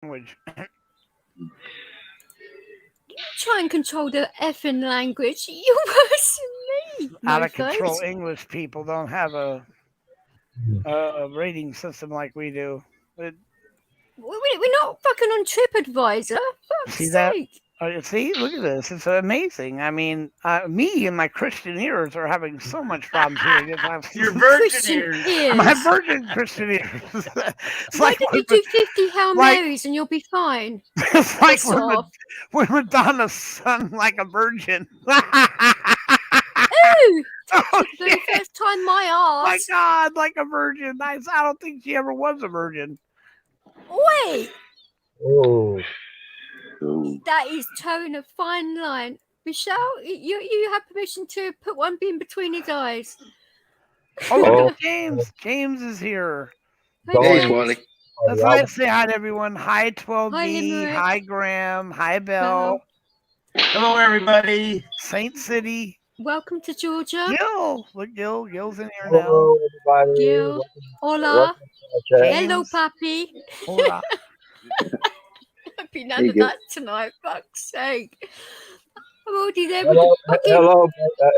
language. Try and control the effing language. You're worse than me, Out of control mofos. English people don't have a rating system like we do. It, We're not fucking on TripAdvisor. see Fuck's that? sake. See, look at this. It's amazing. I mean, me and my Christian ears are having so much problems hearing it. Your virgin Christian ears. My ears. virgin Christian ears. It's Why like don't you do 50 Hail like Marys and you'll be fine? it's like Piss off. when Madonna sung like a virgin. Ooh! Oh For shit! the first time, my My arse. God, like a virgin. I don't think she ever was a virgin. Wait! Oh, That is towing a fine line. Michelle, you have permission to put one beam between his eyes. Oh, look oh, at James. James is here. Hi, Hey, James. Smiley. Let's say hi to everyone. Hi, Hi, 12D. Limerick. Hi, Graham. Hi, Belle. Bell. Hello, everybody. Saint City. Welcome to Georgia. Gil. Look, Gil's in here now. hello, everybody. Gil. Hola. Welcome to the chat. James. Hello, Pappy. Hola. I've been There none you of go. that tonight. Fuck's sake. I'm already there with Hello, the fucking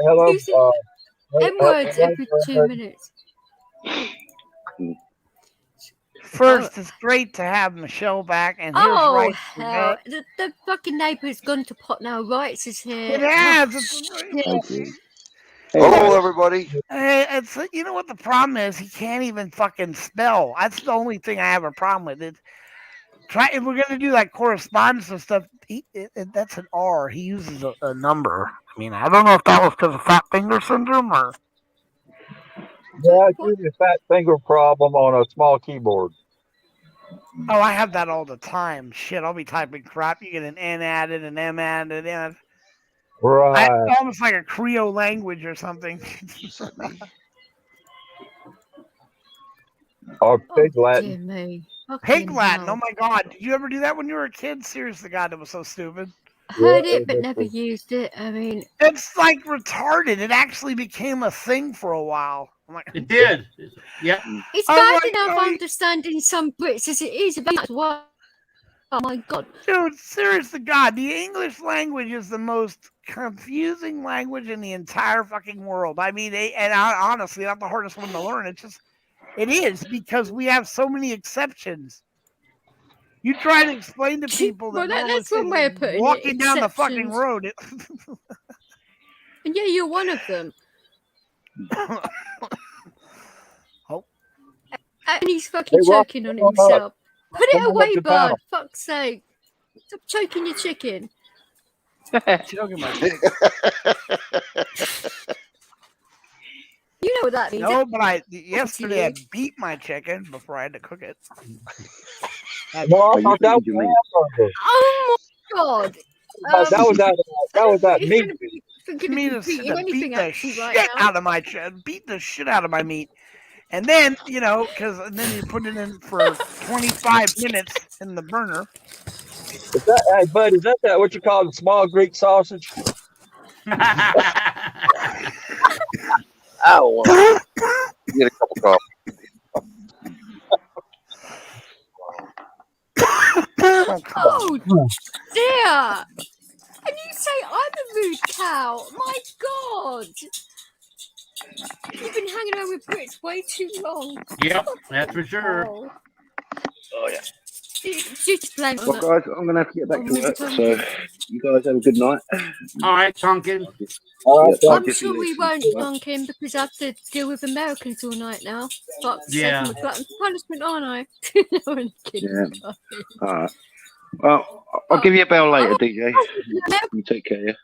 hello. using M words every 2 minutes. First, it's great to have Michelle back, and here's Oh, right. hell. The fucking neighbour's gone to pot now. Rights is here. It has. Oh, It's, shit. Hello, everybody. it's you know what the problem is? He can't even fucking spell. That's the only thing I have a problem with. It try if we're gonna do like correspondence and stuff. That's an R. He uses a number. I mean, I don't know if that was because of fat finger syndrome or. Yeah, it's usually a fat finger problem on a small keyboard. Oh, I have that all the time. Shit, I'll be typing crap. You get an N added, an M added, and Right. it's almost like a Creole language or something. Or pig Dear Latin. me. Pig Fucking Latin. hell. Oh my God! Did you ever do that when you were a kid? Seriously, God, that was so stupid. Heard Yeah, it, but never used it. I mean, It's like retarded. It actually became a thing for a while. I'm like, It did. Yep. it's I'm bad like, enough oh, understanding some Brits as it is about what. Oh my God. dude, serious to God, the English language is the most confusing language in the entire fucking world. I mean, honestly, not the hardest one to learn. It is because we have so many exceptions. You try to explain to people Well, that normally that's one way of putting it. walking down the fucking Exceptions. road. And yeah, you're one of them. Oh, And he's fucking Hey, Rob, choking on come on up. himself. Put it Come on up away, to bud. panel. Fuck's sake. Stop choking your chicken. choking my You know what that means. No, but yesterday I beat my chicken before I had to cook it. No, I you thought that was thinking, Jermaine? hamburger. Oh my God. That was that He's meat. gonna be To me, beating to beat anything the actually shit right now. out of my beat the shit out of my meat, and then then you put it in for 25 minutes in the burner. Is that, hey, bud, is that what you call the small Greek sausage? Ow. Get a cup of coffee. Oh, come on. Oh dear. And you say I'm a rude cow. My God. You've been hanging around with Brits way too long. Yep, that's for sure. Oh. Oh, yeah. Just blame on Well, it. guys, I'm going to have to get back Oh, to Mr. work. Tonkin. So, you guys have a good night. All right, Tonkin. All right, Yeah, I'm I'll sure we definitely won't, listen. Tonkin, because I have to deal with Americans all night now. Fuck's Yeah. sake, I'm a glutton for punishment, aren't I? No, I'm kidding. Yeah. All right. Well, I'll give you a bell later, DJ. American- You take care, yeah?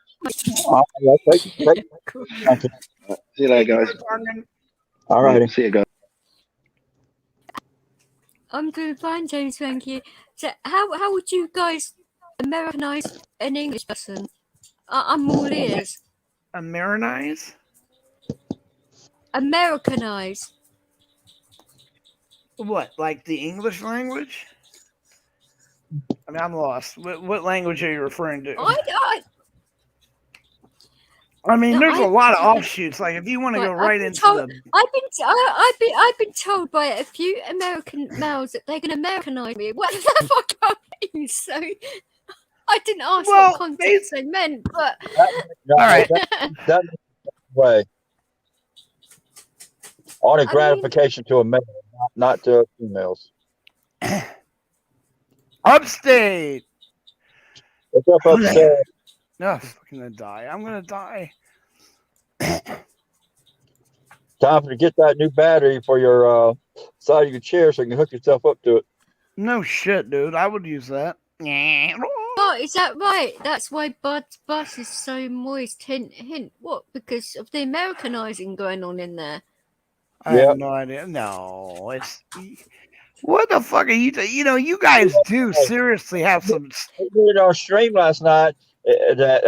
all right, take it. All right. See you later, guys. All righty. See you guys. I'm doing fine, James, thank you. So, how would you guys Americanize an English person? I'm all ears. Americanize? Americanize. What? Like the English language? I mean, I'm lost. What language are you referring to? I mean, No, there's a I- lot of offshoots. Like if you want to go I've right been into told- the I've been told by a few American males that they're going to Americanize me. What the fuck I mean? So I didn't ask Well, what context they meant, but No, All right. that way. Only I mean- gratification to a male, not to females. upstate. What's up, upstairs? No, I'm fucking gonna die. I'm gonna die. Time to get that new battery for your side of your chair so you can hook yourself up to it. No shit, dude. I would use that. oh, is that right? That's why Bud's bus is so moist. Hint, hint. What? Because of the Americanizing going on in there. I Yeah. have no idea. No, it's what the fuck are you? You know, you guys do seriously have some. We did it on stream last night. That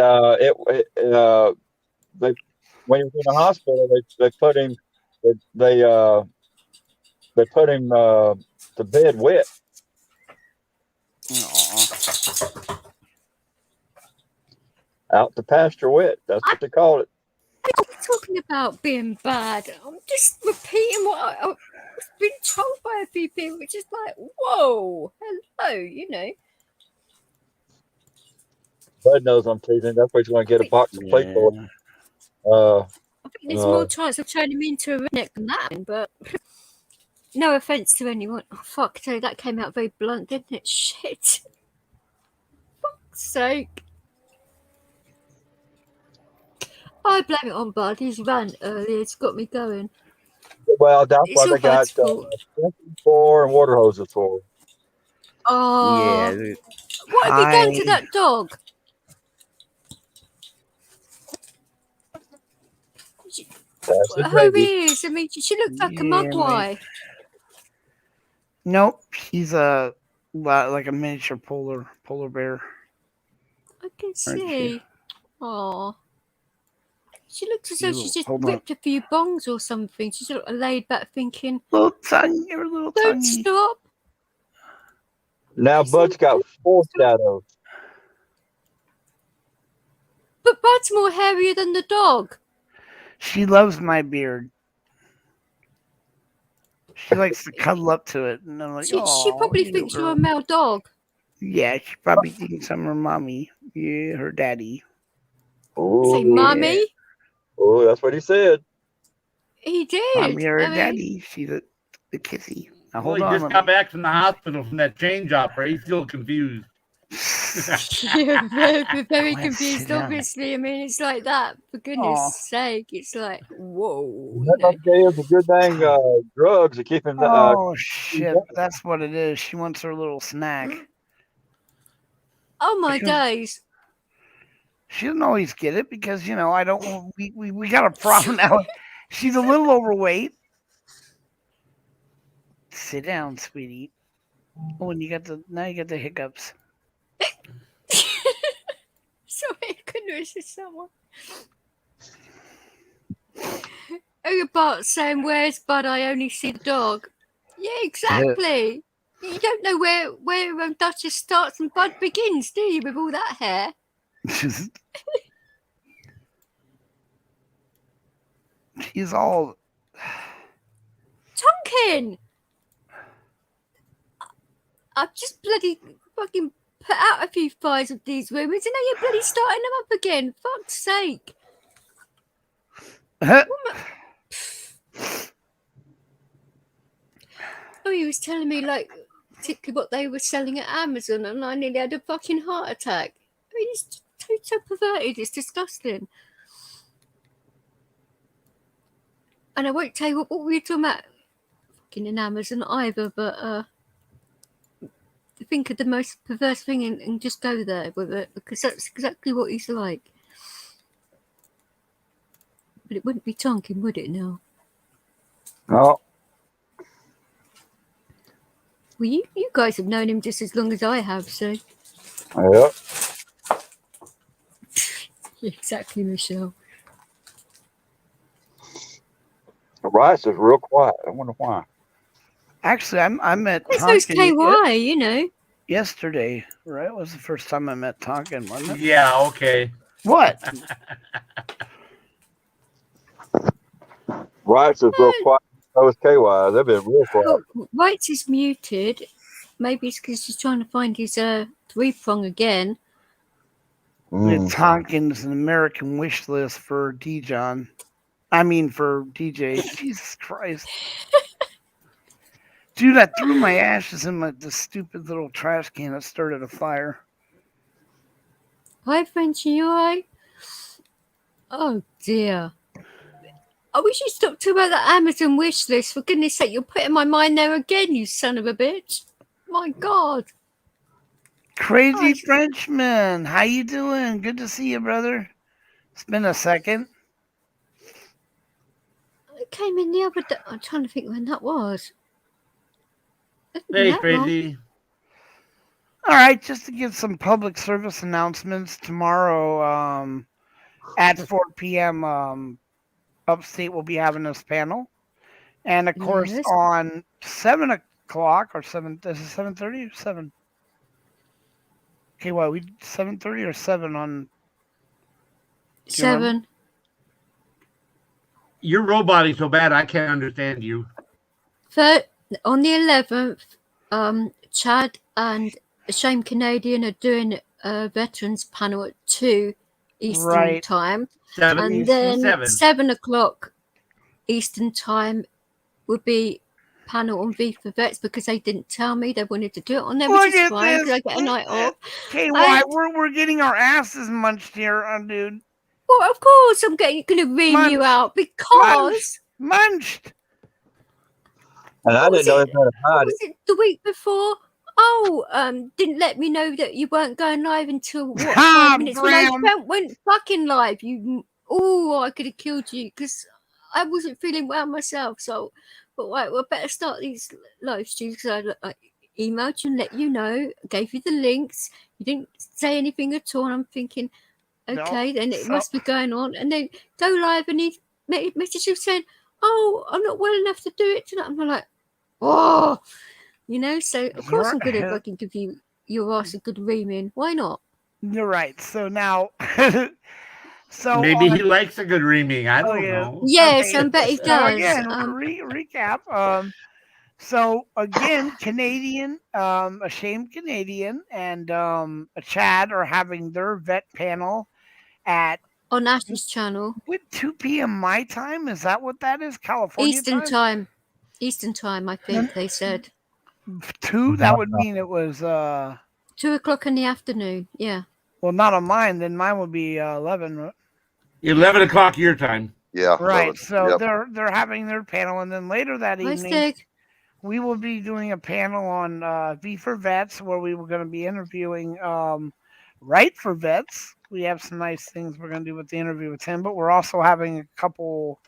they when he was in the hospital, they put him they put him to bed wet. Aw. Out to pasture wet. That's what they call it. I'm not talking about being bad. I'm just repeating what I've been told by a few people, which is like, whoa, hello, you know. Bud knows I'm teasing. That's why he's going to get a box of plate for it. I think there's more chance of turning me into a redneck than that, but no offense to anyone. Oh, fuck, so that came out very blunt, didn't it? Shit. Fuck's sake. I blame it on Bud. His rant earlier, it's got me going. Well, that's It's what all they got Bud's fault. for and water hoses for. Oh, Yeah. Dude. what have you done to that dog? That's it, Who baby. is? I mean, she looks like a Yeah, mugwai. Nope. He's a like a miniature polar bear. I can Aren't see. Oh. She looks as though You- she's just hold on. ripped a few bongs or something. She's sort of laid back thinking, Little tongue, your little don't tongue. stop. Now Bud's got 4 shadows. But Bud's more hairier than the dog. She loves my beard. She likes to cuddle up to it, and I'm like, She oh, probably thinks you're a male dog. Yeah, she probably thinks I'm her mommy. Yeah, her daddy. Oh, Say, mommy. oh, that's what he said. He did. Mommy or I her mean, daddy. She's the kissy. Now Well, hold he on. just got back from the hospital from that change opera. He's still confused. you're very, very Let's sit confused, down. obviously. I mean, it's like that. For goodness Aw. sake, it's like, whoa. You That know. gave the good dang drugs to keep him. Oh shit! That's what it is. She wants her little snack. Oh my Because- days. She doesn't always get it because I don't. We got a problem now. She's a little overweight. Sit down, sweetie. Oh, and you got the hiccups. Sorry, I couldn't resist someone. Oh, you're Bart saying, "Where's Bud? I only see the dog." Yeah, exactly. You don't know where Duchess starts and Bud begins, do you? With all that hair. She's all. Tonkin! I've just bloody fucking put out a few fires of these women, and now you're bloody starting them up again. Fuck's sake. Oh, he was telling me, like, particularly what they were selling at Amazon, and I nearly had a fucking heart attack. I mean, it's so perverted, it's disgusting. And I won't tell you what we were talking about fucking in Amazon either, but think of the most perverse thing and just go there with it, because that's exactly what he's like. But it wouldn't be Tonkin, would it now? Oh, Well, you guys have known him just as long as I have, so. yeah. Exactly, Michelle. The rice is real quiet. I wonder why. Actually, I met It's those Tonkin KY, you know. yesterday. Right, was the first time I met Tonkin, wasn't it? Yeah, okay. What? Rights is real quiet. So is KY. They've been real quiet. Oh, Whites is muted. Maybe it's because he's trying to find his three-prong again. It's Tompkins, an American wish list for Dijon. I mean, for DJ. Jesus Christ. Dude, I threw my ashes in the stupid little trash can that started a fire. Hi, Frenchie, you alright? Oh, dear. I wish you'd stop talking about the Amazon wish list. For goodness sake, you're putting my mind there again, you son of a bitch. My God. Crazy Frenchman, how you doing? Good to see you, brother. It's been a second. It came in the other day. I'm trying to think when that was. Hey, Crazy. All right, just to give some public service announcements tomorrow at 4 p.m. Upstate will be having this panel. And of course on 7 o'clock or 7, is it 7:30 or 7? Okay, well, we 7:30 or 7 on 7. You're roboting so bad I can't understand you. On the 11th, Chad and Shame Canadian are doing a veterans panel at 2 Eastern time. 7 and Eastern, then 7 o'clock Eastern time would be panel on V for Vets because they didn't tell me they wanted to do it on there, which is fine because I get a night off. Okay, why we're getting our asses munched here, dude. Well, of course I'm going to ream you out because munched. And I didn't know anything about it. Was it the week before? Oh, didn't let me know that you weren't going live until 5 minutes when I went fucking live. I could have killed you because I wasn't feeling well myself. So, but right, we'll better start these live streams because I emailed you and let you know, gave you the links. You didn't say anything at all. And I'm thinking, okay, then it must be going on. And then go live and he messaged you saying, "Oh, I'm not well enough to do it tonight." I'm like, oh. So of course I'm good if I can give you your ass a good reaming. Why not? You're right. So now, maybe he likes a good reaming. I don't know. Yes, I bet he does. So again, recap. So again, Canadian, Ashamed Canadian, and a Chad are having their vet panel on Ash's channel. With 2 p.m. my time. Is that what that is? California time? Eastern time, I think they said. 2? That would mean it was 2 o'clock in the afternoon. Yeah. Well, not on mine. Then mine would be 11. 11 o'clock your time. Yeah. Right. So they're having their panel, and then later that evening, we will be doing a panel on V for Vets, where we were going to be interviewing Right for Vets. We have some nice things we're going to do with the interview with him, but we're also having a couple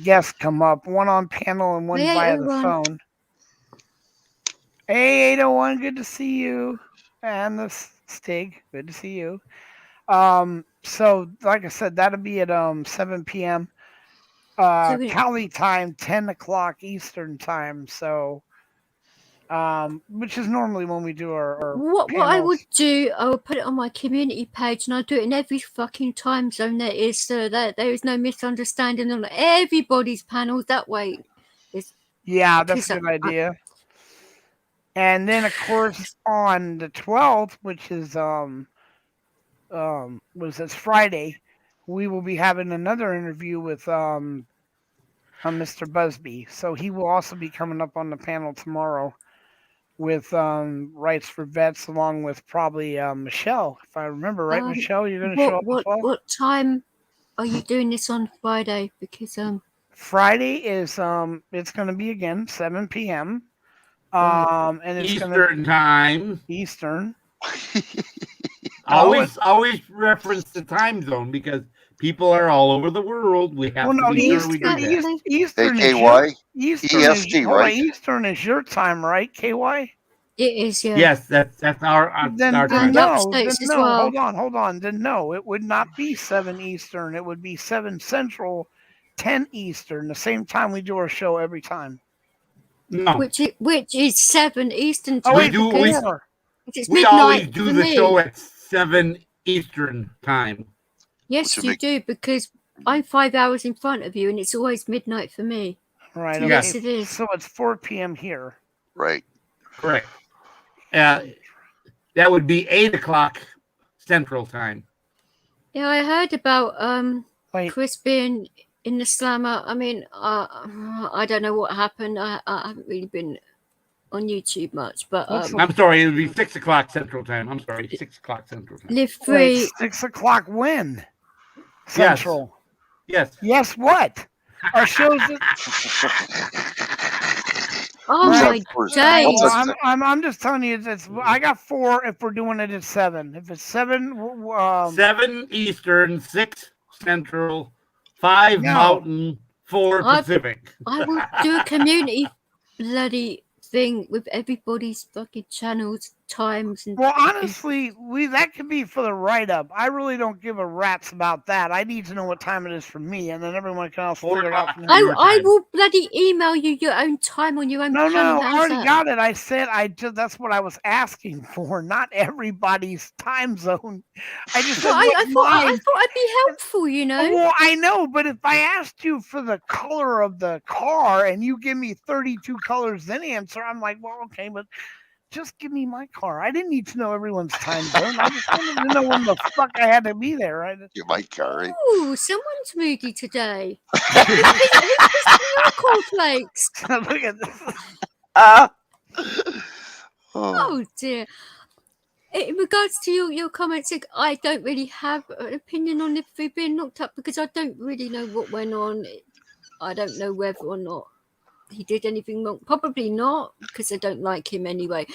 guests come up, one on panel and one via the phone. Hey, 801, good to see you. And the Stig, good to see you. So, like I said, that'll be at 7 p.m. Cali time, 10 o'clock Eastern time. So, which is normally when we do our what I would do, I would put it on my community page, and I do it in every fucking time zone there is, so that there is no misunderstanding on everybody's panels that way. Yeah, that's a good idea. And then, of course, on the 12th, which is Friday, we will be having another interview with Mr. Busby. So he will also be coming up on the panel tomorrow with Rights for Vets, along with probably Michelle, if I remember right. Michelle, you're going to show up as well? What time are you doing this on Friday? Because Friday is it's going to be again 7 p.m. And it's Eastern time. Eastern. always reference the time zone because people are all over the world. We have to be sure we do that. Eastern KY? EST, right? Eastern is your time, right, KY? It is, yeah. Yes, that's our time. No, hold on. Then no, it would not be 7 Eastern. It would be 7 Central, 10 Eastern, the same time we do our show every time. No. Which is 7 Eastern time. We always do the show at 7 Eastern time. Yes, you do, because I'm 5 hours in front of you, and it's always midnight for me. Right. So yes, it is. So it's 4 p.m. here. Right. Correct. That would be 8 o'clock Central Time. Yeah, I heard about Chris being in the slammer. I mean, I don't know what happened. I haven't really been on YouTube much, but I'm sorry, it would be 6 o'clock Central Time. I'm sorry, 6 o'clock Central Time. Live free. Wait, 6 o'clock when? Central. Yes. Yes. What? Our shows. Oh my days! I'm just telling you, it's I got 4 if we're doing it at 7. If it's 7, 7 Eastern, 6 Central, 5 Mountain, 4 Pacific. I will do a community bloody thing with everybody's fucking channels, times, and well, honestly, that could be for the write-up. I really don't give a rat's about that. I need to know what time it is for me, and then everyone can also figure it out. I will bloody email you your own time on your own channel. No, I already got it. I said that's what I was asking for, not everybody's time zone. I just said I thought I'd be helpful, you know. Well, I know, but if I asked you for the color of the car and you give me 32 colors, then answer, I'm like, well, okay, but just give me my car. I didn't need to know everyone's time zone. I just wanted to know when the fuck I had to be there. Right? Your my car, right? Ooh, someone's moody today. Who's cornflakes? Look at this. Oh dear. In regards to your comments, I don't really have an opinion on if we're being locked up because I don't really know what went on. I don't know whether or not he did anything wrong. Probably not, because I don't like him anyway.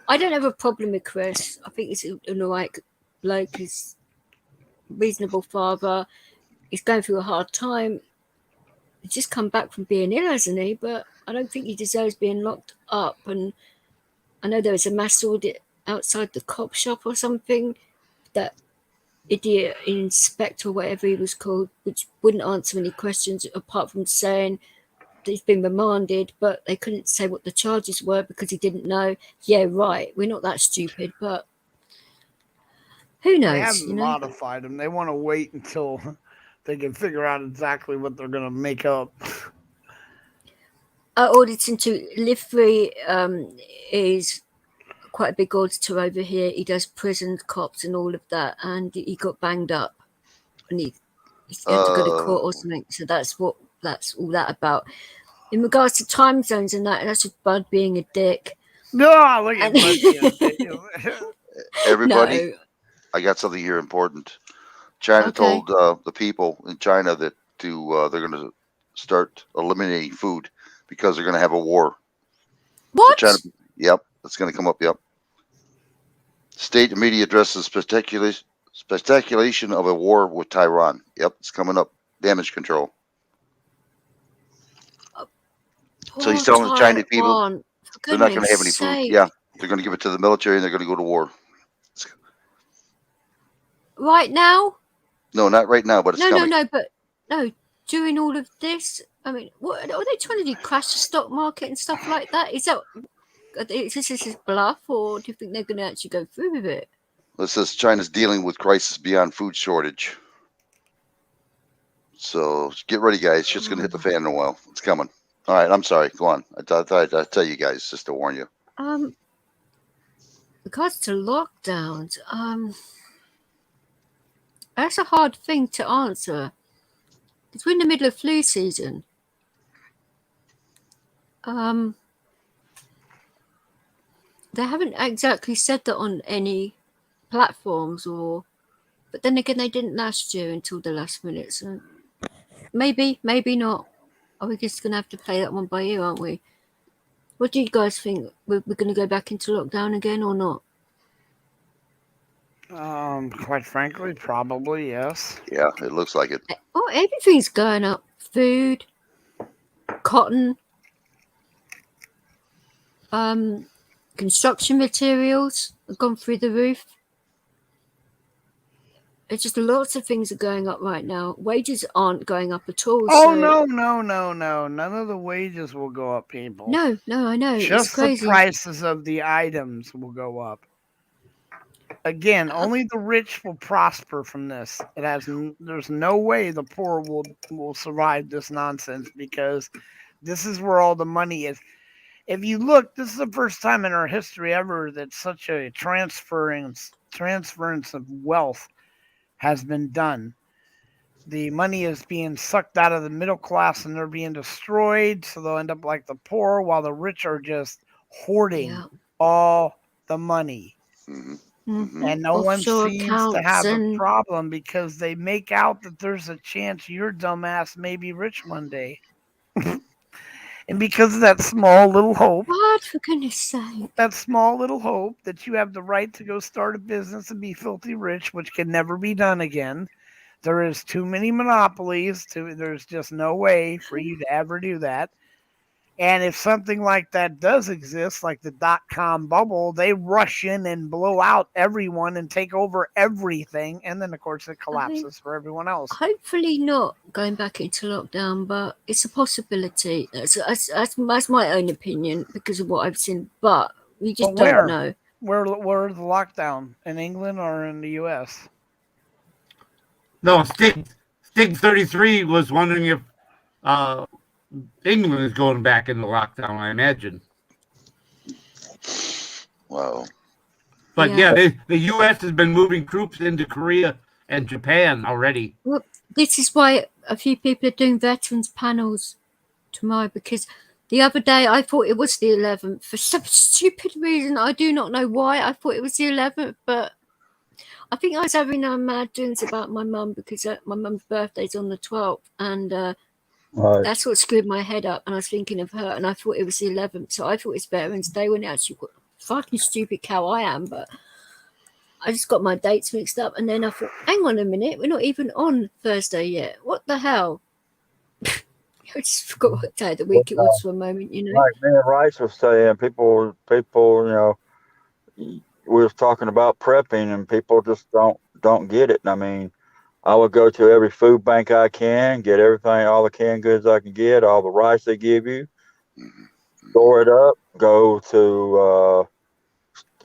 I don't have a problem with Chris. I think he's an alright bloke. He's a reasonable father. He's going through a hard time. He's just come back from being ill, hasn't he? But I don't think he deserves being locked up. And I know there was a mass audit outside the cop shop or something. That idiot inspector, whatever he was called, which wouldn't answer any questions apart from saying he's been remanded, but they couldn't say what the charges were because he didn't know. Yeah, right. We're not that stupid, but who knows? They haven't modified them. They want to wait until they can figure out exactly what they're going to make up. Auditing to Live Free is quite a big auditor over here. He does prison cops and all of that, and he got banged up, and he had to go to court or something. So that's all that about. In regards to time zones and that's just Bud being a dick. No, look at Bud being a dick. Everybody, No. I got something here important. China told the people in China that they're going to start eliminating food because they're going to have a war. What? China, yep, that's going to come up. Yep. State media addresses speculation of a war with Taiwan. Yep, it's coming up. Damage control. So he's telling the Chinese people they're not going to have any food. Yeah, they're going to give it to the military and they're going to go to war. Right now? No, not right now, but it's coming. No, during all of this, I mean, what are they trying to do? Crash the stock market and stuff like that? Is this bluff, or do you think they're going to actually go through with it? It says China's dealing with crisis beyond food shortage. So get ready, guys. Shit's going to hit the fan in a while. It's coming. All right, I'm sorry. Go on. I thought I'd tell you guys just to warn you. Regards to lockdowns, that's a hard thing to answer. Because we're in the middle of flu season. They haven't exactly said that on any platforms, but then again, they didn't last year until the last minute. So maybe not. Are we just going to have to play that one by ear, aren't we? What do you guys think? We're going to go back into lockdown again or not? Quite frankly, probably, yes. Yeah, it looks like it. Oh, everything's going up. Food, cotton, construction materials have gone through the roof. It's just lots of things are going up right now. Wages aren't going up at all. Oh, no. None of the wages will go up, people. No, I know. Just it's crazy. The prices of the items will go up. Again, only the rich will prosper from this. There's no way the poor will survive this nonsense, because this is where all the money is. If you look, this is the first time in our history ever that such a transference of wealth has been done. The money is being sucked out of the middle class and they're being destroyed, so they'll end up like the poor, while the rich are just hoarding all the money. And no one seems to have a problem, because they make out that there's a chance your dumbass may be rich one day. And because of that small little hope, God, for goodness sake, that small little hope that you have the right to go start a business and be filthy rich, which can never be done again. There is too many monopolies. There's just no way for you to ever do that. And if something like that does exist, like the .com bubble, they rush in and blow out everyone and take over everything. And then, of course, it collapses for everyone else. Hopefully not going back into lockdown, but it's a possibility. That's my own opinion because of what I've seen. But we just don't know. Where's the lockdown? In England or in the U.S.? No, Stig 33 was wondering if England is going back into lockdown, I imagine. Wow. But yeah, the U.S. has been moving troops into Korea and Japan already. Well, this is why a few people are doing veterans panels tomorrow, because the other day I thought it was the 11th. For some stupid reason, I do not know why I thought it was the 11th, but I think I was having mad dreams about my mum, because my mum's birthday's on the 12th, and that's what screwed my head up, and I was thinking of her, and I thought it was the 11th, so I thought it's Veterans Day when it actually was. Fucking stupid cow I am, but I just got my dates mixed up, and then I thought, hang on a minute, we're not even on Thursday yet. What the hell? I just forgot what day of the week it was for a moment, you know. Like me and Rice was saying, people, you know, we was talking about prepping, and people just don't get it. I mean, I would go to every food bank I can, get everything, all the canned goods I can get, all the rice they give you, store it up, go to.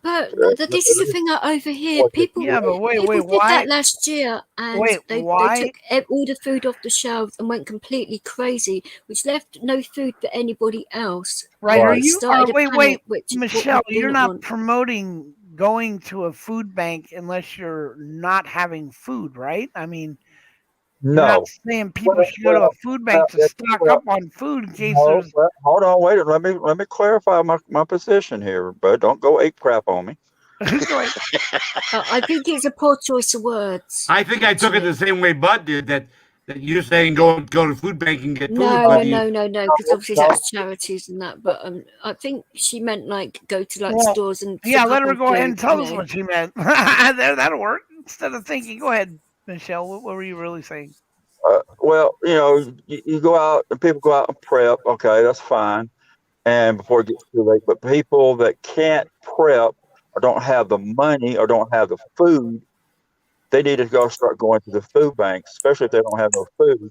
But this is the thing I overhear. People, but wait, did why? that last year, and they took all the food off the shelves and went completely crazy, which left no food for anybody else. Right? Are you? Wait, which Michelle, you're not promoting going to a food bank unless you're not having food, right? I mean, no. You're not saying people should go to a food bank to stock up on food in case there's. Hold on, wait. Let me clarify my position here, but don't go ape crap on me. I think it's a poor choice of words. I think I took it the same way Bud did. That you're saying go to food bank and get food. No, because obviously that's charities and that. But I think she meant like go to stores and. Yeah, let her go ahead and tell us what she meant. That'll work. Instead of thinking, go ahead, Michelle. What were you really saying? Well, you know, you go out and people go out and prep. Okay, that's fine. And before it gets too late, but people that can't prep or don't have the money or don't have the food, they need to start going to the food banks, especially if they don't have no food,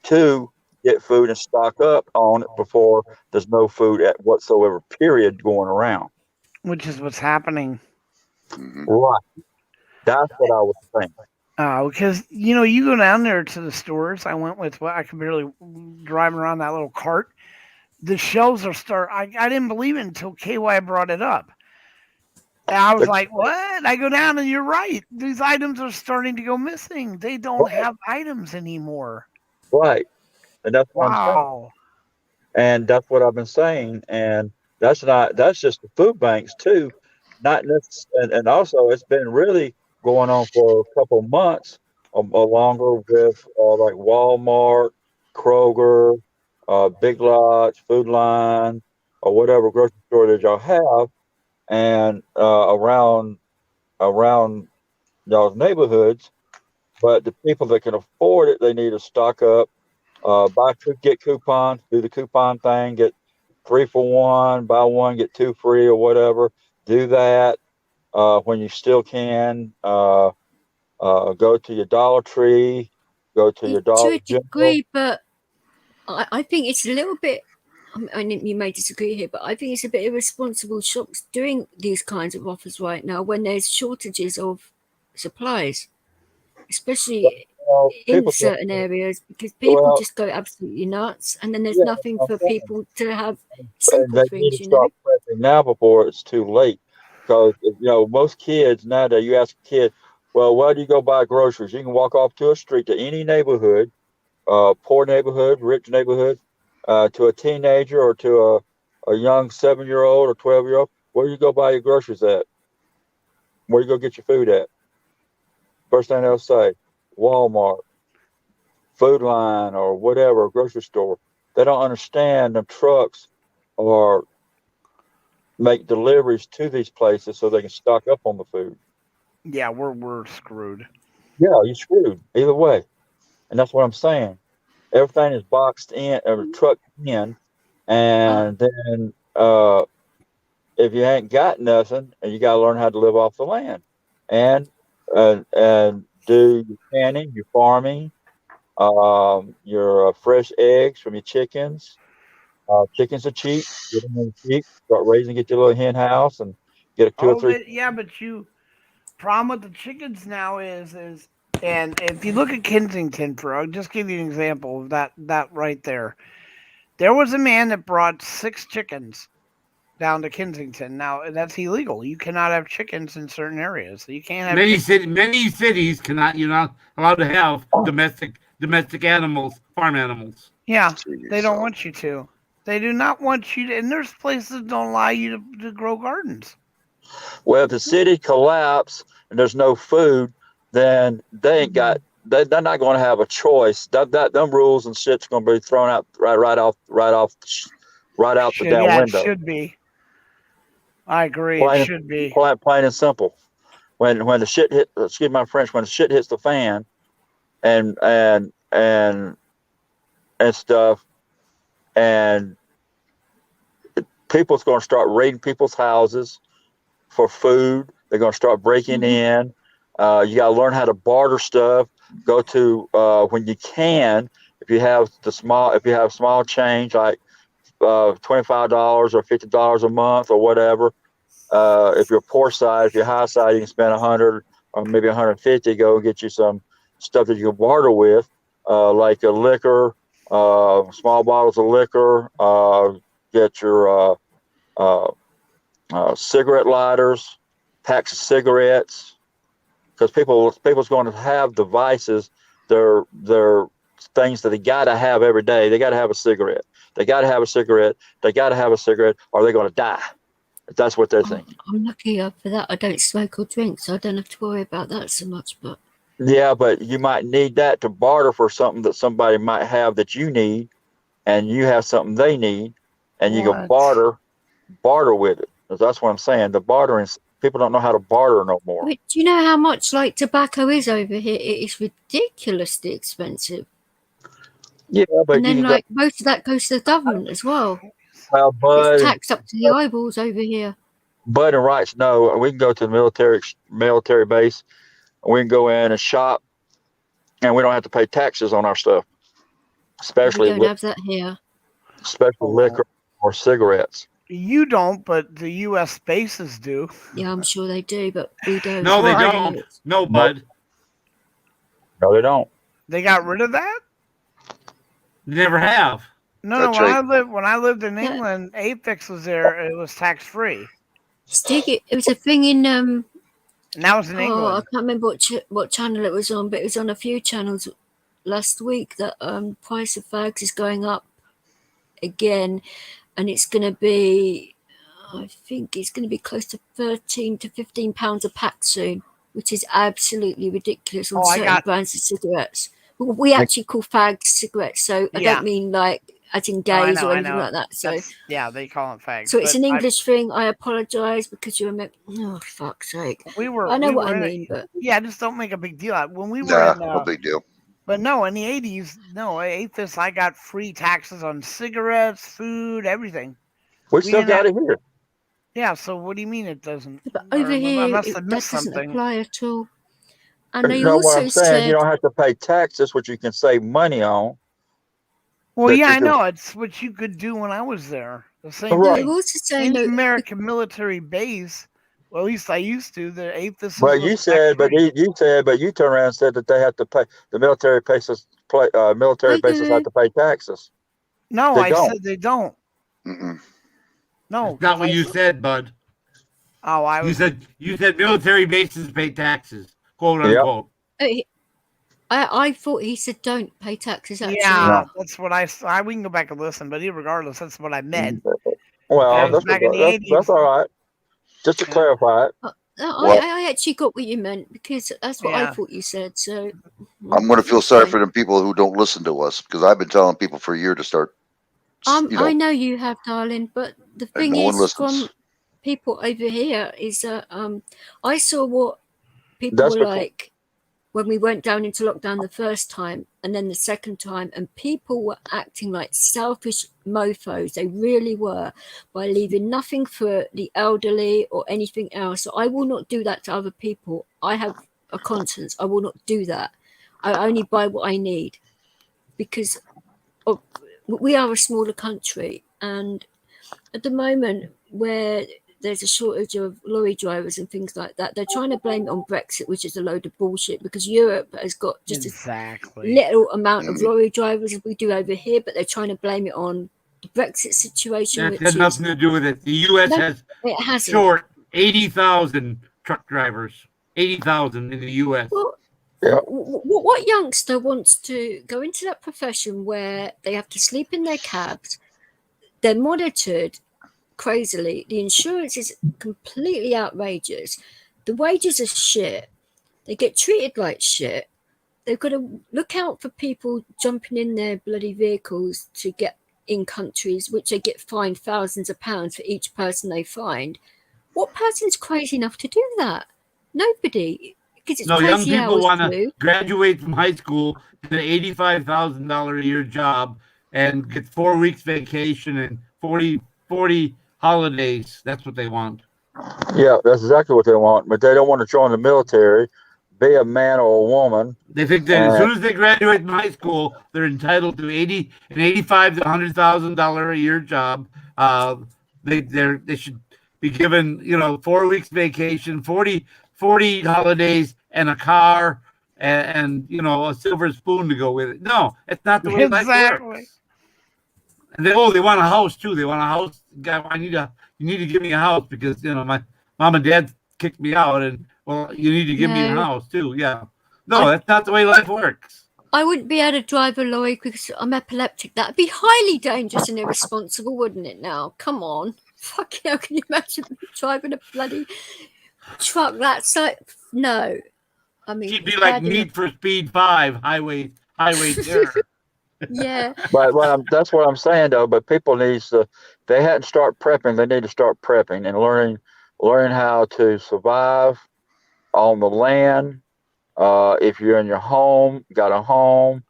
to get food and stock up on it before there's no food at whatsoever period going around. Which is what's happening. Right. That's what I was saying. Because, you know, you go down there to the stores. I went with I could barely drive around that little cart. The shelves are I didn't believe it until KY brought it up. And I was like, what? I go down and you're right. These items are starting to go missing. They don't have items anymore. Right. And that's what I'm saying. And that's what I've been saying. And that's just the food banks too. Not necessarily, and also it's been really going on for a couple of months or longer with like Walmart, Kroger, Big Lots, Food Line, or whatever grocery store that y'all have, and around y'all's neighborhoods. But the people that can afford it, they need to stock up, get coupons, do the coupon thing, get 3 for 1, buy 1 get 2 free or whatever. Do that when you still can. Go to your Dollar Tree, go to your Dollar General. To a degree, but I think it's a little bit I mean, you may disagree here, but I think it's a bit irresponsible shops doing these kinds of offers right now when there's shortages of supplies, especially in certain areas, because people just go absolutely nuts, and then there's nothing for people to have simple things, you know. Now before it's too late, because most kids nowadays, you ask a kid, well, why do you go buy groceries? You can walk off to a street to any neighborhood, poor neighborhood, rich neighborhood, to a teenager or to a young 7-year-old or 12-year-old. Where do you go buy your groceries at? Where do you go get your food at? First thing they'll say, Walmart, Food Line, or whatever, grocery store. They don't understand the trucks or make deliveries to these places so they can stock up on the food. Yeah, we're screwed. Yeah, you're screwed either way. And that's what I'm saying. Everything is boxed in or trucked in, and then if you ain't got nothing, you got to learn how to live off the land, and do your canning, your farming, your fresh eggs from your chickens. Chickens are cheap. Get them in cheap. Start raising, get your little hen house, and get a 2 or 3. Yeah, but problem with the chickens now is, and if you look at Kensington, I'll just give you an example of that right there. There was a man that brought 6 chickens down to Kensington. Now that's illegal. You cannot have chickens in certain areas. You can't have many cities cannot. You're not allowed to have domestic animals, farm animals. Yeah, they don't want you to. They do not want you to. And there's places that don't allow you to grow gardens. Well, if the city collapse and there's no food, then they ain't got. They're not going to have a choice. Them rules and shit's going to be thrown out right out the damn window. It should be. I agree. It should be plain and simple. When the shit hit, excuse my French, when the shit hits the fan, and stuff, and people's going to start raiding people's houses for food. They're going to start breaking in. You got to learn how to barter stuff. Go to when you can. If you have small change like $25 or $50 a month or whatever. If you're poor side, if you're high side, you can spend $100 or maybe $150. Go and get you some stuff that you can barter with, like a liquor, small bottles of liquor. Get your cigarette lighters, packs of cigarettes, because people's going to have devices. They're things that they got to have every day. They got to have a cigarette. They got to have a cigarette. They got to have a cigarette, or they're going to die. That's what they're thinking. I'm lucky for that. I don't smoke or drink, so I don't have to worry about that so much. But yeah, but you might need that to barter for something that somebody might have that you need, and you have something they need, and you can barter with it. That's what I'm saying. The bartering, people don't know how to barter no more. Wait, do you know how much like tobacco is over here? It is ridiculously expensive. Yeah, but and then most of that goes to the government as well. Well, it's taxed up to the eyeballs over here. Bud and Rights, no, we can go to the military base. We can go in and shop, and we don't have to pay taxes on our stuff. Especially we don't have that here. Especially liquor or cigarettes. You don't, but the U.S. bases do. Yeah, I'm sure they do, but we don't. No, they don't. No, Bud. No, they don't. They got rid of that? They never have. No, when I lived in England, Apix was there. It was tax free. It was a thing in and that was in England. I can't remember what channel it was on, but it was on a few channels last week that price of fags is going up again, and it's going to be, I think it's going to be close to £13 to £15 a pack soon, which is absolutely ridiculous on certain brands of cigarettes. We actually call fags cigarettes, so I don't mean like as in gays or anything like that. So yeah, they call it fags. So it's an English thing. I apologize because you're oh fuck's sake. I know what I mean, but just don't make a big deal out. When we were no big deal. But no, in the 80s, I ate this. I got free taxes on cigarettes, food, everything. We still got it here. Yeah. So what do you mean it doesn't? But over here, that doesn't apply at all. And they what also I'm saying, said you don't have to pay taxes, which you can save money on. Well, yeah, I know. It's what you could do when I was there. The same They're thing. also saying Any that American military base, well, at least I used to, the 8th, this is But you said, but you turned around and said that they have to pay, the military bases have to pay taxes. No, They I don't. said they don't. Mm-mm. No, That's not what you said, bud. Oh, you said military bases pay taxes, quote unquote. I thought he said don't pay taxes. Actually, yeah, that's what I. We can go back and listen, but regardless, that's what I meant. Well, that's back in the 80s. That's all right. Just to clarify it. I actually got what you meant because that's what I thought you said. So I'm going to feel sorry for the people who don't listen to us because I've been telling people for a year to start. I know you have, darling, but the thing is, from people over here, is I saw what people were like when we went down into lockdown the first time and then the second time, and people were acting like selfish mofos. They really were, by leaving nothing for the elderly or anything else. So I will not do that to other people. I have a conscience. I will not do that. I only buy what I need because we are a smaller country, and at the moment where there's a shortage of lorry drivers and things like that, they're trying to blame it on Brexit, which is a load of bullshit because Europe has got just a little amount of lorry drivers as we do over here, but they're trying to blame it on the Brexit situation. That has nothing to do with it. The U.S. has short 80,000 truck drivers. 80,000 in the U.S. Well, what youngster wants to go into that profession where they have to sleep in their cabs, they're monitored crazily, the insurance is completely outrageous, the wages are shit, they get treated like shit, they've got to look out for people jumping in their bloody vehicles to get in countries which they get fined thousands of pounds for each person they find. What person's crazy enough to do that? Nobody. Young people want to graduate from high school, get an $85,000 a year job, and get 4 weeks vacation and 40 holidays. That's what they want. Yeah, that's exactly what they want. But they don't want to join the military, be a man or a woman. They think that as soon as they graduate from high school, they're entitled to an $85,000 to $100,000 a year job. They should be given 4 weeks vacation, 40 holidays, and a car, and a silver spoon to go with it. No, it's not the way life works. And they want a house too. They want a house. God, you need to give me a house because my mom and dad kicked me out, and you need to give me a house too. Yeah, no, that's not the way life works. I wouldn't be able to drive a lorry because I'm epileptic. That'd be highly dangerous and irresponsible, wouldn't it? Now, come on, fucking hell, can you imagine driving a bloody truck that size? No, I mean, she'd be like Need for Speed 5, highway terror. Yeah, but that's what I'm saying though. But people they hadn't start prepping. They need to start prepping and learning how to survive on the land. If you're in your home, got a home,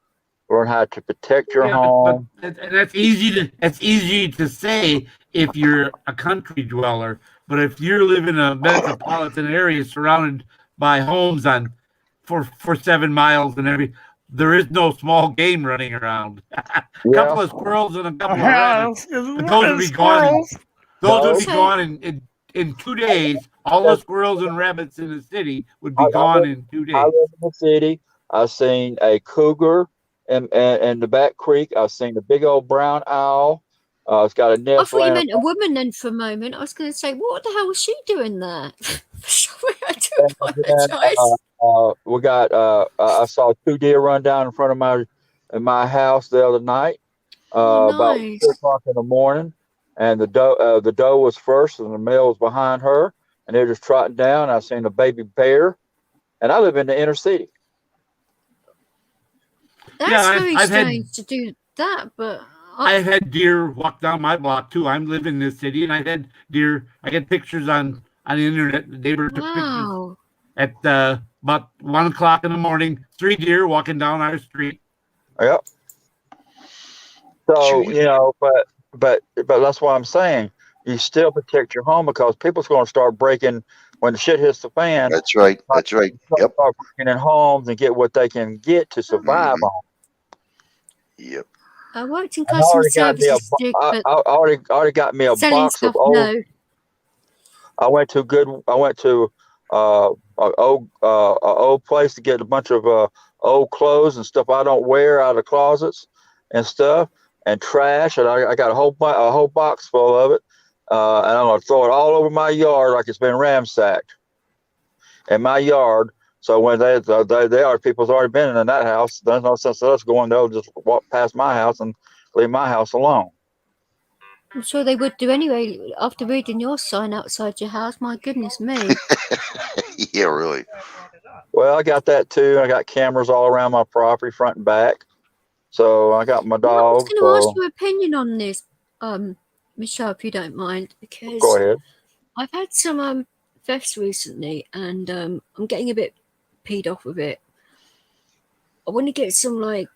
learn how to protect your home. But that's easy to say if you're a country dweller. But if you live in a metropolitan area surrounded by homes for 7 miles and there is no small game running around. A couple of squirrels and a couple of rabbits. Those would be gone. Those would be gone in 2 days. All the squirrels and rabbits in the city would be gone in 2 days. I live in the city. I've seen a cougar in the back creek. I've seen a big old brown owl. It's got a nest. I thought you meant a woman then for a moment. I was going to say, what the hell was she doing there? Sorry, I do apologize. We got. I saw 2 deer run down in front of my house the other night. About 2 o'clock in the morning, and the doe was first, and the male was behind her, and they're just trotting down. I seen a baby bear, and I live in the inner city. That's very strange to do that, but I've had deer walk down my block too. I'm living in this city, and I had deer. I get pictures on the internet. The neighbor took pictures at about 1 o'clock in the morning. 3 deer walking down our street. Yep. So but that's what I'm saying. You still protect your home because people's going to start breaking when the shit hits the fan. That's right. That's right. Yep. Start breaking in homes and get what they can get to survive on. Yep. I worked in I customer already got me a. services, Dick, I but already got me a selling box of stuff, old. no. I went to a old place to get a bunch of old clothes and stuff I don't wear out of closets and stuff and trash, and I got a whole box full of it, and I'm gonna throw it all over my yard like it's been ransacked in my yard. So when people's already been in that house. There's no sense of us going. They'll just walk past my house and leave my house alone. I'm sure they would do anyway after reading your sign outside your house. My goodness me. Yeah, really. Well, I got that too. I got cameras all around my property, front and back. So I got my Well, I was dog. going to ask So your opinion on this, Michelle, if you don't mind, go because ahead. I've had some thefts recently, and I'm getting a bit peed off with it. I want to get some like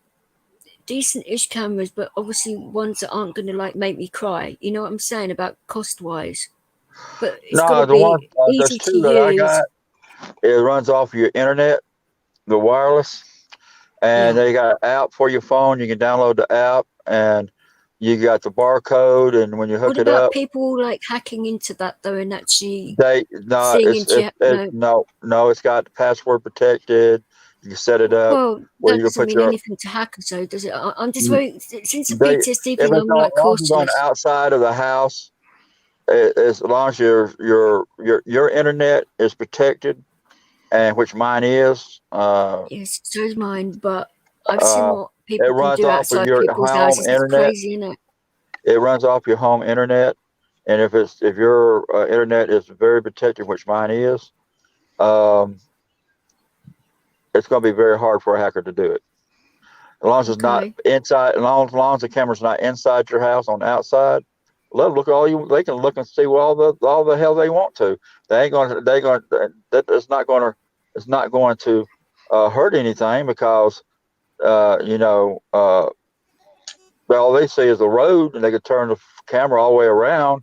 decent-ish cameras, but obviously ones that aren't going to like make me cry. You know what I'm saying about cost-wise? But it's got No, to the one be there's easy to two that I use. got. It runs off your internet, the wireless, and Yeah. they got an app for your phone. You can download the app, and you got the barcode. And when you hook What it about up, people like hacking into that though and actually they no, seeing it's into it, it? it No. no, it's got password protected. You can set it up Well, where that you can doesn't put mean your anything to hackers, though, does it? I'm just very since the they PTSD if thing. it's I'm on, like as long as it's on the cautious. outside of the house, as long as your internet is protected, and which mine is, Yes, so is mine. But I've seen uh, what it people can runs do off of outside your people's home houses. It's internet. crazy, isn't it? It runs off your home internet, and if your internet is very protected, which mine is, um, it's going to be very hard for a hacker to do it. As long as it's not Okay. inside, as long as the camera's not inside your house on the outside, let them look all you. They can look and see all the hell they want to. They ain't going to. They going that it's not going to. It's not going to hurt anything because you know all they see is the road, and they could turn the camera all the way around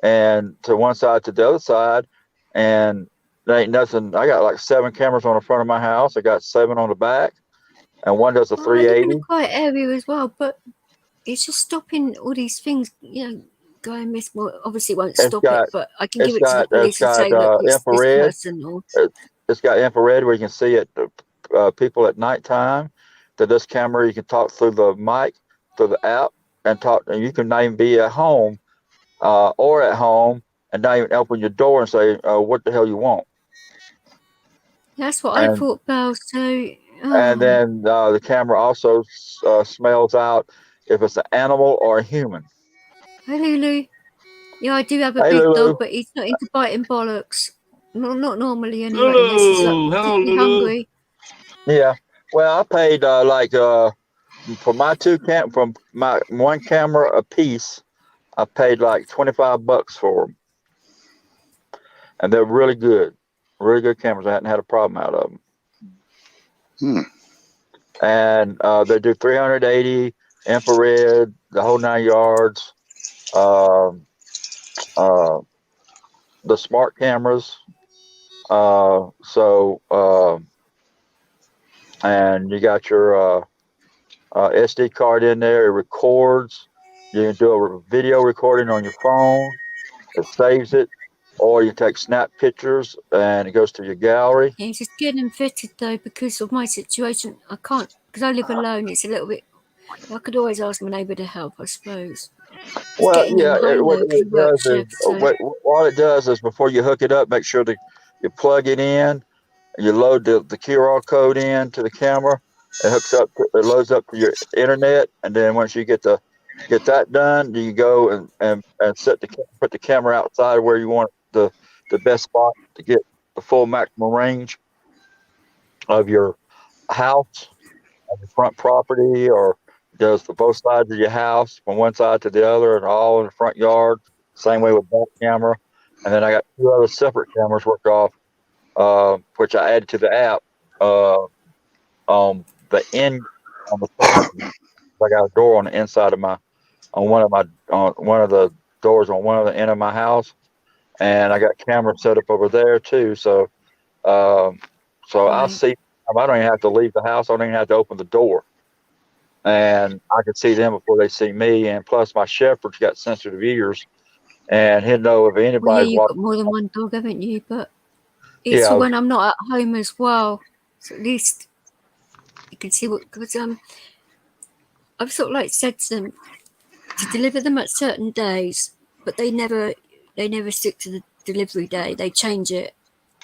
and to one side to the other side, and there ain't nothing. I got like 7 cameras on the front of my house. I got 7 on the back, and one does a Well, I live in a 380. quiet area as well, but it's just stopping all these things, going miss. Well, obviously, it won't It's stop it, got but I can give it's it to the got it's police and got say, look, it's this infrared. person. Or It's got infrared where you can see it. People at nighttime. To this camera, you can talk through the mic, through the app, and talk. And you can not even be at home or at home, and not even open your door and say, "What the hell you want?" that's what I And thought, Belle. So, then the camera also smells out if it's an animal or a human. hey, Lulu. Yeah, I do have a Hey, big dog, Lulu. but he's not into biting bollocks. Not normally, anyway, unless he's like Lulu, hello, particularly Lulu. hungry. Yeah. Well, I paid for my from my one camera a piece. I paid like $25 for them, and they're really good cameras. I hadn't had a problem out of them. And they do 380 infrared, the whole 9 yards. Um, uh, the smart cameras. And you got your SD card in there. It records. You can do a video recording on your phone. It saves it, or you take snap pictures and it goes to your gallery. Yeah, he's just getting him fitted though because of my situation. I can't because I live alone. It's a little bit. I could always ask my neighbour to help, I suppose. It's Well, getting him yeah, home what though because he it does works is shift. So what it does is before you hook it up, make sure that you plug it in. You load the QR code in to the camera. It loads up to your internet, and then once you get that done, you go and put the camera outside where you want the best spot to get the full maximum range of your house, of your front property, or does the both sides of your house from one side to the other, and all in the front yard. Same way with that camera, and then I got 2 other separate cameras work off, which I added to the app. On the end, on the side, I got a door on the inside of on one of the doors on one of the end of my house, and I got cameras set up over there too. So, I'll right. see. I don't even have to leave the house. I don't even have to open the door. and I could see them before they see me. And plus, my shepherd's got sensitive ears, and he'll know if Well, yeah, anybody's you've got walking. more than one dog, haven't you? But it's Yeah, for when I'm not at home as well. So at least you can see what. Because I've sort of like said to them to deliver them at certain days, but they never stick to the delivery day. They change it,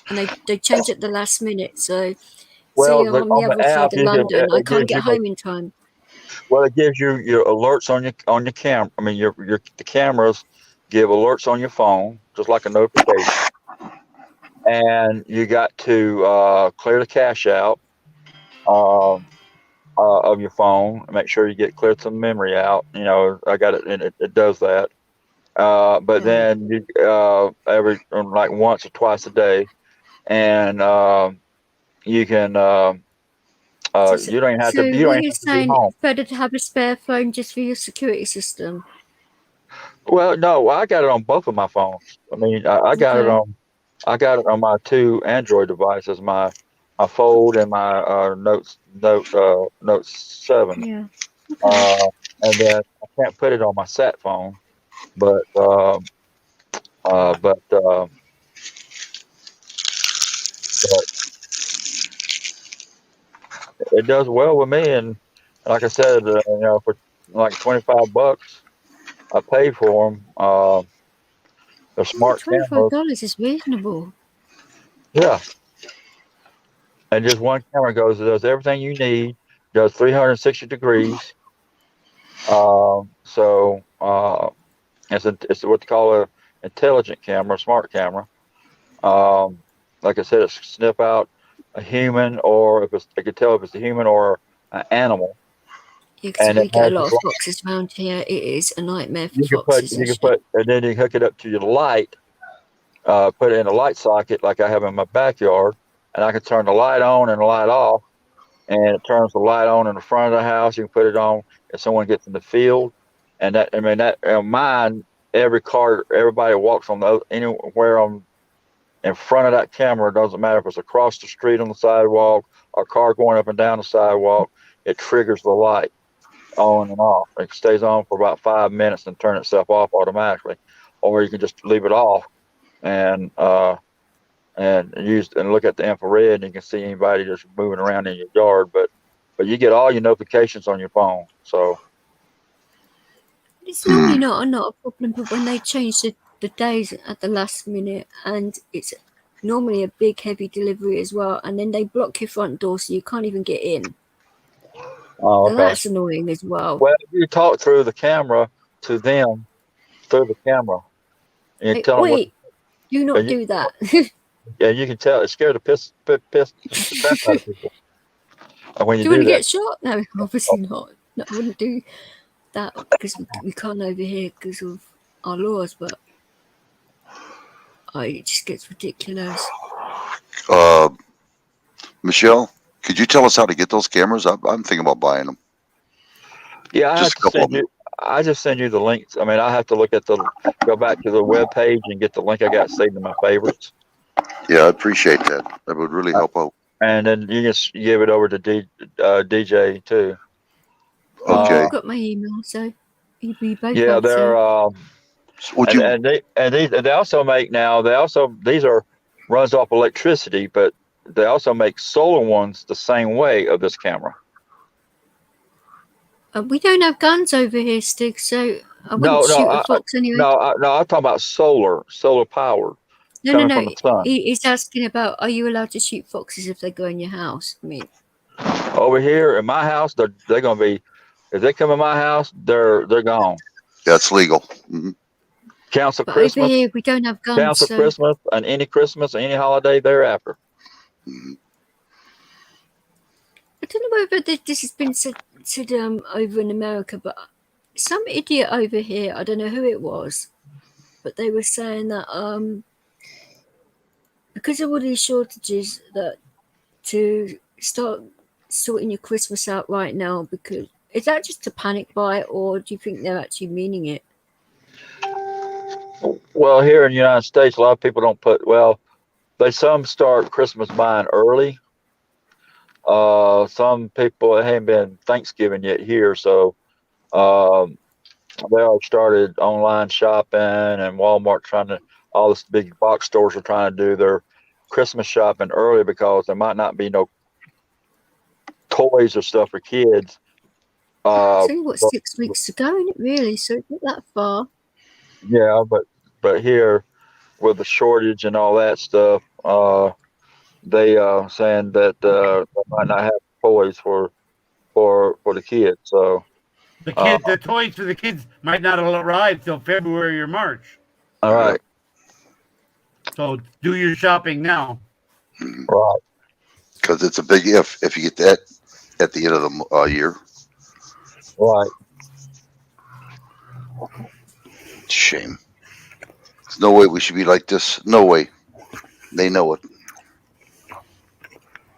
and they change it at the last minute. So, say well, I'm on the on the other app, side of London, I it can't gives get you home in time. well, it gives you your alerts on your camera. I mean, the cameras give alerts on your phone, just like a notification. And you got to clear the cache out of your phone and make sure you get clear some memory out. You know, I got it, and it does that. But then you every like once or twice a day, and you can you don't even have to So you don't what even you're have to be saying, home. it's better to have a spare phone just for your security system. Well, no, I got it on both of my phones. I mean, I got it Okay. on my two Android devices, my Fold and my Note 7. Yeah. Okay. And then I can't put it on my sat phone, but uh, but uh, but it does well with me. And like I said, you know, for like $25, I paid for them. They're Oh, smart cameras. $25 is reasonable. Yeah, and just one camera does everything you need. Does 360 degrees. So it's what they call a intelligent camera, smart camera. Um, like I said, it sniff out a human, or if they could tell if it's a human or an animal, Yeah, because and it we get has a lot this of light. foxes around here. It is a nightmare for foxes and You can shit. put, and then you hook it up to your light. Put it in a light socket like I have in my backyard, and I can turn the light on and the light off, and it turns the light on in the front of the house. You can put it on if someone gets in the field, and that I mean that mine. Every car, everybody walks on the anywhere on in front of that camera. It doesn't matter if it's across the street on the sidewalk or a car going up and down the sidewalk. It triggers the light on and off. It stays on for about 5 minutes and turn itself off automatically, or you can just leave it off and look at the infrared, and you can see anybody just moving around in your yard. But you get all your notifications on your phone. So It's normally not a problem, but when they change the days at the last minute, and it's normally a big heavy delivery as well, and then they block your front door so you can't even get in. oh, Now okay. that's annoying as well. Well, you talk through the camera to them through the camera, and you Hey, tell them what. wait, do not And do that. you can tell it scared the piss the crap out of people when Do you you want do to that. get shot? No, obviously not. No, I wouldn't do that because we can't over here because of our laws, but it just gets ridiculous. Michelle, could you tell us how to get those cameras? I'm thinking about buying them. Yeah, I have Just a to couple of send them. you. I just send you the links. I mean, I have to go back to the web page and get the link I got saved in my favorites, Yeah, I appreciate that. That would really help out. and then you just give it over to DJ too. Okay. You've got my email, so we both Yeah, have. they're So Would you? they also make now. These are runs off electricity, but they also make solar ones the same way of this camera. we don't have guns over here, Stig. So I wouldn't No, shoot a fox anyway. no. I'm talking about solar power coming No. from the sun. He's asking about: are you allowed to shoot foxes if they go in your house? I mean, Over here in my house, they're going to be. If they come in my house, they're gone. That's legal. Mm-hmm. Council but over Christmas, here we don't have guns, so Christmas, and any Christmas, any holiday thereafter. Mm-hmm. I don't know whether this has been said over in America, but some idiot over here, I don't know who it was, but they were saying that because of all these shortages, that to start sorting your Christmas out right now, because is that just a panic buy, or do you think they're actually meaning it? Well, here in the United States, a lot of people don't put. Well, some start Christmas buying early. Some people, it ain't been Thanksgiving yet here, so they all started online shopping, and Walmart all the big box stores are trying to do their Christmas shopping early because there might not be no toys or stuff for kids. So what, 6 weeks to go, isn't it really? So it's not that far. Yeah, but here with the shortage and all that stuff, they saying that they might not have toys for the kids. So the toys for the kids might not arrive till February or March. all right, So do your shopping now. right. Because it's a big if you get that at the end of the year. Right. Shame. There's no way we should be like this. No way. They know it.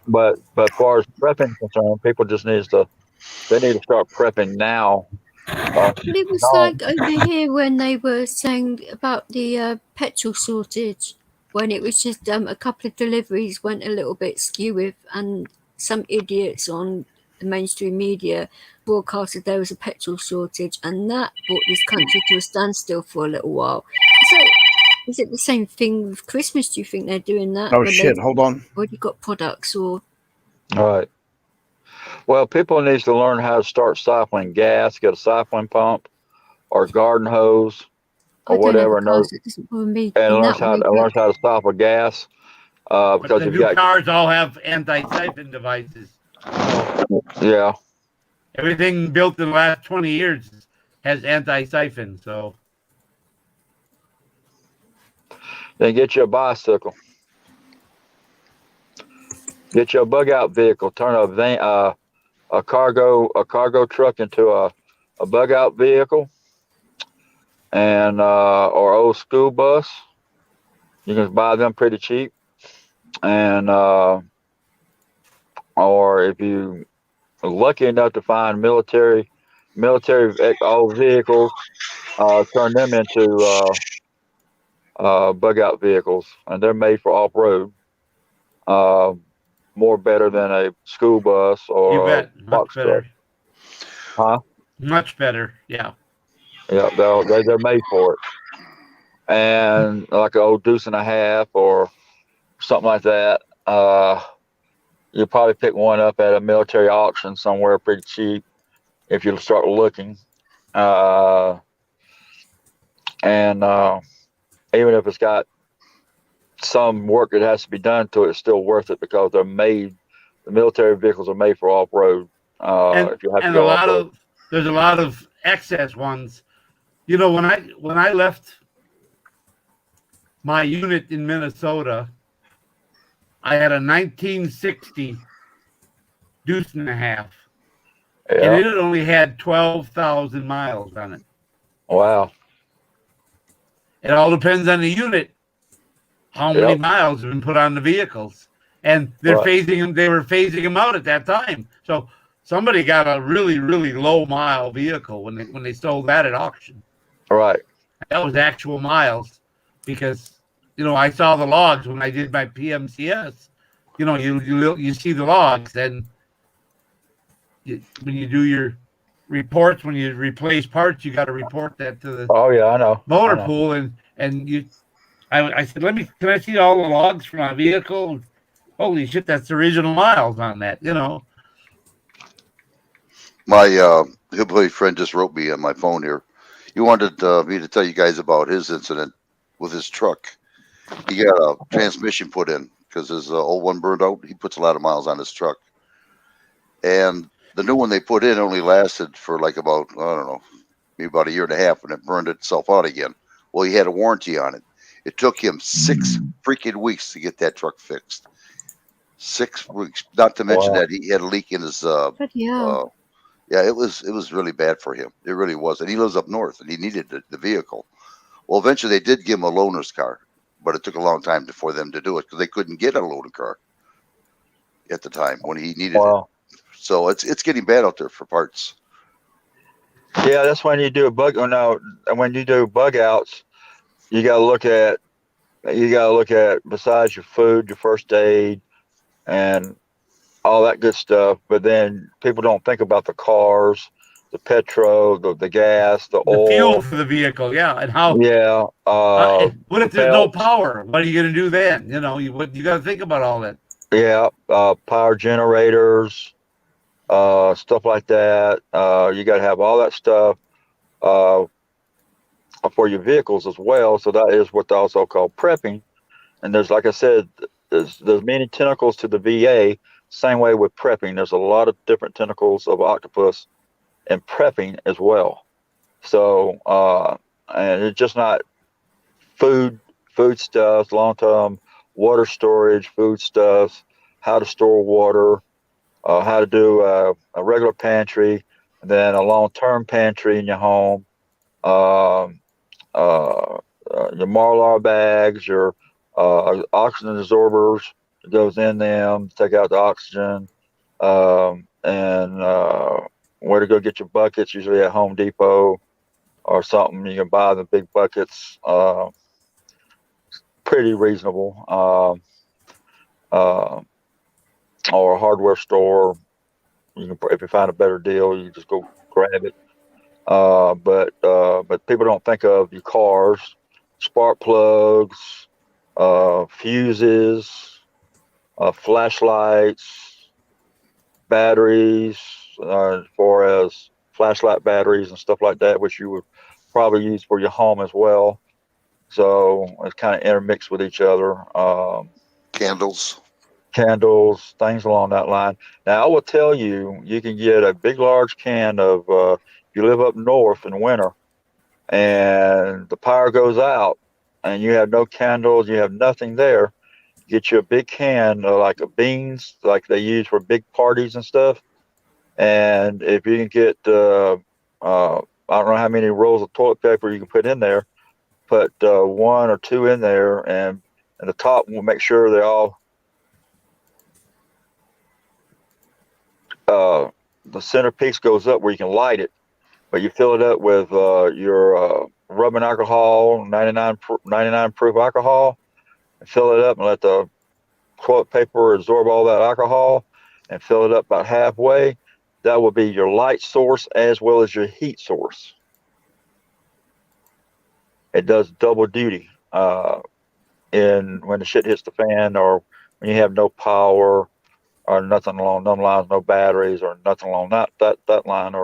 But as far as prepping concerned, people just need to start prepping now. But it was like over here when they were saying about the petrol shortage, when it was just a couple of deliveries went a little bit skew with, and some idiots on the mainstream media broadcasted there was a petrol shortage, and that brought this country to a standstill for a little while. So is it the same thing with Christmas? Do you think they're doing that? Oh shit! Hold on. Already got products or? All right. Well, people need to learn how to start cycling gas, get a cycling pump or garden hose or whatever, and learn how to stop a gas. Because the new cars all have anti-siphon devices. Yeah. Everything built in the last 20 years has anti-siphon. So then get you a bicycle. Get you a bug out vehicle. Turn a cargo truck into a bug out vehicle, and or old school bus. You can buy them pretty cheap, and or if you are lucky enough to find military old vehicles, turn them into bug out vehicles, and they're made for off road. More better than a school bus or a box truck. Huh? Much better, yeah. Yeah, they're made for it. And like an old deuce and a half or something like that, you'll probably pick one up at a military auction somewhere pretty cheap if you start looking. And even if it's got some work that has to be done to it, it's still worth it because they're made. The military vehicles are made for off road. If you have to go off road, there's a lot of excess ones. You know, when I left my unit in Minnesota, I had a 1960 deuce and a half, and it only had 12,000 miles on it. Wow! It all depends on the unit. How many miles have been put on the vehicles, and they're phasing them. They were phasing them out at that time. So somebody got a really, really low mile vehicle when they sold that at auction. Right. That was actual miles, because I saw the logs when I did my PMCS. You see the logs, and when you do your reports, when you replace parts, you got to report that to the I know motor pool, and you. I said, can I see all the logs for my vehicle? Holy shit, that's the original miles on that, My hillbilly friend just wrote me on my phone here. He wanted me to tell you guys about his incident with his truck. He got a transmission put in because his old one burned out. He puts a lot of miles on his truck. And the new one they put in only lasted for like about, I don't know, maybe about a year and a half, and it burned itself out again. Well, he had a warranty on it. It took him 6 freaking weeks to get that truck fixed. 6 weeks. Not to mention that he had a leak in his. Yeah, it was really bad for him. It really was, and he lives up north, and he needed the vehicle. Well, eventually they did give him a loaner's car, but it took a long time for them to do it because they couldn't get a loaner car at the time when he needed it. So it's getting bad out there for parts. Yeah, that's when you do a bug. When you do bug outs. You got to look at besides your food, your first aid, and all that good stuff. But then people don't think about the cars, the petrol, the gas, the The fuel oil. for the vehicle, yeah, and how. Yeah. And what if the there's no belts. power? What are you going to do then? You know, you got to think about all that. Yeah. Power generators, stuff like that. You got to have all that stuff for your vehicles as well. So that is what they also call prepping. And there's, like I said, there's many tentacles to the VA. Same way with prepping. There's a lot of different tentacles of octopus and prepping as well. So, and it's just not food stuff, long term water storage, food stuff, how to store water, how to do a regular pantry, and then a long term pantry in your home. Um, your Marlar bags, your oxygen absorbers that goes in them, take out the oxygen, and where to go get your buckets, usually at Home Depot or something. You can buy the big buckets, pretty reasonable, or a hardware store. You can, if you find a better deal, you just go grab it. But people don't think of your cars, spark plugs, fuses, flashlights, batteries, as far as flashlight batteries and stuff like that, which you would probably use for your home as well. So it's kind of intermixed with each other. Candles. Candles, things along that line. Now, I will tell you, you can get a big, large can of, if you live up north in winter and the power goes out and you have no candles, you have nothing there, get you a big can of like of beans, like they use for big parties and stuff. And if you can get, I don't know how many rolls of toilet paper you can put in there, put one or two in there, and the top will make sure they're all the centerpiece goes up where you can light it, but you fill it up with your rubbing alcohol, 99 proof alcohol, and fill it up and let the toilet paper absorb all that alcohol and fill it up about halfway. That will be your light source as well as your heat source. It does double duty in when the shit hits the fan or when you have no power or nothing along them lines, no batteries or nothing along that line.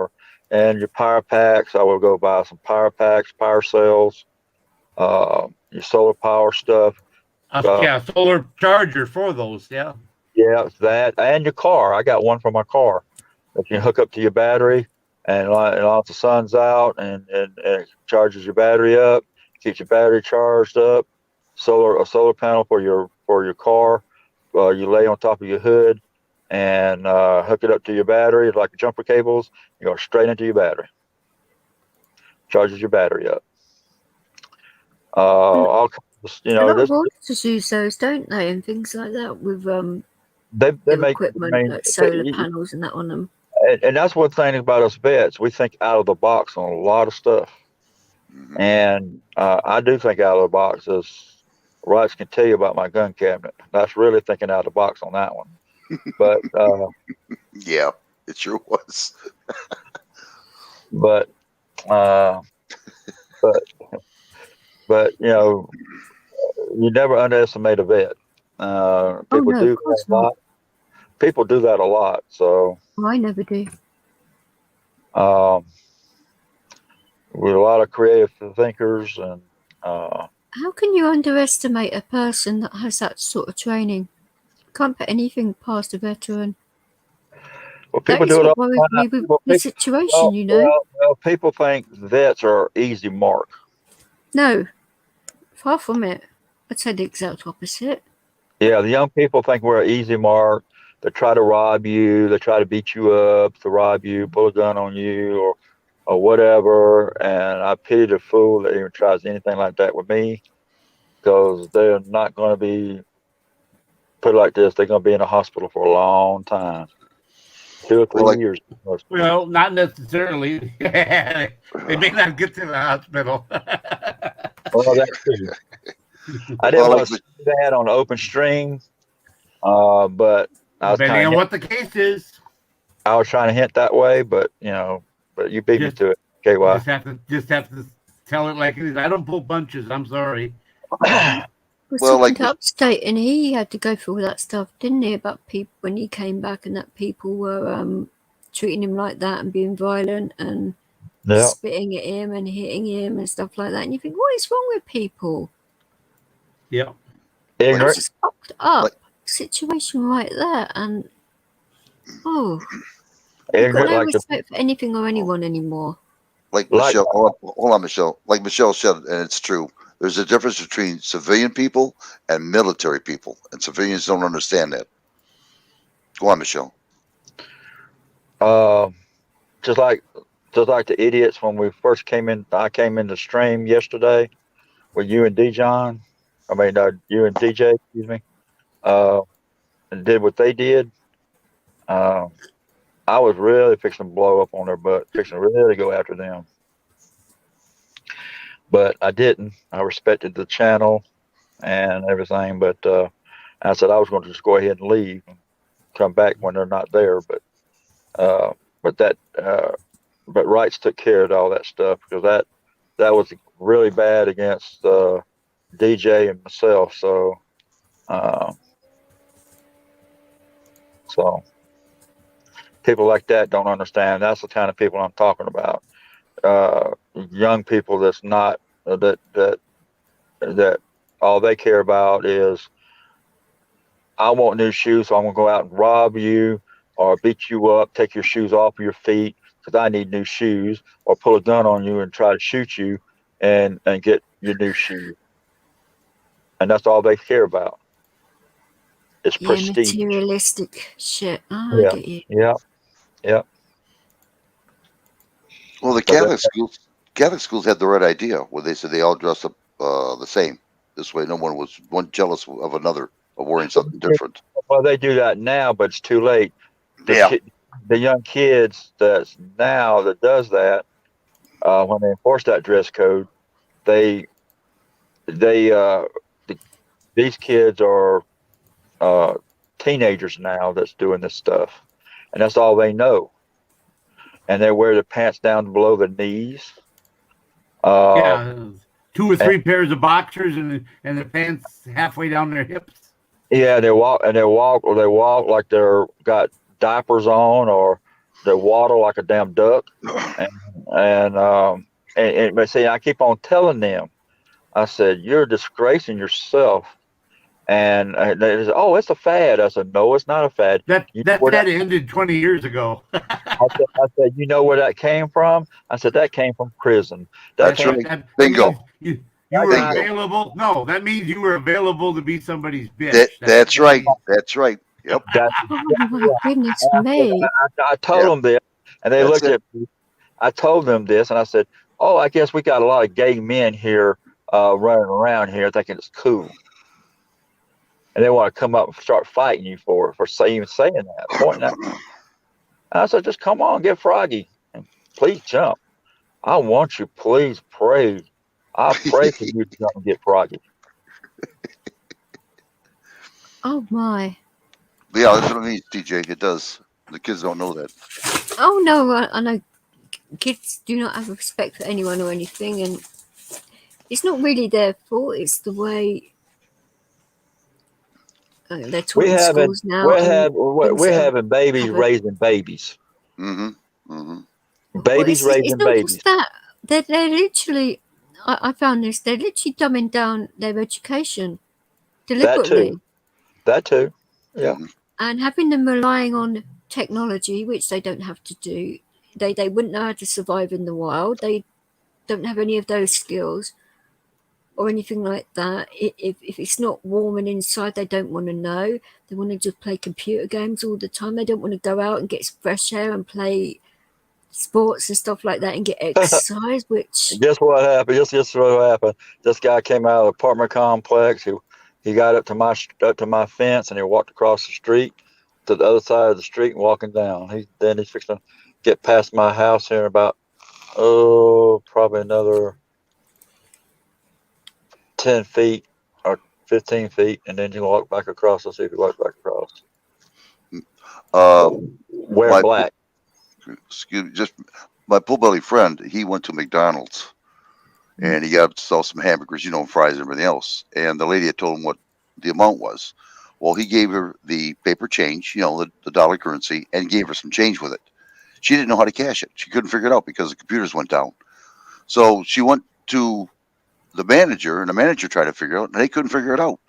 And your power packs, I will go buy some power packs, power cells, your solar power stuff. Yeah, solar charger for those. Yeah. Yeah, that and your car. I got one for my car that you can hook up to your battery, and once the sun's out and it charges your battery up, keeps your battery charged up. A solar panel for your car. You lay on top of your hood and hook it up to your battery like jumper cables. You go straight into your battery. Charges your battery up. All kinds, a lot of auditors use those, don't they, and things like that with they make equipment like solar panels and that on them. And that's one thing about us vets. We think out of the box on a lot of stuff. Mm-hmm. And I do think out of the box, as Rods can tell you about my gun cabinet. That's really thinking out of the box on that one. But yeah, it sure was. but you know, you never underestimate a vet. People do that a lot. People do that a lot. So I never do. We're a lot of creative thinkers, and how can you underestimate a person that has that sort of training? Can't put anything past a veteran. Well, people do it all the time. With the situation, you know. Well, people think vets are easy mark. No, far from it. I'd say the exact opposite. Yeah, the young people think we're an easy mark. They try to rob you. They try to beat you up, to rob you, pull a gun on you, or whatever. And I pity the fool that even tries anything like that with me, because they're not going to be, put it like this, they're going to be in a hospital for a long time. 2 or 3 years. Well, not necessarily. They may not get to the hospital. Well, that's true. I didn't want to see that on open stream, but Depending on what the case is. I was trying to hint that way, but you beat me to it. KY. Just have to tell it like it is. I don't pull bunches. I'm sorry. Was talking to Upstate, and he had to go through all that stuff, didn't he? About people when he came back, and that people were treating him like that and being violent and spitting at him and hitting him and stuff like that. And you think, what is wrong with people? Yeah, it's just fucked up situation right there, and you've got no respect for anything or anyone anymore. Like Michelle, hold on, Michelle. Like Michelle said, and it's true. There's a difference between civilian people and military people, and civilians don't understand that. Go on, Michelle. Just like the idiots when we first came in. I came in the stream yesterday with you and you and DJ, excuse me, and did what they did. I was really fixing to blow up on their butt, fixing to really go after them. But I didn't. I respected the channel and everything. But I said I was going to just go ahead and leave and come back when they're not there. But Rights took care of all that stuff, because that was really bad against DJ and myself. So people like that don't understand. That's the kind of people I'm talking about. Young people that's not that all they care about is, I want new shoes, so I'm gonna go out and rob you or beat you up, take your shoes off of your feet because I need new shoes, or pull a gun on you and try to shoot you and get your new shoes. And that's all they care about. It's prestige. Materialistic shit. I get you. Yeah. Well, the Catholic schools had the right idea where they said they all dress up the same. This way, no one was jealous of another of wearing something different. Well, they do that now, but it's too late. The young kids that does that, when they enforce that dress code, these kids are teenagers now that's doing this stuff, and that's all they know. And they wear their pants down below the knees. 2 or 3 pairs of boxers and the pants halfway down their hips. Yeah, they walk like they're got diapers on, or they waddle like a damn duck. But see, I keep on telling them, I said, you're disgracing yourself. And they said, oh, it's a fad. I said, no, it's not a fad. That fad ended 20 years ago. I said, you know where that came from? I said, that came from prison. Bingo. You were available. No, that means you were available to be somebody's bitch. That's right. That's right. Yep. Oh my goodness me. I told them this, and they looked at me. I told them this, and I said, oh, I guess we got a lot of gay men here running around here thinking it's cool. And they want to come up and start fighting you for even saying that, pointing out. And I said, just come on, get froggy, and please jump. I want you, please pray. I pray for you to jump and get froggy. Oh my. Yeah, that's what it means, DJ. It does. The kids don't know that. Oh no, I know kids do not have respect for anyone or anything, and it's not really their fault. It's the way they're taught in schools now. We're having babies raising babies. Mm-hmm. Mm-hmm. Babies raising babies. Just that. They're literally. I found this. They're literally dumbing down their education deliberately. That too. Yeah. And having them relying on technology, which they don't have to do. They wouldn't know how to survive in the wild. They don't have any of those skills or anything like that. If it's not warm and inside, they don't want to know. They want to just play computer games all the time. They don't want to go out and get fresh air and play sports and stuff like that and get exercise. Which guess what happened? Just what happened. This guy came out of the apartment complex. He got up to my fence, and he walked across the street to the other side of the street and walking down. He's fixing to get past my house here in about probably another 10 feet or 15 feet, and then you walk back across. Let's see if he walks back across. Wear my black. just my pull belly friend. He went to McDonald's and he got himself some hamburgers, fries and everything else. And the lady had told him what the amount was. Well, he gave her the paper change, the dollar currency, and gave her some change with it. She didn't know how to cash it. She couldn't figure it out because the computers went down. So she went to the manager, and the manager tried to figure it out, and they couldn't figure it out.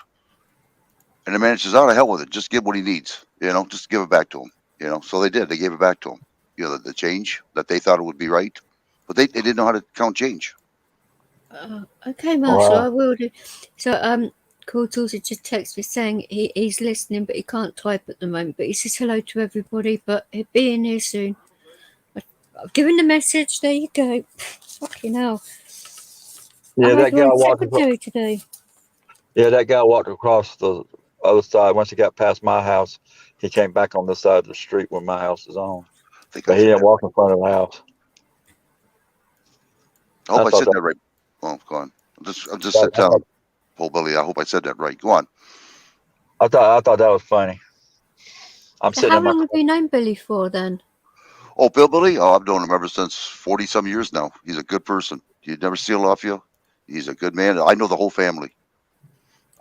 And the manager says, "Oh, to hell with it. Just give what he needs. Just give it back to him." So they did. They gave it back to him. The change that they thought it would be right, but they didn't know how to count change. Okay, Marshall, I will do. So, Court also just texted me saying he's listening, but he can't type at the moment. But he says hello to everybody, but he'll be in here soon. I've given the message. There you go. Fucking hell. Yeah, that guy walked secretary today. Yeah, that guy walked across the other side. Once he got past my house, he came back on this side of the street where my house is on. But he didn't walk in front of the house. I hope I said that right. Oh, go on. I'm just sitting down. Paul Billy, I hope I said that right. Go on. I thought that was funny. So how long have you known Billy for then? Oh, Bill Billy? Oh, I've known him ever since 40-some years now. He's a good person. He'd never steal off you. He's a good man. I know the whole family.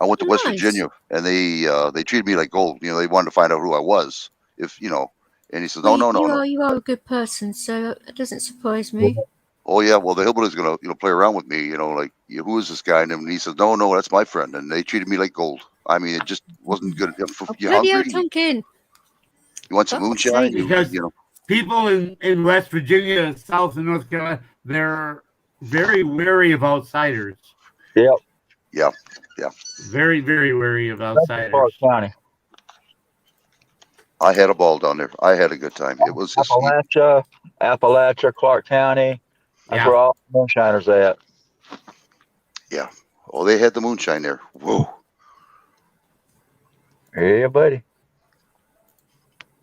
I went to West Virginia, and they treated me like gold. They wanted to find out who I was. And he says, no. You are a good person, so it doesn't surprise me. Oh yeah, well the hillbilly's gonna play around with me, like who is this guy? And he says, no, that's my friend, and they treated me like gold. I mean, it just wasn't good. You hungry? You want some moonshine? Because people in West Virginia, South and North Carolina, they're very wary of outsiders. Yep. Yeah. Very, very wary of outsiders. County. I had a ball down there. I had a good time. It was just Appalachia, Clark County. That's where all the moonshiners at. Yeah. Oh, they had the moonshine there. Whoa. Yeah, buddy.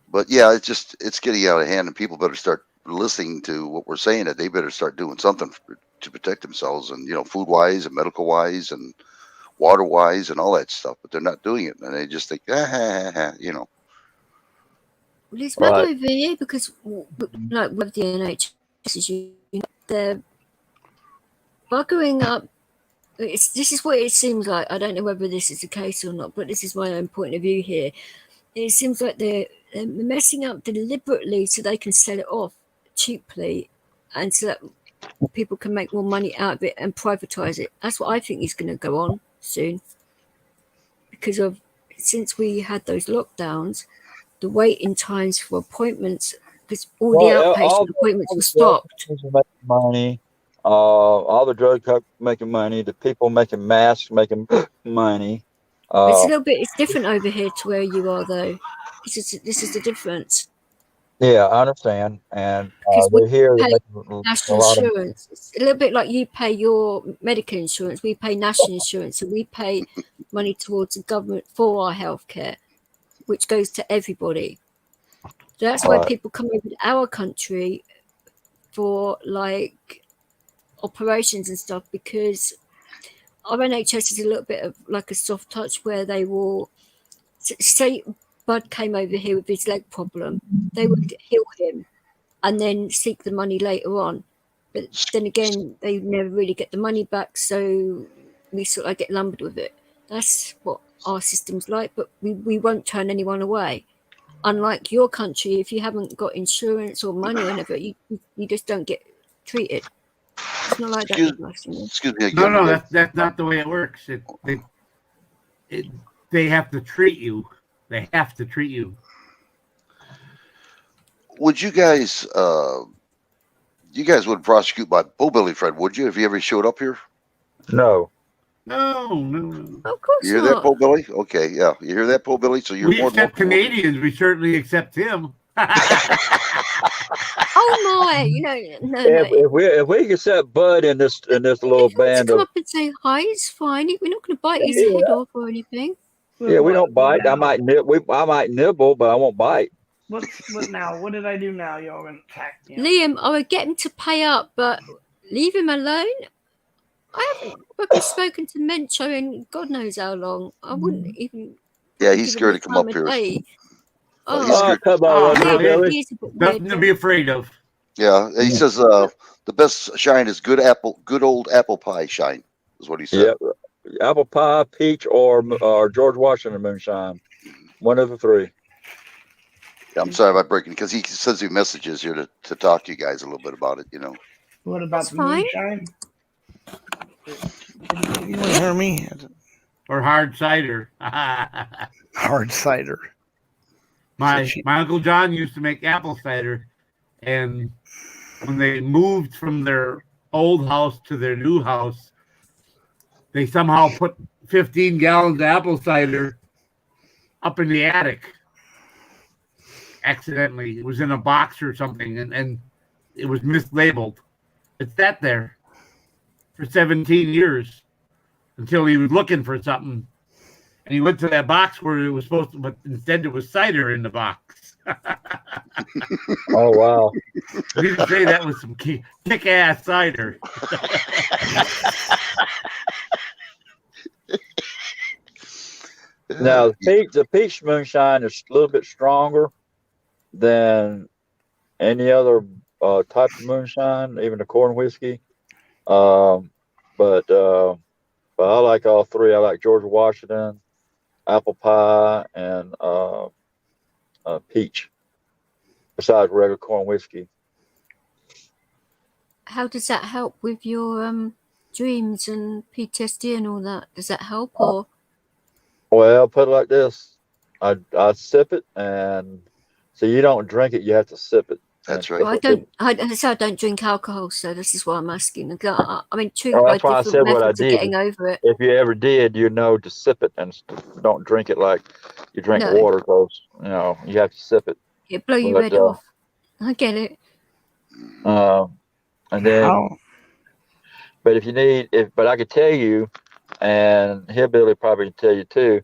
But yeah, it's getting out of hand, and people better start listening to what we're saying. That they better start doing something to protect themselves, and food wise, and medical wise, and water wise, and all that stuff. But they're not doing it, and they just think, Well, it's bad over here because, like with the NHS, they're buggering up. This is what it seems like. I don't know whether this is the case or not, but this is my own point of view here. It seems like they're messing up deliberately so they can sell it off cheaply, and so that people can make more money out of it and privatize it. That's what I think is going to go on soon, because since we had those lockdowns, the waiting times for appointments, because all the outpatient appointments were stopped. Money, all the drug companies making money, the people making masks making money. It's a little bit. It's different over here to where you are, though. This is the difference. Yeah, I understand, and because we here pay national insurance. It's a little bit like you pay your medical insurance. We pay national insurance, and we pay money towards the government for our healthcare, which goes to everybody. So that's why people come over to our country for like operations and stuff, because our NHS is a little bit of like a soft touch, where they will say Bud came over here with his leg problem, they would heal him and then seek the money later on. But then again, they never really get the money back, so we sort of get lumbered with it. That's what our system's like, but we won't turn anyone away. Unlike your country, if you haven't got insurance or money or whatever, you just don't get treated. It's not like that. Excuse me again. No, that's not the way it works. They have to treat you. They have to treat you. Would you guys would prosecute my Billy Fred, would you, if he ever showed up here? No. Of course you hear not. that, Billy? Okay, yeah. You hear that, Billy? So you're we accept Canadians. We certainly accept him. Oh my! If we can set Bud in this little band, come up and say hi, it's fine. We're not going to bite his head off or anything. Yeah, we don't bite. I might nibble, but I won't bite. What now? What did I do now? Y'all gonna attack me? Liam, I would get him to pay up, but leave him alone. I haven't spoken to Mencho in God knows how long. I wouldn't even. Yeah, he's scared to come up here. Oh, come on, no, Billy. he's a bit Nothing weird. to be afraid of. Yeah, he says the best shine is good old apple pie shine, is what he said. Yep. Apple pie, peach, or George Washington moonshine. One of the three. Yeah, I'm sorry about breaking because he sends me messages here to talk to you guys a little bit about it. What about That's the fine. moonshine? Can you hear me? Or hard cider. Hard cider. My Uncle John used to make apple cider, and when they moved from their old house to their new house, they somehow put 15 gallons of apple cider up in the attic. Accidentally. It was in a box or something, and it was mislabeled. It sat there for 17 years until he was looking for something. And he went to that box where it was supposed to, but instead it was cider in the box. Oh, wow. We didn't say that was some kick-ass cider. Now, the peach moonshine is a little bit stronger than any other type of moonshine, even the corn whiskey. But I like all three. I like George Washington, apple pie, and peach. Besides regular corn whiskey. How does that help with your dreams and PTSD and all that? Does that help or? Well, put it like this: I sip it, and so you don't drink it; you have to sip it. That's right. Well, I don't drink alcohol, so this is why I'm asking. I mean, true, Well, by that's why I different said what I methods of did. getting over it. If you ever did, you know to sip it and don't drink it like you drink No. water, because you have to sip it. It blow your head off. I get it. And then, but but I could tell you, and Hillbilly probably tell you too.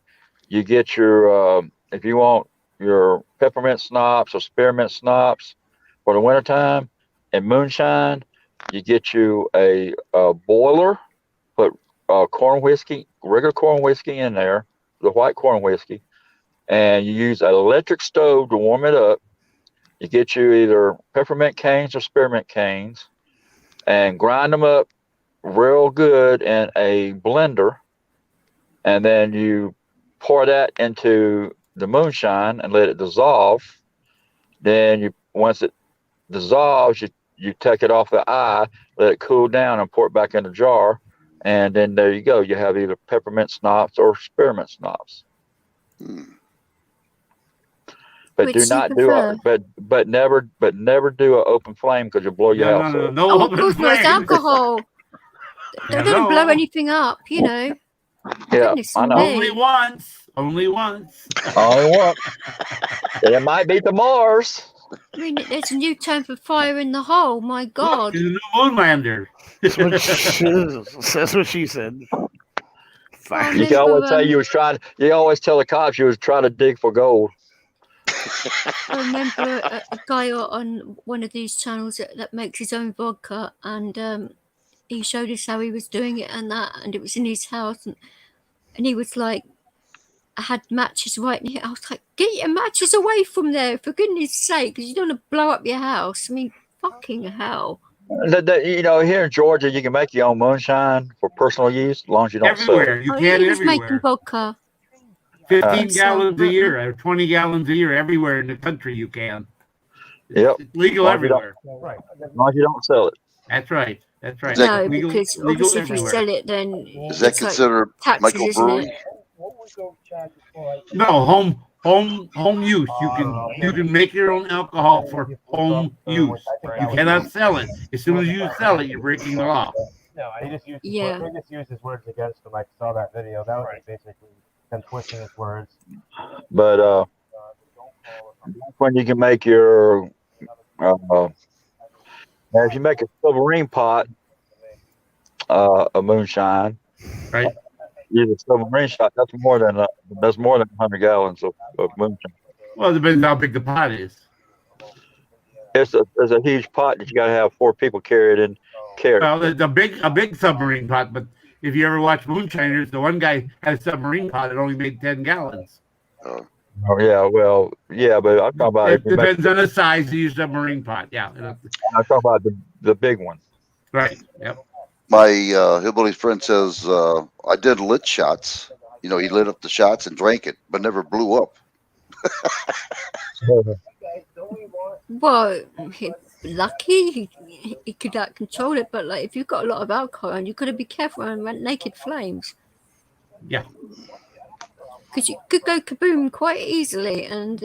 You get your if you want your peppermint schnapps or spearmint schnapps for the wintertime and moonshine, you get you a boiler, put corn whiskey, regular corn whiskey in there, the white corn whiskey, and you use an electric stove to warm it up. You get you either peppermint canes or spearmint canes and grind them up real good in a blender, and then you pour that into the moonshine and let it dissolve. Then once it dissolves, you take it off the eye, let it cool down, and pour it back in the jar, and then there you go. You have either peppermint schnapps or spearmint schnapps. But Which do not do it. But never do an open flame because you'll blow your house up. No open of course, flame. it's alcohol. They don't blow anything up, Yeah, Goodness I know. me. Only once. Only once. Only one. It might be to Mars. I mean, there's a new term for fire in the hole. My God. Look, he's a new moonlander. That's what she said. I You can always remember, tell you always tell the cops you was trying to dig for gold. I remember a guy on one of these channels that makes his own vodka, and he showed us how he was doing it and it was in his house, and he was like, I had matches right near. I was like, get your matches away from there, for goodness sake, because you don't want to blow up your house. I mean, fucking hell. Here in Georgia, you can make your own moonshine for personal use as long as you don't sell it. Everywhere. You Oh, can he was making everywhere. vodka. 15 gallons a year or 20 gallons a year everywhere in the country you can. Yep. It's legal everywhere. As long as you don't sell it. That's right. That's right. No, legal, because legal obviously if everywhere. you sell it, then Is that it's like considered taxes, isn't microbrewery? it? No, home use. You can make your own alcohol for home use. You cannot sell it. As soon as you sell it, you're breaking the law. No, he just used his words against him. I saw that video. That was basically him twisting his words. But when you can make your if you make a submarine pot, a moonshine, right? Use a submarine shot. That's more than 100 gallons of moonshine. Well, it depends how big the pot is. It's a huge pot that you got to have 4 people carry it in. Well, it's a big submarine pot, but if you ever watch Moonshiners, the one guy had a submarine pot that only made 10 gallons. Oh yeah, well, yeah, but I'm talking about It depends on the size of your submarine pot. Yeah. I'm talking about the big one. Right. Yep. My hillbilly friend says I did lit shots. You know, he lit up the shots and drank it, but never blew up. Well, lucky he could control it, but like if you've got a lot of alcohol and you've got to be careful around naked flames. Yeah. Because you could go kaboom quite easily, and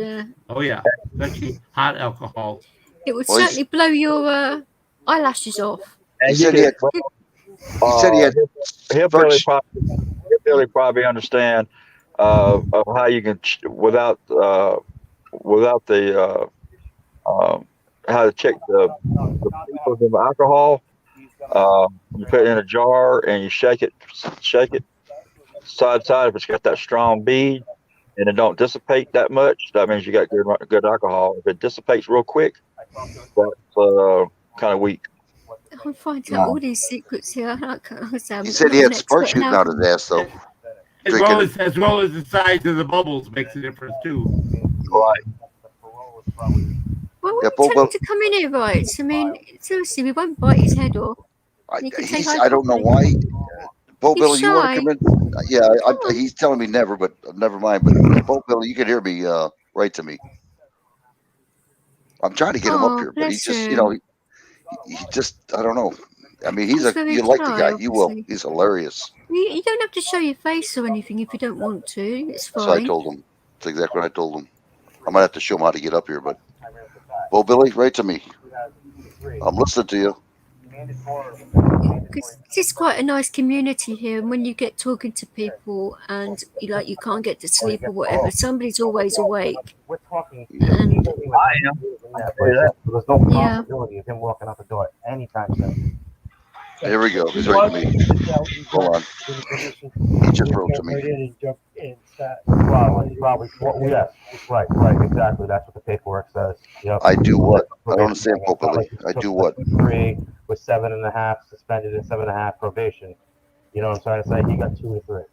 Oh yeah, especially hot alcohol. it would certainly blow your eyelashes off. He said he had. He said he had. He'll probably understand of how you can without the how to check the peoples of alcohol. You put it in a jar and you shake it side to side. If it's got that strong bead and it don't dissipate that much, that means you got good alcohol. If it dissipates real quick, that's kind of weak. I'm finding out all these secrets here. He said he had sparks shooting out his ass though. As well as the size of the bubbles makes a difference too. Right. Well, we tell him to come in here, right? I mean, seriously, we won't bite his head off. I don't know why. Bo Billy, you want to come in? Yeah, he's telling me never, but never mind. But Bo Billy, you can hear me. Write to me. I'm trying to get him up here, but he just, he just, I don't know. I mean, you like the guy. You will. He's hilarious. You don't have to show your face or anything if you don't want to. It's fine. So I told him. That's exactly what I told him. I might have to show him how to get up here, but Bo Billy, write to me. I'm listening to you. Because it's quite a nice community here, and when you get talking to people and you can't get to sleep or whatever, somebody's always awake. We're talking. And There's no possibility of him walking out the door anytime soon. Here we go. He's writing to me. Hold on. He just wrote to me. Probably. Yes. Right. Exactly. That's what the paperwork says. Yep. I do what? I don't understand, Bo Billy. I do what? 3 with 7.5 suspended and 7.5 probation. You know what I'm trying to say? He got 2 to 3.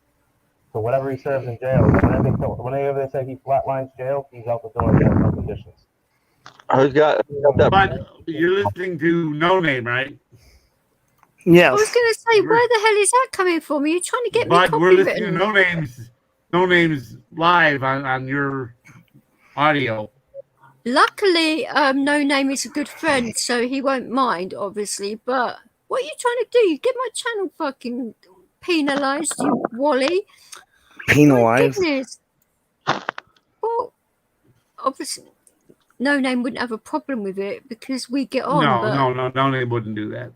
So whatever he serves in jail, whenever they say he flatlines jail, he's out the door. He has no conditions. But you're listening to No Name, right? Yes. I was going to say, where the hell is that coming from? Are you trying to get me But we're listening copywritten? to No Names live on your audio. Luckily, No Name is a good friend, so he won't mind, obviously. But what are you trying to do? You get my channel fucking penalised, you Wally. Penalised? My goodness. Well, obviously, No Name wouldn't have a problem with it because we get on. No Name wouldn't do that.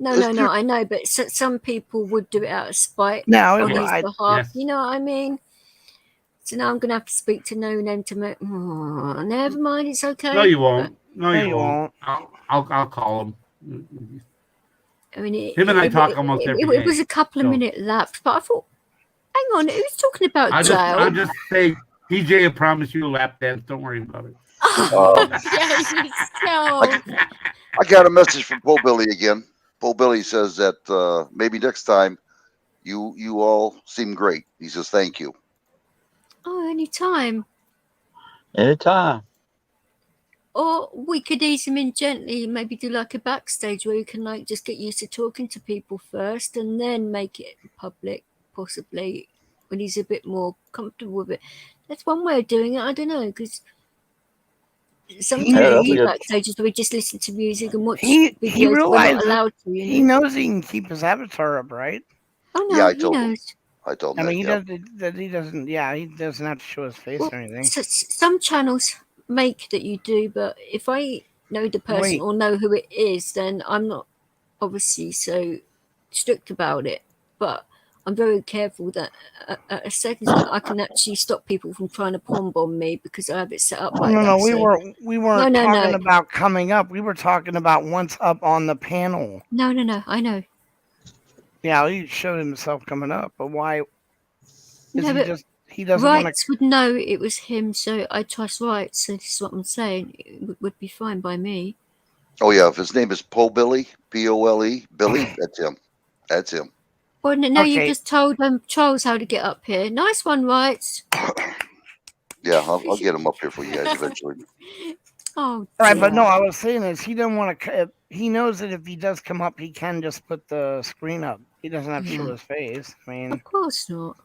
No, I know, but some people would do it out of spite on his behalf. Yes. You know what I mean? So now I'm going to have to speak to No Name to make... Oh, never mind, it's okay. No, you won't. No, you won't. I'll call him. I mean, him and I talk almost every day. It was a couple of minute lapse, but I thought, hang on, who's talking about jail? I'll just say, DJ, I promise you a lap dance. Don't worry about it. I got a message from Bo Billy again. Bo Billy says that maybe next time you all seem great. He says thank you. Oh, anytime. Or we could ease him in gently, maybe do like a backstage where you can just get used to talking to people first and then make it public, possibly when he's a bit more comfortable with it. That's one way of doing it. I don't know, because sometimes we do backstages where we just listen to music and watch videos we're not allowed to. He knows he can keep his avatar up, right? Oh no, yeah, I told him. I told him. I mean, he doesn't. Yeah, he doesn't have to show his face or anything. Some channels make that you do, but if I know the person or know who it is, then I'm not obviously so strict about it. But I'm very careful that at a second I can actually stop people from trying to porn bomb me because I have it set up like that. No, we weren't talking about coming up. We were talking about once up on the panel. No, I know. Yeah, he showed himself coming up, but why? He doesn't Rights would know it was him, so I trust Rights. So this is what I'm saying. It would be fine by me. Oh yeah, if his name is Po Billy, Pole, Billy, that's him. That's him. Well, no, you just told Charles how to get up here. Nice one, Rights. Yeah, I'll get him up here for you guys eventually. Oh, Right, but dear. no, I was saying is he didn't want to. He knows that if he does come up, he can just put the screen up. He doesn't have to show his face. I mean, Of course not.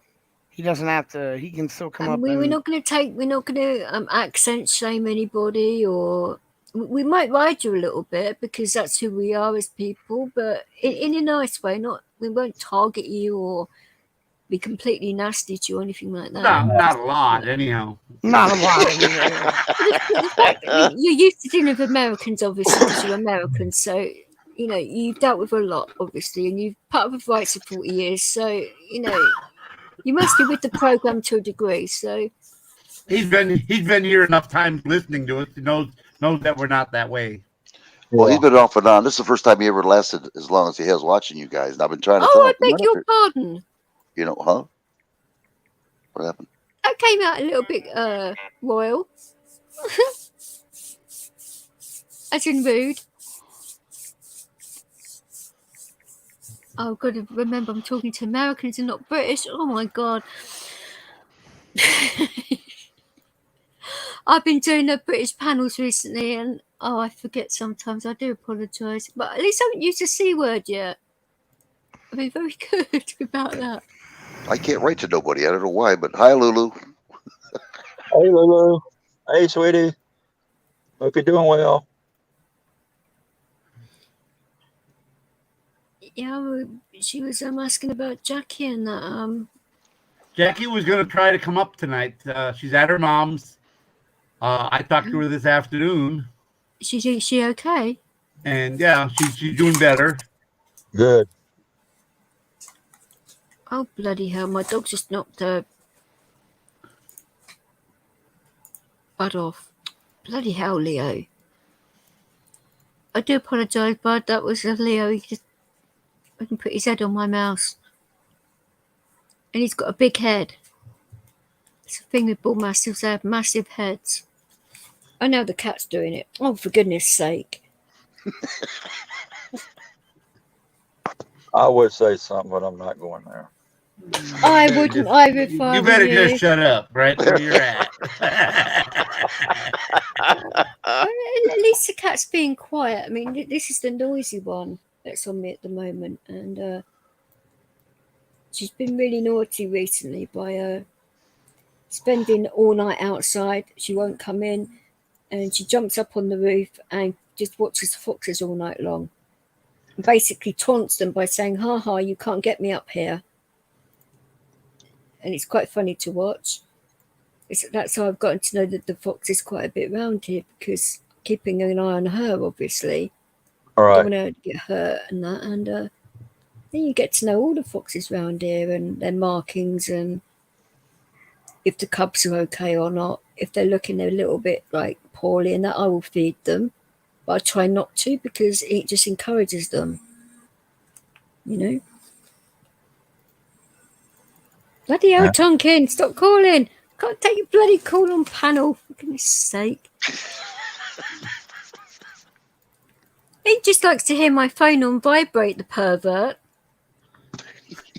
he doesn't have to. He can still come up. We're not going to accent shame anybody, or we might ride you a little bit because that's who we are as people, but in a nice way. Not we won't target you or be completely nasty to you or anything like that. Not a lot, anyhow. Not a lot anyway. The fact that you're used to dealing with Americans, obviously, because you're American, so you've dealt with a lot, obviously, and you've part of the rights for 40 years, so you must be with the program to a degree. So he's been here enough times listening to us to knows that we're not that way. Well, he's been off and on. This is the first time he ever lasted as long as he has watching you guys. And I've been trying to tell him. I beg your pardon. Huh? What happened? That came out a little bit royal. As in rude. Oh, I've got to remember I'm talking to Americans and not British. Oh my God. I've been doing the British panels recently and I forget sometimes. I do apologise. But at least I haven't used a C word yet. I've been very good about that. I can't write to nobody. I don't know why, but hi, Lulu. Hey, Lulu. Hey, sweetie. Hope you're doing well. Yeah, she was asking about Jackie and that. Jackie was going to try to come up tonight. She's at her mom's. I talked to her this afternoon. Is she okay? And yeah, she's doing better. Good. Oh, bloody hell. My dog just knocked her butt off. Bloody hell, Leo. I do apologise, bud. That was Leo. He just I can put his head on my mouse. And he's got a big head. It's a thing with bull mastiffs. They have massive heads. I know the cat's doing it. Oh, for goodness sake. I would say something, but I'm not going there. I wouldn't either if I You were better you. just shut up right where you're at. At least the cat's being quiet. I mean, this is the noisy one that's on me at the moment. And she's been really naughty recently by spending all night outside. She won't come in. And she jumps up on the roof and just watches the foxes all night long. And basically taunts them by saying, ha ha, you can't get me up here. And it's quite funny to watch. That's how I've gotten to know that the fox is quite a bit around here because keeping an eye on her, obviously. All right. Don't want her to get hurt and that. And then you get to know all the foxes around here and their markings and if the cubs are okay or not. If they're looking a little bit like poorly and that, I will feed them. But I try not to because it just encourages them. Bloody hell, Tonkin, stop calling. Can't take your bloody call on panel, for goodness sake. He just likes to hear my phone on vibrate, the pervert.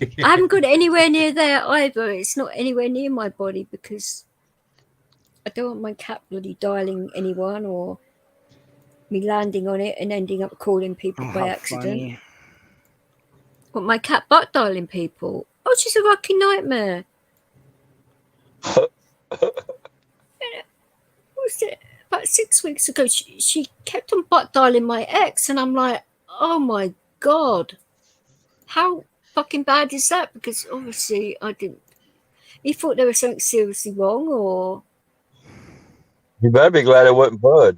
I haven't got it anywhere near there either. It's not anywhere near my body because I don't want my cat bloody dialing anyone or me landing on it and ending up calling people by accident. Funny. But my cat butt dialing people. Oh, she's a fucking nightmare. Was it about 6 weeks ago? She kept on butt dialing my ex, and I'm like, oh my God, how fucking bad is that? Because obviously I didn't. He thought there was something seriously wrong, or You better be glad it wasn't Bud.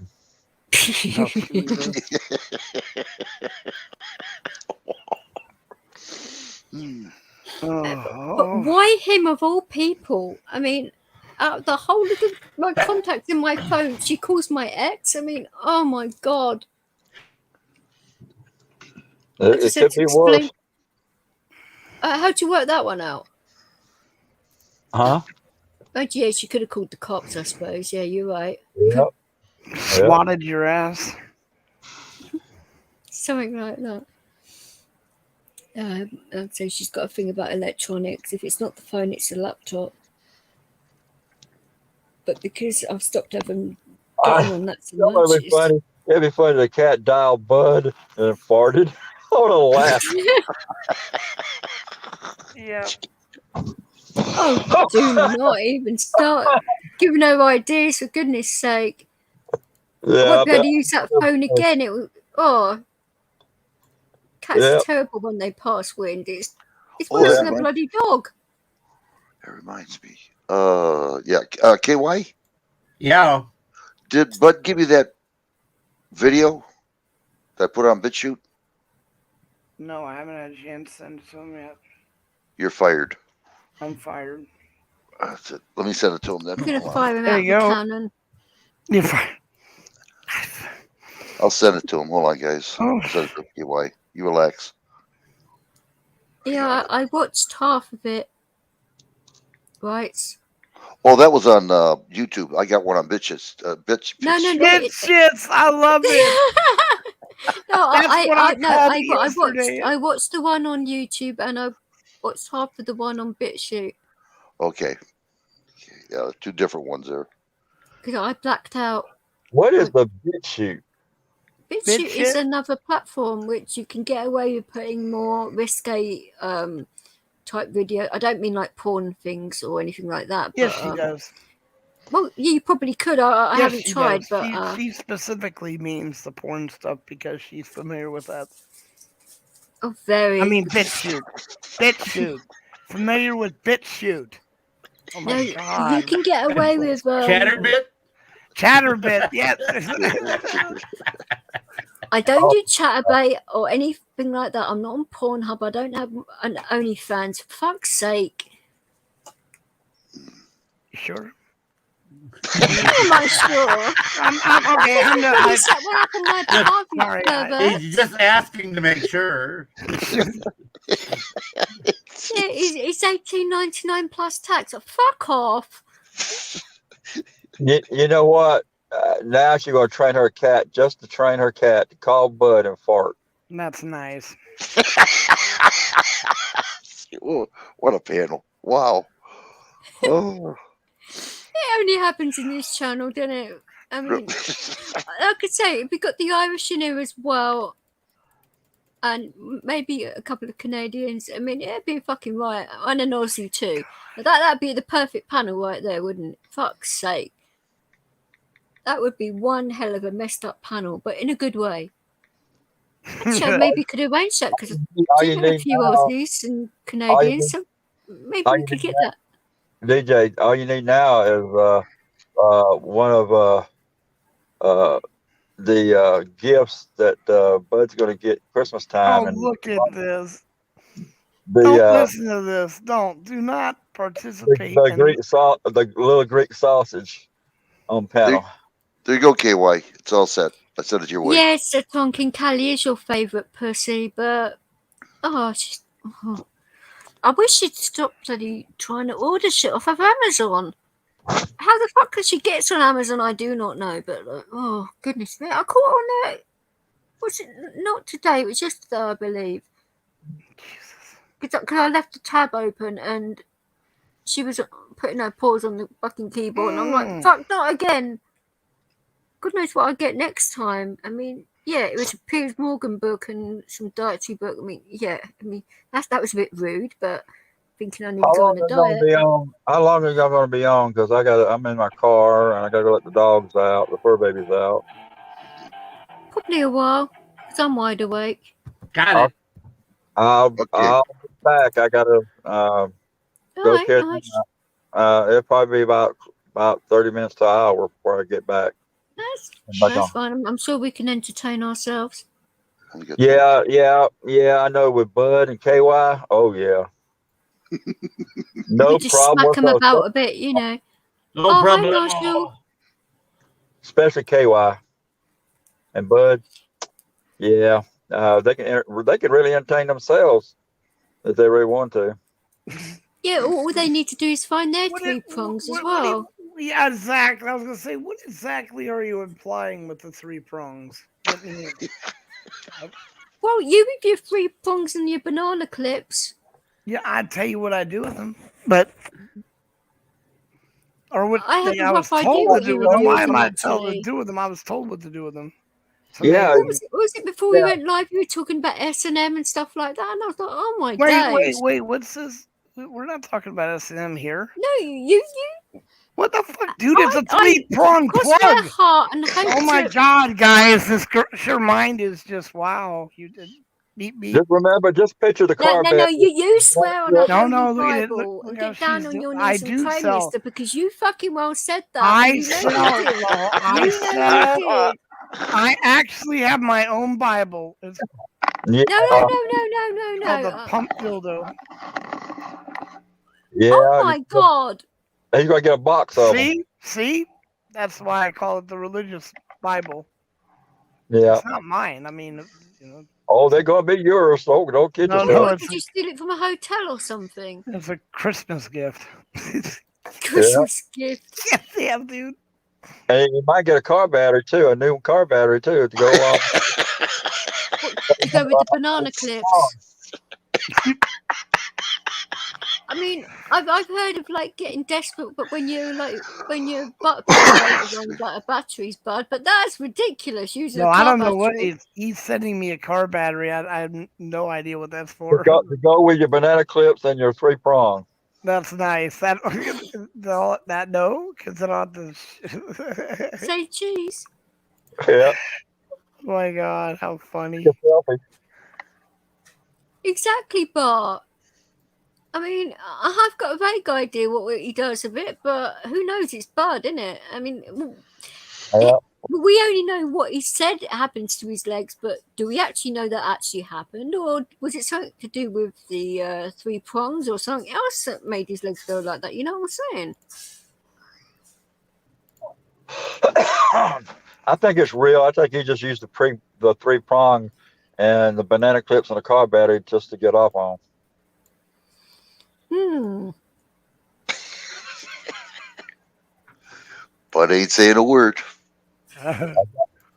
But why him of all people? I mean, the whole of my contacts in my phone, she calls my ex. I mean, oh my God. It could be worse. How'd you work that one out? Huh? Oh, yeah, she could have called the cops, I suppose. Yeah, you're right. Yep. Swatted your ass. Something like that. I'd say she's got a thing about electronics. If it's not the phone, it's the laptop. but because I've stopped having I- getting on that so That much, would be funny. It'd be funny. The cat dialed Bud and farted. I would have laughed. Yeah. oh, do not even start giving her ideas, for goodness sake. I Yeah, won't be able to use that phone again. Cats Yeah. are terrible when they pass wind. It's Oh, worse that than a bloody dog. reminds me. Yeah. KY, Yeah. did Bud give you that video that I put on BitChute? No, I haven't had a chance to send it to him yet. You're fired. I'm fired. That's it. Let me send it to him then. I'm going to Hold on. fire him There out of you the go. cannon. You're fired. I'll send it to him. Hold on, guys. Oh. I'll send it to KY. You relax. Yeah, I watched half of it. Right. Oh, that was on YouTube. I got one on Bitches. No. Shit, shits. I love it. No, That's what I called it yesterday. I watched the one on YouTube and I watched half of the one on BitChute Okay. Yeah, two different ones there. because I blacked out. What is the BitChute? BitChute is BitChute? another platform which you can get away with putting more risque type video. I don't mean like porn things or anything like that. Yes, but, she does. Well, you probably could. I Yes, haven't she tried, does. but She specifically means the porn stuff because she's familiar with that. oh, very. I mean, BitChute. BitChute. Familiar with BitChute. Oh my No, god. you can get away with Chatterbit? Chatterbit, yes. I don't do Chatterbait or anything like that. I'm not on Pornhub. I don't have an OnlyFans. For fuck's sake. Sure. Am I sure? I'm okay. I'm not. You set one up on my behalf, you Sorry, pervert. He's just asking to make sure. Yeah, it's $18.99 plus tax. Oh, fuck off. You know what? Now she's going to train her cat just to train her cat to call Bud and fart. That's nice. Oh, what a panel. Wow. Oh. It only happens in this channel, doesn't it? I mean, I could say if we got the Irish in here as well, and maybe a couple of Canadians, I mean, it'd be fucking right. And an Aussie too. That'd be the perfect panel right there, wouldn't it? Fuck's sake. That would be one hell of a messed up panel, but in a good way. Actually, I maybe could arrange that because I do know a few Aussies and Canadians, so maybe we could get that. DJ, all you need now is one of the gifts that Bud's going to get Christmas time. Oh, and look at this. the Don't listen to this. Do not participate. the little Greek sausage on panel. There you go, KY. It's all set. I sent it your way. Yes, the Tonkin Callie is your favourite pussy, but I wish she'd stop bloody trying to order shit off of Amazon. How the fuck could she get on Amazon? I do not know, but oh goodness me, I caught on there. Was it not today? It was yesterday, I believe. Because I left the tab open and she was putting her paws on the fucking keyboard, and I'm like, fuck, not again. God knows what I get next time. I mean, yeah, it was a Piers Morgan book and some dietary book. I mean, that was a bit rude, but thinking I need to go on a diet. How long are y'all going to be on? Because I'm in my car and I got to go let the dogs out, the fur babies out. Probably a while, because I'm wide awake. Got it. I'll be back. I got to go catch them. It'll probably be about 30 minutes to an hour before I get back. That's fine. I'm sure we can entertain ourselves. Yeah. I know with Bud and KY. Oh yeah. No just problem. Smack them about a bit, you know. No problem. Hi, Marshall. Especially KY and Bud. Yeah, they can really entertain themselves if they really want to. Yeah, all they need to do is find their three prongs as well. Yeah, exactly. I was going to say, what exactly are you implying with the three prongs? Well, you with your three prongs and your banana clips. Yeah, I'd tell you what I do with them. But Or what I have thing a I was rough idea told to what do you with were them. Why am using, I told to actually. do with them? I was told what to do with them. So Yeah. Was it before we went live? You were talking about S&M and stuff like that, and I was like, "Oh my days!" Wait. What's this? We're not talking about S&M here. No, you. What the fuck, dude? It's a I 3-prong cross my plug. heart and hope. Oh my god, guys! This your mind is just wow. You did beep beep. Just remember, just picture the car. No. You swear on a No, holy look at it. Bible Look and how get down she's on your I knees and do pray, sell. mister, because you fucking well said that. I and you know sell. you did. No, I You know sell. you did. I actually have my own Bible. It's Yeah. No. called the Pump Dildo. Yeah. Oh my god. He's gonna get a box of them. See, that's why I call it the religious Bible. Yeah. It's not mine. I mean, you know. Oh, they're gonna be yours, so don't kid No, yourself. Did you steal it from a hotel or something? It's a Christmas gift. Christmas gift. Yes, damn, dude. And you might get a car battery too, a new car battery too, to go along. To go with the banana clips. I mean, I've heard of like getting desperate, but when your butt runs out of batteries, bud. But that's ridiculous. Using No, a car I don't know battery. what he's sending me a car battery. I have no idea what that's for. To go with your banana clips and your 3-prong. That's nice. That no, because I don't have to. Say cheese. Yeah. Oh my god, how funny! Exactly, Bart. I mean, I have got a vague idea what he does of it, but who knows? It's Bud, isn't it? I mean, we only know what he said happens to his legs, but do we actually know that actually happened? Or was it something to do with the 3 prongs or something else that made his legs go like that? You know what I'm saying? I think it's real. I think he just used the 3-prong and the banana clips and the car battery just to get off on. But ain't saying a word.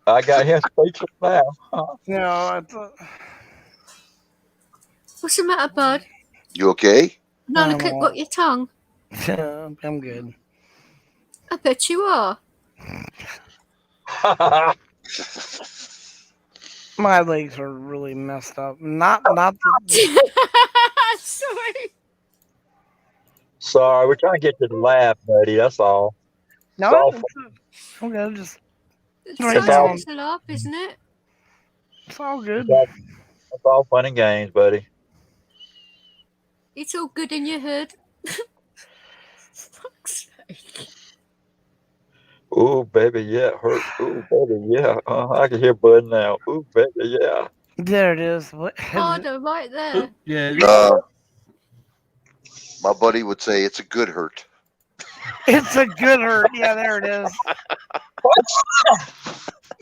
I got him speechless now. No, What's the matter, Bud? You okay? Banana clip got your tongue. I'm good. I bet you are. My legs are really messed up. Not Sorry. Sorry, we're trying to get you to laugh, buddy. That's all. No, okay, just It's right nice now. to laugh, isn't it? It's all good. It's all fun and games, buddy. It's all good in your hood. Fuck's sake. Ooh, baby, yeah, it hurts. Ooh, baby, yeah. I can hear Bud now. Ooh, baby, yeah. There it is. What? Harder, right there. Yeah. My buddy would say it's a good hurt. It's a good hurt. Yeah, there it is.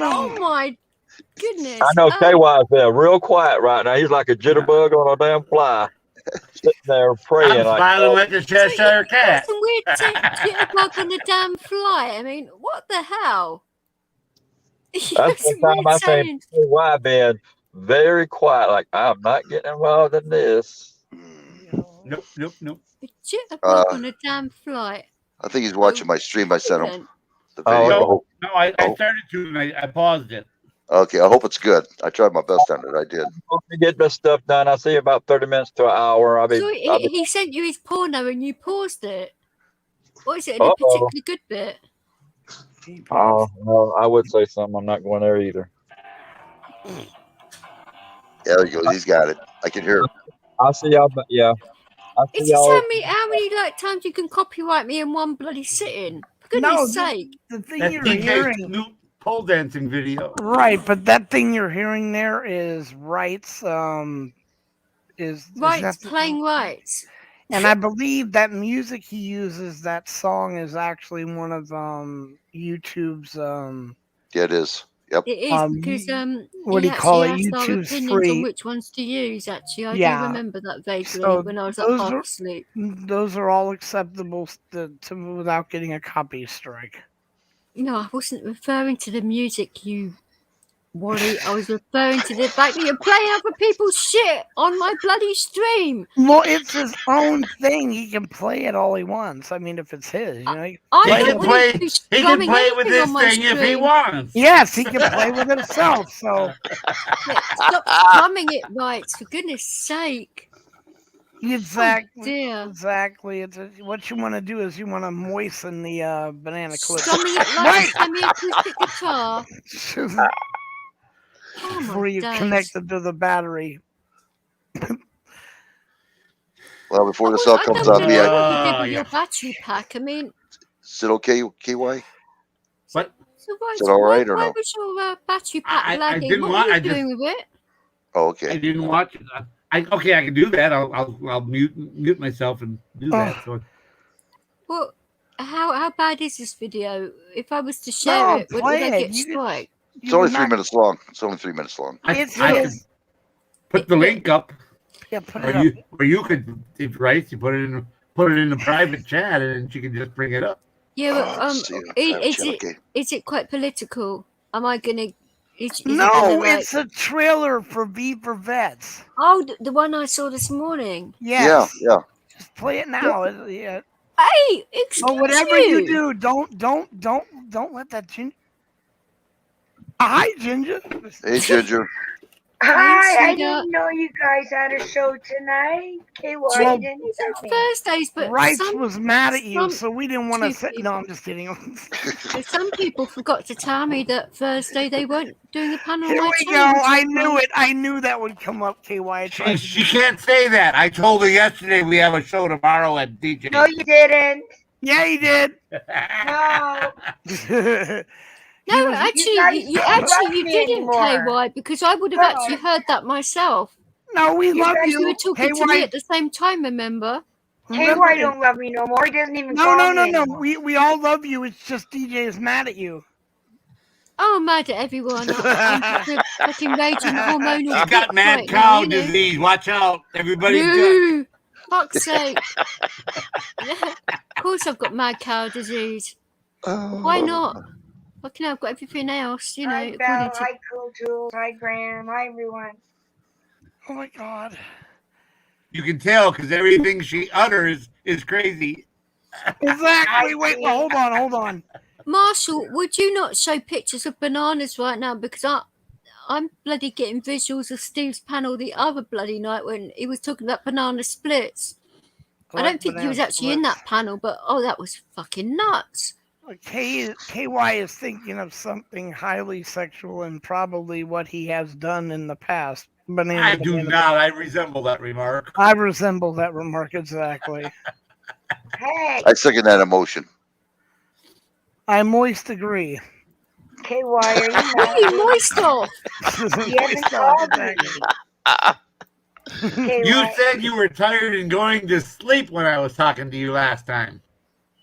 Oh my goodness. I know KY's there real quiet right now. He's like a jitterbug on a damn fly. Sitting there praying. I'm smiling like a Cheshire cat. That's a weird jitterbug on the damn fly. I mean, what the hell? That's the time I say KY being very quiet, like I'm not getting involved in this. Nope. A jitterbug on a damn fly. I think he's watching my stream. I sent him the video. Oh, no, I started to and I paused it. Okay, I hope it's good. I tried my best on it. I did. To get this stuff done, I see about 30 minutes to an hour. So he sent you his porno and you paused it. Or is it in a particularly good bit? Oh, no, I would say something. I'm not going there either. There he goes. He's got it. I can hear it. I'll see y'all, but yeah. It's just how many like times you can copyright me in one bloody sitting. For goodness sake. The thing That's you're DJ's hearing, new pole dancing video. right? But that thing you're hearing there is rights. Playing rights. And I believe that music he uses, that song, is actually one of YouTube's. Yeah, it is. Yep. It is because what do you call it? YouTube's YouTube's free. free. On which ones to use? Actually, I do remember that vaguely when I was at half asleep. Those are all acceptable to without getting a copy strike. No, I wasn't referring to the music you Wally, I was referring to the fact that you're playing other people's shit on my bloody stream. Well, it's his own thing. He can play it all he wants. I mean, if it's his, you know. I He don't can want play. you He can strumming play with anything this on my thing if he stream. wants. Yes, he can play with himself. So Yeah, stop strumming it right, for goodness sake. exactly, Oh dear. exactly. What you want to do is you want to moisten the banana clip. Strumming it like a semi-acoustic guitar. Oh Before my you days. connect it to the battery. Well, before this Well, all I comes don't on me, know I, what you did with yeah. your battery pack. I mean, is it okay, KY? What? so why, Is it all right or why no? was your battery pack I lagging? didn't What want- were you I just- doing with it? Oh, I okay. didn't watch it. Okay, I can do that. I'll mute myself and do that. So Well, how bad is this video? If I was to share No, it, would play I it. get You can- strike? It's only 3 minutes long. It's only 3 minutes long. I It's can his. put the link up, Yeah, put or it up. you could, if right, you put it in the private chat, and she can just bring it up. Yeah, but, Let's see. Okay. is it quite political? Am I gonna? Is it No, gonna, like, it's a trailer for V for Vets. oh, the one I saw this morning. Yes. Yeah. Just play it now. Yeah. Hey, excuse But whatever you do, don't let that ginger. Hi, Ginger. Hey, Ginger. Hi, I sweetheart. didn't know you guys had a show tonight. KY Well, didn't It's tell on me. Thursdays, but Rights some was mad at you, some so we didn't want to two sit. No, I'm just kidding. some people forgot to tell me that Thursday they weren't doing a panel on Here my we go. channel. I knew it. I knew that would come up, KY. She can't say that. I told her yesterday we have a show tomorrow at DJ. No, you didn't. Yeah, he did. No. No, guys actually, don't you like me didn't, anymore. KY, because I would have No. actually heard that myself. No, we love guys- You were you. talking to me at the same time, remember? KY don't love me no more. He doesn't even No, call no, me no, no. anymore. We all love you. It's just DJ is mad at you. Oh, I'm mad at everyone. I'm just a fucking raging hormonal. She got bitch mad right cow now, you know? disease. Watch out, everybody. No, fuck's sake. Of course I've got mad cow disease. Why not? Fucking hell, I've got everything else, you know. Hi, according Belle. to... Hi, Cool Jules. Hi, Graham. Hi, everyone. Oh my God. You can tell because everything she utters is crazy. Exactly. Wait. Well, hold on. Marshall, would you not show pictures of bananas right now? Because I'm bloody getting visuals of Steve's panel the other bloody night when he was talking about banana splits. I don't think he was actually in that panel, but oh, that was fucking nuts. KY is thinking of something highly sexual and probably what he has done in the past. I do not. I resemble that remark. I resemble that remark exactly. Hey, I second that emotion. I moist agree. KY, are you What mad? are you moist off? You haven't called me. KY. You said you were tired and going to sleep when I was talking to you last time.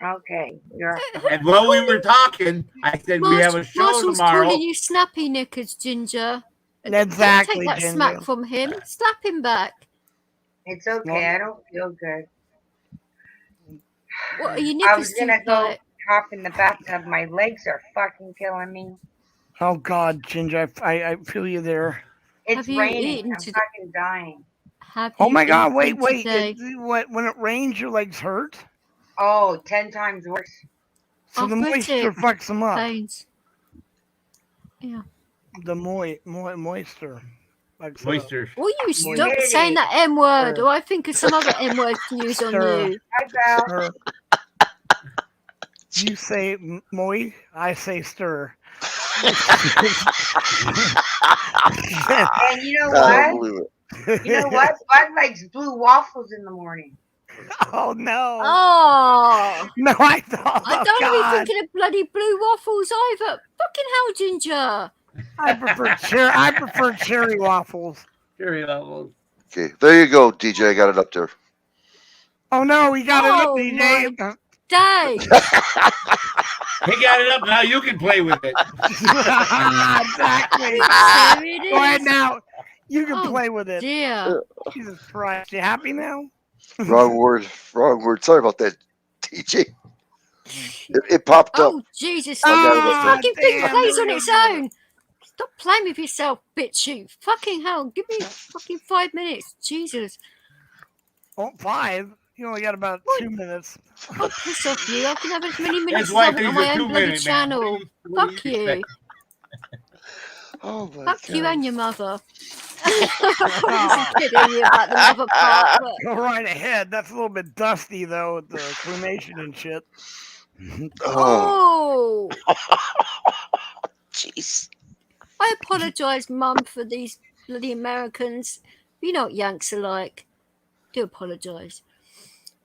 Okay, you're. And while we were talking, I said we have a show Marshall's tomorrow. calling you snappy knickers, Ginger. Exactly, Don't take that Ginger. smack from him. Slap him back. It's okay. I don't feel good. What are your I knickers was gonna too go tight? hop in the bathtub. My legs are fucking killing me. Oh God, Ginger, I feel you there. It's Have you raining. eaten I'm today? fucking dying. Have Oh you my God, eaten wait. today? When it rains, your legs hurt. Oh, 10 times worse. So the moisture Arthritic fucks them up. pains. Yeah. The moisture. Fucks them up. Oysters. Will you stop Humidity. saying that M word, Sure. or I think of some other M words to use on Sure. you. Hi, Val. Stir. You say moi, I say stir. And you know I what? don't believe it. You know what? Bud likes blue waffles in the morning. Oh no! Oh, No, I thought. I Oh, don't God. be thinking of bloody blue waffles either. Fucking hell, Ginger. I prefer cherry waffles. Cherry levels. Okay, there you go, DJ. I got it up there. Oh no, we got Oh, it, DJ. Day. He got it up now. You can play with it. Exactly. There it Go ahead is. now. You can Oh, play with it. Dear. Jesus Christ. You happy now? Wrong word. Wrong word. Sorry about that, DJ. It popped up. Oh, Jesus. Ah, The fucking thing damn, plays there on we its go. own. Stop playing with yourself, bitch. You fucking hell. Give me fucking 5 minutes. Jesus. Oh, 5? You only got about 2 minutes. I'll piss off you. I can have as many minutes That's as why I want on things my are own 2 bloody minutes, man. channel. What do Fuck you. expect? Oh my Fuck God. you and your mother. I wasn't kidding you about the mother part, but Go right ahead. That's a little bit dusty, though, with the cremation and shit. oh, Jeez. I apologise, Mum, for these bloody Americans. You know what Yanks are like. Do apologise.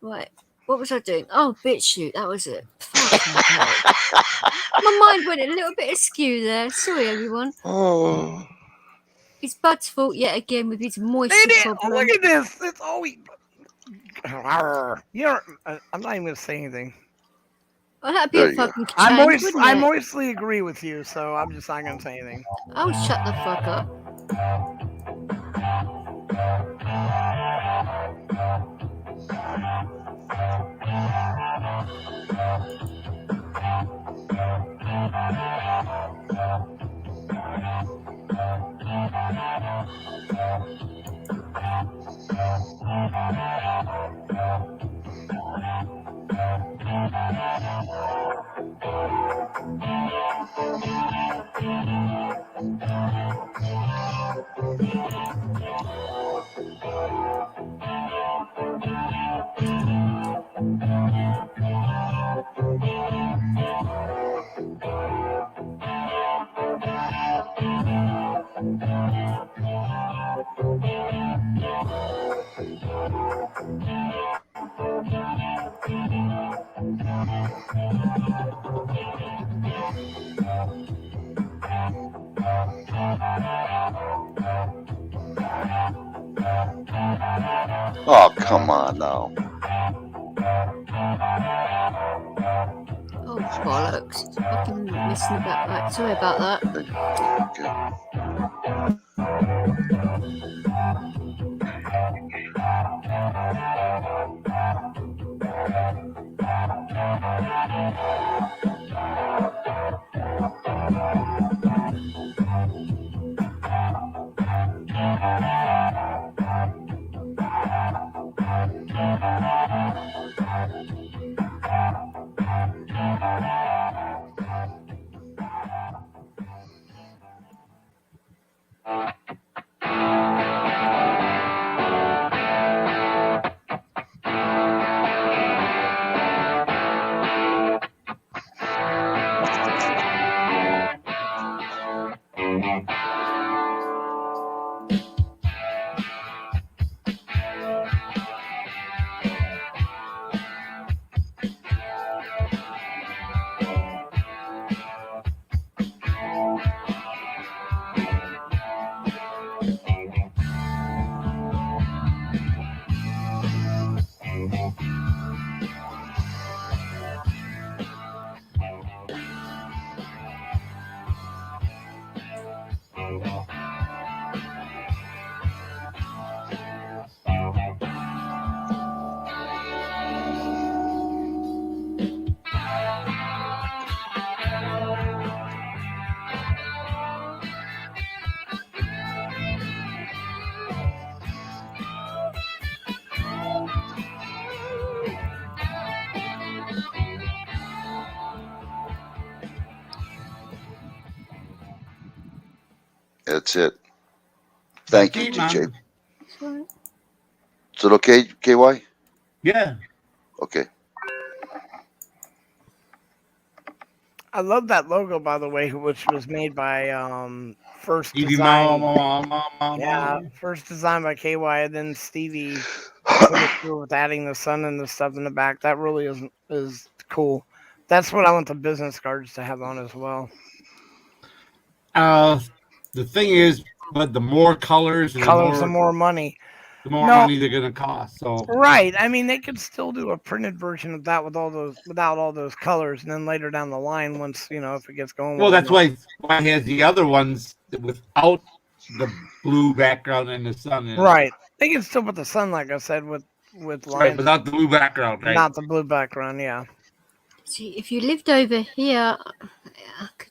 Right, what was I doing? Oh, BitChute, that was it. Fucking hell. My mind went a little bit askew there. Sorry, everyone. Oh. It's Bud's fault yet again with his moisture They did. problem. Look at this. It's always. You're. I'm not even gonna say anything. Well, that'd be There a you go. fucking I change, wouldn't I it? moistly agree with you, so I'm just not gonna say anything. Oh, shut the fuck up. Oh, come on now. Oh, bollocks. Fucking missing about that. Sorry about that. Okay. That's it. Thank you, Okay, DJ. man. Sorry. Is it okay, KY? Yeah. Okay. I love that logo, by the way, which was made by First Stevie Design. Mama. Yeah, first designed by KY, and then Stevie put it through with adding the sun and the stuff in the back. That really is cool. That's what I want the business cards to have on as well. The thing is, but the more colors, the more money. The more money they're gonna cost. So right. I mean, they could still do a printed version of that with without all those colors, and then later down the line, once if it gets going. Well, that's why it has the other ones without the blue background and the sun. Right. They can still put the sun, like I said, with lines. Right, without the blue background. Right. Not the blue background. Yeah. See, if you lived over here, I could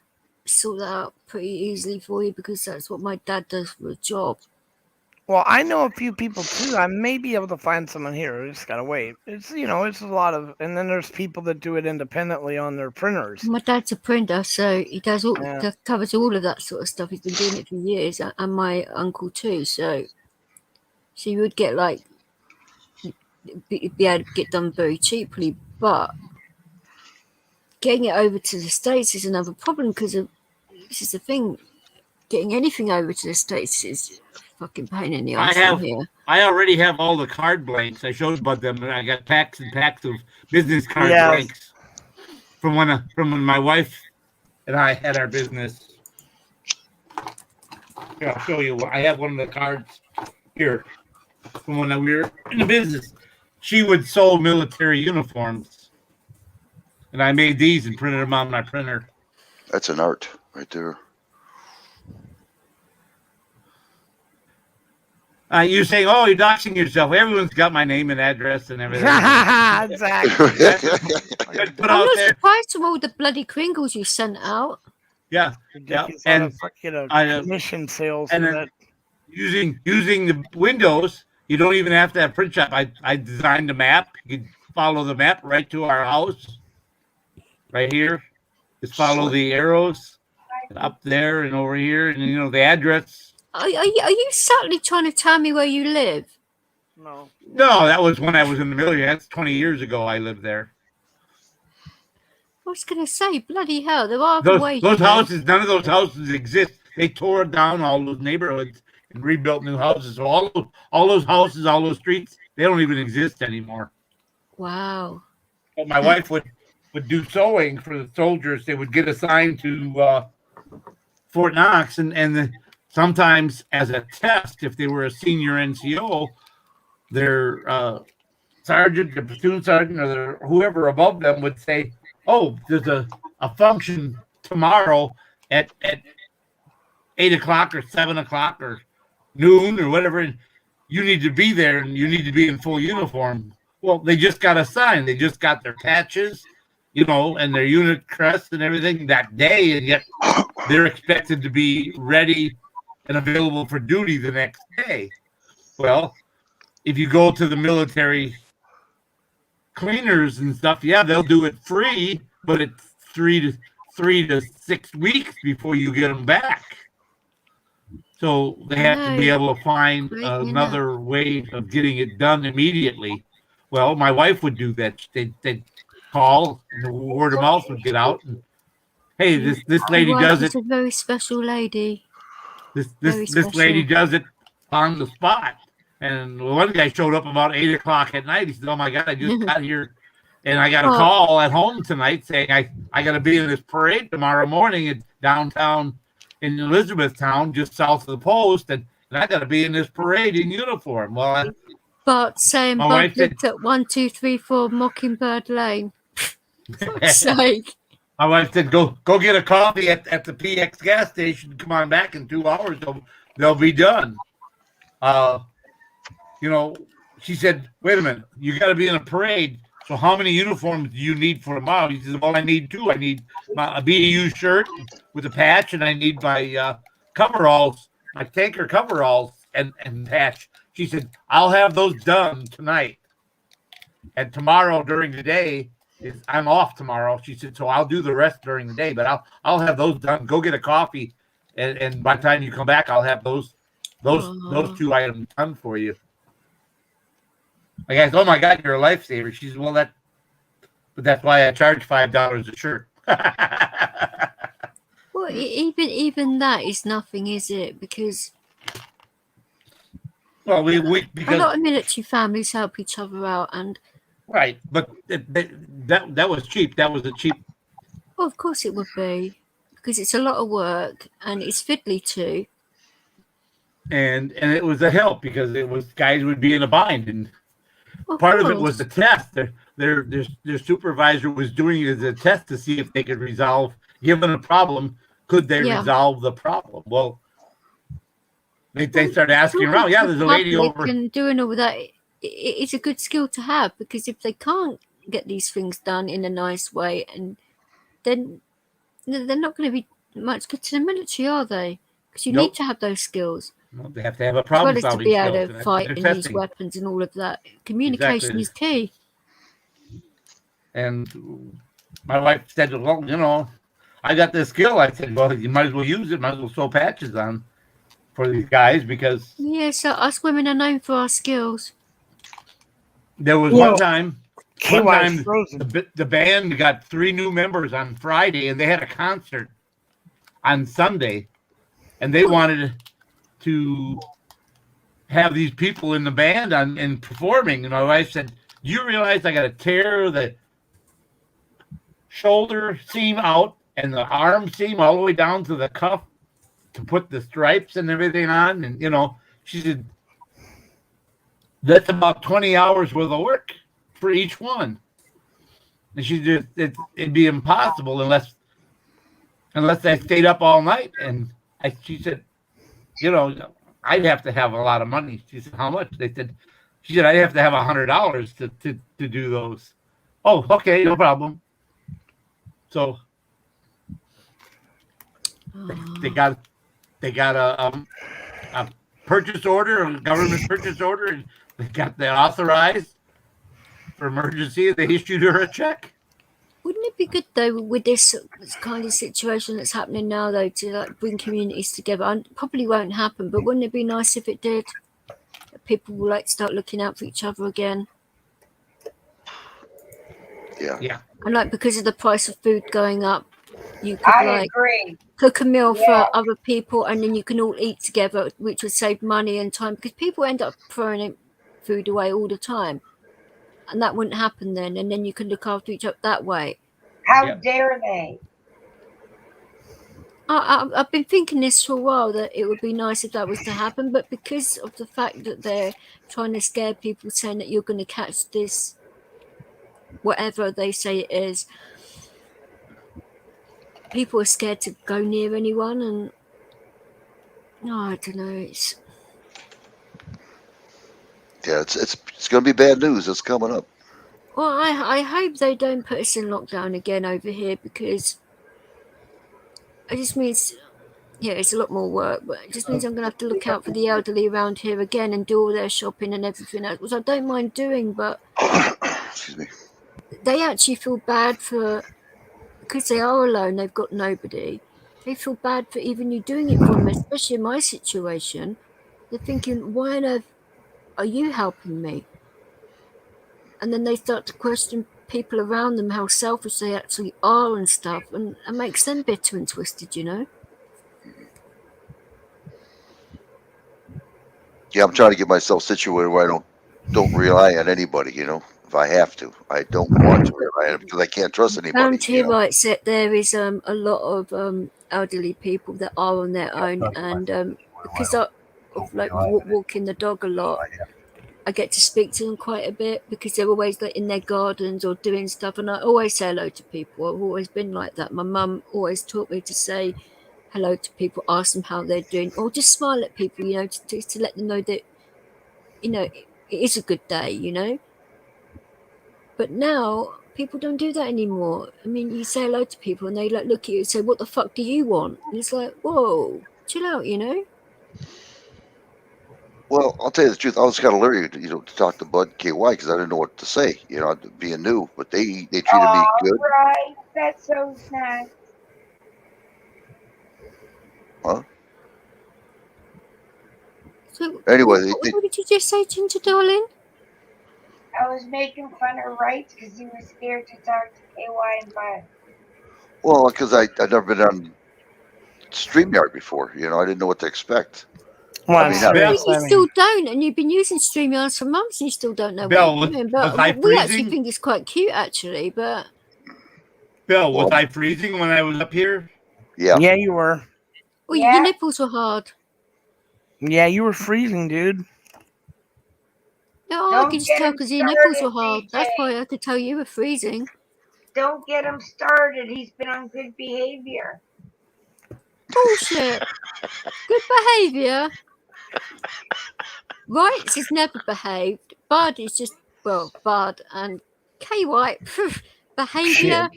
sort that out pretty easily for you because that's what my dad does for a job. Well, I know a few people too. I may be able to find someone here. I just gotta wait. It's it's a lot of, and then there's people that do it independently on their printers. My dad's a printer, so he does all Yeah. covers all of that sort of stuff. He's been doing it for years, and my uncle too. So you would get be able to get done very cheaply, but getting it over to the States is another problem because this is the thing. Getting anything over to the States is a fucking pain in the ass from here. I already have all the card blanks. I showed about them. I got packs and packs of business card blanks from when my wife and I had our business. Here, I'll show you. I have one of the cards here from when we were in the business. She would sew military uniforms, and I made these and printed them on my printer. That's an art right there. You're saying, "Oh, you're doxing yourself." Everyone's got my name and address and everything. Exactly. I'm not surprised from all the bloody Kringles you sent out. Yeah, and commission sales. And then using the Windows, you don't even have to have print shop. I designed a map. You can follow the map right to our house. Right here, just follow the arrows up there and over here, and the address. Are you subtly trying to tell me where you live? No, that was when I was in the military. That's 20 years ago. I lived there. I was going to say, bloody hell, there are other ways. Those houses, none of those houses exist. They tore down all those neighborhoods and rebuilt new houses. So all those houses, all those streets, they don't even exist anymore. Wow. But my wife would do sewing for the soldiers. They would get assigned to Fort Knox, and sometimes as a test, if they were a senior NCO, their sergeant, the platoon sergeant, or whoever above them would say, "Oh, there's a function tomorrow at 8 o'clock or 7 o'clock or noon or whatever. And you need to be there and you need to be in full uniform." Well, they just got assigned. They just got their patches, and their unit crest and everything that day, and yet they're expected to be ready and available for duty the next day. Well, if you go to the military cleaners and stuff, they'll do it free, but it's 3 to 6 weeks before you get them back. So they have to be able to find another way of getting it done immediately. Well, my wife would do that. They'd call, and the word of mouth would get out. And, hey, this lady does it. She's a very special lady. This lady does it on the spot. And one guy showed up about 8 o'clock at night. He said, "Oh my God, I just got here and I got a call at home tonight saying I got to be in this parade tomorrow morning in downtown in Elizabethtown, just south of the post, and I got to be in this parade in uniform." Well, but saying Bud lived at 1234 Mockingbird Lane. For fuck's sake. My wife said, "Go get a coffee at the PX gas station. Come on back in 2 hours. They'll be done." She said, "Wait a minute. You got to be in a parade. So how many uniforms do you need for tomorrow?" He said, "Well, I need 2. I need a BDU shirt with a patch, and I need my coveralls, my tanker coveralls and patch." She said, "I'll have those done tonight. And tomorrow during the day, I'm off tomorrow." She said, "So I'll do the rest during the day, but I'll have those done. Go get a coffee, and by the time you come back, I'll have those 2 items done for you." I guess, "Oh my God, you're a lifesaver." She said, "Well, that's why I charge $5 a shirt." Well, even that is nothing, is it? Because because a lot of military families help each other out, and right, but that was cheap. That was a cheap. Well, of course it would be, because it's a lot of work and it's fiddly too. And it was a help because it was guys would be in a bind, and part of it was the test. Their supervisor was doing it as a test to see if they could resolve, given a problem, could they resolve the problem? Well, they started asking around. Yeah, there's a lady over. And doing all that, it's a good skill to have, because if they can't get these things done in a nice way, and then they're not going to be much good to the military, are they? Because you need to have those skills. Well, they have to have a As problem well as to solving be skills. able to fight and use weapons and all of that. Communication is key. And my wife said, well, you know, I got this skill. I said, well, you might as well use it. Might as well sew patches on for these guys because... Yeah, so us women are known for our skills. There was one time the band got 3 new members on Friday, and they had a concert on Sunday, and they wanted to have these people in the band and performing. And my wife said, "You realize I got to tear the shoulder seam out and the arm seam all the way down to the cuff to put the stripes and everything on?" And you know, she said, "That's about 20 hours worth of work for each one." And she just it'd be impossible unless I stayed up all night. And she said, you know, I'd have to have a lot of money. She said, how much? She said, I'd have to have $100 to do those. Oh, okay, no problem. So they got a purchase order, a government purchase order, and they got that authorized for emergency. They issued her a check. Wouldn't it be good though, with this kind of situation that's happening now, though, to like bring communities together? And probably won't happen, but wouldn't it be nice if it did? People will like start looking out for each other again. Yeah. And like because of the price of food going up, you could cook a meal for other people, and then you can all eat together, which would save money and time. Because people end up throwing food away all the time. And that wouldn't happen then, and then you can look after each other that way. How dare they? I've been thinking this for a while, that it would be nice if that was to happen, but because of the fact that they're trying to scare people, saying that you're going to catch this, whatever they say it is, people are scared to go near anyone, and I don't know. It's going to be bad news. It's coming up. Well, I hope they don't put us in lockdown again over here, because it just means, it's a lot more work, but it just means I'm going to have to look out for the elderly around here again and do all their shopping and everything else, which I don't mind doing, but excuse me, they actually feel bad because they are alone, they've got nobody. They feel bad for even you doing it for them, especially in my situation. They're thinking, why on earth are you helping me? And then they start to question people around them, how selfish they actually are and stuff, and it makes them bitter and twisted, you know? Yeah, I'm trying to get myself situated where I don't rely on anybody, you know. If I have to, I don't want to rely on it because I can't trust anybody. Down here, right, so there is a lot of elderly people that are on their own, and because of like walking the dog a lot, I get to speak to them quite a bit, because they're always like in their gardens or doing stuff, and I always say hello to people. I've always been like that. My mum always taught me to say hello to people, ask them how they're doing, or just smile at people, you know, to let them know that, you know, it is a good day, you know. But now people don't do that anymore. I mean, you say hello to people and they like look at you and say, "What the fuck do you want?" And it's like, whoa, chill out, you know. Well, I'll tell you the truth. I was kind of leery, to talk to Bud KY because I didn't know what to say, you know, being new. But they treated me good. Right, that's so nice. Huh? So, anyway, what did you just say, Ginger darling? I was making fun of Wright because he was scared to talk to KY and Bud. Well, because I've never been on StreamYard before, you know, I didn't know what to expect. Well, you still don't, and you've been using StreamYard for months, and you still don't know what you're doing. But we actually think it's quite cute, actually. But Bill, was I freezing when I was up here? Yeah. Yeah, you were. Well, your nipples were hard. Yeah, you were freezing, dude. No, I could just tell because your nipples were hard. That's why I could tell you were freezing. Don't get him started. He's been on good behavior. Bullshit. Good behavior. Rights has never behaved. Bud is just, well, Bud and KY behavior.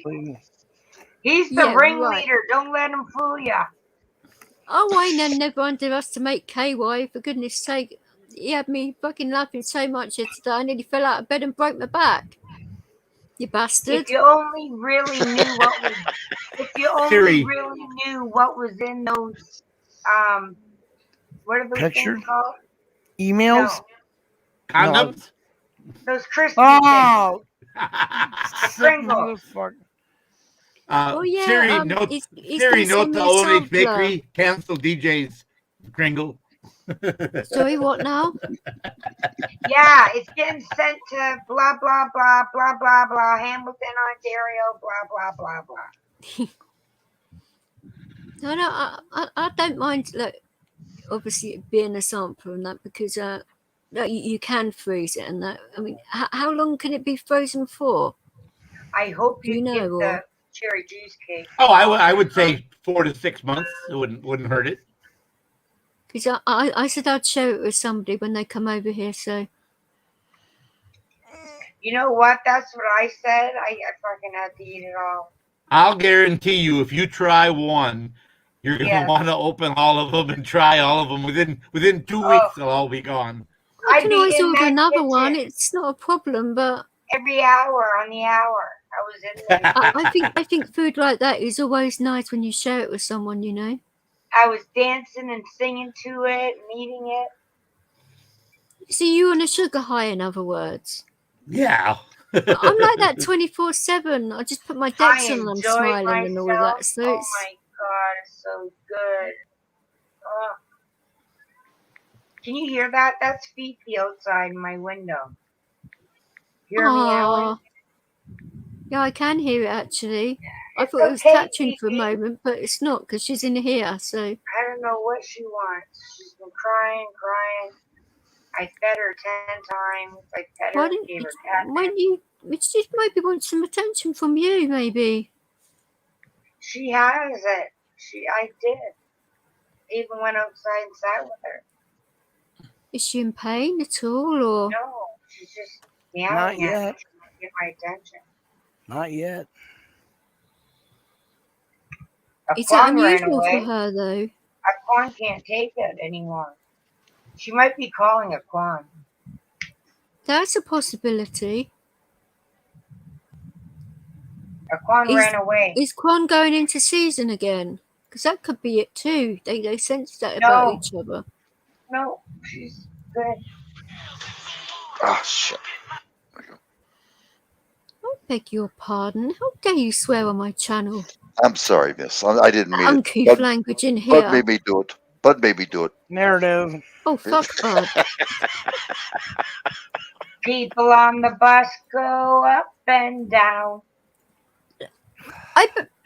He's the ringleader. Don't let him fool ya. Oh, I never underestimate KY. For goodness sake, he had me fucking laughing so much yesterday. I nearly fell out of bed and broke my back. You bastard! If you only really knew what was, if you only really knew what was in those, what are those things called? Emails? No. Condoms? Those crispy Oh! Pringles. Oh yeah, Siri, note the ONH Bakery, cancel DJ's Kringle. Sorry, what now? Yeah, it's getting sent to blah, blah, blah, blah, blah, blah, Hamilton, Ontario, blah, blah, blah, blah. No, I don't mind, like, obviously it being a sample and that, because you can freeze it and that. I mean, how long can it be frozen for? I hope you know, get or... the cherry juice cake. Oh, I would say 4 to 6 months. It wouldn't hurt it. Because I said I'd share it with somebody when they come over here, so. You know what? That's what I said. I fucking had to eat it all. I'll guarantee you, if you try one, you're gonna want to open all of them and try all of them. Within 2 weeks, they'll all be gone. I can always order another one. It's not a problem, but every hour on the hour, I was in there. I think food like that is always nice when you share it with someone, you know. I was dancing and singing to it and eating it. See, you on a sugar high, in other words. Yeah. I'm like that 24/7. I just put my decks on and I'm smiling and all that. So oh my God, it's so good. Oh. Can you hear that? That's Fifi outside my window. Hear me, Alan? Yeah, I can hear it actually. I thought it was catching for a moment, but it's not because she's in here. So I don't know what she wants. She's been crying. I fed her 10 times. I fed her. Gave her catnip. She maybe wants some attention from you, maybe. She has it. I did. Even went outside and sat with her. Is she in pain at all, or? No, she's just meowing at me. She might get my attention. Not yet. Is that unusual for her, though? Aquan can't take it anymore. She might be calling Aquan. That's a possibility. Aquan ran away. Is Quan going into season again? Because that could be it too. They sense that about each other. No, she's good. Ah, shit. I beg your pardon. How dare you swear on my channel? I'm sorry, miss. I didn't mean uncouth language in here. But maybe do it. But maybe do it. Narrative. Oh, fuck Bud. People on the bus go up and down.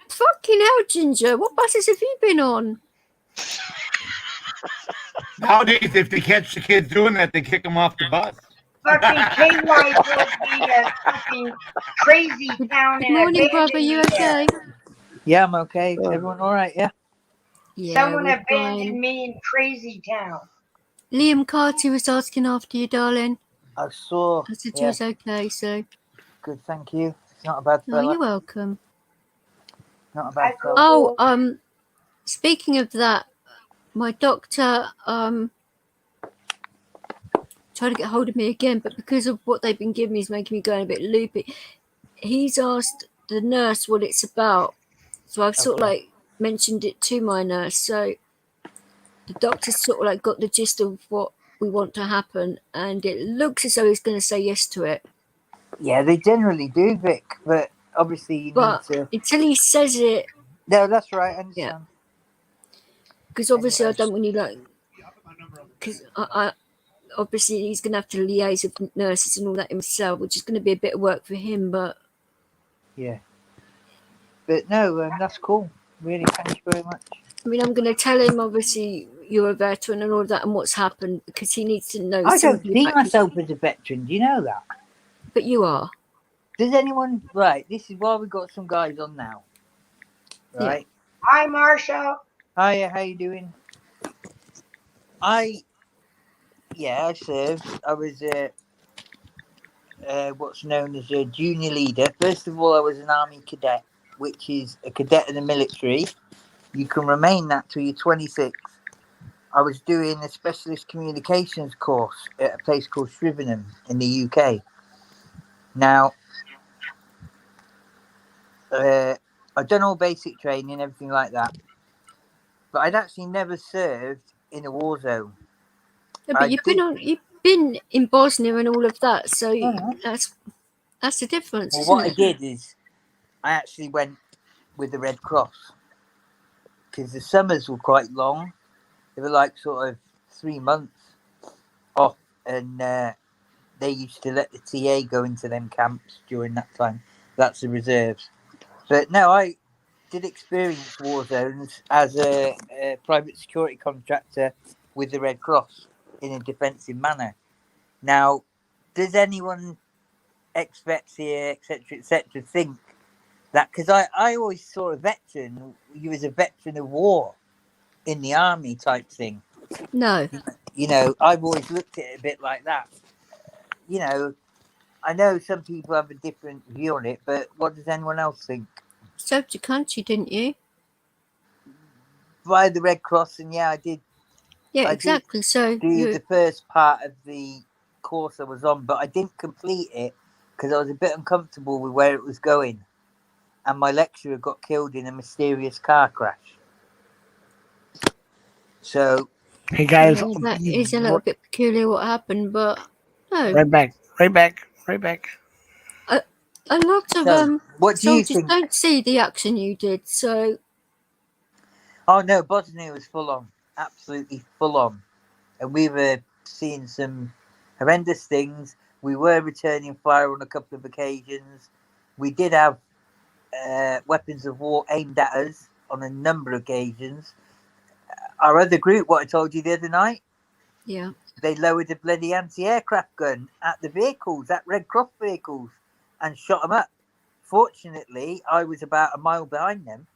Fucking hell, Ginger. What buses have you been on? Nowadays, if they catch the kids doing that, they kick them off the bus. Fucking KY told me a fucking crazy town. Good morning, brother. You okay? Yeah, I'm okay. Everyone all right? Yeah. Someone abandoned me in Crazy Town. Liam Carty was asking after you, darling. I saw. I said you was okay, so. Good, thank you. It's not a bad fella. Oh, you're welcome. Not a bad fella. Oh, speaking of that, my doctor tried to get hold of me again, but because of what they've been giving me is making me going a bit loopy. He's asked the nurse what it's about. So I've sort of like mentioned it to my nurse. So the doctor's sort of like got the gist of what we want to happen, and it looks as though he's going to say yes to it. Yeah, they generally do, Vic, but obviously you need to... until he says it... No, that's right, I understand. Yeah. Because obviously I don't want you like... Because I obviously he's going to have to liaise with nurses and all that himself, which is going to be a bit of work for him, but... Yeah. But no, that's cool. Really, thank you very much. I mean, I'm going to tell him, obviously, you're a veteran and all that and what's happened, because he needs to know... I don't see myself as a veteran, do you know that? But you are. Does anyone... Right, this is why we've got some guys on now. Right? Yeah. Hi, Marshall. Hiya, how you doing? I served. I was what's known as a junior leader. First of all, I was an army cadet. which is a cadet in the military. You can remain that till you're 26. I was doing a specialist communications course at a place called Shrivenham in the UK. Now, I'd done all basic training, everything like that, but I'd actually never served in a war zone. Yeah, but you've been in Bosnia and all of that, so that's the difference. Well, isn't what it? I did is I actually went with the Red Cross because the summers were quite long. They were like sort of 3 months off, and they used to let the TA go into them camps during that time. That's the reserves. But no, I did experience war zones as a private security contractor with the Red Cross in a defensive manner. Now, does anyone expect here, etc., think that? Because I always saw a veteran, you was a veteran of war in the army type thing. No. You know, I've always looked at it a bit like that. You know, I know some people have a different view on it, but what does anyone else think? Served your country, didn't you? Via the Red Cross, and yeah, I did. Yeah, I exactly. did So do the first part of the course I was on, but I didn't complete it because I was a bit uncomfortable with where it was going, and my lecturer got killed in a mysterious car crash. So, hey guys, that is a little bit peculiar what happened, but no. Right back. A lot of so what do you soldiers think? don't see the action you did, so Oh no, Bosnia was full on, absolutely full on, and we were seeing some horrendous things. We were returning fire on a couple of occasions. We did have weapons of war aimed at us on a number of occasions. Our other group, what I told you the other night, yeah, they lowered a bloody anti-aircraft gun at the vehicles, at Red Cross vehicles, and shot them up. Fortunately, I was about a mile behind them,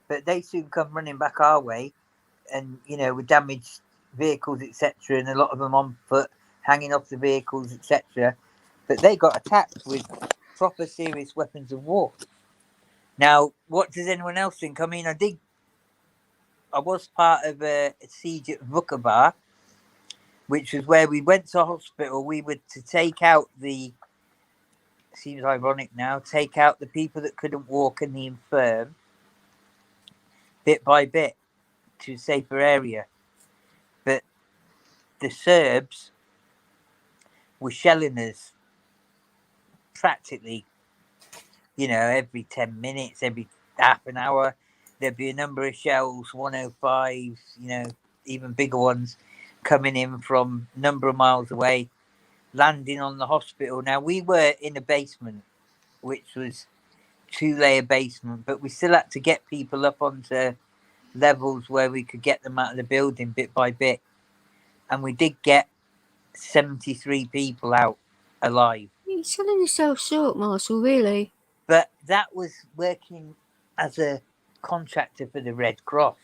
but they soon come running back our way, and you know, with damaged vehicles, etc., and a lot of them on foot, hanging off the vehicles, etc. But they got attacked with proper serious weapons of war. Now, what does anyone else think? I mean, I was part of a siege at Vukovar, which was where we went to hospital. We were to take out seems ironic now, take out the people that couldn't walk and the infirm, bit by bit, to a safer area. But the Serbs were shelling us practically, you know, every 10 minutes, every half an hour. There'd be a number of shells, 105s, you know, even bigger ones, coming in from a number of miles away, landing on the hospital. Now, we were in a basement, which was 2-layer basement, but we still had to get people up onto levels where we could get them out of the building bit by bit. And we did get 73 people out alive. you're selling yourself short, Marshall, really. But that was working as a contractor for the Red Cross.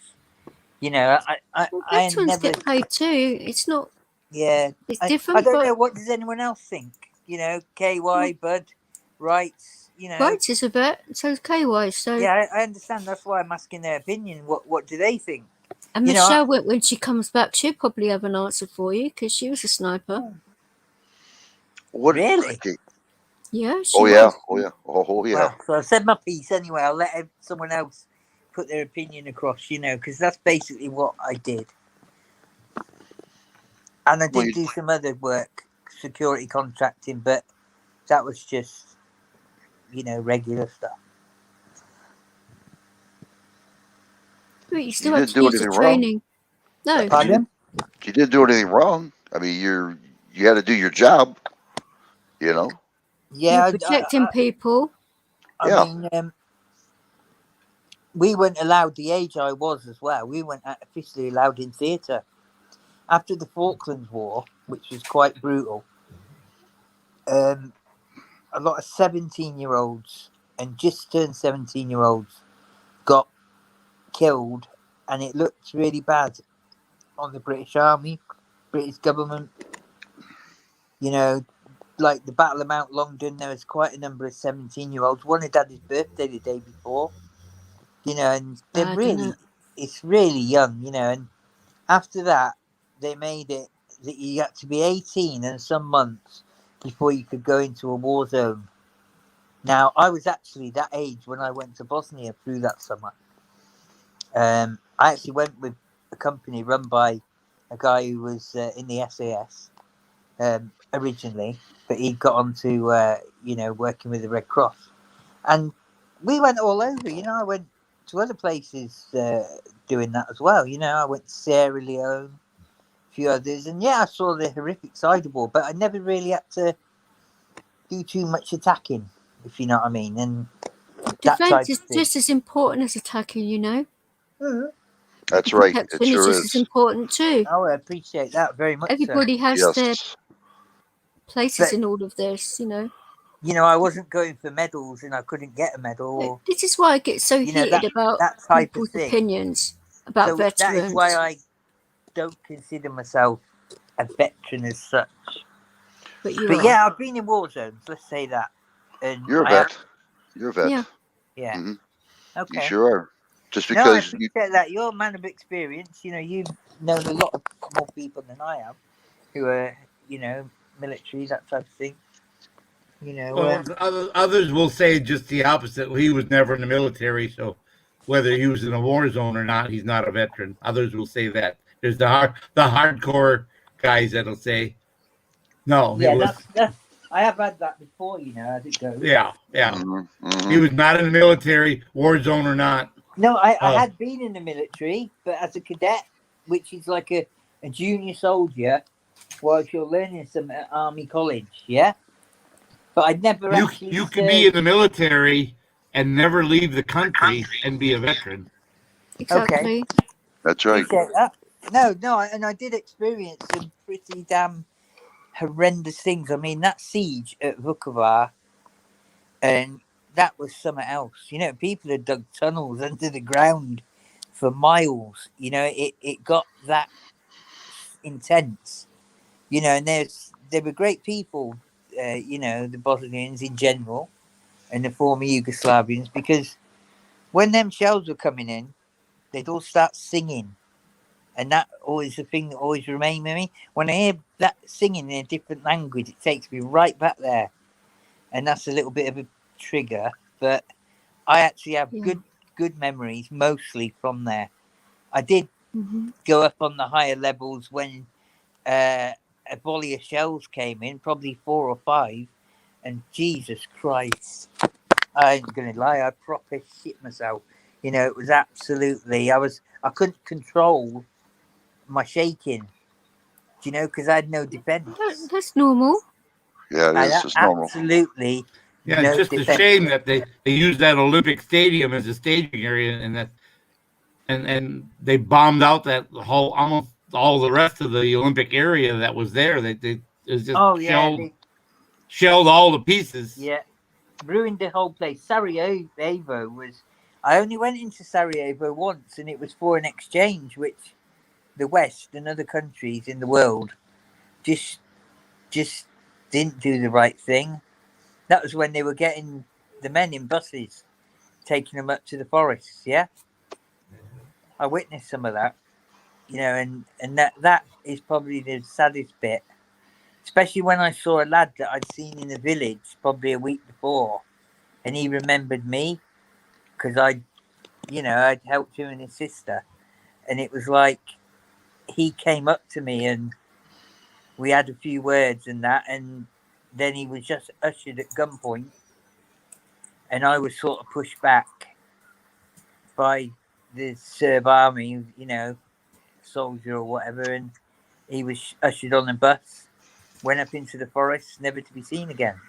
You know, I veterans never get paid too. It's not. Yeah, It's I different. don't but know. What does anyone else think? You know, KY, Bud, Rights. You know, Rights is a vet, so is KY. So yeah, I understand. That's why I'm asking their opinion. What do they think? and You know, Michelle, when she comes back, she'll probably have an answer for you because she was a sniper. What? Really? Okay. Yeah, she Oh was. yeah. Oh yeah. Oh yeah. Well, so I've said my piece anyway. I'll let someone else put their opinion across. You know, because that's basically what I did. And I did do some other work, security contracting, but that was just, you know, regular stuff. But you still had to use the wrong. training. No. Pardon? You didn't do anything wrong. I mean, you had to do your job. You know. Yeah, You're protecting people. I mean, we weren't allowed the age I was as well. We weren't officially allowed in theatre. After the Falklands War, which was quite brutal, a lot of 17-year-olds and just turned 17-year-olds got killed, and it looked really bad on the British Army, British government. You know, like the Battle of Mount Longdon, there was quite a number of 17-year-olds. One had had his birthday the day before, you know, and they're Bad, really, innit? it's really young, you know. And after that, they made it that you had to be 18 and some months before you could go into a war zone. Now, I was actually that age when I went to Bosnia through that summer. I actually went with a company run by a guy who was in the SAS originally, but he got onto working with the Red Cross, and we went all over. You know, I went to other places doing that as well. You know, I went to Sierra Leone, a few others, and yeah, I saw the horrific side of war, but I never really had to do too much attacking, if you know what I mean, and that type Defense is of thing. just as important as attacking, you know. That's right. It Protection is sure just as is. important too. Oh, I appreciate that very much. Everybody has their Yes. places But in all of this, you know. you know, I wasn't going for medals, and I couldn't get a medal. Or, This is why I get so you know, heated about that type of people's thing. opinions about So that is veterans. why I don't consider myself a veteran as such. But you But are. yeah, I've been in war zones. Let's say that. And You're a I have, vet. You're a vet. Yeah. yeah. Mhm. You Okay. sure are. Just No, I because you, appreciate that. You're a man of experience. You know, you've known a lot more people than I have who are, you know, military, that type of thing. You know, Well, others will say just the opposite. He was never in the military, so whether he was in a war zone or not, he's not a veteran. Others will say that. There's the hardcore guys that'll say, no, he yeah, was. that's. I have had that before. You know, as it goes. Yeah. Mhm, mhm. He was not in the military, war zone or not. No, I had been in the military, but as a cadet, which is like a junior soldier, whilst you're learning some at Army College, yeah? But I'd never actually You could be in served. the military and never leave the country and be a veteran. Exactly. That's right. Appreciate that. No, and I did experience some pretty damn horrendous things. I mean, that siege at Vukovar, and that was something else. You know, people had dug tunnels under the ground for miles. You know, it got that intense. You know, and they were great people. You know, the Bosnians in general and the former Yugoslavians, because when them shells were coming in, they'd all start singing. And that always the thing that always remained with me. When I hear that singing in a different language, it takes me right back there. And that's a little bit of a trigger. But I actually have Yeah. good memories, mostly from there. I did Mm-hmm. go up on the higher levels when a volley of shells came in, probably 4 or 5. And Jesus Christ, I ain't gonna lie, I proper shit myself. You know, it was absolutely. I couldn't control my shaking. Do you know? Because I had no defense. That's normal. Yeah, it I is. had It's normal. absolutely Yeah, no it's just defense. a shame that they used that Olympic Stadium as a staging area, and that and they bombed out that whole almost all the rest of the Olympic area that was there. It was just Oh yeah, shelled all the pieces. yeah, ruined the whole place. Sarajevo was. I only went into Sarajevo once, and it was for an exchange, which the West and other countries in the world just didn't do the right thing. That was when they were getting the men in buses, taking them up to the forests. Yeah, I witnessed some of that. You know, and that is probably the saddest bit. Especially when I saw a lad that I'd seen in the village probably a week before, and he remembered me because I'd helped him and his sister, and it was like he came up to me and we had a few words and that, and then he was just ushered at gunpoint, and I was sort of pushed back by the Serb army, you know, soldier or whatever, and he was ushered on a bus, went up into the forest, never to be seen again.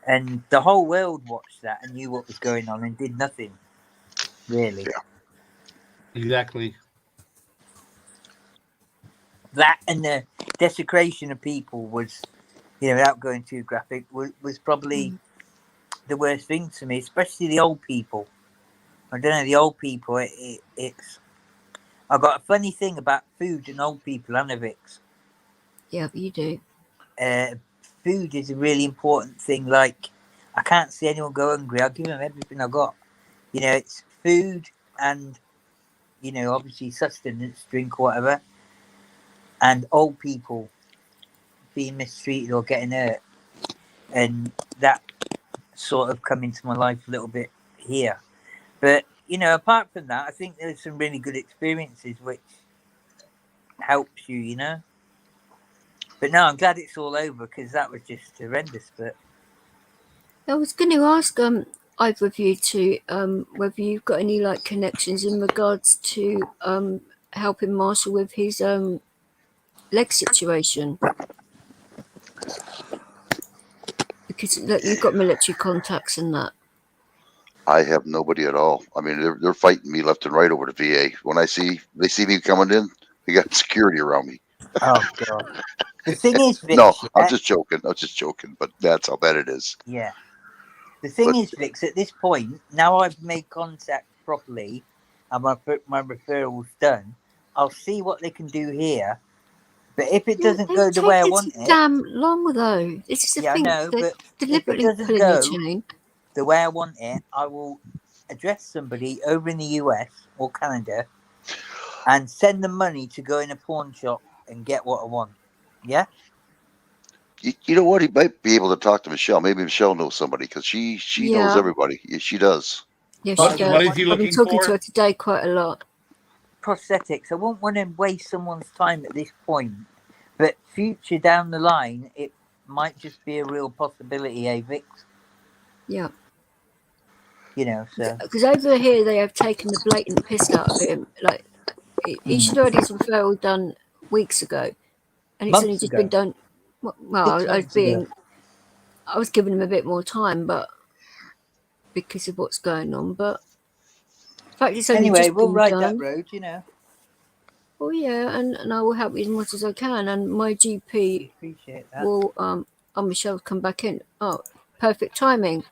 And the whole world watched that and knew what was going on and did nothing, really. Yeah. Exactly. That and the desecration of people was, you know, without going too graphic, was probably the worst thing to me, especially the old people. I don't know, the old people, it's... I've got a funny thing about food and old people, Anavix. Yeah, you do. food is a really important thing. Like, I can't see anyone go hungry. I'll give them everything I got. You know, it's food and, you know, obviously sustenance, drink or whatever, and old people being mistreated or getting hurt. And that sort of come into my life a little bit here. But, you know, apart from that, I think there's some really good experiences which helps you, you know. But no, I'm glad it's all over because that was just horrendous. But I was going to ask either of you to whether you've got any like connections in regards to helping Marshall with his leg situation, because look, you've got military contacts and that. I have nobody at all. I mean, they're fighting me left and right over the VA. When they see me coming in, they got security around me. oh god, the thing is, Vix, No, I'm just joking. But that's how bad it is. yeah. The thing is, Vix, at this point, now I've made contact properly and my referral's done, I'll see what they can do here. But if it doesn't go the way I want it... damn long, though. This is the thing. I know, but deliberately if it doesn't go the way I want it, I will address somebody over in the US or Canada and send them money to go in a pawn shop and get what I want. Yeah? You know what? He might be able to talk to Michelle. Maybe Michelle knows somebody because she knows everybody. Yeah, she does. Yeah, she does. What is he I've been looking talking for? to her today quite a lot. Prosthetics. I won't want to waste someone's time at this point, but future down the line, it might just be a real possibility, eh, Vix? Yeah. You know, so... Because over here, they have taken the blatant piss out of him. Like, he should have had his referral done weeks ago. And it's only just been done... Well, I was giving him a bit more time, but because of what's going on, but in fact, it's only anyway, just we'll been ride done. that road, you know. Oh yeah, and I will help you as much as I can, and my GP appreciate that. will Michelle come back in. Oh, perfect timing.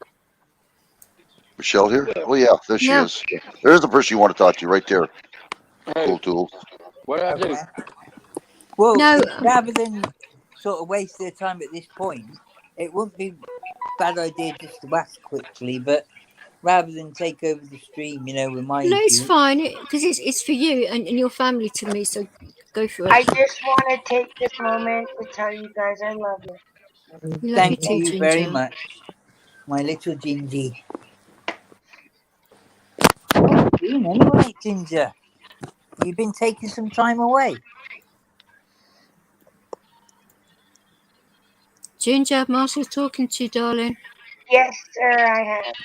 Michelle here? Oh yeah, there she is. There's the person you want to talk to right there. Hey, Cool tool. what did I do? Well, no, rather than sort of waste their time at this point, it wouldn't be a bad idea just to ask quickly, but rather than take over the stream, you know, with my no, it's issue. fine because it's for you and your family to me. So go for it. I just want to take this moment to tell you guys I love you. Thank you very much, my little Gingy. What are you doing anyway, Ginger? You've been taking some time away. Ginger, Marshall's talking to you, darling. Yes, sir, I have.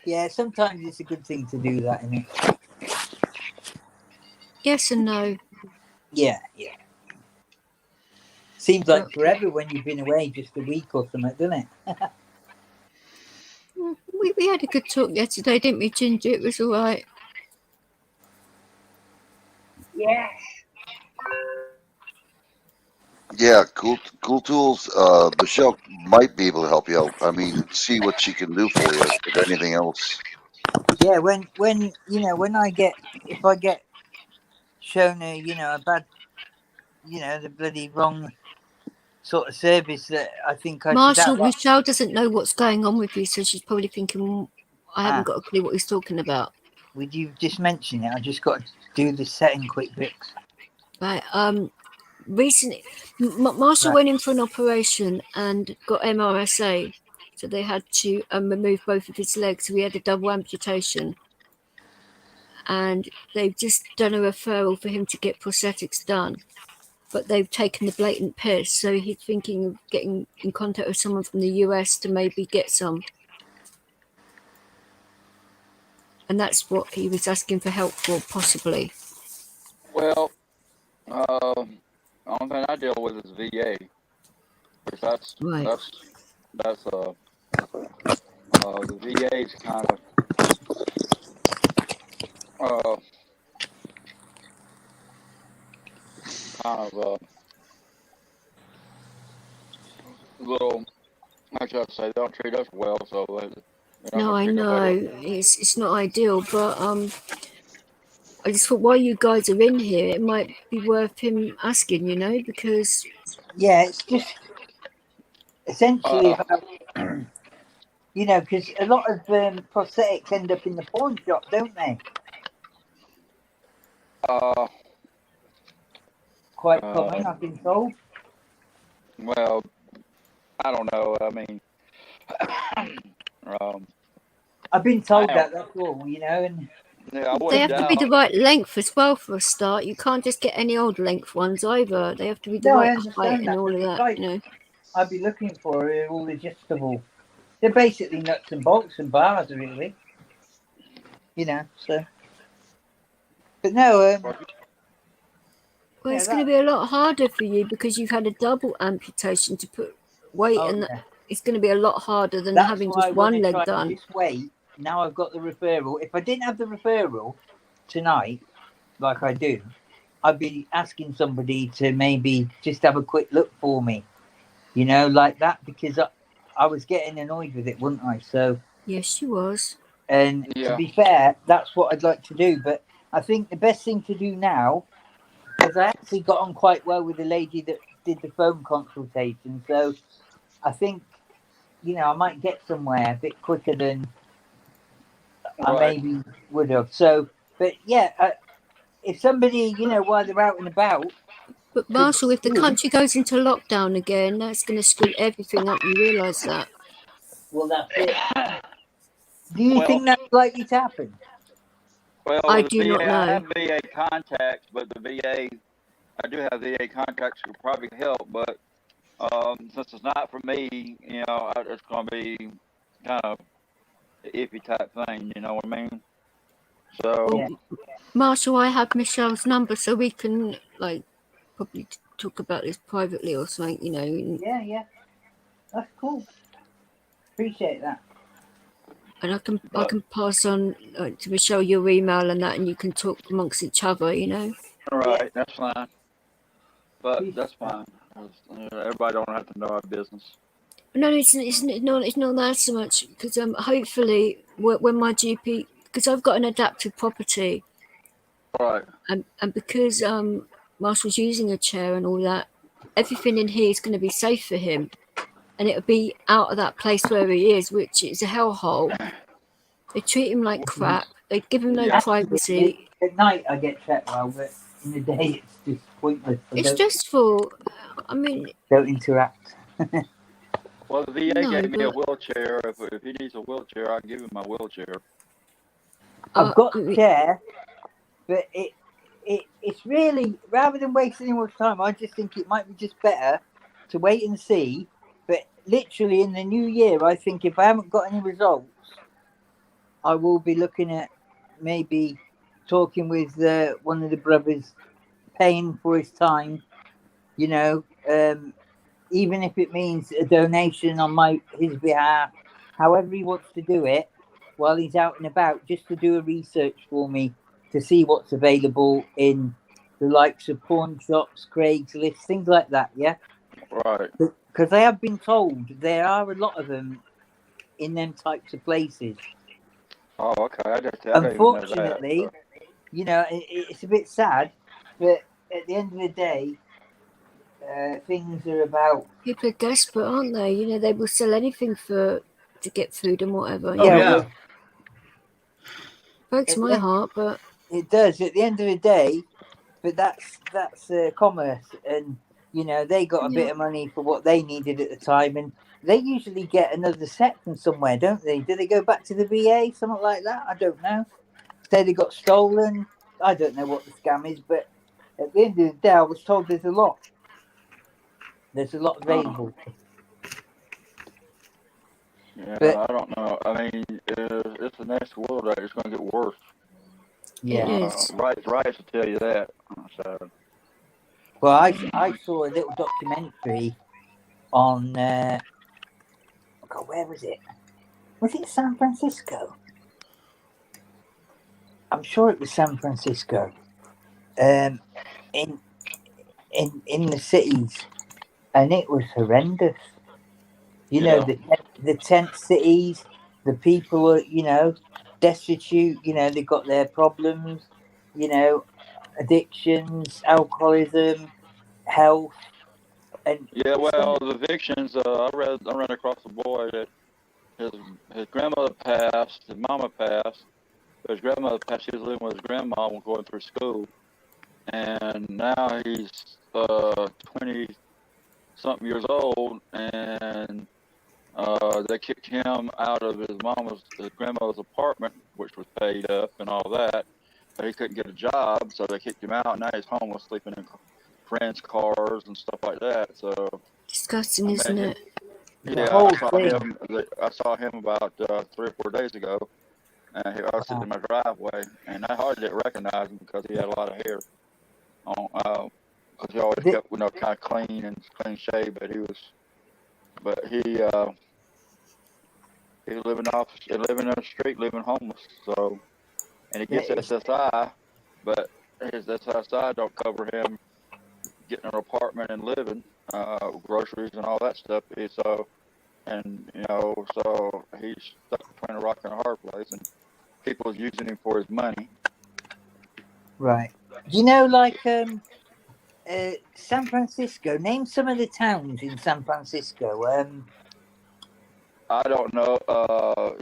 Yeah, sometimes it's a good thing to do that, isn't it? Yes and no. Yeah. Seems like forever when you've been away, just a week or something, doesn't it? we had a good talk yesterday, didn't we, Ginger? It was all right. Yes. Yeah, cool tools. Michelle might be able to help you out. I mean, see what she can do for you. If anything else. Yeah, when you know, if I get shown a bad, the bloody wrong sort of service that I think I should have. Michelle doesn't know what's going on with you, so she's probably thinking, I haven't got a clue what he's talking about. Would you just mention it? I just got to do the setting quick fix. Right. Recently, Marshall went in for an operation and got MRSA, so they had to remove both of his legs. So he had a double amputation, and they've just done a referral for him to get prosthetics done, but they've taken the blatant piss. So he's thinking of getting in contact with someone from the US to maybe get some, and that's what he was asking for help for, possibly. Well, the only thing I deal with is VA. That's the VA's kind of little. How should I say? They don't treat us well, so. No, I know it's not ideal, but I just thought while you guys are in here, it might be worth him asking, because it's just essentially about, because a lot of prosthetics end up in the pawn shop, don't they? Quite common, I've been told. Well, I don't know. I mean, I've been told that's all, and yeah, they have to be the right length as well for a start. You can't just get any old length ones either. They have to be the right height and all of that, I'd be looking for all adjustable. They're basically nuts and bolts and bars, really. So. But no, well, it's going to be a lot harder for you because you've had a double amputation to put weight, and it's going to be a lot harder than having just one leg done. This weight, now I've got the referral. If I didn't have the referral tonight, like I do, I'd be asking somebody to maybe just have a quick look for me, like that, because I was getting annoyed with it, wasn't I? So yes, you was. And to be fair, that's what I'd like to do. But I think the best thing to do now, because I actually got on quite well with the lady that did the phone consultation. So I think, I might get somewhere a bit quicker than I maybe would have. So, but yeah, if somebody, while they're out and about. But Marshall, if the country goes into lockdown again, that's going to screw everything up. You realise that? Well, that's it. Do you think that's likely to happen? Well, I do not know. I have VA contacts, but the VA, I do have VA contacts who probably help, but since it's not for me, it's going to be kind of an iffy type thing, you know what I mean? So, Marshall, I have Michelle's number, so we can probably talk about this privately or something, Yeah, that's cool. Appreciate that. And I can pass on to Michelle your email and that, and you can talk amongst each other, All right, that's fine. But that's fine. Everybody don't have to know our business. No, it's not that so much, because hopefully when my GP, because I've got an adapted property, right, and because Marshall's using a chair and all that, everything in here is going to be safe for him, and it'll be out of that place where he is, which is a hellhole. They treat him like crap. They give him no privacy. At night I get checked well, but in the day it's just pointless. It's stressful. I mean, don't interact. Well, the VA gave me a wheelchair. If he needs a wheelchair, I'll give him my wheelchair. I've got a chair, but it's really, rather than wasting anyone's time, I just think it might be just better to wait and see. But literally in the new year, I think if I haven't got any results, I will be looking at maybe talking with one of the brothers, paying for his time, even if it means a donation on his behalf, however he wants to do it, while he's out and about, just to do a research for me to see what's available in the likes of pawn shops, Craigslist, things like that, yeah? Right. Because I have been told there are a lot of them in them types of places. Oh, okay. Unfortunately, it's a bit sad, but at the end of the day, things are about... People are desperate, aren't they? They will sell anything to get food and whatever. Yeah. Breaks my heart, but... It does, at the end of the day, but that's commerce, and, they got a bit of money for what they needed at the time, and they usually get another set from somewhere, don't they? Do they go back to the VA, something like that? I don't know. Say they got stolen. I don't know what the scam is, but at the end of the day, I was told there's a lot. There's a lot available. Yeah, but, I don't know. I mean, it's the next world that it's going to get worse. Yeah. Right to tell you that. So. Well, I saw a little documentary on, where was it? Was it San Francisco? I'm sure it was San Francisco. In the cities, and it was horrendous. The tent cities, the people are, destitute. They've got their problems. Addictions, alcoholism, health. And Yeah, well, the evictions. I ran across a boy that his grandmother passed, his mama passed. But his grandmother passed. He was living with his grandma when going through school, and now he's 20-something years old, and they kicked him out of his grandmother's apartment, which was paid up and all that. But he couldn't get a job, so they kicked him out. Now he's homeless, sleeping in friends' cars and stuff like that. So Disgusting, isn't it? Yeah, whole I saw thing. him. I saw him about 3 or 4 days ago. I was sitting in my driveway, and I hardly didn't recognize him because he had a lot of hair on. Because he always kept, kind of clean and clean shaved. But he was living living on the street, living homeless. So, and he gets SSI, but his SSI don't cover him getting an apartment and living, groceries and all that stuff. So he's stuck between a rock and a hard place, and people are using him for his money. Right. You know, like San Francisco. Name some of the towns in San Francisco. I don't know.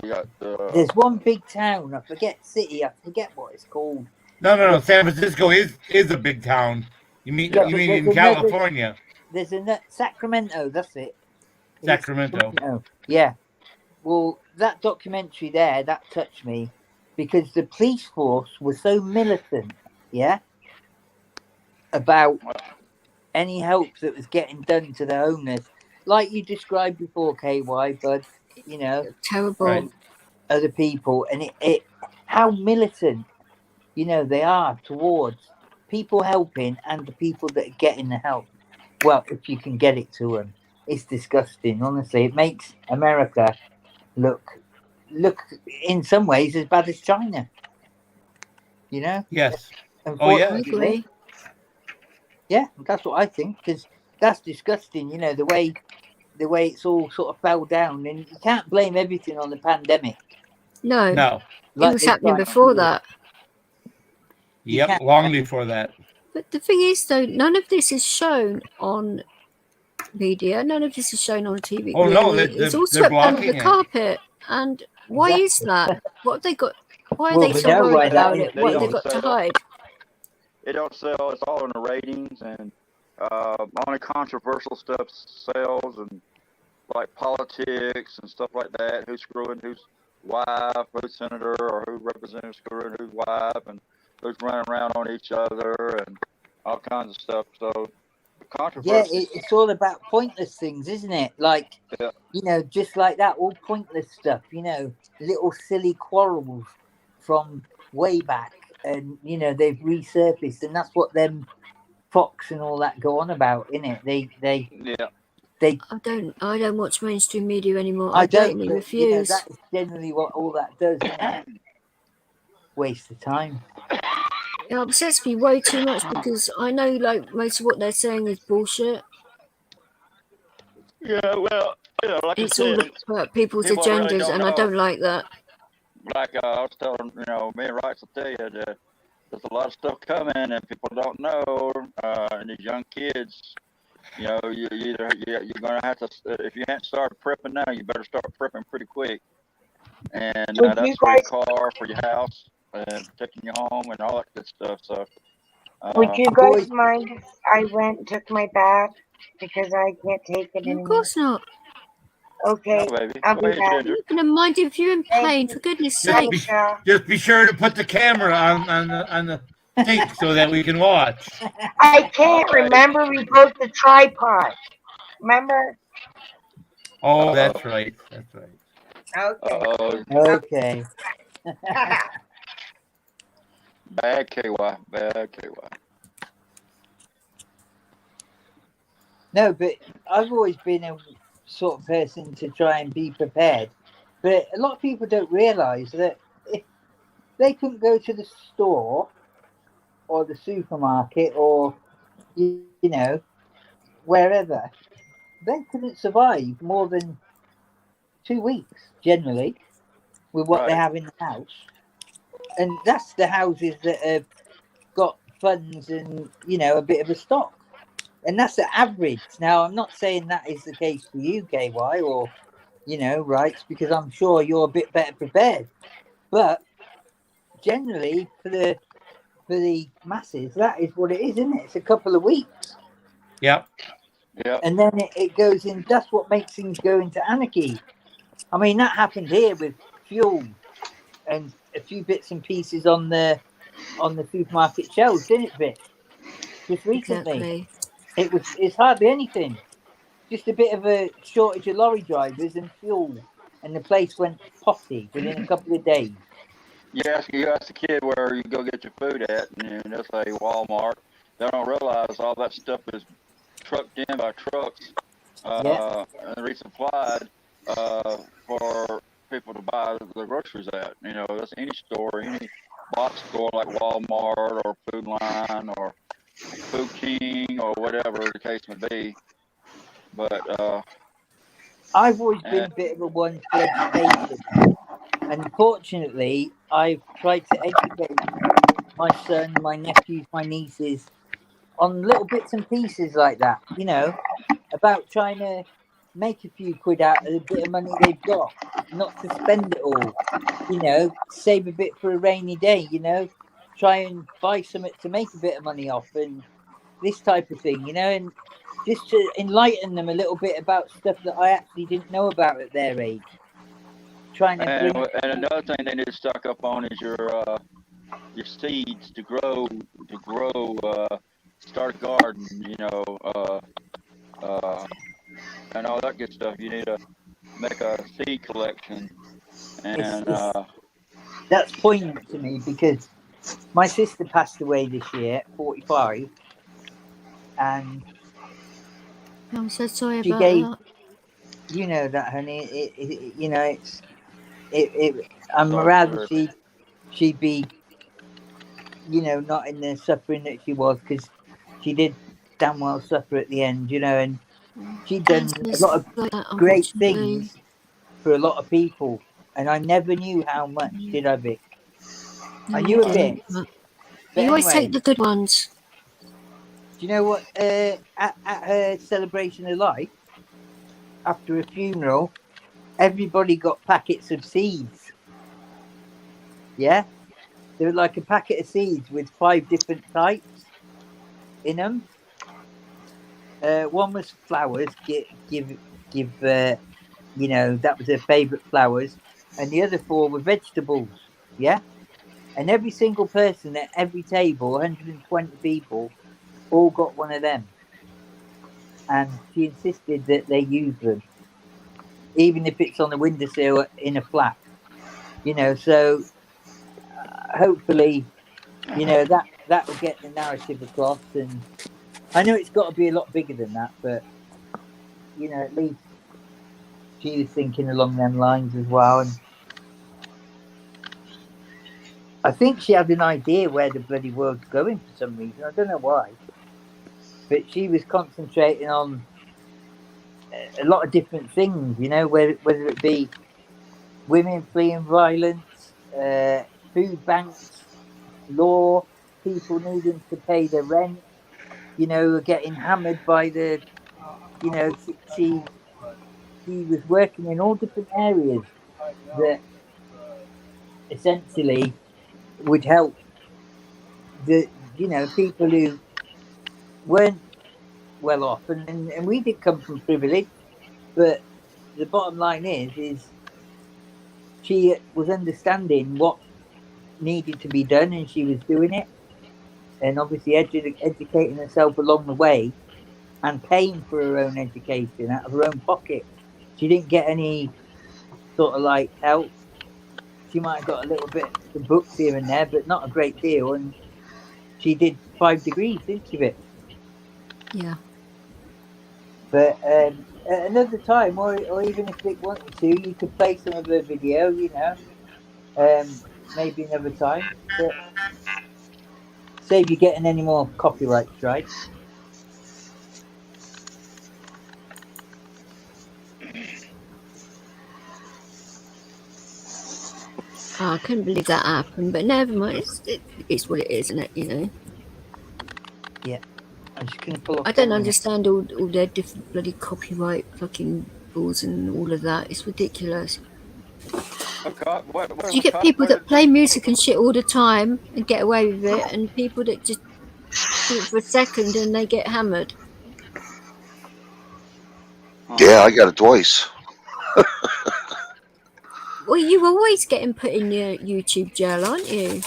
You got There's one big town. I forget city. I forget what it's called. No. San Francisco is a big town. You mean in California? There's Sacramento. That's it. Sacramento. Yeah. Well, that documentary there, that touched me because the police force was so militant, about any help that was getting done to the homeless. Like you described before, KY, but, terrible. Other people. And it how militant, they are towards people helping and the people that are getting the help. Well, if you can get it to them. It's disgusting, honestly. It makes America look in some ways as bad as China. Yes. Unfortunately. Yeah, that's what I think, because that's disgusting. The way it's all sort of fell down, and you can't blame everything on the pandemic. No. No. It was happening before that. Yep, long before that. But the thing is, though, none of this is shown on media. None of this is shown on TV. Oh, no, it's all swept under the carpet. And why is that? What have they got? Why are they so worried about it? What have they got to hide? It don't sell. It's all in the ratings, and only controversial stuff sells, and like politics and stuff like that. Who's screwing whose wife, who's senator, or who representative screwing whose wife, and who's running around on each other, and all kinds of stuff. So controversy. Yeah, it's all about pointless things, isn't it? Like, just like that, all pointless stuff. Little silly quarrels from way back. And they've resurfaced, and that's what them Fox and all that go on about, innit? They I don't watch mainstream media anymore. I totally refuse. That's generally what all that does, isn't it? Waste of time. It upsets me way too much because I know like most of what they're saying is bullshit. Yeah, well, like it's I said, all about people's agendas, really and I don't like that. Like I was telling, me and Rice will tell you that there's a lot of stuff coming and people don't know, and these young kids, you're gonna have to, if you haven't started prepping now, you better start prepping pretty quick. And that's for your car, for your house, and protecting your home and all that good stuff. So, would you guys mind if I went and took my bath because I can't take it anymore? Of course not. Okay, no, baby. I'll be back. I'm not going to mind if you're in pain, for goodness sake. Just be sure to put the camera on the tape so that we can watch. I can't remember. We broke the tripod. Remember? Oh, that's right. That's right. Okay. Bad KY. Bad KY. No, but I've always been a sort of person to try and be prepared. But a lot of people don't realise that if they couldn't go to the store or the supermarket or, wherever, they couldn't survive more than 2 weeks, generally, with what they have in the house. And that's the houses that have got funds and, a bit of a stock. And that's the average. Now, I'm not saying that is the case for you, KY, or, rights, because I'm sure you're a bit better prepared. But generally, for the masses, that is what it is, isn't it? It's a couple of weeks. Yep. Yeah. And then it goes in. That's what makes things go into anarchy. I mean, that happened here with fuel and a few bits and pieces on the supermarket shelves, didn't it, Vic? Just recently. Exactly. It's hardly anything. Just a bit of a shortage of lorry drivers and fuel, and the place went potty within a couple of days. You ask a kid where you go get your food at, and they'll say Walmart. They don't realize all that stuff is trucked in by trucks and resupplied for people to buy the groceries at. That's any store, any box store like Walmart or Food Line or Food King or whatever the case may be. But I've always been a bit of a one for education. Unfortunately, I've tried to educate my son, my nephews, my nieces on little bits and pieces like that, about trying to make a few quid out of the bit of money they've got, not to spend it all, save a bit for a rainy day, try and buy something to make a bit of money off and this type of thing, and just to enlighten them a little bit about stuff that I actually didn't know about at their age. Trying to bring... and another thing they need to stock up on is your seeds to grow, start a garden, and all that good stuff. You need to make a seed collection, and that's poignant to me because my sister passed away this year at 45, and I'm so sorry she about gave that. you know that, honey. I'm rather she'd be, not in the suffering that she was, because she did damn well suffer at the end, and she'd done a lot of great things for a lot of people, and I never knew how much, did I, Vic? No, I knew a bit. But you always take the good ones. Do you know what? At her celebration of life, after a funeral, everybody got packets of seeds. Yeah? They were like a packet of seeds with 5 different types in them. One was flowers, that was her favourite flowers. And the other 4 were vegetables. Yeah? And every single person at every table, 120 people, all got one of them. And she insisted that they use them, even if it's on a windowsill in a flat. So hopefully, that will get the narrative across. And I know it's got to be a lot bigger than that, but at least she was thinking along them lines as well. And I think she had an idea where the bloody world's going for some reason. I don't know why, but she was concentrating on a lot of different things. Whether it be women fleeing violence, food banks, law, people needing to pay their rent, getting hammered by the, she was working in all different areas that essentially would help the, people who weren't well off. And we did come from privilege, but the bottom line is she was understanding what needed to be done, and she was doing it, and obviously educating herself along the way and paying for her own education out of her own pocket. She didn't get any sort of like help. She might have got a little bit of books here and there, but not a great deal. And she did 5 degrees, didn't she, Vic? Yeah. But at another time, or even if Vic wanted to, you could play some of her video, maybe another time. But save you getting any more copyright strikes. Oh, I couldn't believe that happened, but never mind. It's what it is, isn't it? Yeah. And I don't understand all their different bloody copyright fucking rules and all of that. It's ridiculous. You get people that play music and shit all the time and get away with it, and people that just do it for a second and they get hammered. Yeah, I got it twice. Well, you're always getting put in your YouTube jail, aren't you?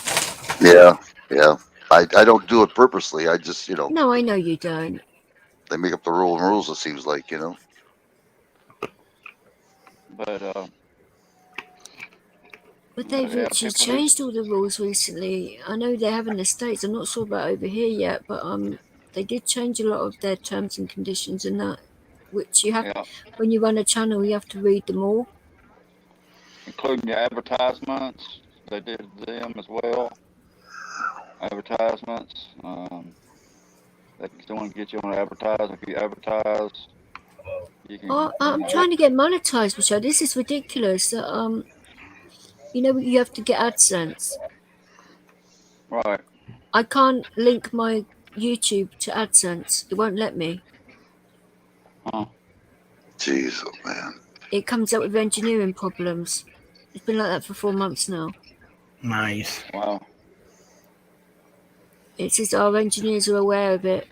Yeah, yeah. I don't do it purposely. I just, No, I know you don't. they make up the rules. It seems like, But they've actually changed all the rules recently. I know they have in the States. I'm not sure about over here yet, but they did change a lot of their terms and conditions and that, which you have when you run a channel, you have to read them all, including your advertisements. They did them as well. Advertisements. They still want to get you on advertising. If you advertise, you can. I'm trying to get monetized, Michelle. This is ridiculous. You have to get AdSense. Right. I can't link my YouTube to AdSense. It won't let me. Huh. Jeez, oh man. It comes up with engineering problems. It's been like that for 4 months now. Nice. Wow. It says our engineers are aware of it.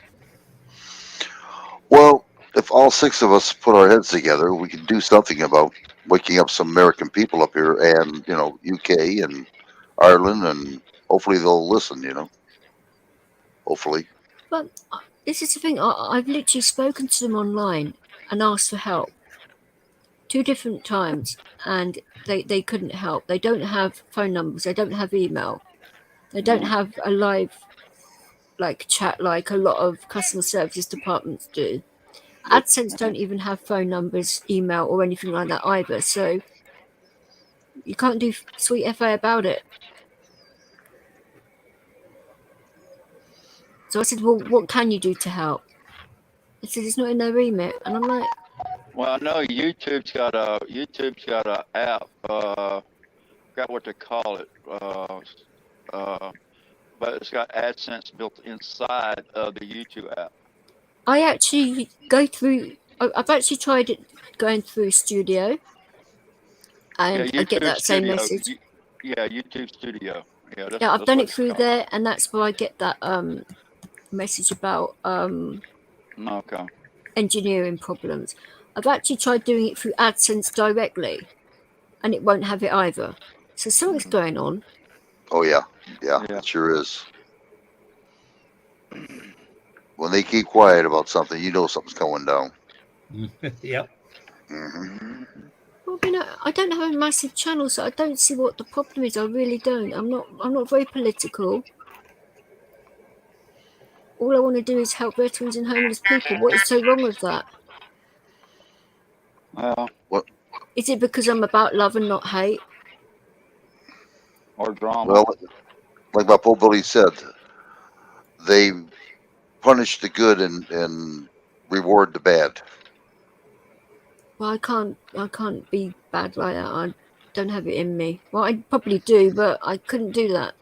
Well, if all 6 of us put our heads together, we can do something about waking up some American people up here and, UK and Ireland, and hopefully they'll listen, Hopefully. But this is the thing. I've literally spoken to them online and asked for help 2 different times, and they couldn't help. They don't have phone numbers. They don't have email. They don't have a live chat like a lot of customer services departments do. AdSense don't even have phone numbers, email, or anything like that either. So you can't do sweet FA about it. So I said, well, what can you do to help? It said it's not in their remit, and I'm like, well, I know YouTube's got a app. Forgot what they call it. But it's got AdSense built inside of the YouTube app. I actually go through. I've actually tried it going through Studio, and I get that same message. Yeah, YouTube Studio. Yeah, I've done it through there, and that's where I get that message about okay. engineering problems. I've actually tried doing it through AdSense directly, and it won't have it either. So something's going on. Oh yeah, it sure is. When they keep quiet about something, something's going down. Yep. Mm-hmm. Well, I don't have a massive channel, so I don't see what the problem is. I really don't. I'm not very political. All I want to do is help veterans and homeless people. What is so wrong with that? What? Is it because I'm about love and not hate? Or drama? Well, like my Pope Billy said, they punish the good and reward the bad. Well, I can't be bad like that. I don't have it in me. Well, I probably do, but I couldn't do that.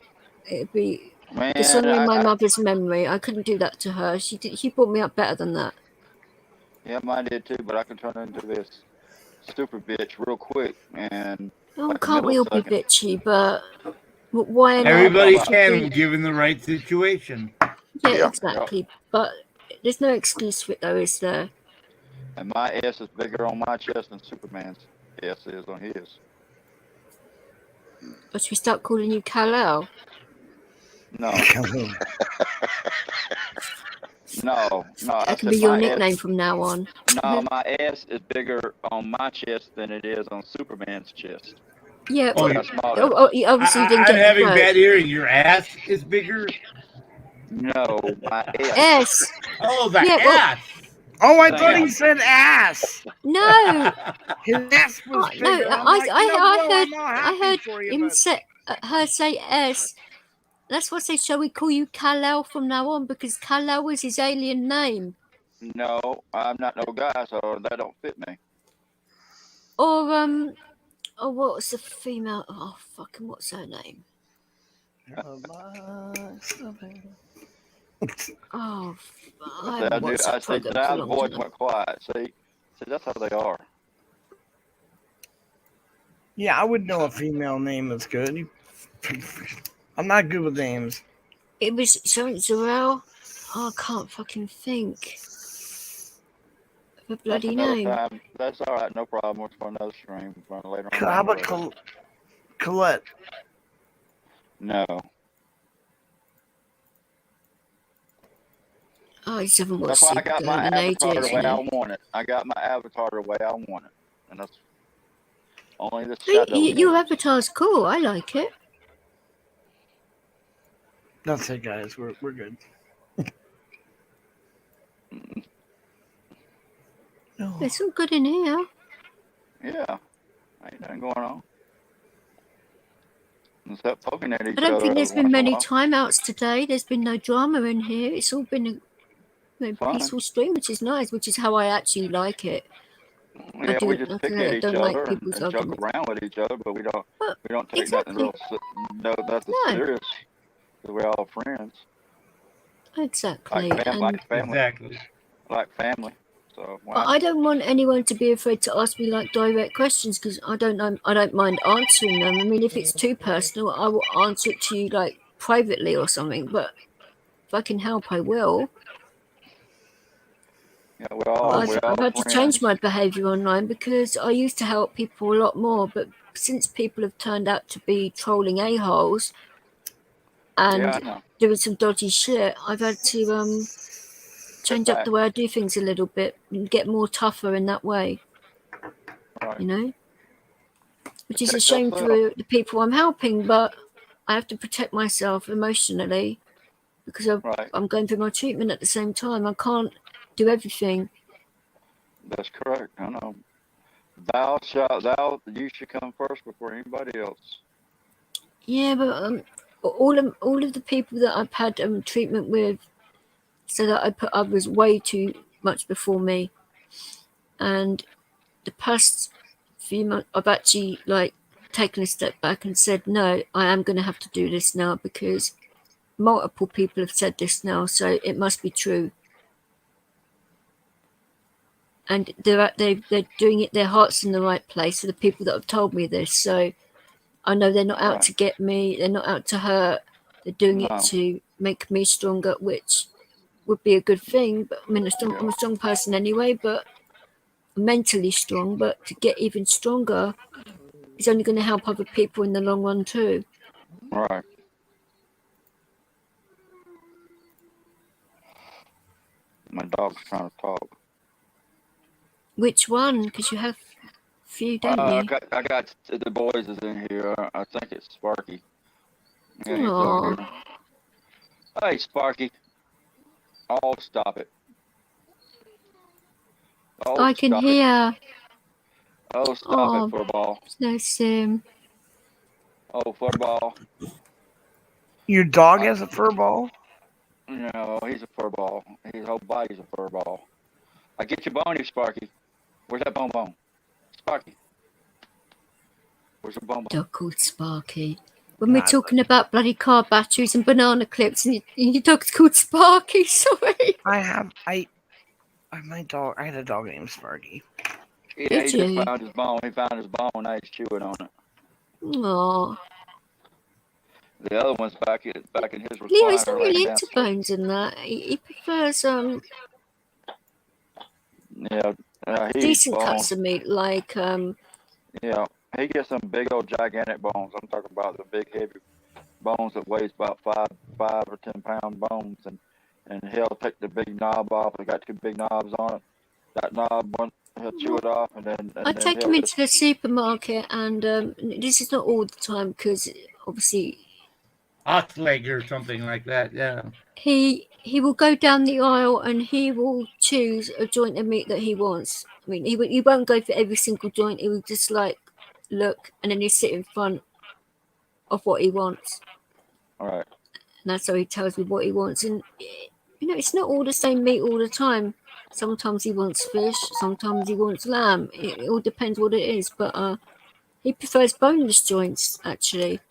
It'd be dishonoring my mother's memory. I couldn't do that to her. She brought me up better than that. Yeah, mine did too, but I can turn into this super bitch real quick. And can't we all be bitchy? But why? Everybody can, given the right situation. Yeah, exactly. But there's no excuse for it, though, is there? And my S is bigger on my chest than Superman's S is on his. But should we start calling you Kal-El? No. No. That can be your nickname from now on. No, my S is bigger on my chest than it is on Superman's chest. Yeah, obviously you didn't get I'm having bad hearing. Your ass is bigger? No, my S. S. Oh, the ass. Oh, I thought he said ass. No. His ass was bigger. No, I heard him say her say S. That's why I say, shall we call you Kal-El from now on? Because Kal-El was his alien name. No, I'm not no guy, so that don't fit me. Or what was the female? Oh, fucking, what's her name? Oh, I I haven't knew. watched I that said program now for a the long voice time. went quiet. See, that's how they are. Yeah, I would know a female name is good. I'm not good with names. It was Zarel. Oh, I can't fucking think of a bloody name. Time. That's all right. No problem. It's for another stream. For later on. How about Colette? No. Oh, I just haven't That's watched why I got my Supergirl in avatar ages, the way I want it. I got my avatar the way I want it, and that's only the shadow. Your avatar's cool. I like it. That's it, guys. We're good. No. It's all good in here. Yeah, ain't nothing going on. Except poking at each other. I don't think there's been many timeouts today. There's been no drama in here. It's all been a peaceful stream, which is nice, which is how I actually like it. Yeah, we just pick at each other and joke around with each other, but we don't take nothing real nothing serious. We're all friends. Exactly. Like family. Exactly. Like family. So I don't want anyone to be afraid to ask me like direct questions because I don't mind answering them. I mean, if it's too personal, I will answer it to you like privately or something. But if I can help, I will. Yeah, I've had to change my behaviour online because I used to help people a lot more, but since people have turned out to be trolling a-holes and doing some dodgy shit, I've had to change up the way I do things a little bit and get more tougher in that way. Right. You know? Which is a shame for the people I'm helping, but I have to protect myself emotionally because I'm going through my treatment at the same time. I can't do everything. That's correct. I know. You should come first before anybody else. Yeah, but all of the people that I've had treatment with, so that I put others way too much before me, and the past few months I've actually like taken a step back and said, no, I am going to have to do this now because multiple people have said this now, so it must be true. And they're doing it, their heart's in the right place for the people that have told me this. So I know they're not out to get me, they're not out to hurt, they're doing it to make me stronger, which would be a good thing. But I mean, I'm a strong person anyway, but mentally strong, but to get even stronger is only going to help other people in the long run too. Right. My dog's trying to talk. Which one? Because you have a few, don't you? I got the boys is in here. I think it's Sparky. Yeah, he's over here. Hey, Sparky. Oh, stop it. Oh, I can hear. Oh, stop it, football. Bless him. Oh, football. Your dog has a fur ball? No, he's a fur ball. His whole body's a fur ball. I get your bone here, Sparky. Where's that bone? Sparky. Where's your bone? Dog called Sparky. When we're talking about bloody car batteries and banana clips, and your dog's called Sparky. Sorry. I had a dog named Sparky. Yeah, he just found his bone. He found his bone. Now he's chewing on it. Aww. The other one's back in his recliner. Leo's not really into bones in that. He prefers decent cuts of meat, like Yeah, he gets some big old gigantic bones. I'm talking about the big heavy bones that weighs about 5 or 10 pound bones, and he'll take the big knob off. They got 2 big knobs on it. That knob one, he'll chew it off, and then. I take him into the supermarket, and this is not all the time because obviously. Ox leg or something like that, yeah. He will go down the aisle and he will choose a joint of meat that he wants. I mean, he won't go for every single joint. He will just like look, and then he'll sit in front of what he wants. All right. And that's how he tells me what he wants. And you know, it's not all the same meat all the time. Sometimes he wants fish. Sometimes he wants lamb. It all depends what it is. But he prefers boneless joints, actually,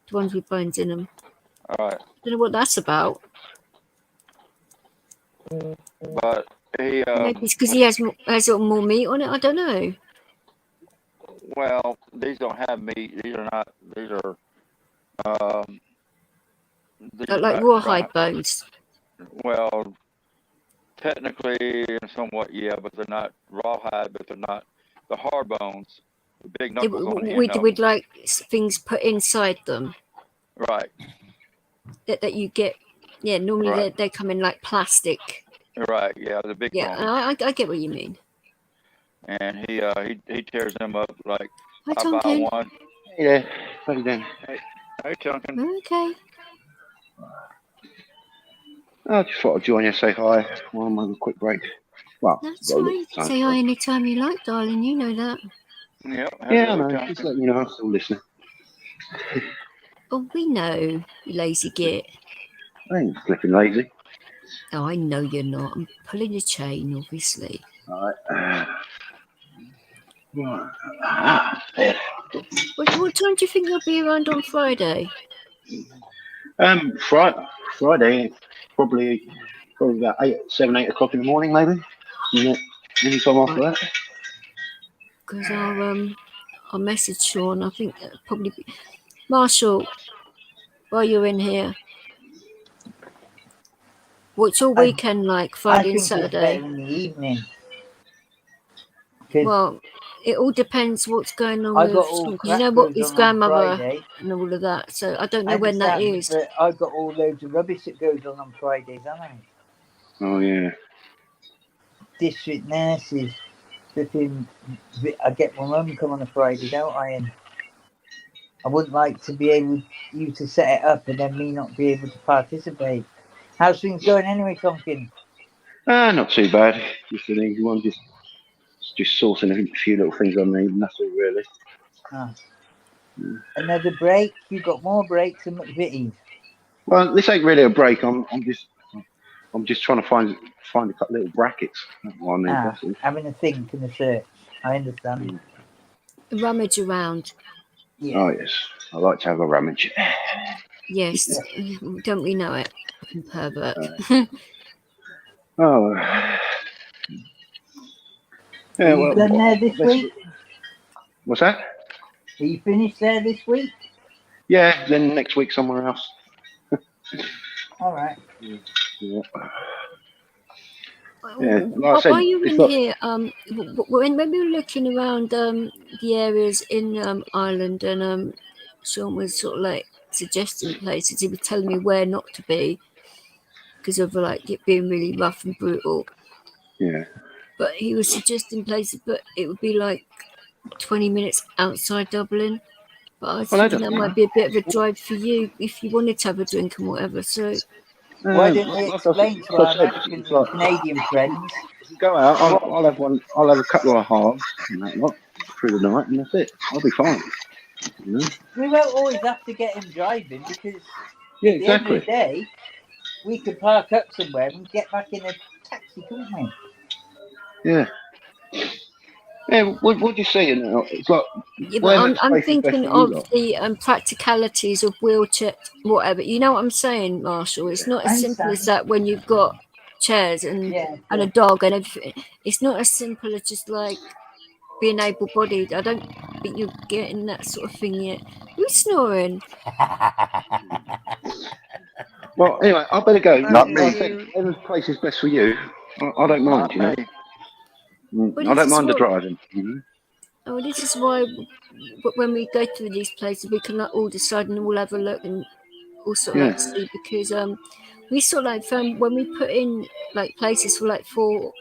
the ones with bones in them. All right. Don't know what that's about. But he, Maybe it's because he has more meat on it. I don't know. well, these don't have meat. These are not. These are. These are Like not rawhide bones. Well, technically, somewhat, yeah, but they're not rawhide. But they're not the hard bones, the big knuckles on the end. We'd like things put inside them. Right. That you get. Yeah, normally Right. they come in like plastic. Right. Yeah, the big Yeah, bones. I get what you mean. And he tears them up like Hi, I buy Tonkin. one. Hey there. How you doing? Hey, Tonkin. Okay. I just thought I'd join you, say hi while I'm on a quick break. Well, That's right. You can say hi anytime you like, darling. You know that. Yep. Yeah, I know. Just letting you know, I'm still listening. Oh, we know, you lazy git. I ain't flipping lazy. Oh, I know you're not. I'm pulling your chain, obviously. All right. What time do you think you'll be around on Friday? Friday, probably about 7, 8 o'clock in the morning, maybe. Any time after that. Because I'll message Sean. I think probably Marshall. While you're in here, what's your weekend like? Friday and Saturday. It's better in the evening. Well, it all depends what's going on I with got all because you know what his on grandmother Friday. and all of that. So I don't know when that is. But I've got all loads of rubbish that goes on Fridays, haven't I? Oh yeah. District nurses, flipping. I get my mum come on a Friday, don't I? And I wouldn't like to be able you to set it up and then me not be able to participate. How's things going anyway, Tonkin? Not too bad. Just an easy one. Just sorting a few little things I need. Nothing really. Another break? You got more breaks than McVitie's. Well, this ain't really a break. I'm just trying to find a couple little brackets. That's what I need. Having a think and a search. I understand. Rummage around. Yeah. Oh yes, I like to have a rummage. Yes, don't we know it? Fucking pervert. Oh. Yeah, Are you done there this week? What's that? Are you finished there this week? Yeah, then next week somewhere else. All right. Yeah. Like I said, while you're in here, when we were looking around the areas in Ireland, and Sean was sort of like suggesting places, he was telling me where not to be because of like it being really rough and brutal. Yeah. But he was suggesting places, but it would be like 20 minutes outside Dublin. But I was thinking that might be a bit of a drive for you if you wanted to have a drink and whatever. So why didn't we explain to our American Canadian friends? If you go out, I'll have one. I'll have a couple of halves and that lot through the night, and that's it. I'll be fine. You know? We won't always have to get him driving because Yeah, at the end exactly. of the day, we could park up somewhere and get back in a taxi, couldn't we? Yeah. Yeah, what do you see? It's like, yeah, but I'm thinking of the practicalities of wheelchair, whatever. You know what I'm saying, Marshall? It's not as simple as that when you've got chairs and a dog and everything. It's not as simple as just like being able-bodied. I don't think you're getting that sort of thing yet. Who's snoring? Well, anyway, I better go. Not me. Whatever place is best for you, I don't mind, you know. Well, I don't mind the driving, you know. Oh, this is why when we go to these places, we can like all decide and we'll have a look and also like see, because we sort of like found when we put in like places for like four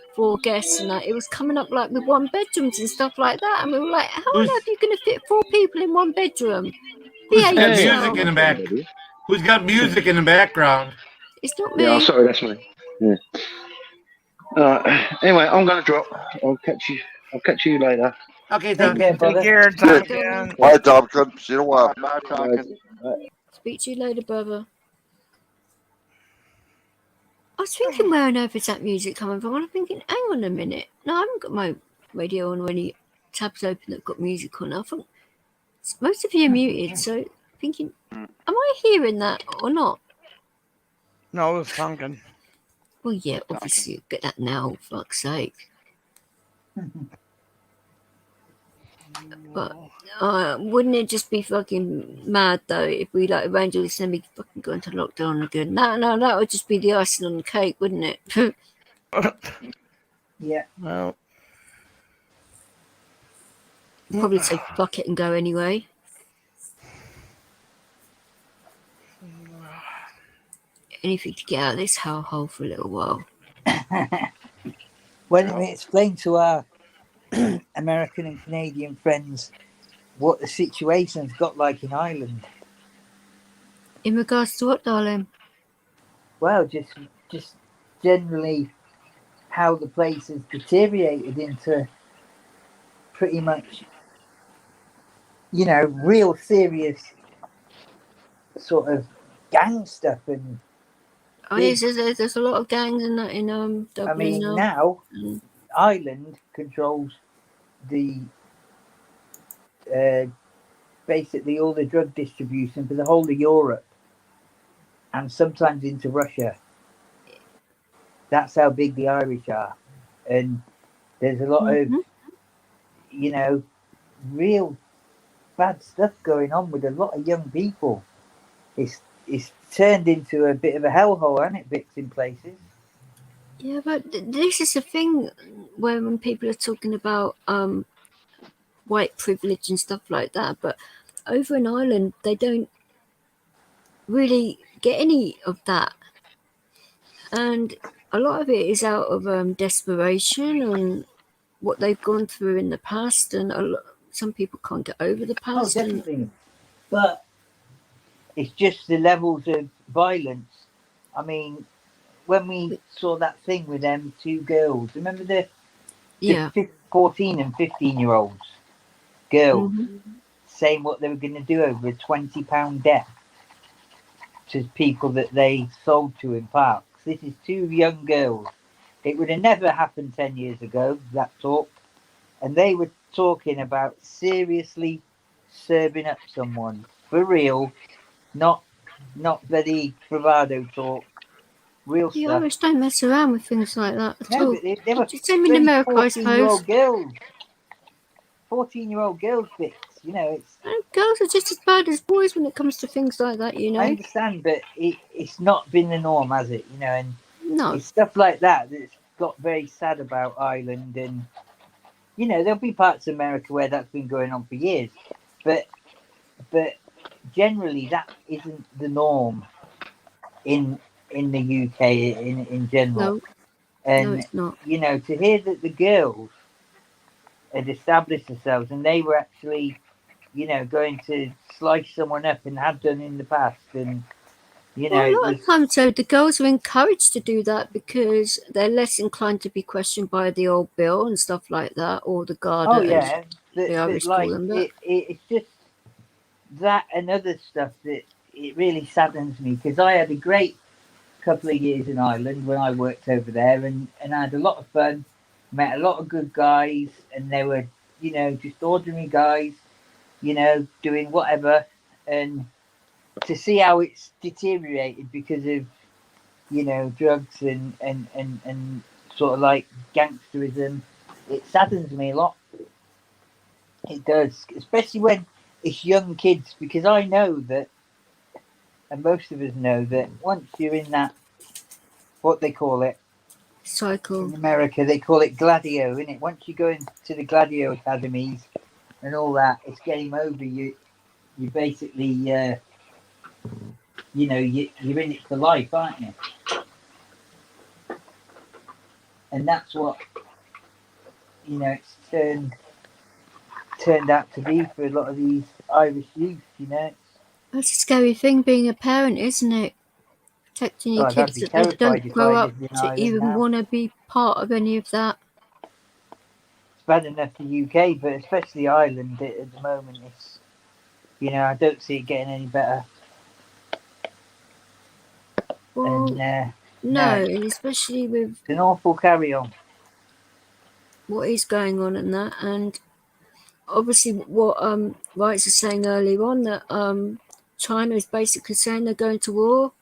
guests and that, it was coming up like with 1 bedrooms and stuff like that, and we were like, how on earth are you going to fit 4 people in 1 bedroom? Who's got music in the back? Who's got music in the background? It's not me. Yeah, sorry, that's me. Yeah. Anyway, I'm going to drop. I'll catch you later. Okay, Tom. Take care, Tom. Bye, Tom. See you in a while. Bye, Tonkin. Speak to you later, brother. I was thinking, where on earth is that music coming from? And I'm thinking, hang on a minute. No, I haven't got my radio on or any tabs open that got music on. I thought most of you are muted, so thinking, am I hearing that or not? No, it was Tonkin. Well, yeah, obviously, get that now, for fuck's sake. But wouldn't it just be fucking mad though if we like arrange all this and we fucking go into lockdown again? No, that would just be the icing on the cake, wouldn't it? Yeah. Well, Probably say fuck it and go anyway. Anything to get out of this hellhole for a little while. Why don't we explain to our American and Canadian friends what the situation's got like in Ireland? In regards to what, darling? Well, just generally how the place has deteriorated into pretty much, you know, real serious sort of gang stuff. And Oh, yes, there's a lot of gangs in that in Dublin. I mean, now Ireland controls the basically all the drug distribution for the whole of Europe and sometimes into Russia. That's how big the Irish are. And there's a lot of, you know, real bad stuff going on with a lot of young people. It's turned into a bit of a hellhole, hasn't it, Vix, in places? Yeah, but this is the thing when people are talking about white privilege and stuff like that, but over in Ireland they don't really get any of that, and a lot of it is out of desperation and what they've gone through in the past, and some people can't get over the past. Oh, definitely. But it's just the levels of violence. I mean, when we saw that thing with them two girls, remember the 14 and 15-year-olds girls saying what they were going to do over a £20 debt to people that they sold to in parks. This is two young girls. It would have never happened 10 years ago, that talk. And they were talking about seriously serving up someone for real, not bloody bravado talk, real The stuff. Irish don't mess around with things like that at all. But they were Same in America, I suppose. 14-year-old girls. 14-year-old girls, Bits, you know, it's... Girls are just as bad as boys when it comes to things like that, you know. I understand, but it's not been the norm, has it? You know, and no. It's stuff like that that's got very sad about Ireland. And, you know, there'll be parts of America where that's been going on for years. But generally, that isn't the norm in the UK in general. No. And, no, it's not. You know, to hear that the girls had established themselves and they were actually, you know, going to slice someone up and have done in the past. And, you know, well, a lot of times, so the girls are encouraged to do that because they're less inclined to be questioned by the old bill and stuff like that, or the guard. Oh, yeah. The Irish like, call them that. It's just that and other stuff that it really saddens me, because I had a great couple of years in Ireland when I worked over there, and I had a lot of fun, met a lot of good guys, and they were, you know, just ordinary guys, you know, doing whatever. And to see how it's deteriorated because of, you know, drugs and sort of like gangsterism, it saddens me a lot. It does, especially when it's young kids, because I know that, and most of us know that once you're in that, what they call it, cycle in America, they call it Gladio, isn't it? Once you go into the Gladio academies and all that, it's game over. You basically, you know, you're in it for life, aren't you? And that's what, you know, it's turned out to be for a lot of these Irish youth, you know. That's a scary thing being a parent, isn't it? Protecting your kids that they don't grow up to even want to be part of any of that. It's bad enough the UK, but especially Ireland at the moment, it's, you know, I don't see it getting any better. Well, no, especially with an awful carry on. What is going on in that, and obviously what Rights was saying earlier on, that China is basically saying they're going to war.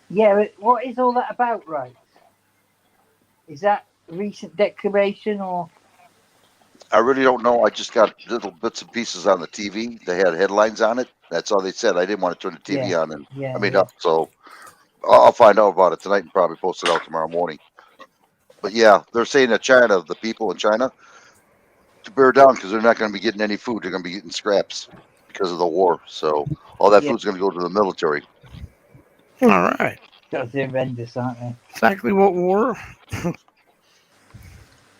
Yeah, what is all that about, Rights? Is that a recent declaration or? I really don't know. I just got little bits and pieces on the TV. They had headlines on it. That's all they said. I didn't want to turn the TV on, and I made up. So I'll find out about it tonight and probably post it out tomorrow morning. But yeah, they're saying that China, the people in China, to bear down because they're not going to be getting any food. They're going to be getting scraps because of the war. So all that food's going to go to the military. All right. That's horrendous, aren't they? Exactly what war.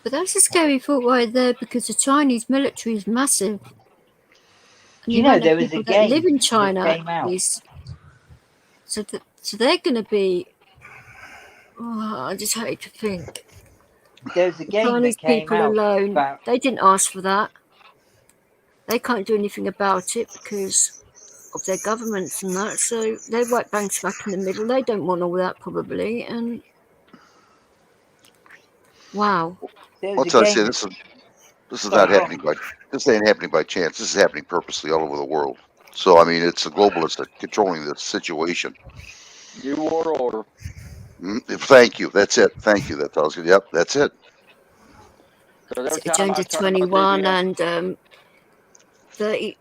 But that's a scary thought right there, because the Chinese military is massive. And you know there was a game that live in that China came out. So they're going to be. Oh, I just hate to think. There's a game Chinese that came people out alone, about. they didn't ask for that. They can't do anything about it because of their governments and that. So they're right bang smack in the middle. They don't want all that probably. And wow. I'll tell you, this is not happening this ain't happening by chance. This is happening purposely all over the world. So I mean, it's the globalists that are controlling the situation. New World Order. Thank you. That's it. Thank you. That's all I was gonna. Yep, that's it. Agenda 21 and 30.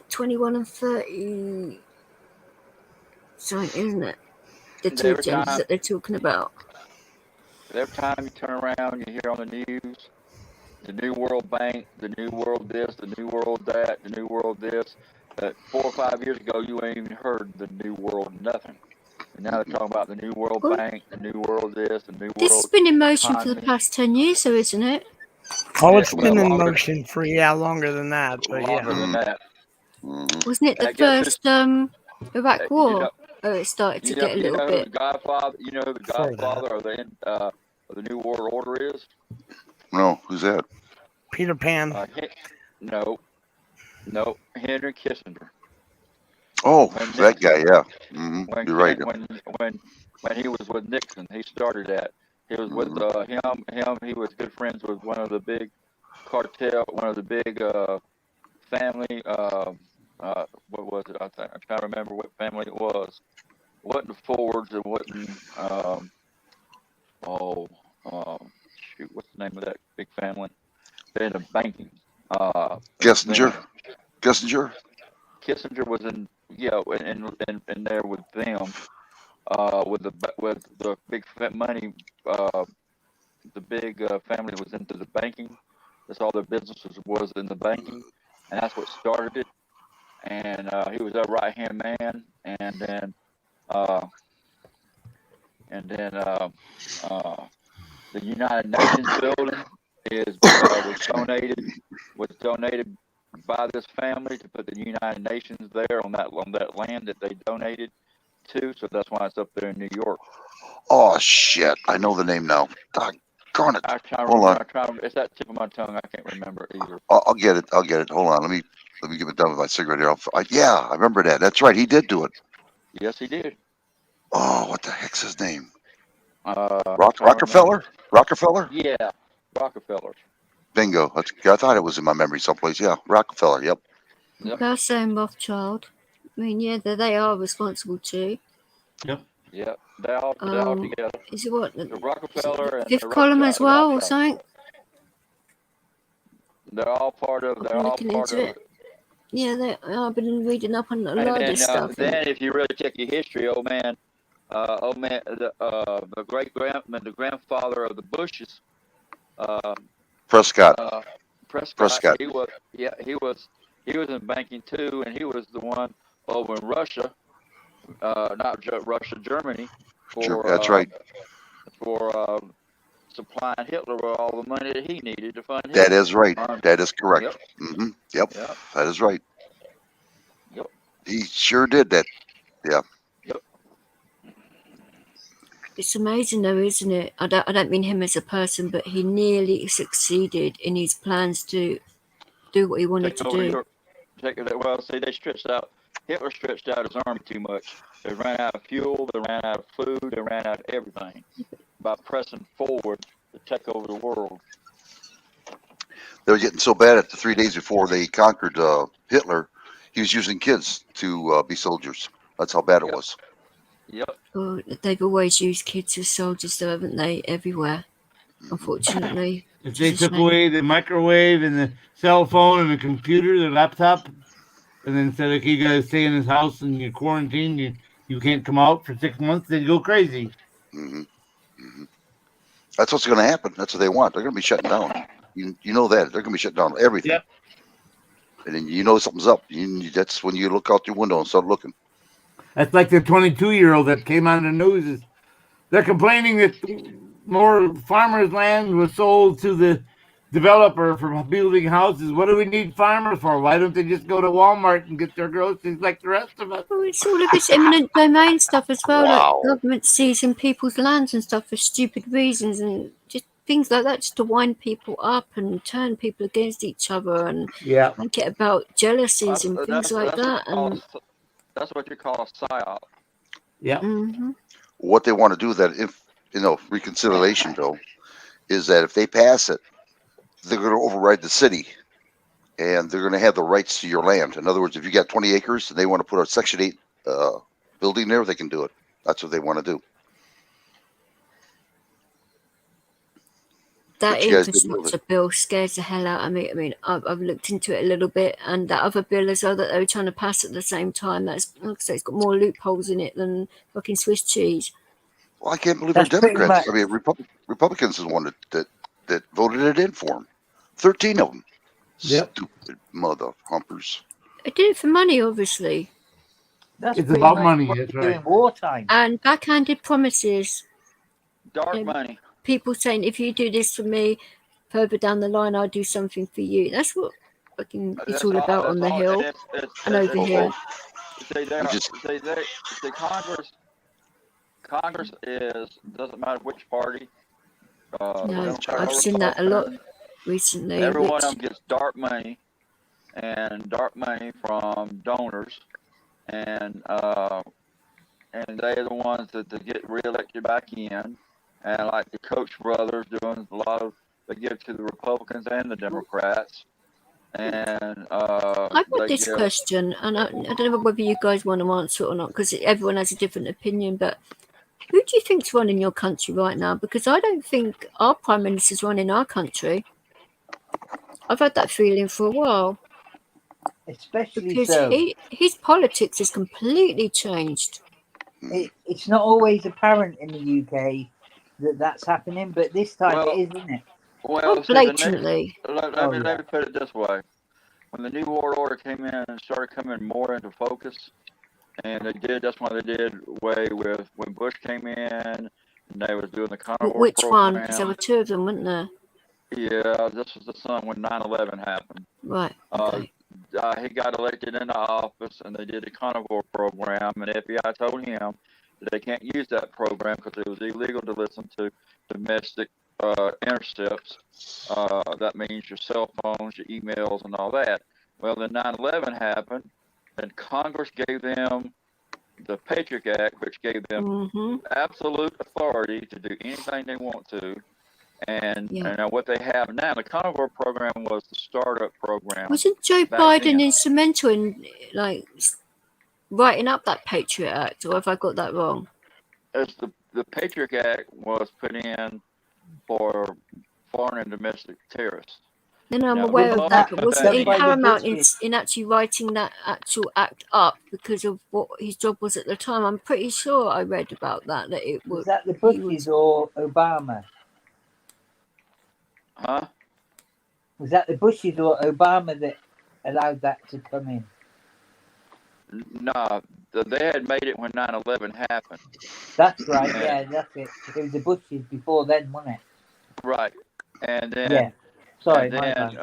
21 and 30. Something, isn't it? The two agendas that they're talking about. Every time you turn around, you hear on the news, the New World Bank, the New World this, the New World that, the New World this. 4 or 5 years ago, you ain't even heard the New World nothing. And now they're talking about the New World Bank, the New World this, the New World. This has been in motion for the past 10 years, so isn't it? Oh, it's been in motion for longer than that. But longer than that. Wasn't it the first Iraq War? It started to get a little bit. You know who the godfather of the New World Order is? No, who's that? Peter Pan. No, Henry Kissinger. Oh, that guy, yeah. You're right. When he was with Nixon, he started that. He was with him. He was good friends with one of the big cartel, one of the big family. What was it? I'm trying to remember what family it was. It wasn't the Fords. It wasn't. Shoot, what's the name of that big family? They're in the banking. Kissinger. Kissinger was in in there with them. With the big money, the big family was into the banking. That's all their businesses was in the banking, and that's what started it. And he was their right hand man, and then the United Nations building was donated by this family to put the United Nations there on that land that they donated to. So that's why it's up there in New York. Oh shit! I know the name now. Darn it! Hold on. It's that tip of my tongue. I can't remember either. I'll get it. Hold on. Let me get it done with my cigarette here. I remember that. That's right. He did do it. Yes, he did. Oh, what the heck's his name? Rockefeller? Rockefeller? Yeah, Rockefeller. Bingo. I thought it was in my memory someplace. Yeah, Rockefeller. Yep. They're saying Rothschild. I mean, yeah, they are responsible too. Yep. Yeah, they're all together. Is it what? The Rockefeller and fifth column as well, or something? They're all part of. It. Yeah, I've been reading up on a lot of this stuff. Then, if you really check your history, the grandfather of the Bushes, Prescott. Prescott. He was in banking too, and he was the one over in Russia, not Russia, Germany. That's right. For supplying Hitler with all the money that he needed to fund. That is right. That is correct. Yep. Yep. That is right. Yep. He sure did that. Yeah. Yep. It's amazing though, isn't it? I don't mean him as a person, but he nearly succeeded in his plans to do what he wanted to do. Well, see, Hitler stretched out his army too much. They ran out of fuel, they ran out of food, they ran out of everything by pressing forward to take over the world. They were getting so bad at the 3 days before they conquered Hitler, he was using kids to be soldiers. That's how bad it was. Yep. Well, they've always used kids as soldiers, though, haven't they? Everywhere. unfortunately. If they took away the microwave and the cell phone and the computer, the laptop, and then said, okay, you got to stay in this house and you're quarantined, you can't come out for 6 months, they'd go crazy. Mm-hmm. Mm-hmm. That's what's going to happen. That's what they want. They're going to be shutting down. You know that. They're going to be shutting down everything. Yep. And then you know something's up. That's when you look out your window and start looking. That's like the 22-year-old that came on the news. They're complaining that more farmers' land was sold to the developer for building houses. What do we need farmers for? Why don't they just go to Walmart and get their groceries like the rest of us? Well, it's all of this eminent domain stuff as well. Wow. Like government seizing people's lands and stuff for stupid reasons and just things like that, just to wind people up and turn people against each other and make it about jealousies and things like that. And that's what you call a psyop. Yeah. Mm-hmm. What they want to do, that if reconciliation bill, is that if they pass it, they're going to override the city, and they're going to have the rights to your land. In other words, if you got 20 acres and they want to put a Section 8 building there, they can do it. That's what they want to do. That infrastructure bill scares the hell out of me. I mean, I've looked into it a little bit, and that other bill as well that they were trying to pass at the same time, that's, like I say, it's got more loopholes in it than fucking Swiss cheese. Well, I can't believe they're Democrats. I mean, Republicans is the one that voted it in for them. 13 of them. Yep. Stupid mother humpers. They did it for money, obviously. It's about money. That's right. During wartime. And backhanded promises. Dark money. People saying, if you do this for me, further down the line, I'll do something for you. That's what fucking it's all about on the Hill and over here. Congress doesn't matter which party. No, I've seen that a lot recently. Every one of them gets dark money from donors, and they're the ones that get reelected back in. And like the Koch brothers doing a lot of, they give to the Republicans and the Democrats. And I've got this question, and I don't know whether you guys want to answer it or not, because everyone has a different opinion. But who do you think's running your country right now? Because I don't think our prime minister's running our country. I've had that feeling for a while. Especially because his politics has completely changed. It's not always apparent in the UK that's happening, but this time it is, isn't it? Well, blatantly. Let me put it this way. When the New World Order came in and started coming more into focus, and that's why they did away with when Bush came in, and they was doing the carnivore Which program. one? Because there were two of them, weren't there? Yeah, this was the son when 9/11 happened. Right. Okay. He got elected into office, and they did the carnivore program, and the FBI told him that they can't use that program because it was illegal to listen to domestic intercepts. That means your cell phones, your emails, and all that. Well, then 9/11 happened, and Congress gave them the Patriot Act, which gave them absolute authority to do anything they want to. And what they have now, the carnivore program was the startup program. Wasn't Joe Biden instrumental in writing up that Patriot Act, or have I got that wrong? As the Patriot Act was put in for foreign and domestic terrorists. Then I'm aware of that, but wasn't he paramount in actually writing that actual act up because of what his job was at the time? I'm pretty sure I read about that it was. Was that the Bushes or Obama? Huh? Was that the Bushes or Obama that allowed that to come in? No, they had made it when 9/11 happened. That's right. Yeah, that's it. It was the Bushes before then, wasn't it? Right, and then sorry, and then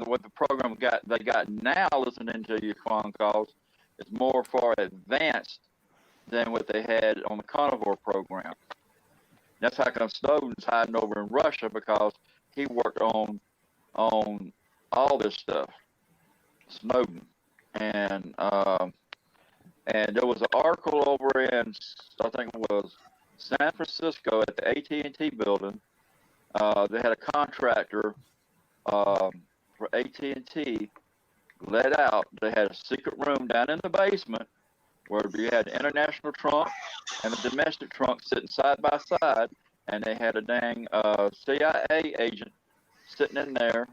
what the program they got now, listening to your phone calls, is more far advanced than what they had on the carnivore program. That's how come Snowden's hiding over in Russia, because he worked on all this stuff. Snowden. And there was an article over in, I think it was San Francisco at the AT&T building. They had a contractor for AT&T let out. They had a secret room down in the basement where you had the international trunk and the domestic trunk sitting side by side, and they had a dang CIA agent sitting in there,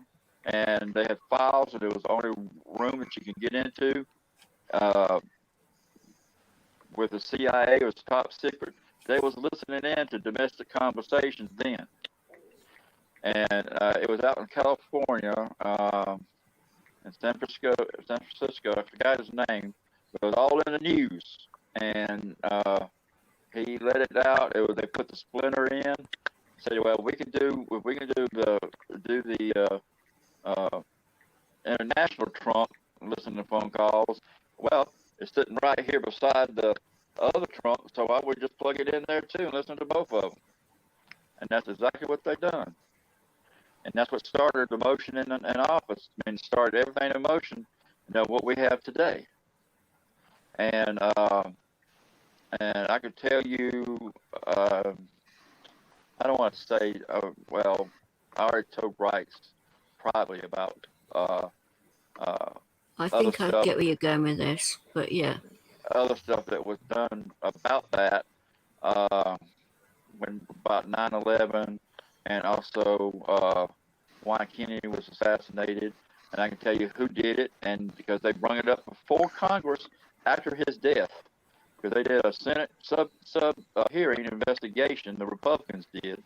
and they had files, and it was the only room that you can get into with the CIA. It was top secret. They was listening in to domestic conversations then, and it was out in California, in San Francisco. I forgot his name, but it was all in the news, and he let it out. They put the splinter in. Said, well, we can do the international trunk, listen to phone calls. Well, it's sitting right here beside the other trunk, so I would just plug it in there too and listen to both of them. And that's exactly what they done. And that's what started the motion in office. I mean, started everything in motion, what we have today. And I could tell you, I don't want to say, well, I already told Bryce probably about I think I get where you're going with this, but yeah. Other stuff that was done about that when about 9/11, and also why Kennedy was assassinated, and I can tell you who did it, and because they brought it up before Congress after his death, because they did a Senate sub hearing investigation. The Republicans did.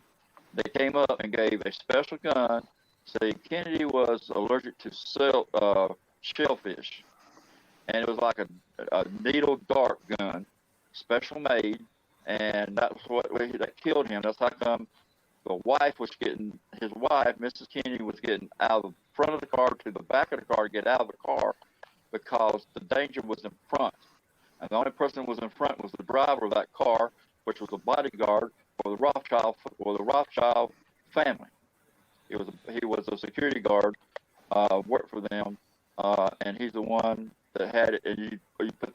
They came up and gave a special gun. Say Kennedy was allergic to shellfish, and it was like a needle dart gun, special made, and that was that killed him. That's how come his wife, Mrs. Kennedy, was getting out of the front of the car to the back of the car to get out of the car because the danger was in front. And the only person who was in front was the driver of that car, which was a bodyguard for the Rothschild family. He was a security guard, worked for them, and he's the one that had it. And we put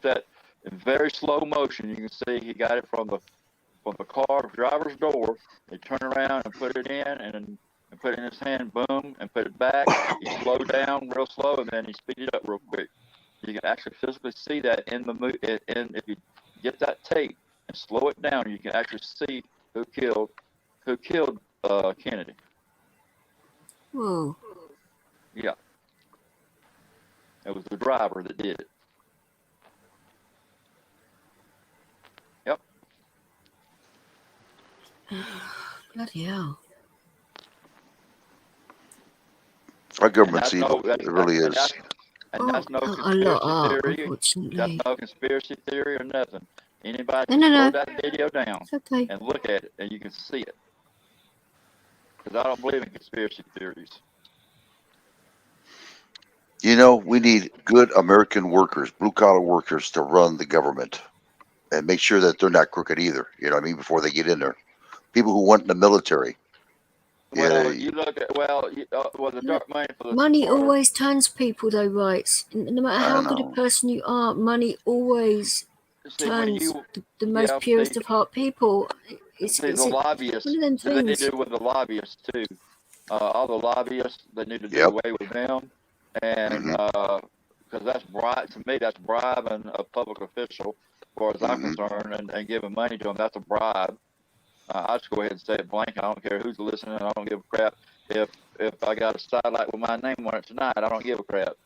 that in very slow motion. You can see he got it from the car driver's door. He turned around and put it in, and put it in his hand, boom, and put it back. He slowed down real slow, and then he speeded up real quick. You can actually physically see that in the movie. And if you get that tape and slow it down, you can actually see who killed Kennedy. Whoa. Yeah. It was the driver that did it. Yep. Bloody hell. Our government's evil. It really is. And that's no conspiracy theory. That's no conspiracy theory or nothing. Anybody can slow that video down and look at it, and you can see it. Because I don't believe in conspiracy theories. We need good American workers, blue-collar workers, to run the government and make sure that they're not crooked either. You know what I mean? Before they get in there. People who went in the military. Well, you look at the dark money for the money always turns people, though, right? No matter how good a person you are, money always turns the most purest of heart people. It's the lobbyists. One of them things. They do with the lobbyists too. All the lobbyists, they need to do away with them, and because that's to me, that's bribing a public official, as far as I'm concerned, and giving money to them. That's a bribe. I'll just go ahead and say it blank. I don't care who's listening. I don't give a crap if I got a satellite with my name on it tonight. I don't give a crap.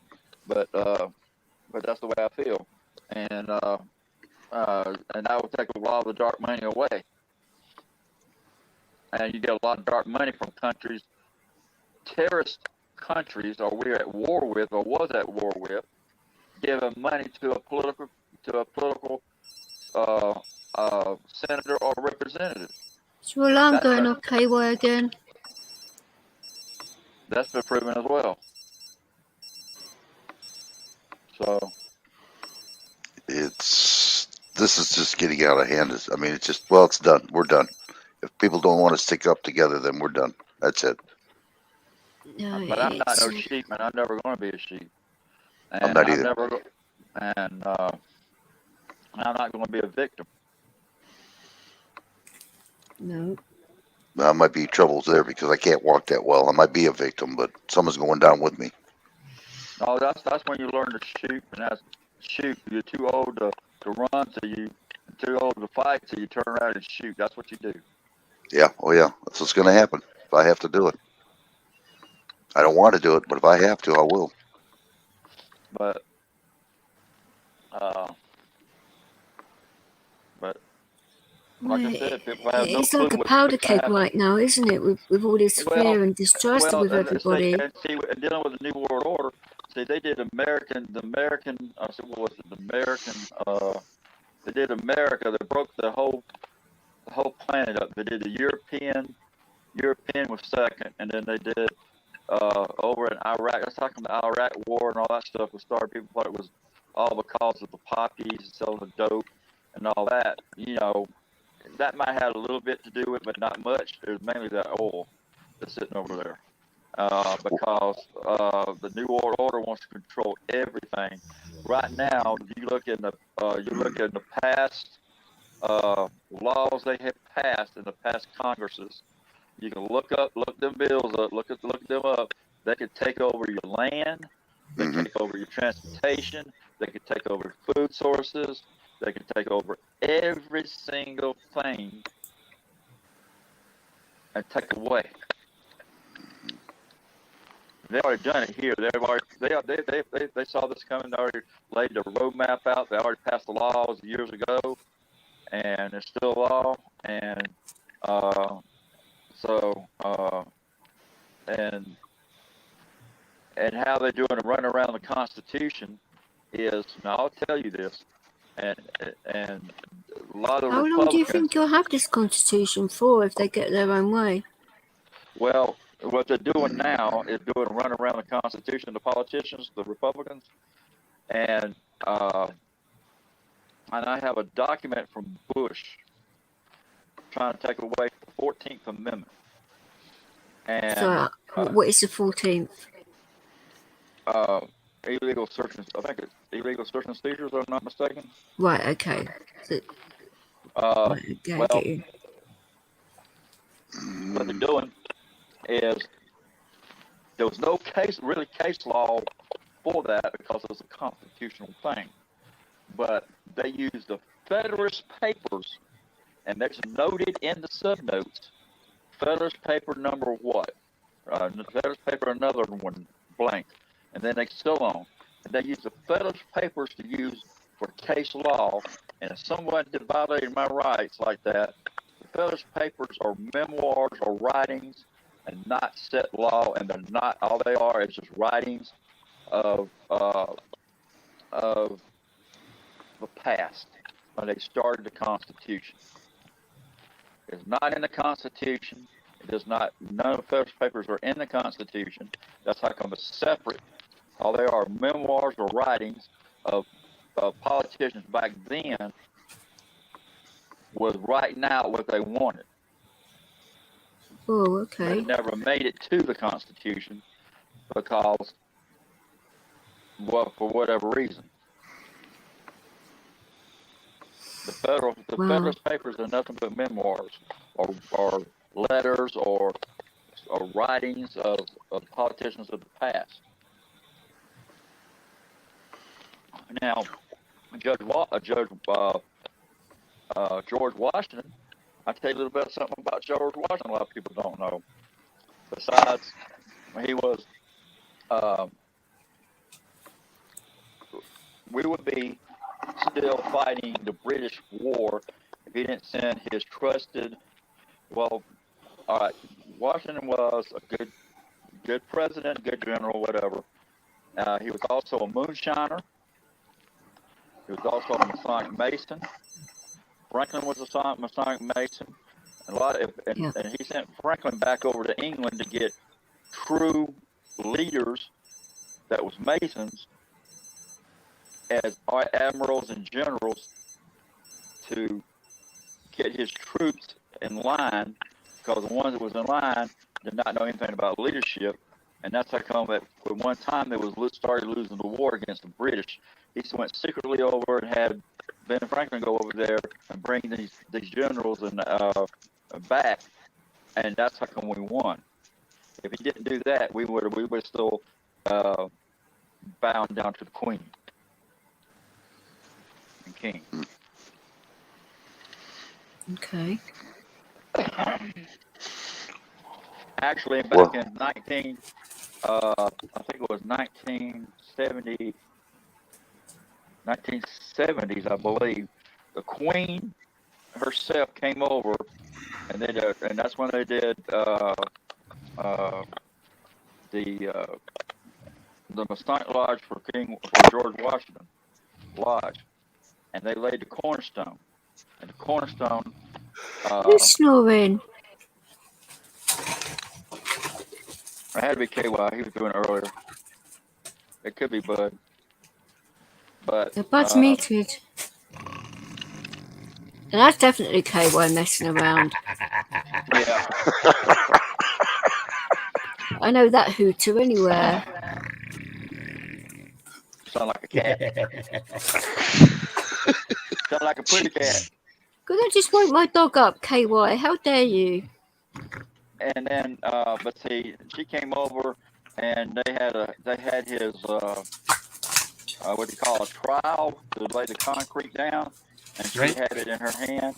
But that's the way I feel, and that will take a lot of the dark money away. And you get a lot of dark money from countries, terrorist countries, or we're at war with, or was at war with, giving money to a political senator or representative. Sri Lanka going okay way again. That's been proven as well. So this is just getting out of hand. I mean, it's just, it's done. We're done. If people don't want to stick up together, then we're done. That's it. No, but I'm not no sheep, and I'm never going to be a sheep. And I'm not either. I'm not going to be a victim. No. I might be troubles there because I can't walk that well. I might be a victim, but someone's going down with me. No, that's when you learn to shoot, and that's shoot. You're too old to run, so too old to fight, so you turn around and shoot. That's what you do. Yeah. Oh, yeah. That's what's going to happen if I have to do it. I don't want to do it, but if I have to, I will. But uh, but like I said, people have no It's clue like a what's powder going to keg happen. right now, isn't it? With all this Well, fear and distrust with and everybody. dealing with the New World Order. See, they did the American. I said, what was it? The American. They did America. They broke the whole planet up. They did the European. European was second, and then they did over in Iraq. I was talking about the Iraq War and all that stuff was started. People thought it was all because of the poppies and selling the dope and all that. You know, that might have a little bit to do with it, but not much. It was mainly that oil that's sitting over there. Because the New World Order wants to control everything. Right now, you look in the past laws they have passed in the past Congresses. You can look them bills up, look them up. They could take over your land. They Mm-hmm. take over your transportation. They could take over food sources. They could take over every single thing and take away. They already done it here. They saw this coming. They already laid the roadmap out. They already passed the laws years ago, and it's still law. And and how they're doing a run around the Constitution is. Now I'll tell you this, and a lot of How long do you think you'll have this constitution for if they get their own way? Well, what they're doing now is doing a run around the Constitution, the politicians, the Republicans, and I have a document from Bush trying to take away the 14th Amendment. And So, what is the 14th? Illegal search and I think it's illegal search and seizures, if I'm not mistaken. Right. Okay. So, Well, get you. What they're doing is there was no case law for that because it was a constitutional thing. But they used the Federalist Papers, and that's noted in the subnotes. Federalist Paper number what? Federalist Paper another one blank, and then they so on. And they use the Federalist Papers to use for case law. And if someone violated my rights like that, the Federalist Papers are memoirs or writings and not set law, and they're not. All they are is just writings of the past when they started the Constitution. It's not in the Constitution. It does not. None of the Federalist Papers are in the Constitution. That's how come it's separate. All they are memoirs or writings of politicians back then was writing out what they wanted. Oh, okay. But it never made it to the Constitution because, well, for whatever reason. The Federalist Papers are nothing but memoirs or letters or writings of politicians of the past. Now, George Washington, I'll tell you a little bit something about George Washington a lot of people don't know. Besides, he was, we would be still fighting the British war if he didn't send his trusted, well, all right, Washington was a good president, good general, whatever. He was also a moonshiner. He was also a Masonic Mason. Franklin was a Masonic Mason. And he sent Franklin back over to England to get true leaders that was Masons as admirals and generals to get his troops in line, because the ones that was in line did not know anything about leadership. And that's how come at one time they started losing the war against the British. He went secretly over and had Ben Franklin go over there and bring these generals and back, and that's how come we won. If he didn't do that, we would still bound down to the Queen and King. Okay. Actually, Well, back in I think it was 1970s, I believe, the Queen herself came over, and that's when they did the Masonic Lodge for George Washington Lodge, and they laid the cornerstone. And the cornerstone. Who's snoring? It had to be KY. He was doing it earlier. It could be Bud. But The Bud's muted. And that's definitely KY messing around. Yeah. I know that hooter anywhere. Sound like a cat. Sound like a pretty cat. Could I just woke my dog up, KY? How dare you? And then, but see, she came over, and they had his what do you call a trowel to lay the concrete down, and she had it in her hand,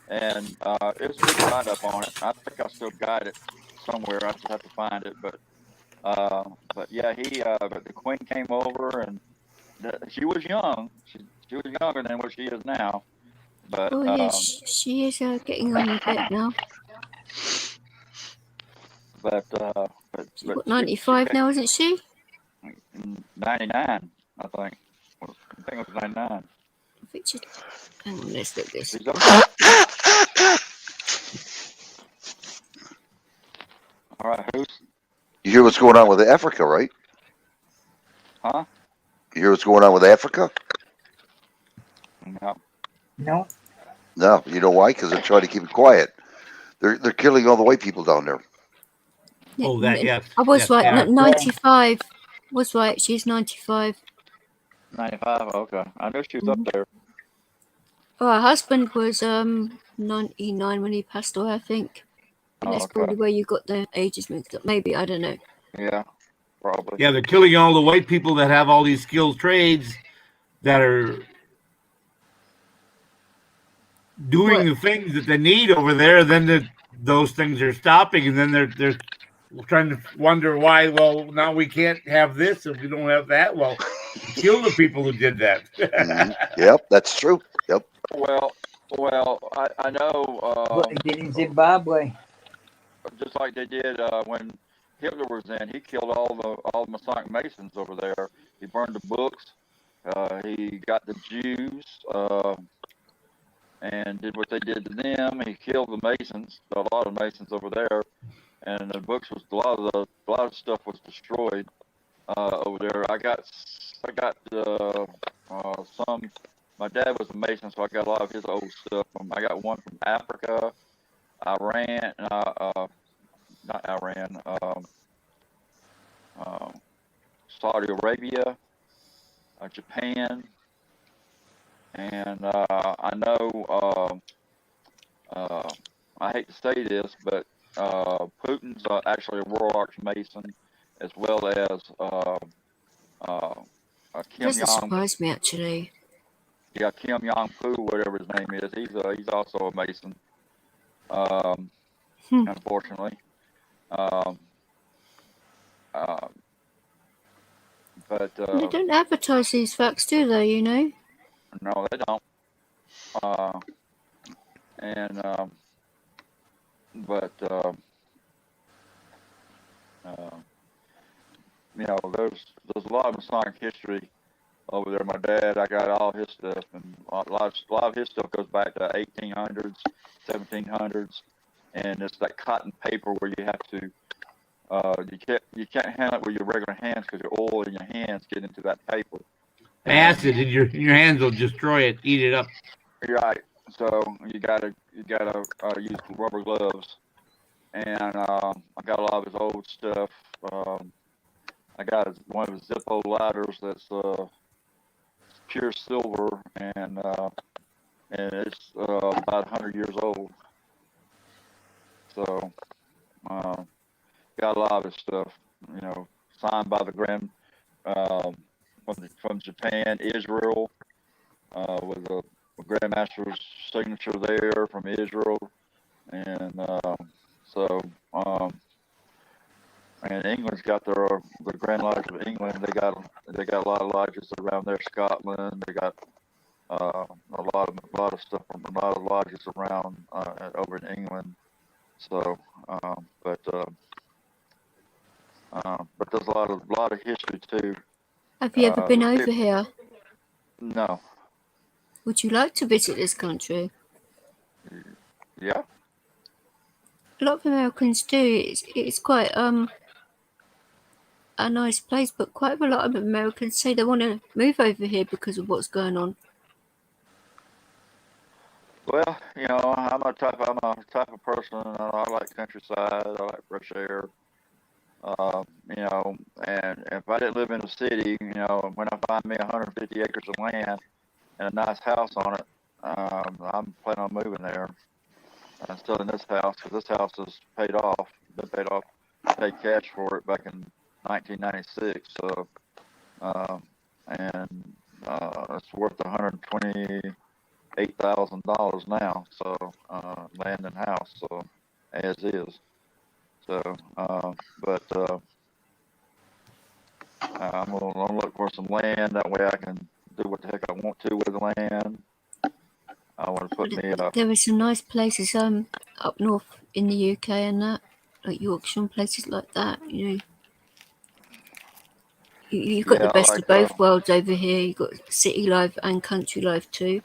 and it was a big write up on it. I think I still got it somewhere. I just have to find it, but yeah, but the Queen came over, and she was young. She was younger than what she is now. But oh yes, she is getting on a bit now. But she's what, 95 now, isn't she? 99, I think. I think it was 99. I think she. Hang on, let's look this. All right, who's? You hear what's going on with Africa, right? Huh? You hear what's going on with Africa? No. No. No, you know why? Because they're trying to keep it quiet. They're killing all the white people down there. Yeah, Oh, that yes. I was yes, right. yeah. 95. Was right. She's 95. 95. Okay, I knew she was up there. Oh, her husband was 99 when he passed away, I think. And that's probably where you got the ages mixed up. Maybe, I don't know. Yeah, probably. Yeah, they're killing all the white people that have all these skilled trades that are doing the things that they need over there. Then those things are stopping, and then they're trying to wonder why. Well, now we can't have this if we don't have that. Well, kill the people who did that. Yep, that's true. Yep. Well, I know. What they did in Zimbabwe. Just like they did when Hitler was in, he killed all the Masonic Masons over there. He burned the books. He got the Jews and did what they did to them. He killed the Masons, a lot of Masons over there, and the books was a lot of stuff was destroyed over there. I got some. My dad was a Mason, so I got a lot of his old stuff. I got one from Africa, Iran, not Iran, Saudi Arabia, Japan, and I know, I hate to say this, but Putin's actually a Royal Archmason, as well as Kim Doesn't Jong. surprise me, actually. Yeah, Kim Jong Poo, whatever his name is, he's also a Mason. Unfortunately. But they don't advertise these facts, do they? You know? No, they don't. But you know, there's a lot of Masonic history over there. My dad, I got all his stuff, and a lot of his stuff goes back to 1800s, 1700s, and it's that cotton paper where you have to. You can't handle it with your regular hands because your oil in your hands get into that paper. Acid in your hands will destroy it, eat it up. Right. So you gotta use rubber gloves. And I got a lot of his old stuff. I got one of his Zippo lighters that's pure silver, and it's about 100 years old. So got a lot of his stuff, you know, signed by the Grand from Japan, Israel, with a Grandmaster's signature there from Israel. and so and England's got the Grand Lodge of England. They got a lot of lodges around there. Scotland. They got a lot of stuff from a lot of lodges around over in England. So, but there's a lot of history too. Have you ever been over here? No. Would you like to visit this country? Yeah. A lot of Americans do. It's quite a nice place, but quite a lot of Americans say they want to move over here because of what's going on. Well, you know, I'm a type of person. I like countryside. I like fresh air. You know, and if I didn't live in a city, you know, when I find me 150 acres of land and a nice house on it, I'm planning on moving there. I'm still in this house because this house is paid off. Been paid off. Paid cash for it back in 1996. So, and it's worth $128,000 now. So, land and house. So, as is. So, but I'm gonna look for some land. That way I can do what the heck I want to with the land. I want to put me up. There are some nice places up north in the UK and that, like Yorkshire and places like that. You know, you've got the best of both worlds over here. You've got city life and country life too.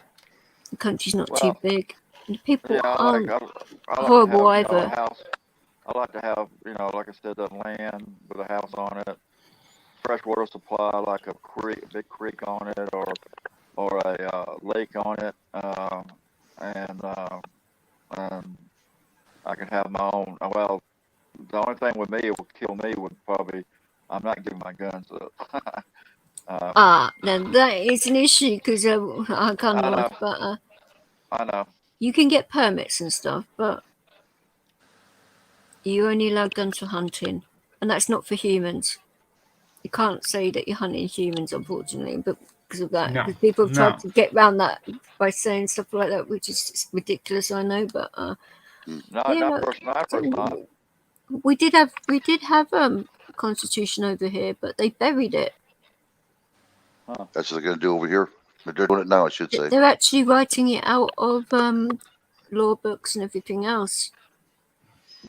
The country's not too big. And the people aren't horrible either. I like to have, you know, like I said, the land with a house on it, fresh water supply, like a big creek on it, or a lake on it, and I can have my own. Well, the only thing with me it would kill me would probably I'm not giving my guns up. Now that is an issue because I can't know, but I know you can get permits and stuff, but you only allow guns for hunting, and that's not for humans. You can't say that you're hunting humans, unfortunately, but because of that, because people have tried to get around that by saying stuff like that, which is ridiculous, I know. But we did have a constitution over here, but they buried it. That's what they're going to do over here. They're doing it now, I should say. They're actually writing it out of law books and everything else.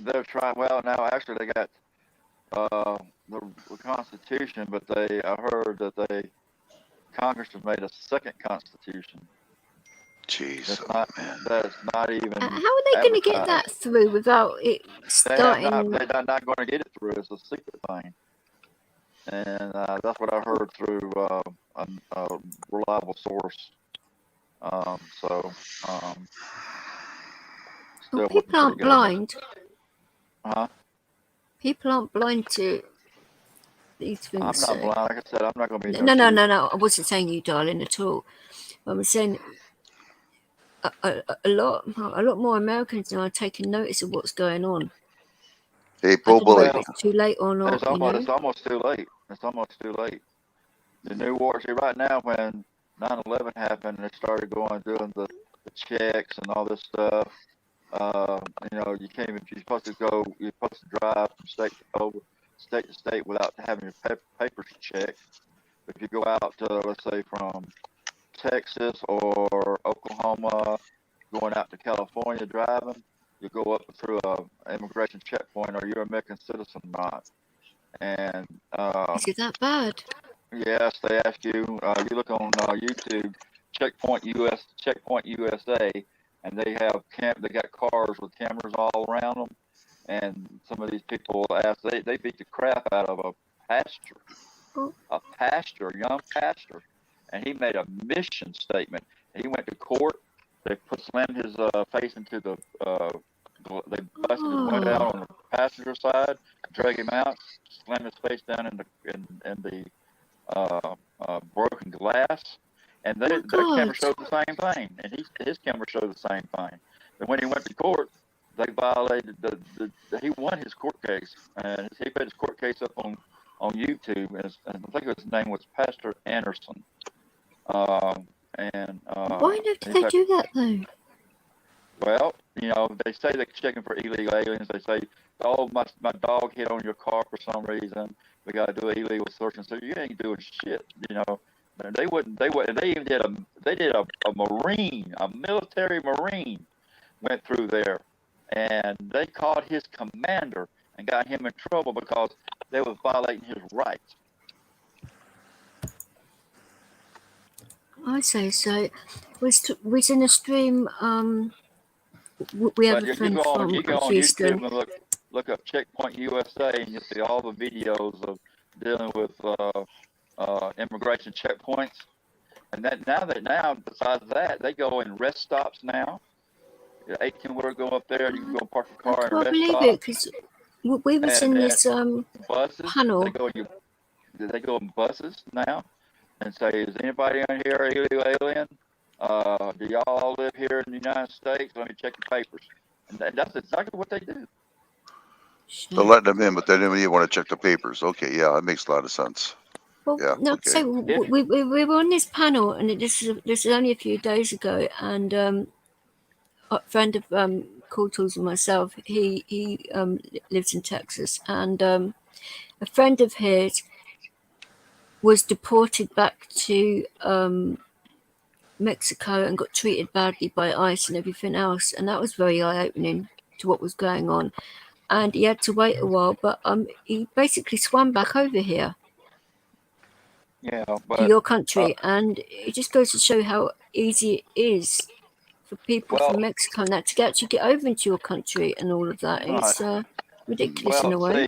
They're trying. Well, now actually they got the Constitution, but I heard that Congress has made a second Constitution. Jeez, that's not even. How are they going to get that through without it starting? They're not going to get it through. It's a secret thing, and that's what I heard through a reliable source. Well, people aren't blind. Huh? People aren't blind to these things. I'm not blind. Like I said, I'm not going to be. No. I wasn't saying you, darling, at all. I was saying a lot more Americans now are taking notice of what's going on. Hey, Pro Bully. It's too late or not. It's almost too late. It's almost too late. The new war. See, right now when 9/11 happened, they started doing the checks and all this stuff. You know, you're supposed to drive from state to state without having your papers checked. If you go out to, let's say, from Texas or Oklahoma, going out to California driving, you go up through an immigration checkpoint. Are you an American citizen or not? And is it that bad? Yes, they ask you. You look on YouTube, Checkpoint USA, and they got cars with cameras all around them. And some of these people they beat the crap out of a young pastor, and he made a mission statement. He went to court. They slammed his face into the. They busted his window out on the passenger side, drag him out, slammed his face down in the broken glass, and their camera showed the same thing, and his camera showed the same thing. And when he went to court, they violated he won his court case, and he put his court case up on YouTube, and I think his name was Pastor Anderson. Why did they do that though? Well, they say they're checking for illegal aliens. They say, "Oh, my dog hit on your car for some reason. We got to do an illegal search." And so you ain't doing shit. They wouldn't. They would. They even did a Marine, a military Marine, went through there, and they caught his commander and got him in trouble because they was violating his rights. I say so. We're in a stream. We have a friend from you go on Houston. YouTube and look up Checkpoint USA, and you'll see all the videos of dealing with immigration checkpoints. And now besides that, they go in rest stops now. 18-wheeler go up there, you can go park your car in a rest believe stop. it, because we was in this buses, panel. They go in buses now and say, "Is anybody on here an illegal alien? Do y'all live here in the United States? Let me check your papers." And that's exactly what they do. They're letting them in, but they didn't even want to check the papers. Okay, yeah, that makes a lot of sense. Well, yeah. No, okay. so we were on this panel, and this is only a few days ago, and a friend of Coulter's and myself, he lives in Texas, and a friend of his was deported back to Mexico and got treated badly by ICE and everything else, and that was very eye-opening to what was going on. And he had to wait a while, but he basically swam back over here. Yeah, to your country, and it just goes to show how easy it is for people from Mexico and that to actually get over into your country, and all of that. It's ridiculous in a way.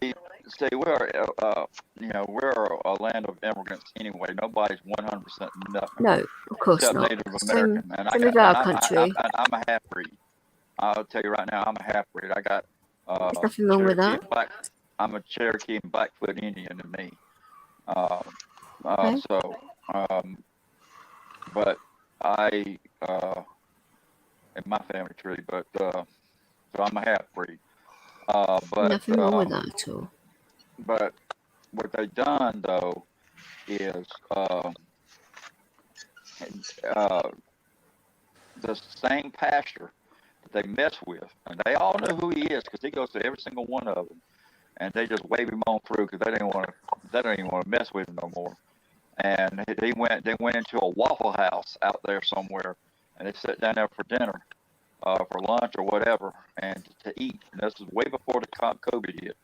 See, we're a land of immigrants anyway. Nobody's 100% nothing. No, of course except not. Native American. Same with our country. I'm a half breed. I'll tell you right now, I'm a half breed. I got there's nothing wrong with that. I'm a Cherokee and Blackfoot Indian to me. Okay. But I in my family tree, but so I'm a half breed. But nothing wrong with that at all. But what they've done though is the same pastor that they mess with, and they all know who he is because he goes to every single one of them, and they just wave him on through because they don't even want to mess with him no more. And they went into a Waffle House out there somewhere, and they sat down there for dinner, for lunch or whatever, and to eat. And this was way before the COVID hit.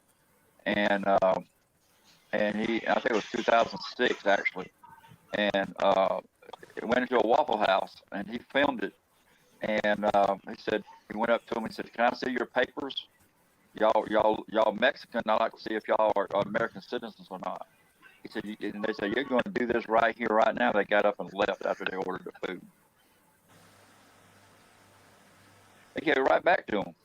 And I think it was 2006 actually. And it went into a Waffle House, and he filmed it. And he went up to him and said, "Can I see your papers? Y'all Mexican. I'd like to see if y'all are American citizens or not." He said, and they said, "You're going to do this right here, right now." They got up and left after they ordered the food. They gave it right back to him.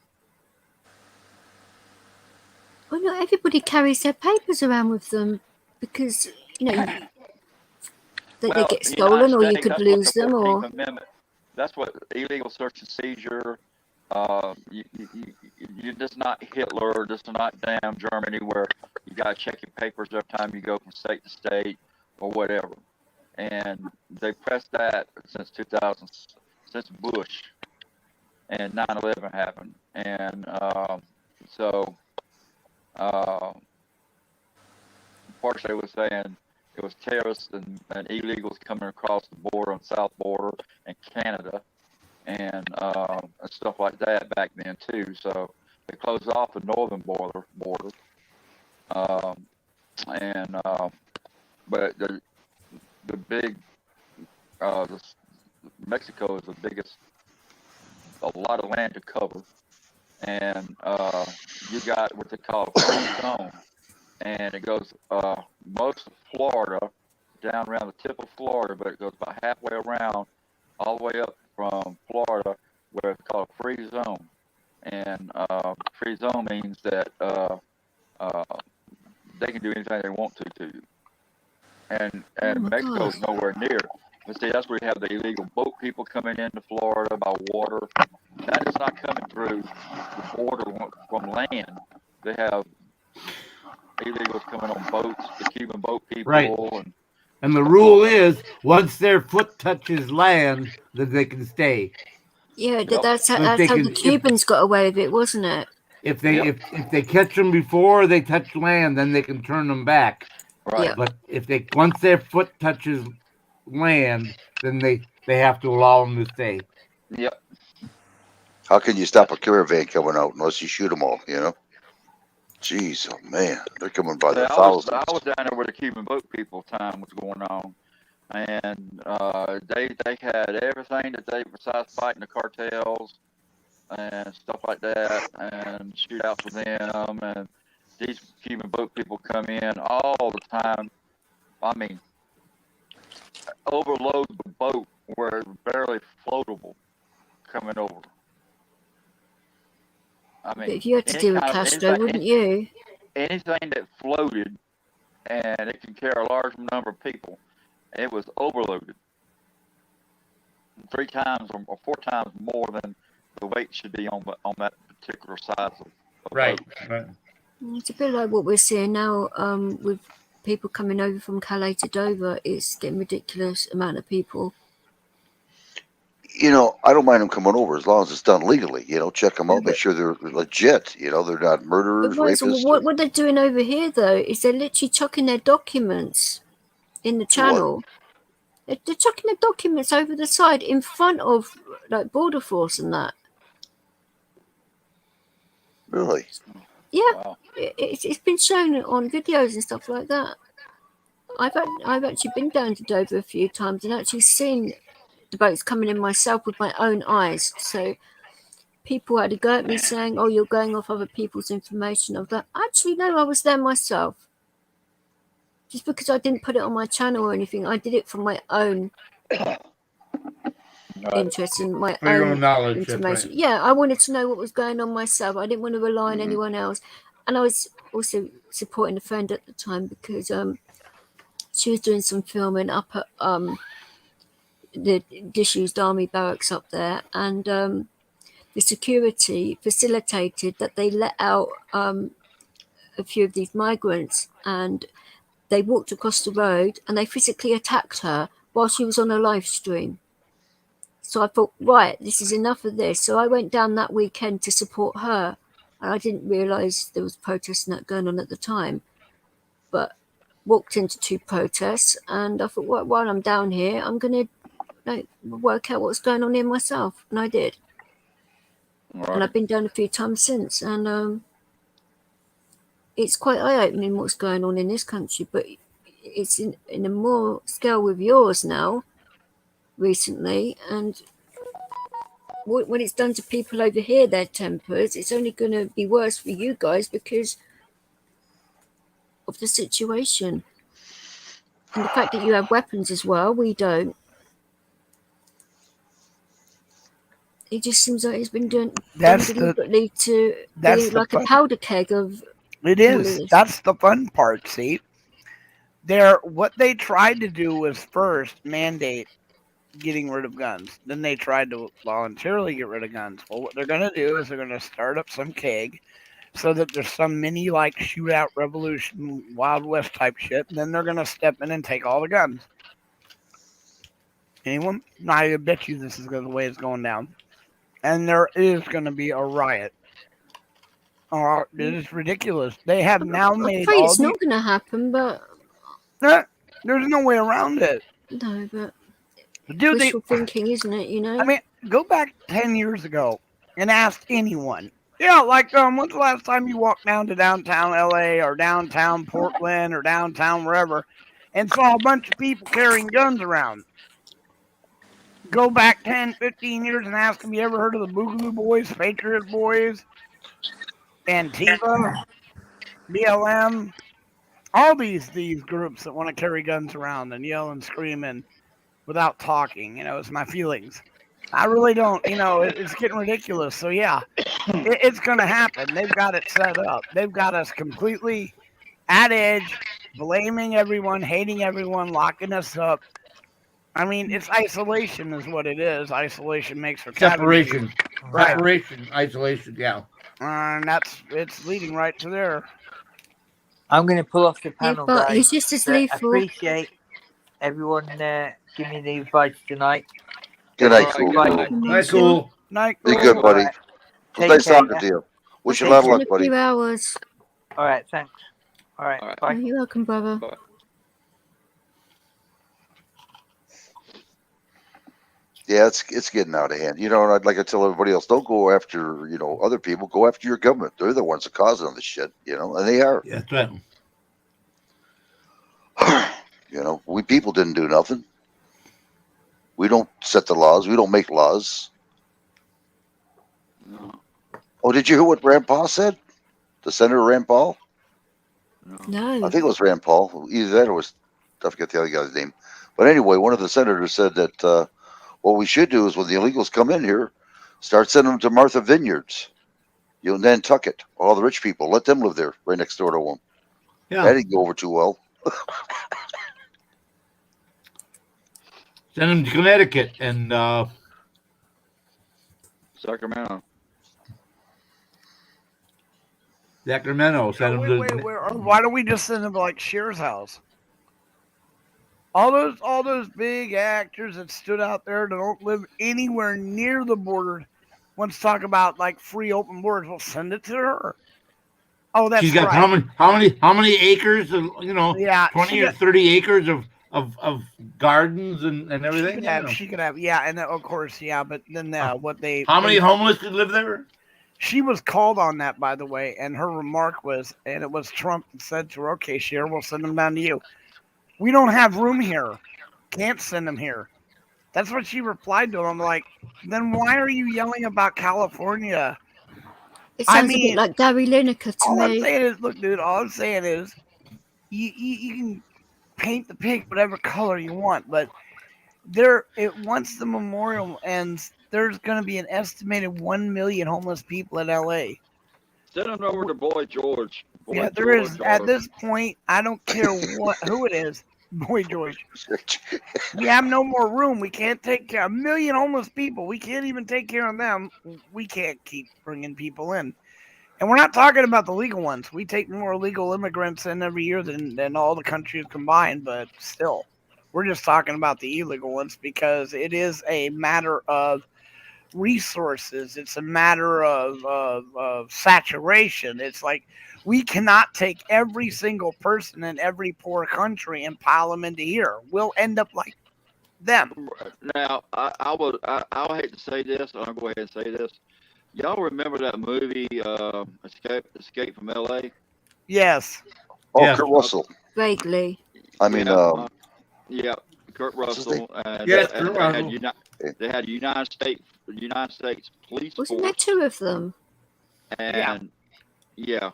Well, not everybody carries their papers around with them because, they get stolen, or you could lose them, or... That's what illegal search and seizure. You're just not Hitler, just not damn Germany, where you got to check your papers every time you go from state to state or whatever. And they pressed that since Bush, and 9/11 happened. And partially was saying it was terrorists and illegals coming across the border on the south border and Canada and stuff like that back then too. So they closed off the northern border. But the big Mexico is the biggest, a lot of land to cover, and you got what they call a free zone, and it goes most of Florida, down around the tip of Florida, but it goes about halfway around, all the way up from Florida, where it's called a free zone. And free zone means that they can do anything they want to you. And Mexico's nowhere near. But see, that's where you have the illegal boat people coming into Florida by water. That is not coming through the border from land. They have illegals coming on boats, the Cuban boat people. Right. And the rule is, once their foot touches land, then they can stay. Yeah, Yep. that's But how they the can- Cubans got away with it, wasn't it? If they catch them before they touch land, then they can turn them back. Right. Yeah. But if they once their foot touches land, then they have to allow them to stay. Yep. How can you stop a caravan coming out unless you shoot them all? You know. Jeez, oh man, they're coming by the I thousands. was down there where the Cuban boat people time was going on, and they had everything that they besides fighting the cartels and stuff like that, and shootouts with them, and these Cuban boat people come in all the time. I mean, overload the boat where it's barely floatable coming over. I mean, But if you had to deal with Castro, wouldn't you? Anything that floated and it can carry a large number of people, it was overloaded 3 times or 4 times more than the weight should be on that particular size of Right. boat. Right. It's a bit like what we're seeing now with people coming over from Calais to Dover. It's getting ridiculous amount of people. You know, I don't mind them coming over as long as it's done legally. You know, check them out, make sure they're legit. You know, they're not murderers, rapists. What they're doing over here, though, is they're literally chucking their documents in the channel. They're chucking their documents over the side in front of like border force and that. Really? Yeah, Wow. it's been shown on videos and stuff like that. I've actually been down to Dover a few times and actually seen the boats coming in myself with my own eyes. So people had to go at me saying, "Oh, you're going off other people's information." I was like, actually, no, I was there myself. Just because I didn't put it on my channel or anything, I did it from my own interest and my For your own own knowledge, information. right. Yeah, I wanted to know what was going on myself. I didn't want to rely on anyone else. And I was also supporting a friend at the time because she was doing some filming up at the disused army barracks up there, and the security facilitated that they let out a few of these migrants, and they walked across the road and they physically attacked her while she was on a live stream. So I thought, right, this is enough of this. So I went down that weekend to support her, and I didn't realise there was protests and that going on at the time, but walked into 2 protests, and I thought, well, while I'm down here, I'm going to work out what's going on here myself, and I did. Right. And I've been down a few times since, and it's quite eye-opening what's going on in this country, but it's in a more scale with yours now recently, and when it's done to people over here, their tempers, it's only going to be worse for you guys because of the situation and the fact that you have weapons as well. We don't. It just seems like it's been done deliberately to be like a powder keg of. It is. That's the fun part. See, what they tried to do was first mandate getting rid of guns. Then they tried to voluntarily get rid of guns. Well, what they're going to do is they're going to start up some keg so that there's some mini like shootout revolution, Wild West type shit. And then they're going to step in and take all the guns. Anyone? No, I bet you this is the way it's going down. And there is going to be a riot. It is ridiculous. They have now made. I'm afraid it's not going to happen, but there's no way around it. No, but dude, wishful thinking, isn't it? You know. I mean, go back 10 years ago and ask anyone. Yeah, like when's the last time you walked down to downtown LA or downtown Portland or downtown wherever and saw a bunch of people carrying guns around? Go back 10, 15 years and ask them, you ever heard of the Boogaloo Boys, Patriot Boys, Antifa, BLM, all these groups that want to carry guns around and yell and scream and without talking, it's my feelings. I really don't, it's getting ridiculous. So yeah, it's going to happen. They've got it set up. They've got us completely at edge, blaming everyone, hating everyone, locking us up. I mean, it's isolation is what it is. Isolation makes for separation. Right. Separation, isolation, yeah. And it's leading right to there. I'm going to pull off the panel, guys. He's just as lethal. Appreciate everyone giving me the advice tonight. Good night, Cool. Night, Cool. Night, Be girl. good, buddy. Alright. It was Take nice care. talking to you. Wish you a Okay, lot of see you luck, in a buddy. few hours. All right, thanks. All right, All right. bye. You're welcome, brother. Bye. Yeah, it's getting out of hand. You know, and I'd like to tell everybody else, don't go after, other people. Go after your government. They're the ones that causing all this shit, and they are. Yeah, that's right. We people didn't do nothing. We don't set the laws. We don't make laws. No. Oh, did you hear what Rand Paul said? The Senator Rand Paul? No. I No. think it was Rand Paul. Either that or was, I forget the other guy's name. But anyway, one of the senators said that what we should do is when the illegals come in here, start sending them to Martha Vineyards. Nantucket, all the rich people. Let them live there right next door to them. Yeah. That didn't go over too well. Send them to Connecticut and Sacramento. Sacramento. Send them to. Wait. Why don't we just send them to like Cher's house? All those big actors that stood out there that don't live anywhere near the border. Let's talk about like free open borders. We'll send it to her. Oh, that's She's got right. how many acres? Yeah, 20 or 30 acres of gardens and everything. She could have, yeah, and of course, yeah. But then what they? How many homeless could live there? She was called on that, by the way, and her remark was, and it was Trump that said to her, "Okay, Cher, we'll send them down to you. We don't have room here. Can't send them here." That's what she replied to him. I'm like, then why are you yelling about California? It sounds a bit like Gary Lineker to all me. I'm saying is, look, dude, all I'm saying is you can paint the pig whatever color you want, but once the memorial ends, there's going to be an estimated 1 million homeless people in LA. Send them over to Boy George. Yeah, there is. At this point, I don't care who it is. Boy George. We have no more room. We can't take care of 1 million homeless people. We can't even take care of them. We can't keep bringing people in. And we're not talking about the legal ones. We take more illegal immigrants in every year than all the countries combined, but still. We're just talking about the illegal ones because it is a matter of resources. It's a matter of saturation. It's like we cannot take every single person in every poor country and pile them into here. We'll end up like them. Now, I'll hate to say this. I'll go ahead and say this. Y'all remember that movie, Escape from L.A.? Yes. Oh, yeah. Kurt Russell. Vaguely. I mean, yeah, Kurt Russell. Yes, Kurt Russell. They had United States police. Wasn't there two of them? And yeah.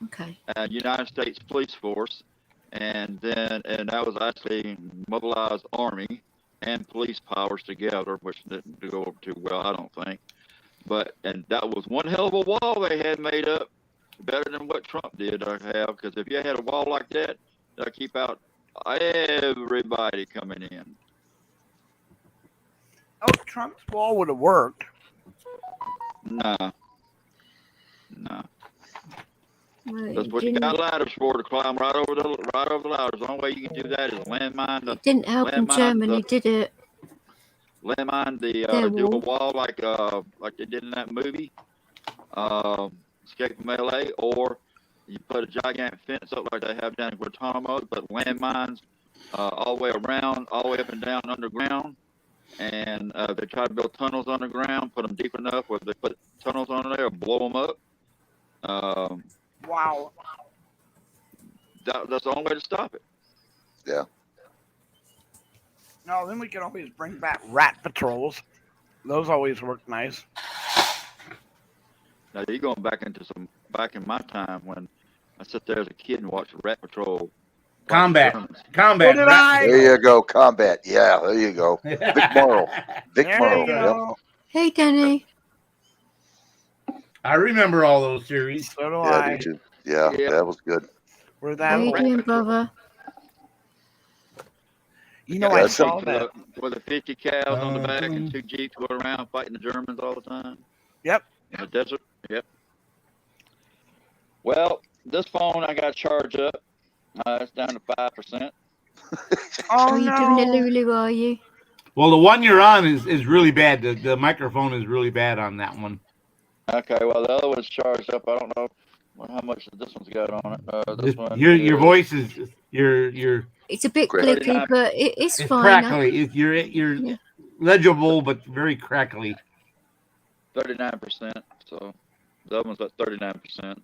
Okay. United States police force, and that was actually mobilized army and police powers together, which didn't go over too well, I don't think. And that was one hell of a wall they had made up, better than what Trump did. I have, because if you had a wall like that, that'd keep out everybody coming in. Oh, Trump's wall would have worked. Nah. That's what you got ladders for, to climb right over the ladders. The only way you can do that is landmine. It didn't help in Germany, did it? Landmine do a wall like they did in that movie, Escape from LA, or you put a gigantic fence up like they have down in Guantanamo, but landmines all the way around, all the way up and down underground, and they try to build tunnels underground, put them deep enough where they put tunnels under there, blow them up. Wow. That's the only way to stop it. Yeah. No, then we can always bring back rat patrols. Those always work nice. Now you're going back in my time when I sat there as a kid and watched Rat Patrol. Combat. There you go. Combat. Yeah, there you go. Vic Morrow. Yep. Hey, Danny. I remember all those series. So do I. Do too. Yeah, that was good. We're that How you doing, brother? You know, I saw that. With the 50 cows on the back and 2 Jeeps going around fighting the Germans all the time. Yep. In the desert. Yep. Well, this phone I got to charge up. It's down to 5%. Oh, are you doing a Lulu, are you? Well, the one you're on is really bad. The microphone is really bad on that one. Okay, well, the other one's charged up. I don't know how much this one's got on it. This one Your is voice is your It's a bit Crackly. clicky, but it's it's fine. crackly. You're Yeah. legible, but very crackly. 39%. So the other one's at 39%.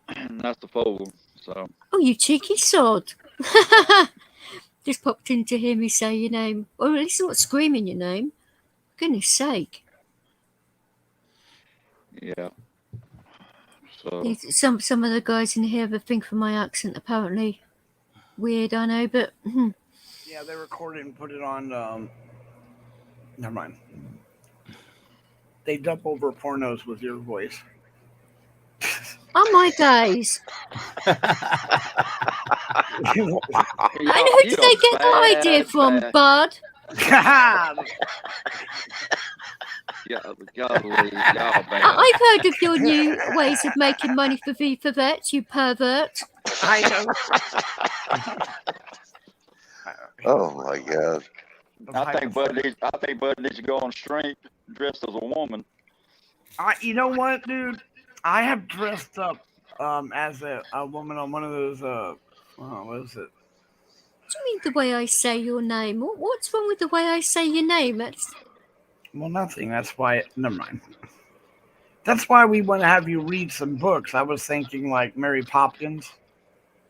And that's the fold. So. Oh, you cheeky sod. Just popped in to hear me say your name. Or at least not screaming your name. Goodness sake. Yeah. So. Some of the guys in here have a thing for my accent, apparently. Weird, I know, but... Yeah, they recorded and put it on... never mind. They dump over pornos with your voice. Oh, my days. And who did they get that idea from, Bud? I've heard of your new ways of making money for V for Vets, you pervert. I know. Oh my God. I think Bud needs to go on street dressed as a woman. You know what, dude? I have dressed up as a woman on one of those what is it? What do you mean the way I say your name? What's wrong with the way I say your name? Well, nothing. That's why. Never mind. That's why we want to have you read some books. I was thinking like Mary Poppins.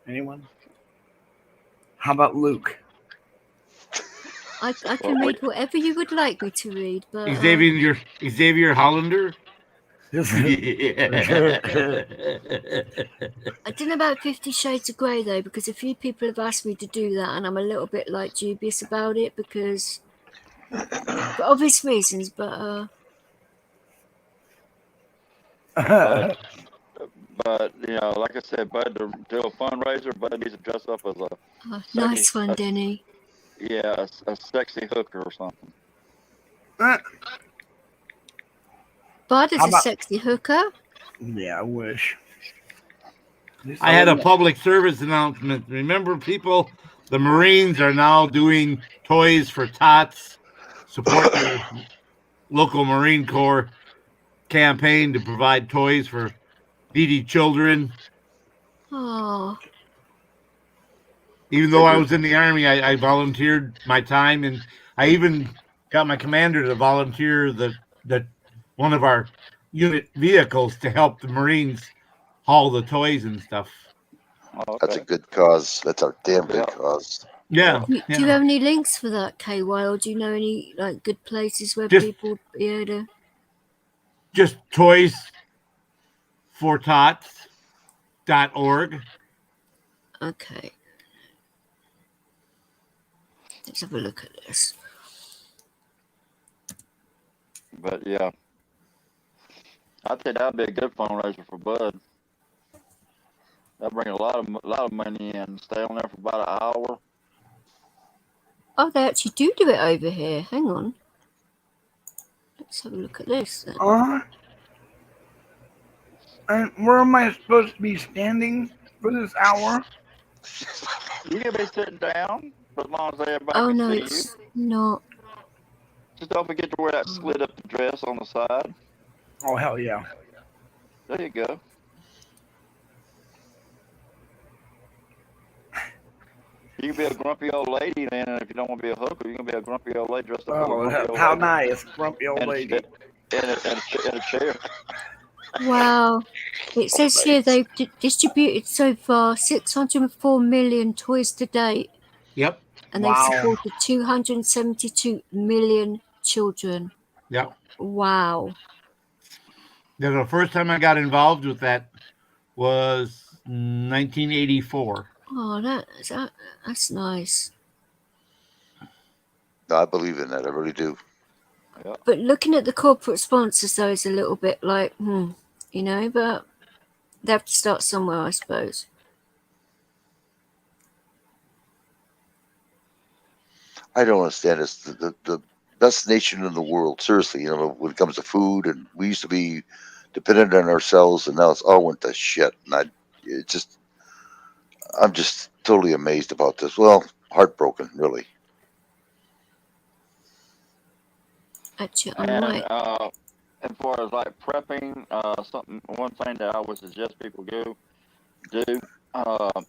Anyone? How about Luke? I can read whatever you would like me to read, but Xavier Hollander. I don't know about 50 Shades of Grey though, because a few people have asked me to do that, and I'm a little bit like dubious about it because for obvious reasons. But you know, like I said, Bud, to do a fundraiser, Bud needs to dress up as a nice one, Denny. Yeah, a sexy hooker or something. Bud is a sexy hooker. Yeah, I wish. I had a public service announcement. Remember, people, the Marines are now doing Toys for Tots. Support your local Marine Corps campaign to provide toys for needy children. Oh. Even though I was in the Army, I volunteered my time, and I even got my commander to volunteer the one of our unit vehicles to help the Marines haul the toys and stuff. Oh, okay. That's a good cause. That's a damn good cause. Yeah. Do you have any links for that, KY, or do you know any like good places where people would be able to? Just toysfortots.org. Okay. Let's have a look at this. But yeah, I think that'd be a good fundraiser for Bud. That'd bring a lot of money in. Stay on there for about an hour. Oh, they actually do it over here. Hang on. Let's have a look at this then. And where am I supposed to be standing for this hour? You can be sitting down as long as everybody Oh can no, see it's you. not. Just don't forget to wear that slit up dress on the side. Oh hell yeah! There you go. You can be a grumpy old lady, man, and if you don't want to be a hooker, you can be a grumpy old lady dressed up as a grumpy old How lady. nice, grumpy old lady. In a chair. Wow. It says here they've distributed so far 604 million toys to date. Yep. And they've supported 272 million children. Yep. Wow. The first time I got involved with that was 1984. Oh, that's nice. I believe in that. I really do. Yeah. But looking at the corporate sponsors, though, is a little bit like, you know, but they have to start somewhere, I suppose. I don't understand. It's the best nation in the world. Seriously, you know, when it comes to food, and we used to be dependent on ourselves, and now it's all went to shit. And I'm just totally amazed about this. Well, heartbroken, really. Actually, I And might. as far as like prepping, one thing that I would suggest people do, uh,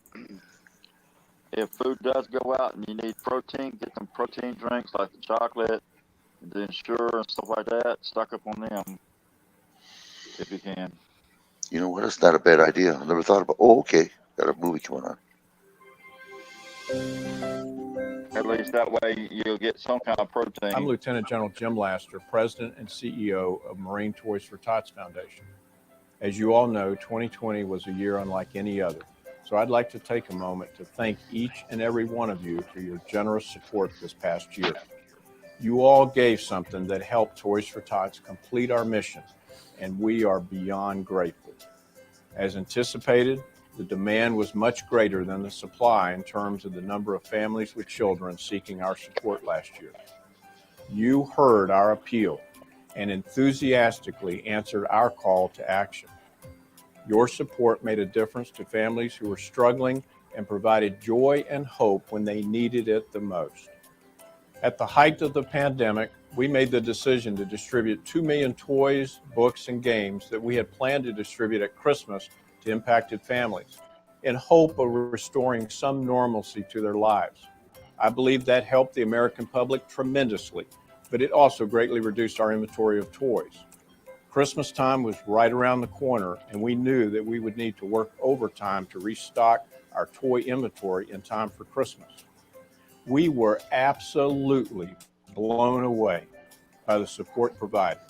if food does go out and you need protein, get some protein drinks like the chocolate, the Ensure and stuff like that. Stock up on them if you can. You know what? It's not a bad idea. I never thought about. Oh, okay. Got a movie coming on. At least that way you'll get some kind of protein. I'm Lieutenant General Jim Laster, President and CEO of Marine Toys for Tots Foundation. As you all know, 2020 was a year unlike any other. So I'd like to take a moment to thank each and every one of you for your generous support this past year. You all gave something that helped Toys for Tots complete our mission, and we are beyond grateful. As anticipated, the demand was much greater than the supply in terms of the number of families with children seeking our support last year. You heard our appeal and enthusiastically answered our call to action. Your support made a difference to families who were struggling and provided joy and hope when they needed it the most. At the height of the pandemic, we made the decision to distribute 2 million toys, books, and games that we had planned to distribute at Christmas to impacted families, in hope of restoring some normalcy to their lives. I believe that helped the American public tremendously, but it also greatly reduced our inventory of toys. Christmas time was right around the corner, and we knew that we would need to work overtime to restock our toy inventory in time for Christmas. We were absolutely blown away by the support provided.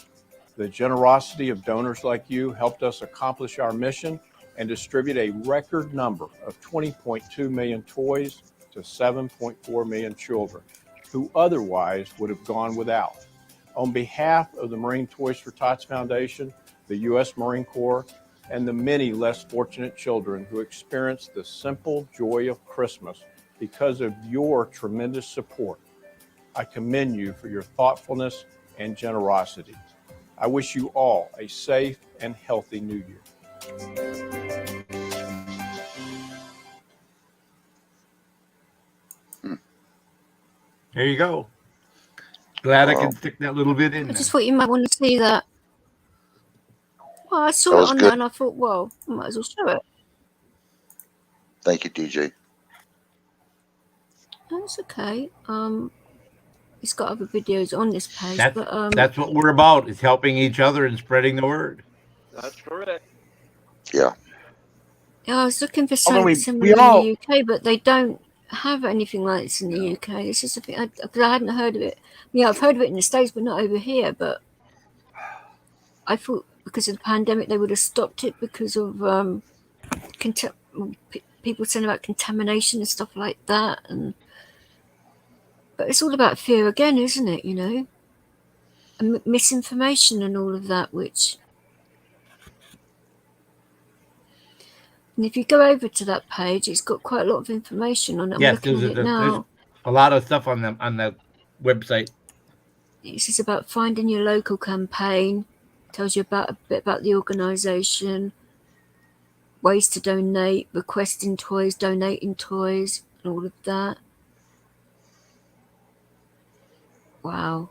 The generosity of donors like you helped us accomplish our mission and distribute a record number of 20.2 million toys to 7.4 million children who otherwise would have gone without. On behalf of the Marine Toys for Tots Foundation, the U.S. Marine Corps, and the many less fortunate children who experienced the simple joy of Christmas because of your tremendous support, I commend you for your thoughtfulness and generosity. I wish you all a safe and healthy New Year. There you go. Glad I can stick that little bit in I there. just thought you might want to see that. Well, I saw it on there and I thought, well, I might as well show it. Thank you, DJ. That's okay. It's got other videos on this page, That's what we're about, is helping each other and spreading the word. That's correct. Yeah. Yeah, I was looking for something similar in the UK, but they don't have anything like this in the UK. It's just a thing, because I hadn't heard of it. Yeah, I've heard of it in the States, but not over here. But I thought because of the pandemic, they would have stopped it because of people saying about contamination and stuff like that. But it's all about fear again, isn't it? You know, and misinformation and all of that, which. And if you go over to that page, it's got quite a lot of information on it. Yes, I'm looking at it now. There's a lot of stuff on the website. This is about finding your local campaign. Tells you a bit about the organisation, ways to donate, requesting toys, donating toys, and all of that. Wow.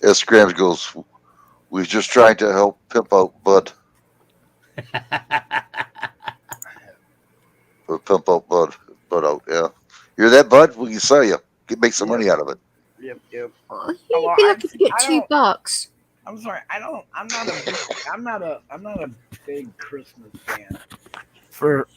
As Scrams goes, we're just trying to help pimp out Bud. Pimp out Bud out, yeah. You're that Bud? We can sell you. Make some money out of it. Yep. Oh, you'd be lucky to get $2. I'm sorry. I'm not a big Christmas fan for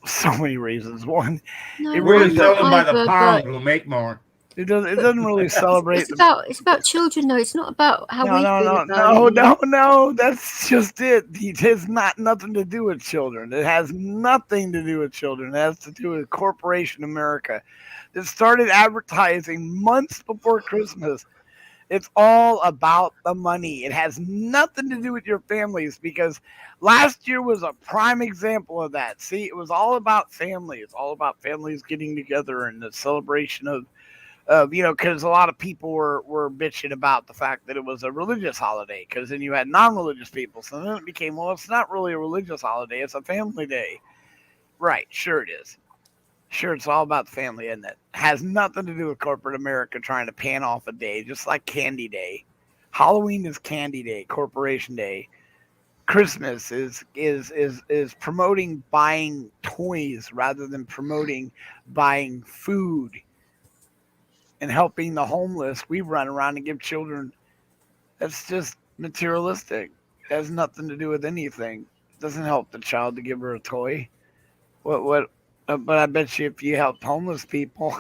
so many reasons. One, no, it really sell them by the pound. We'll make more. It doesn't really celebrate. It's about children, though. It's not about how we feel about it. No. That's just it. It has nothing to do with children. It has nothing to do with children. It has to do with corporation America that started advertising months before Christmas. It's all about the money. It has nothing to do with your families, because last year was a prime example of that. See, it was all about family. It's all about families getting together and the celebration of because a lot of people were bitching about the fact that it was a religious holiday, because then you had non-religious people. So then it became, well, it's not really a religious holiday. It's a family day. Right. Sure it is. Sure, it's all about the family, isn't it? Has nothing to do with corporate America trying to pan off a day, just like Candy Day. Halloween is Candy Day, Corporation Day. Christmas is promoting buying toys rather than promoting buying food and helping the homeless. We run around and give children. That's just materialistic. It has nothing to do with anything. It doesn't help the child to give her a toy. What? But I bet you if you help homeless people.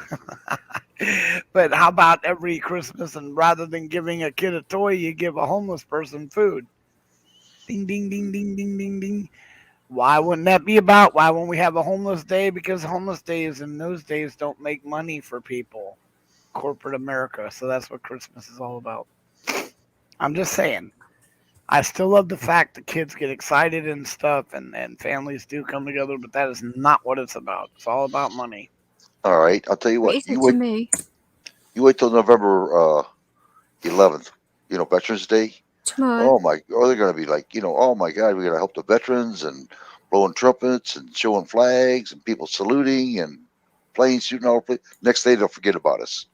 But how about every Christmas, and rather than giving a kid a toy, you give a homeless person food? Ding, ding, ding, ding, ding, ding, ding. Why wouldn't that be about? Why won't we have a homeless day? Because homeless days in those days don't make money for people. Corporate America. So that's what Christmas is all about. I'm just saying. I still love the fact that kids get excited and stuff, and families do come together, but that is not what it's about. It's all about money. All right, I'll tell you what. It isn't to me. You wait till November 11th. You know, Veterans Day. Tomorrow. They're going to be like, oh my God, we're going to help the veterans and blowing trumpets and showing flags and people saluting and planes shooting all over. Next day, they'll forget about us.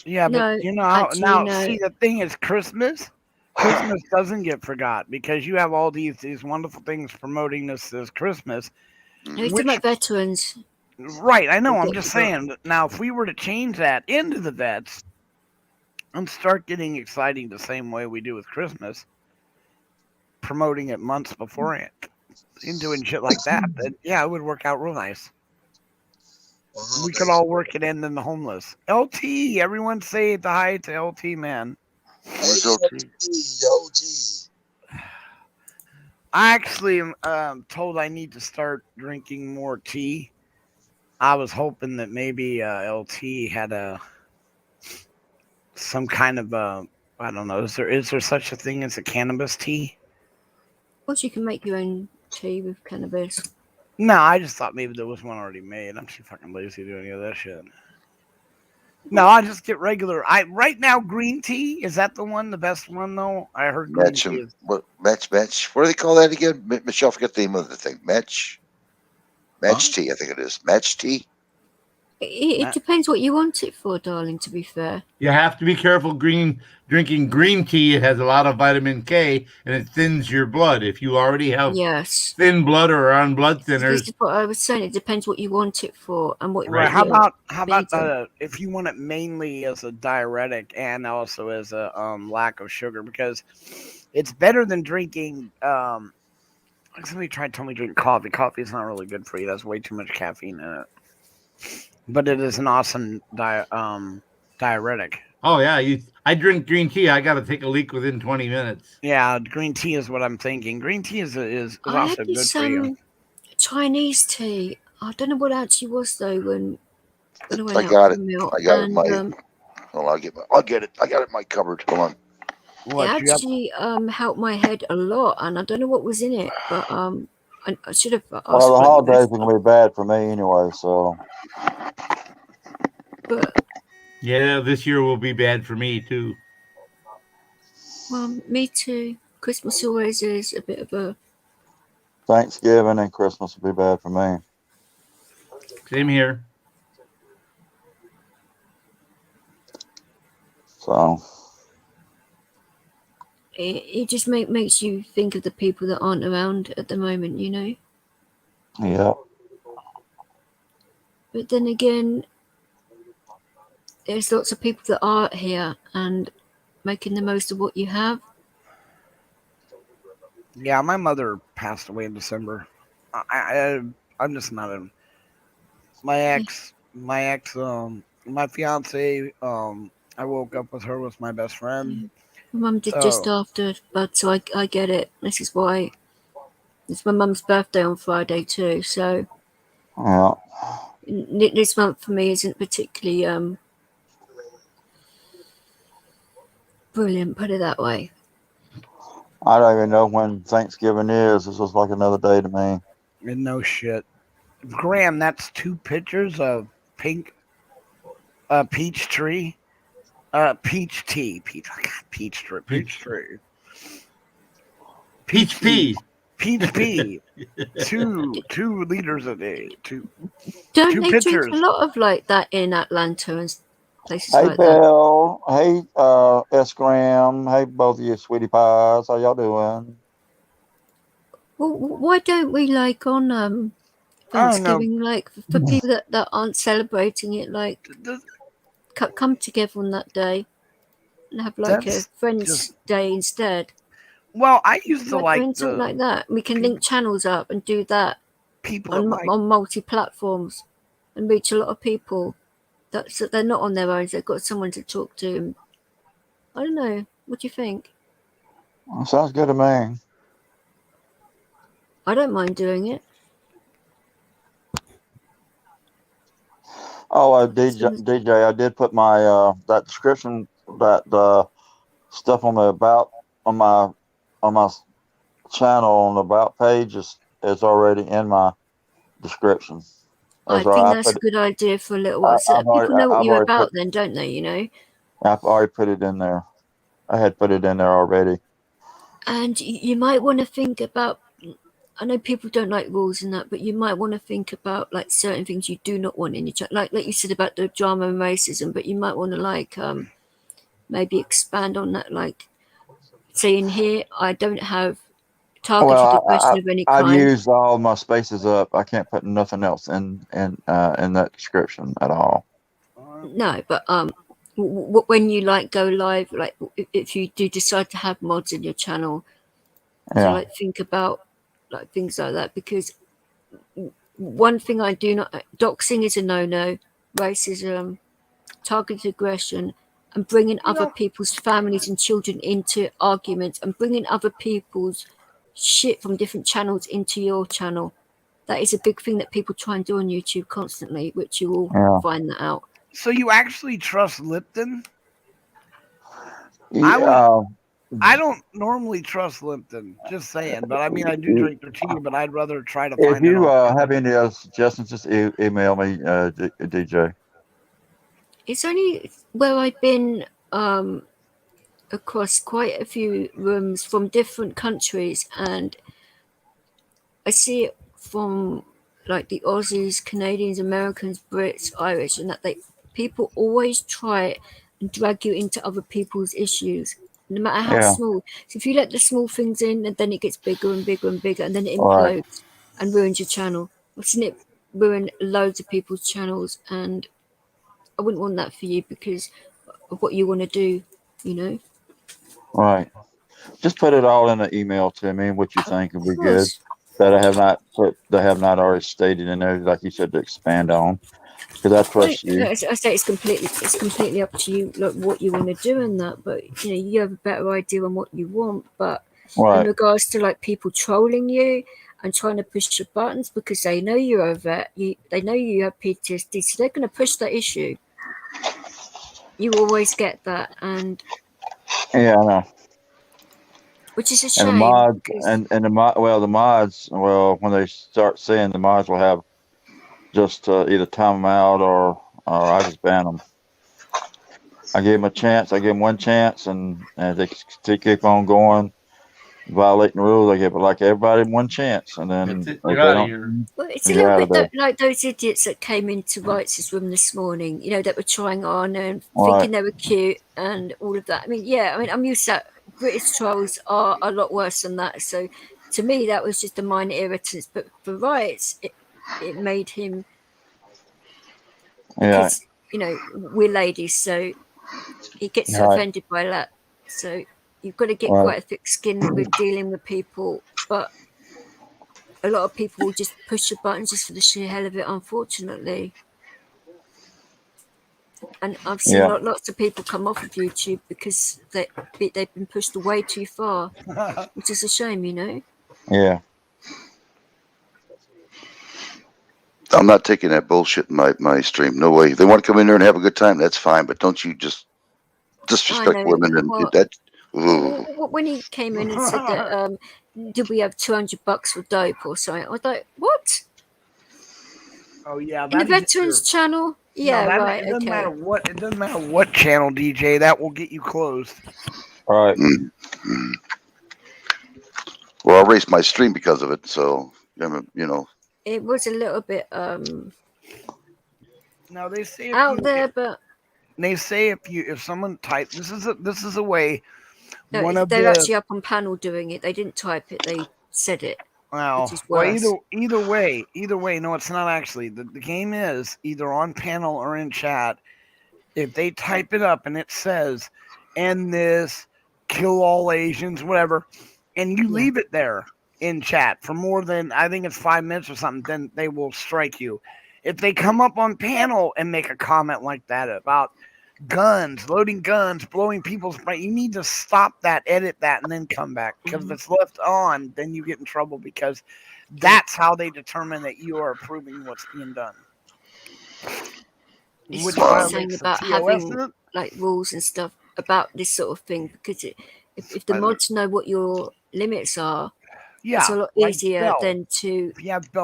Yeah, No, but actually, now no. see, the thing is Christmas. Christmas doesn't get forgot because you have all these wonderful things promoting this Christmas. No, it's about veterans. Right, I know. They I'm get just forgotten. saying. Now, if we were to change that into the vets and start getting exciting the same way we do with Christmas, promoting it months beforehand and doing shit like that, then yeah, it would work out real nice. We could all work it in the homeless. LT, everyone say the hi to LT, man. Where's LT? I actually am told I need to start drinking more tea. I was hoping that maybe LT had some kind of I don't know. Is there such a thing as a cannabis tea? Of course, you can make your own tea with cannabis. No, I just thought maybe there was one already made. I'm too fucking lazy to do any of that shit. No, I just get regular. Right now green tea, is that the best one though? I heard green tea is Match. What do they call that again? Michelle, forget the name of the thing. Match tea, I think it is. Match tea. It depends what you want it for, darling, to be fair. You have to be careful drinking green tea. It has a lot of vitamin K, and it thins your blood. If you already have thin blood or are on blood thinners. This is what I was saying. It depends what you want it for and what. Right. How about if you want it mainly as a diuretic and also as a lack of sugar, because it's better than drinking. Somebody tried to tell me to drink coffee. Coffee is not really good for you. That's way too much caffeine in it. But it is an awesome diuretic. Oh yeah, I drink green tea. I got to take a leak within 20 minutes. Yeah, green tea is what I'm thinking. Green tea is I also had good this for you. Chinese tea. I don't know what it actually was though. When I went I out got for it. a meal, I got it in my. and, Hold on, I'll get it. I got it in my cupboard. Hold on. It actually helped my head a lot, and I don't know what was in it, but I should have asked. Well, the holidays are gonna be bad for me anyway, so. But yeah, this year will be bad for me too. Well, me too. Christmas always is a bit of a. Thanksgiving and Christmas will be bad for me. Same here. So. It just makes you think of the people that aren't around at the moment, you know? Yeah. But then again, there's lots of people that are here and making the most of what you have. Yeah, my mother passed away in December. I'm just not a. My ex, my fiance. I woke up with her was my best friend. My mum did just after, but so I get it. This is why. It's my mum's birthday on Friday too, so. Yeah. This month for me isn't particularly brilliant, put it that way. I don't even know when Thanksgiving is. It's just like another day to me. No shit. Graham, that's 2 pictures of pink peach tree. Peach tea. Peach tree. Peach pea. Peach pea. 2 liters a day. Two Don't they pictures. drink a lot of like that in Atlanta and places Hey, like that. Bill. Hey, S. Graham. Hey, both of you sweetie pies. How y'all doing? Well, why don't we like on I don't know. Thanksgiving, like for people that aren't celebrating it, like come together on that day and have like a That's Friends just Day instead. well, I used to Like like doing something the like that. We can link channels up and do that people at my on multi platforms and reach a lot of people. So they're not on their own. They've got someone to talk to. And I don't know. What do you think? Sounds good to me. I don't mind doing it. Oh, DJ, I did put my that description, that stuff on the about on my channel on the about page is already in my description. I think that's a good idea for a little while, so that people know what you're about. Then, don't they? You know. I've already put it in there. I had put it in there already. And you might want to think about. I know people don't like rules and that, but you might want to think about like certain things you do not want in your chat, like you said about the drama and racism. But you might want to like maybe expand on that, like say in here, I don't have targeted aggression of any I've kind. used all my spaces up. I can't put nothing else in that description at all. No, but when you like go live, like if you do decide to have mods in your channel, to like think about like things like that, because one thing I do not, doxing is a no-no, racism, targeted aggression, and bringing other people's families and children into arguments and bringing other people's shit from different channels into your channel. That is a big thing that people try and do on YouTube constantly, which you will find that out. So you actually trust Lipton? Yeah. I don't normally trust Lipton, just saying. But I mean, I do drink their tea, but I'd rather try to If find you it. have any other suggestions, just email me, DJ. It's only where I've been across quite a few rooms from different countries, and I see it from like the Aussies, Canadians, Americans, Brits, Irish, and that people always try and drag you into other people's issues, no matter how small. So if you let the small things in, and then it gets bigger and bigger and bigger, and then it implodes and ruins your channel. I've seen it ruin loads of people's channels, and I wouldn't want that for you because of what you want to do, you know. Right. Just put it all in an email to me. What you think would be good. That I have not already stated in there, like you said, to expand on. Because I trust you. I say it's completely up to you, like what you want to do in that. But you know, you have a better idea on what you want. But in regards to like people trolling you and trying to push your buttons because they know you're a vet, they know you have PTSD, so they're going to push that issue. You always get that, and yeah, I know. Which is a shame. And the mods, when they start saying the mods will have just either time them out or I just ban them. I gave them a chance. I give them one chance, and they keep on going, violating the rules. I give like everybody one chance, and then you're out of here. Well, it's a little bit like those idiots that came into Wright's room this morning. You know, that were trying on and thinking they were cute and all of that. I mean, I'm used to that. British trolls are a lot worse than that. So, to me, that was just a minor irritant. But for Wright's, it made him because you know we're ladies, so he gets offended by that. So you've got to get quite a thick skin with dealing with people, but a lot of people will just push the buttons just for the sheer hell of it, unfortunately. And I've seen lots of people come off of YouTube because they've been pushed way too far, which is a shame, you know. Yeah. I'm not taking that bullshit in my stream. No way. If they want to come in there and have a good time, that's fine. But don't you just disrespect women and that. When he came in and said that, did we have $200 for dope or something? I was like, what? Oh yeah, in the veterans channel. Yeah, no, right. It doesn't Okay. matter what. It doesn't matter what channel, DJ. That will get you closed. All right. Mm-hmm. Well, I'll erase my stream because of it. So you know. It was a little bit no, they say out there, but they say if someone type this is a way. No, One of they're the actually up on panel doing it. They didn't type it; they said it, which is worse. either way, no, it's not actually. The game is either on panel or in chat. If they type it up and it says, "End this, kill all Asians," whatever, and you leave it there in chat for more than I think it's 5 minutes or something, then they will strike you. If they come up on panel and make a comment like that about guns, loading guns, blowing people's brain, you need to stop that, edit that, and then come back. Because if it's left on, then you get in trouble because that's how they determine that you are approving what's being done. This Which is what I'm violates saying the about TOS, having like rules and stuff about this sort of thing, because if the mods know what your limits are, it's a lot easier than to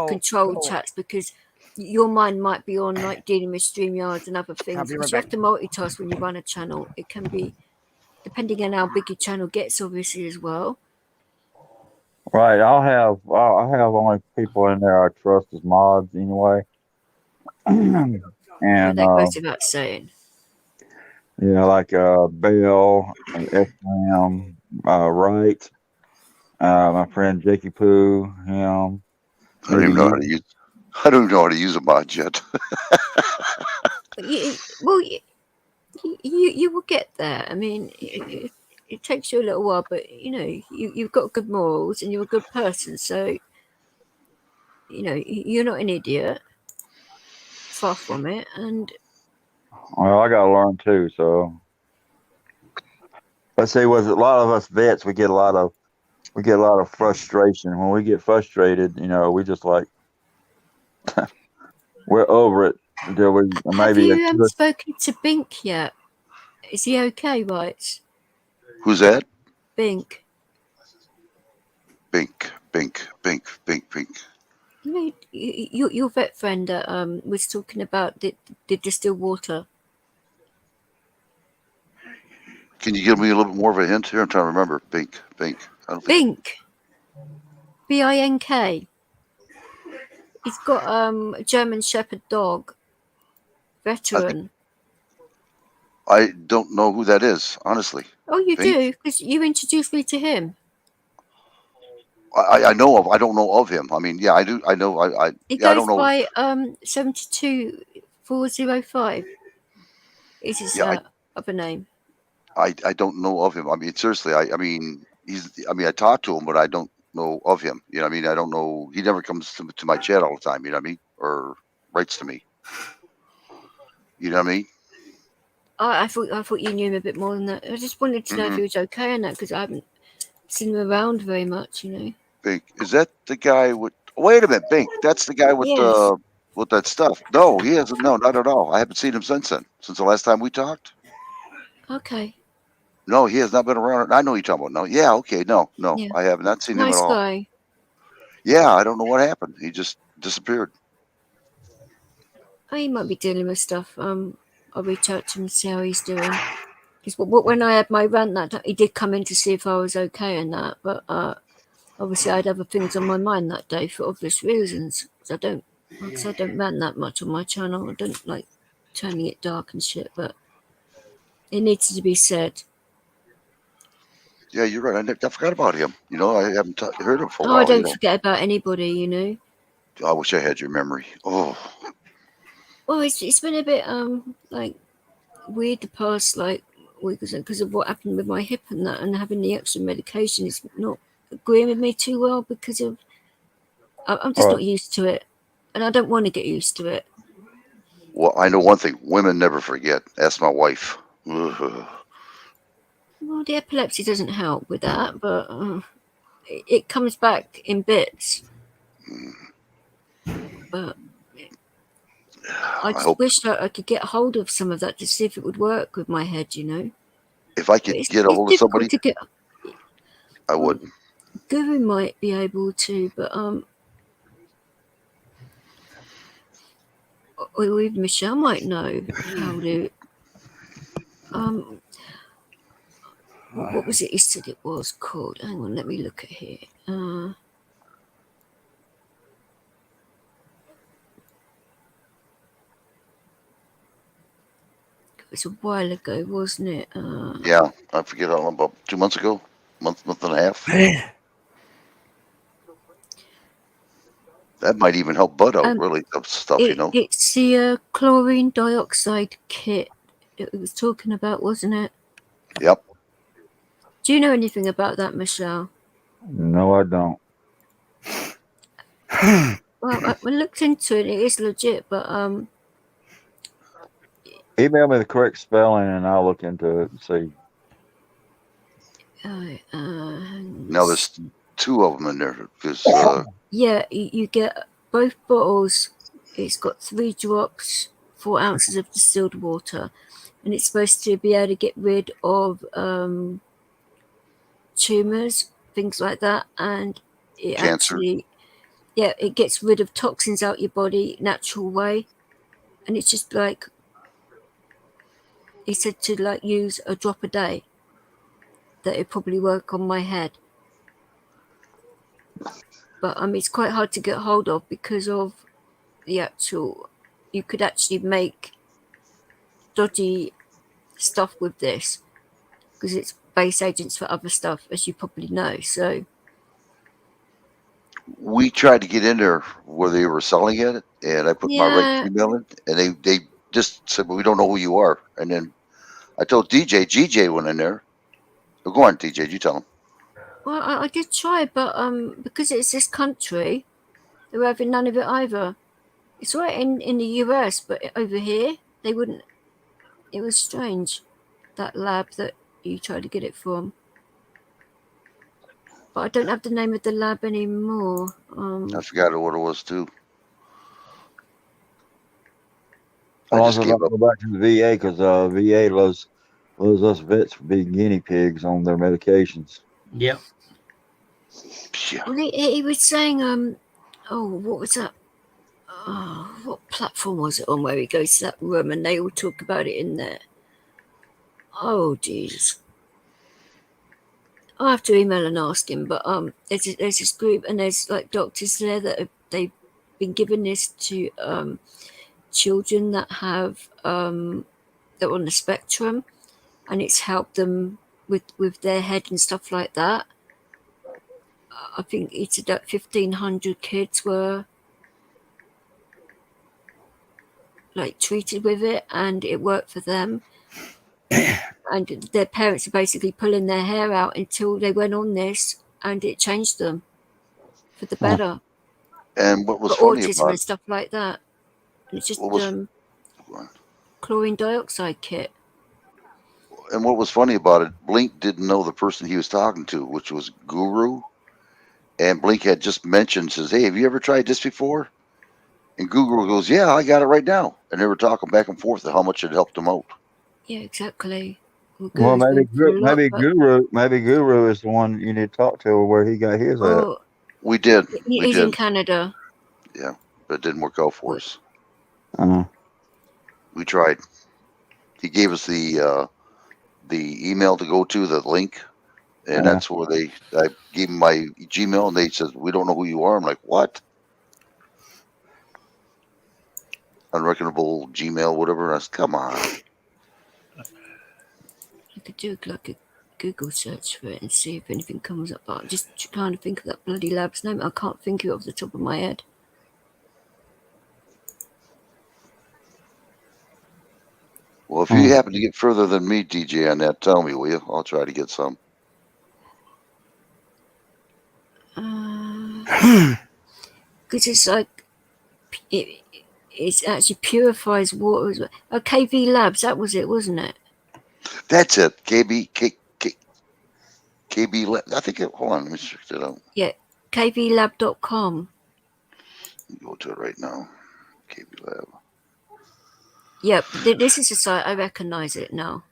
control chats, because your mind might be on like dealing with StreamYards and other things. Because you have to multitask when you run a channel. It can be, depending on how big your channel gets, obviously, as well. Right. I have only people in there I trust as mods anyway. And that goes without saying. Yeah, like Bill, Ephraim, Wright, my friend Jakey Poo, him. I don't even know how to use a mod yet. You will get there. I mean, it takes you a little while, but you've got good morals and you're a good person, so you're not an idiot. Far from it. And well, I gotta learn too. So let's say, with a lot of us vets, we get a lot of frustration. When we get frustrated, we just like we're over it until we maybe. Have you spoken to Bink yet? Is he okay, right? Who's that? Bink. Bink. Your vet friend that was talking about the distilled water. Can you give me a little bit more of a hint here? I'm trying to remember. Bink. Bink. Bink. He's got a German Shepherd dog. Veteran. I don't know who that is, honestly. Oh, you do? Because you introduced me to him. I know of. I don't know of him. I mean, yeah, I do. I know. He I goes don't know. by 72405. Is his other name? I don't know of him. I mean, seriously. I mean, I talk to him, but I don't know of him. You know what I mean? I don't know. He never comes to my chat all the time. You know what I mean? Or writes to me. You know what I mean? I thought you knew him a bit more than that. I just wanted to know if he was okay and that, because I haven't seen him around very much. Bink, is that the guy with? Wait a minute, Bink. That's the guy with with that stuff. No, he hasn't. No, not at all. I haven't seen him since then. Since the last time we talked. Okay. No, he has not been around. I know you're talking about. No, yeah, okay, no, Yeah. I have not seen him at all. Nice guy. Yeah, I don't know what happened. He just disappeared. He might be dealing with stuff. I'll reach out to him and see how he's doing. Because when I had my rant that time, he did come in to see if I was okay and that, but obviously I had other things on my mind that day for obvious reasons. Because I don't rant that much on my channel. I don't like turning it dark and shit, but it needs to be said. Yeah, you're right. I forgot about him. I haven't heard him for a while. I don't forget about anybody. I wish I had your memory. Oh. Well, it's been a bit like weird the past week because of what happened with my hip and that, and having the extra medication is not agreeing with me too well because of I'm just not used to it, and I don't want to get used to it. Well, I know one thing: women never forget. Ask my wife. Well, the epilepsy doesn't help with that, but it comes back in bits. But I just wish that I could get hold of some of that to see if it would work with my head. If I could get a hold of somebody, I would. Guru might be able to, but or even Michelle might know how to. What was it he said it was called? Hang on, let me look at here. was a while ago, wasn't it? Yeah, I forget how long, about 2 months ago, month and a half. That might even help Bud out, really, of stuff, you know. It's the chlorine dioxide kit it was talking about, wasn't it? Yep. Do you know anything about that, Michelle? No, I don't. Well, I looked into it. It is legit, but Email me the correct spelling and I'll look into it and see. Now there's 2 of them in there because yeah, you get both bottles. It's got 3 drops, 4 ounces of distilled water, and it's supposed to be able to get rid of tumors, things like that, and it cancer. actually, yeah, it gets rid of toxins out your body natural way, and it's just like he said to like use a drop a day. That it'd probably work on my head. But it's quite hard to get hold of because of the actual. You could actually make dodgy stuff with this because it's base agents for other stuff, as you probably know. So we tried to get in there where they were selling it, and I put my right email in, and they just said, well, we don't know who you are. And then I told GJ went in there. Oh, go on, DJ, you tell him. Well, I did try, but because it's this country, they were having none of it either. It's right in the US, but over here they wouldn't. It was strange, that lab that you tried to get it from. But I don't have the name of the lab anymore. I forgot what it was too. I just gave up. Go back to the VA because VA loves us vets for being guinea pigs on their medications. Yep. Yeah. Well, he was saying, what was that? What platform was it on where he goes to that room and they all talk about it in there? Oh, jeez. I'll have to email and ask him, but there's this group and there's like doctors there that they've been giving this to children that have that are on the spectrum, and it's helped them with their head and stuff like that. I think it's about 1,500 kids were like treated with it, and it worked for them. And their parents are basically pulling their hair out until they went on this, and it changed them for the better. And what was for funny autism about and stuff like that. And it's just what chlorine dioxide kit. And what was funny about it, Blink didn't know the person he was talking to, which was Guru. And Blink had just mentioned, says, hey, have you ever tried this before? And Guru goes, yeah, I got it right now. And they were talking back and forth of how much it helped them out. Yeah, exactly. Well, maybe Guru is the one you need to talk to where he got his at. We did. He's in Canada. Yeah, but it didn't work out for us. Uh-huh. We tried. He gave us the email to go to, the link, and that's where I gave him my Gmail, and they said, we don't know who you are. I'm like, what? Unreckonable Gmail, whatever. I said, come on. You could do like a Google search for it and see if anything comes up. But I'm just trying to think of that bloody lab's name. I can't think of it off the top of my head. Well, if you happen to get further than me, DJ, on that, tell me, will you? I'll try to get some. Because it's like it actually purifies water. KV Labs, that was it, wasn't it? That's it. KB Lab. I think hold on, let me check it out. Yeah, kvlab.com. Go to it right now. KB Lab. Yeah, this is a site, I recognize it now.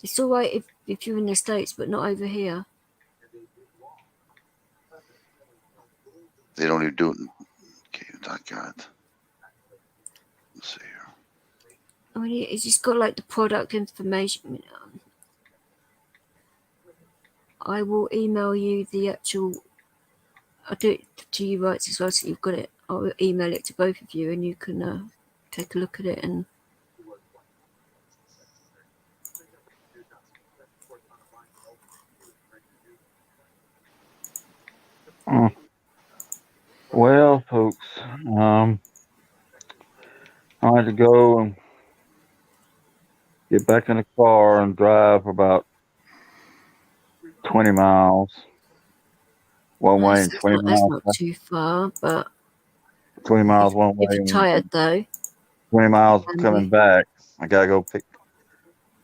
It's all right if you're in the States, but not over here. They don't even do it. Okay, God. Let's see here. I mean, it's just got like the product information. I will email you the actual. I'll do it to you rights as well, so you've got it. I'll email it to both of you, and you can take a look at it and. Well, folks, I had to go and get back in the car and drive about 20 miles one way and 20 That's miles not too far, but 20 miles one way if you're and tired though, 20 miles and coming back. I gotta go pick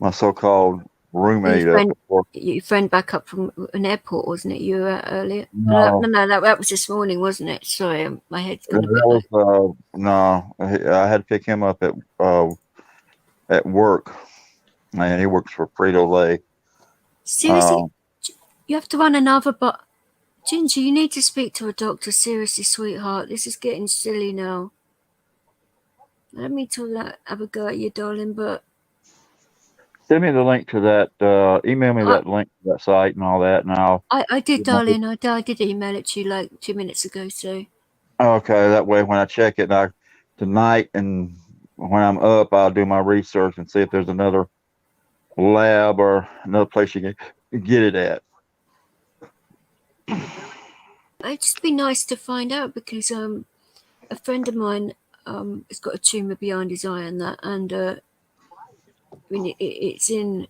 my so-called roommate up. your friend back up from an airport, wasn't it? You were earlier. No, That was this morning, wasn't it? Sorry, my head's gone a bit. that was no. I had to pick him up at work. Man, he works for Frito-Lay. Seriously, you have to run another. But Ginger, you need to speak to a doctor. Seriously, sweetheart, this is getting silly now. Let me have a go at you, darling, but. Send me the link to that. Email me that link to that site and all that. Now I did, darling. I did email it to you like 2 minutes ago. So. Okay, that way when I check it tonight and when I'm up, I'll do my research and see if there's another lab or another place you can get it at. It'd just be nice to find out because a friend of mine has got a tumour behind his eye and that, and I mean it's in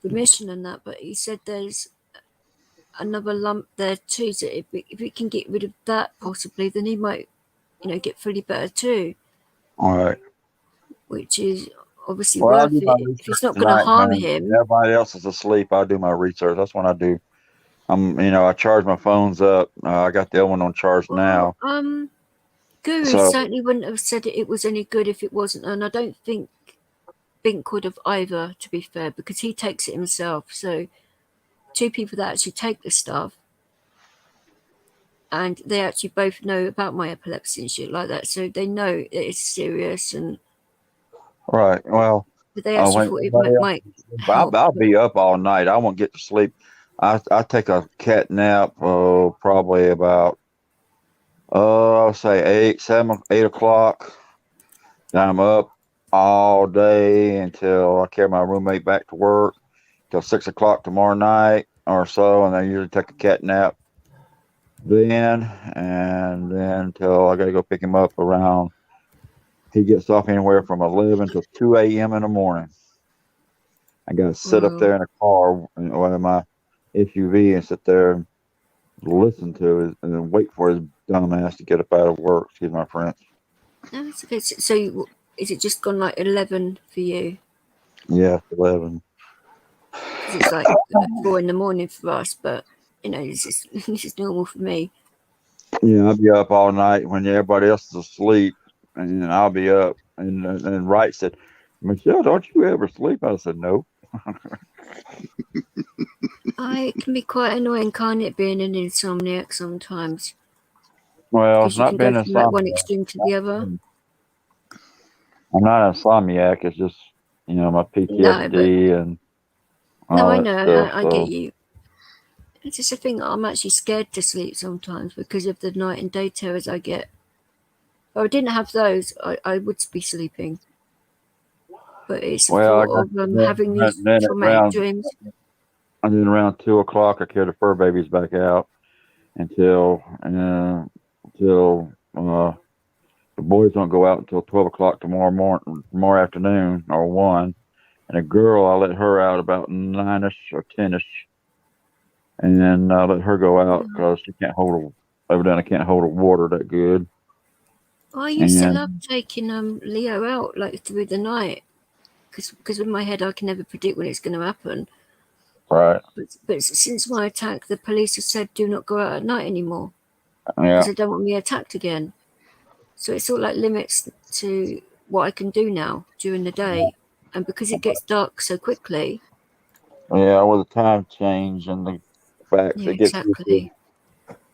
remission and that, but he said there's another lump there too. So if we can get rid of that possibly, then he might, get fully better too. All right. Which is obviously worth it. If it's not going to harm him. Everybody else is asleep. I'll do my research. That's what I do. I charge my phones up. I got the other one on charge now. Guru certainly wouldn't have said it was any good if it wasn't, and I don't think Bink would have either, to be fair, because he takes it himself. So two people that actually take the stuff, and they actually both know about my epilepsy and shit like that, so they know it's serious. And right. Well, but they actually thought it might help. I'll be up all night. I won't get to sleep. I take a cat nap. Probably about I'll say 8 o'clock. Then I'm up all day until I carry my roommate back to work till 6 o'clock tomorrow night or so, and I usually take a cat nap then, and then until I gotta go pick him up around. He gets off anywhere from 11 to 2 a.m. in the morning. I gotta sit up there in a car in my SUV and sit there and listen to it and then wait for his dumb ass to get up out of work. Excuse my French. No, it's okay. So is it just gone like 11 for you? Yeah, 11. It's like 4 in the morning for us, but this is normal for me. Yeah, I'll be up all night when everybody else is asleep, and I'll be up. And Wright said, "Michelle, don't you ever sleep?" I said, "No." It can be quite annoying, can't it, being an insomniac sometimes? Well, it's not being from like one extreme to the other. I'm not an insomniac. It's just my PTSD and all no, I that know. stuff, I get you. It's just a thing that I'm actually scared to sleep sometimes because of the night and day terrors I get. If I didn't have those, I would be sleeping. But it's the thought of having these traumatic dreams. And then around 2 o'clock, I carry the fur babies back out until the boys don't go out until 12 o'clock tomorrow afternoon or 1. And a girl, I let her out about 9ish or 10ish. And then I let her go out because she can't evidently can't hold her water that good. I used to love taking Leo out like through the night because in my head I can never predict when it's going to happen. Right. But since my attack, the police have said do not go out at night anymore. Yeah. Because they don't want me attacked again. So it's all like limits to what I can do now during the day. And because it gets dark so quickly. Yeah, with the time change and the facts, it gets exactly.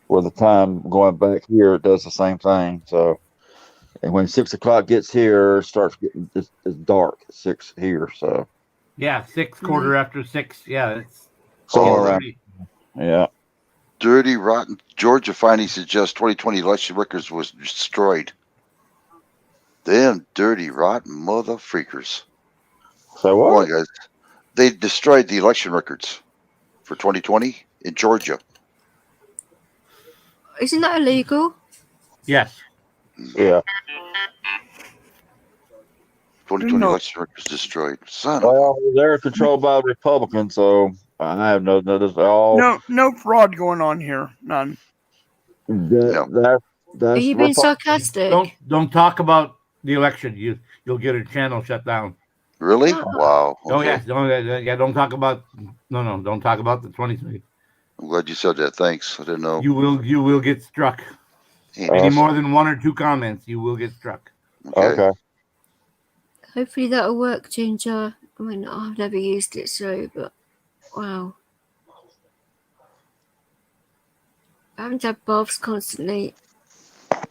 With the time going back here, it does the same thing. So, and when 6 o'clock gets here, it starts getting it's dark at 6 here. So, yeah, 6 quarter after 6. Yeah, it's somewhere around. Yeah. Dirty, rotten. Georgia finally suggests 2020 election records was destroyed. Damn dirty, rotten mother freakers. So Come what? on, guys. They destroyed the election records for 2020 in Georgia. Isn't that illegal? Yes. Yeah. 2020 No. election records destroyed. Son of Well, they're controlled by Republicans, so I have no notice at all. No fraud going on here. None. Are That's you being sarcastic? Don't talk about the election. You'll get a channel shut down. Really? No. Wow. Oh Okay. yes. Don't talk about don't talk about the 2020. I'm glad you said that. Thanks. I didn't know. You will get struck. Any more than 1 or 2 comments, you will get struck. Okay. Hopefully that'll work, Ginger. I mean, I've never used it, so, but wow. I haven't had baths constantly. I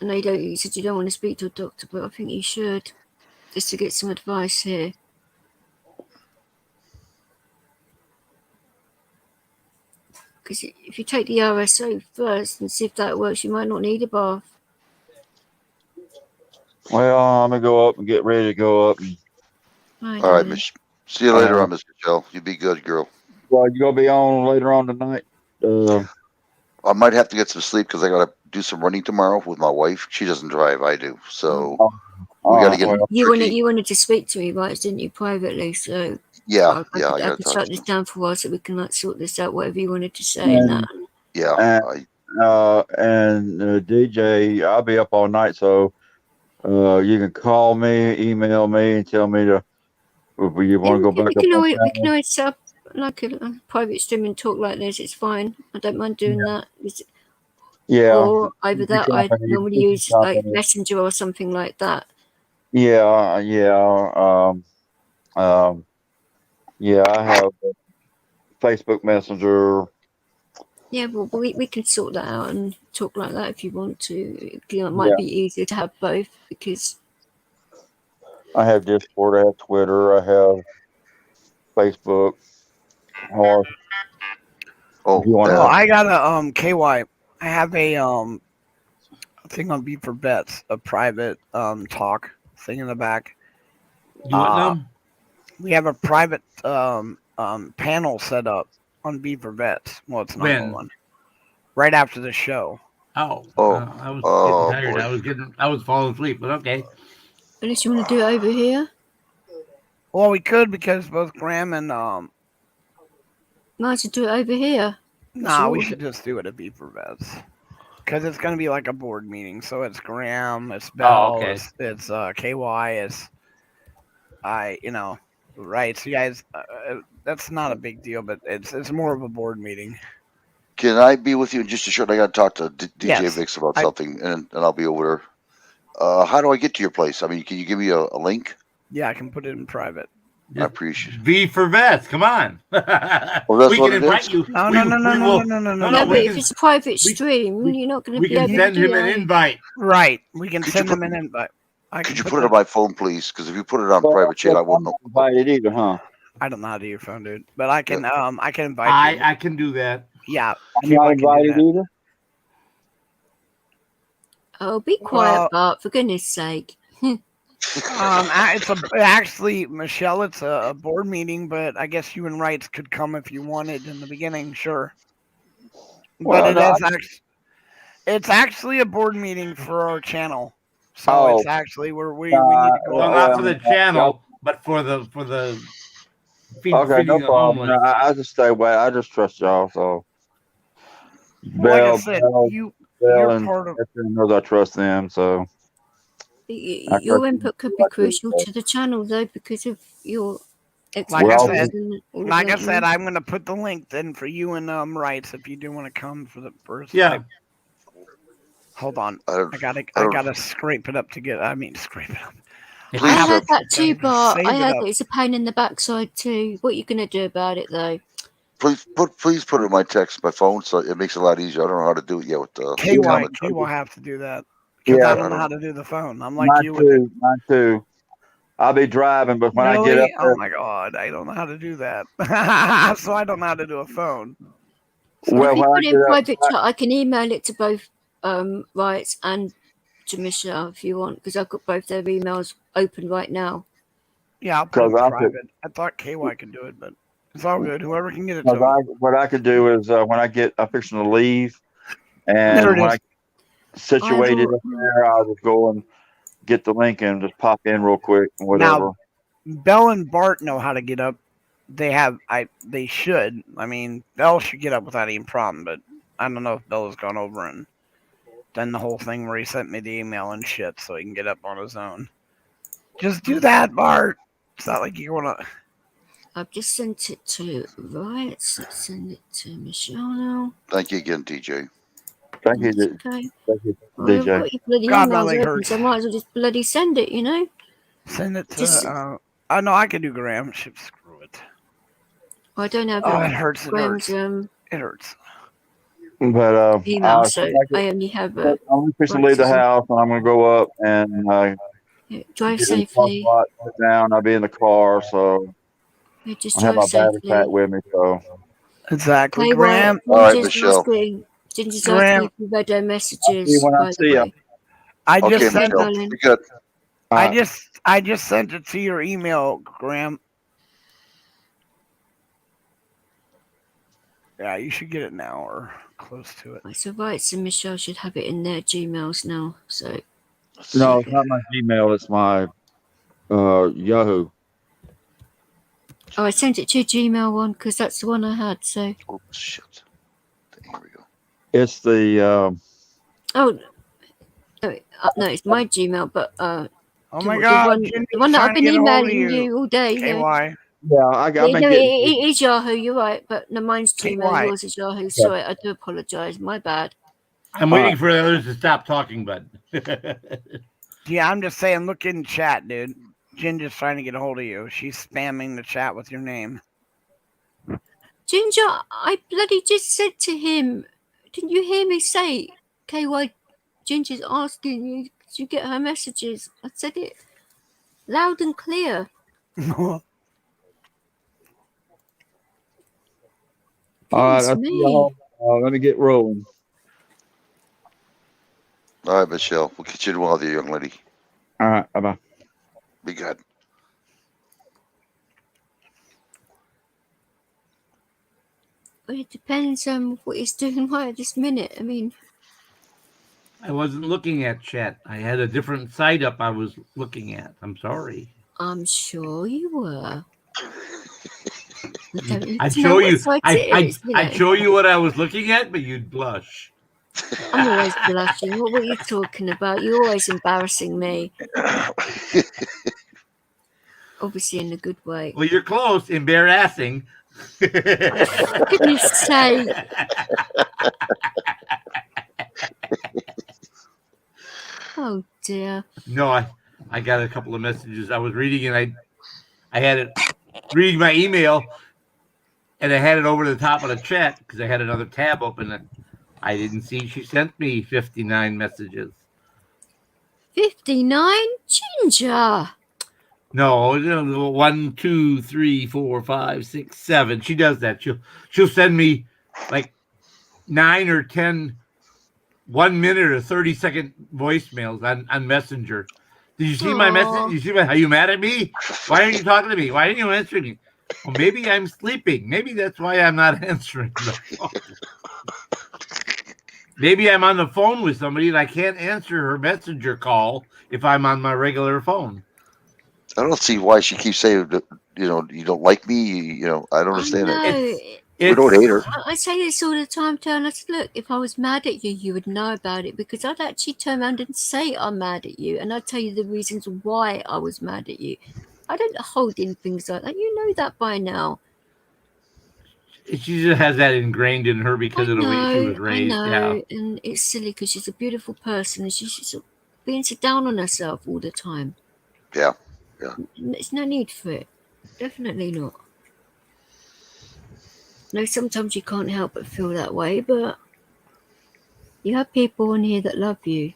know you said you don't want to speak to a doctor, but I think you should, just to get some advice here. Because if you take the RSO first and see if that works, you might not need a bath. Well, I'm gonna go up and get ready to go up. All right, Miss. See you later on, Miss Michelle. You be good, girl. Well, you gonna be on later on tonight? I might have to get some sleep because I gotta do some running tomorrow with my wife. She doesn't drive, I do. So we gotta get. You wanted to speak to me, right? Didn't you, privately? So Yeah, I gotta could talk shut to this you. down for a while so we can sort this out. Whatever you wanted to say, and that. Yeah. And DJ, I'll be up all night, so you can call me, email me, and tell me if you want to go back We up can on always set up like a private stream and talk like this. It's fine. I don't mind doing that. Yeah. Or either that, I normally use like company. Messenger or something like that. Yeah. I have Facebook Messenger. Yeah, well, we can sort that out and talk like that if you want to. It might be easier to have both because I have Discord, I have Twitter, I have Facebook. Or I got a KY. I have a thing on B for Bets, a private talk thing in the back. You what now? We have a private panel set up on B for Bets. Well, it's not one. Right after the show. I was getting tired. Boy. I was falling asleep, but okay. Unless you want to do it over here. Well, we could because both Graham and Might as well do it over here. Nah, we should just do it at B for Bets. Because it's going to be like a board meeting. So it's Graham, it's Bell, it's KY, it's right. So you guys, that's not a big deal, but it's more of a board meeting. Can I be with you in just a short? I got to talk to DJ Yes, Vix about something, and I'll be over there. How do I get to your place? I mean, can you give me a link? Yeah, I can put it in private. I appreciate it. V for Vets, come on. Well, that's we what can it invite is. you. No, but if it's a private stream, you're not going to be able to do We can send him an invite. Right. We can send him an invite. Could you put it on my phone, please? Because if you put it on private chat, I won't know. Invited either, huh? I don't know how to do your phone, dude. But I can invite you. I can do that. Yeah. I'm not invited either. Oh, be quiet, Bart, for goodness sake. Actually, Michelle, it's a board meeting, but I guess you and Wrights could come if you wanted in the beginning, sure. But it's actually a board meeting for our channel, so it's actually where we need to go. Well, not for the channel, but for the okay, no problem. I just stay away. I just trust y'all. So, like I said, you're part of. Knows I trust them, so. Your input could be crucial to the channel, though, because of your Like I said, I'm going to put the link then for you and Wrights if you do want to come for the first. Yeah. Hold on, I gotta scrape it up to get. Scrape it up. I had that too, Bart. I had it. It's a pain in the backside too. What are you going to do about it, though? Please put it in my text, my phone, so it makes it a lot easier. I don't know how to do it yet with the KY will have to do that. Because I don't know how to do the phone. I'm like Mine too. I'll be driving, but when I get up there, oh my god, I don't know how to do that. So I don't know how to do a phone. So if you put it in private chat, I can email it to both Wrights and to Michelle if you want, because I've got both their emails open right now. Yeah, I'll put it private. I thought KY could do it, but it's all good. Whoever can get it to him. What I could do is when I'm fixing to leave, and There it when is. I get situated up there, I'll just go and get the link and just pop in real quick and whatever. Now, Bell and Bart know how to get up. They should. I mean, Bell should get up without any problem, but I don't know if Bell has gone over and done the whole thing where he sent me the email and shit so he can get up on his own. Just do that, Bart. It's not like you want to. I've just sent it to Let's send it to Michelle now. Thank you again, DJ. Thank you, Okay. Thank you, Well, I've DJ. got your bloody God, my emails leg open, hurts. so I might as well just bloody send it, you know? Send it to. Just- I know I can do Graham. Shit, screw it. I don't have Oh, it hurts. It Graham's hurts. It hurts. But email, so I only have I'm fixing to leave the house, and I'm going to go up and drive get in the safely. parking lot, sit down. I'll be in the car, so Yeah, just I have my drive battery safely. pack with me. So Exactly, Hey, Graham. All right, Ginger's Michelle. Ginger's Graham. asking if you read her messages, when I by see the ya. way. I Okay, just sent. Michelle. Colin. Be good. I just sent it to your email, Graham. Yeah, you should get it now or close to it. So right, so Michelle should have it in their Gmails now. So no, it's not my Gmail. It's my Yahoo. I sent it to your Gmail one because that's the one I had. So Oh shit! Here we go. It's the no, it's my Gmail, but Oh the- my the God, one- Ginger's the one that trying I've to been get a hold of emailing you all day. KY. Yeah. yeah. I've been No, getting. it is Yahoo. You're right, but no, mine's Gmail. KY. Yours is Yahoo. Sorry, I do apologize. My bad. I'm waiting for the others to stop talking, bud. Yeah, I'm just saying, look in chat, dude. Ginger's trying to get a hold of you. She's spamming the chat with your name. Ginger, I bloody just said to him, didn't you hear me say, KY Ginger's asking you, did you get her messages? I said it loud and clear. All right, Goodness I'll see you me. home. Let me get rolling. All right, Michelle. We'll get you to one other young lady. All right, bye bye. Be good. Well, it depends on what he's doing right at this minute. I mean, I wasn't looking at chat. I had a different site up I was looking at. I'm sorry. I'm sure you were. I'd show you. I'd know. show you what I was looking at, but you'd blush. I'm always blushing. What were you talking about? You're always embarrassing me. Obviously in a good way. Well, you're close. Embarrassing. For goodness sake. Oh dear. No, I got a couple of messages. I was reading and I had it reading my email and I had it over the top of the chat because I had another tab open and I didn't see she sent me 59 messages. 59? Ginger. No, 1, 2, 3, 4, 5, 6, 7. She does that. She'll send me like 9 or 10 1 minute or 30-second voicemails on Messenger. Did you see my message? You see are you mad at me? Why aren't you talking to me? Why aren't you answering me? Well, maybe I'm sleeping. Maybe that's why I'm not answering the phone. Maybe I'm on the phone with somebody and I can't answer her messenger call if I'm on my regular phone. I don't see why she keeps saying that, you don't like me. I don't understand it. We don't hate her. I say this all the time to her, and I said, look, if I was mad at you, you would know about it, because I'd actually turn around and say I'm mad at you, and I'd tell you the reasons why I was mad at you. I don't hold in things like that. You know that by now. She just has that ingrained in her because of the way she was raised. I know, Yeah. and it's silly because she's a beautiful person, and she's being so down on herself all the time. Yeah. There's no need for it. Definitely not. No, sometimes you can't help but feel that way, but you have people on here that love you.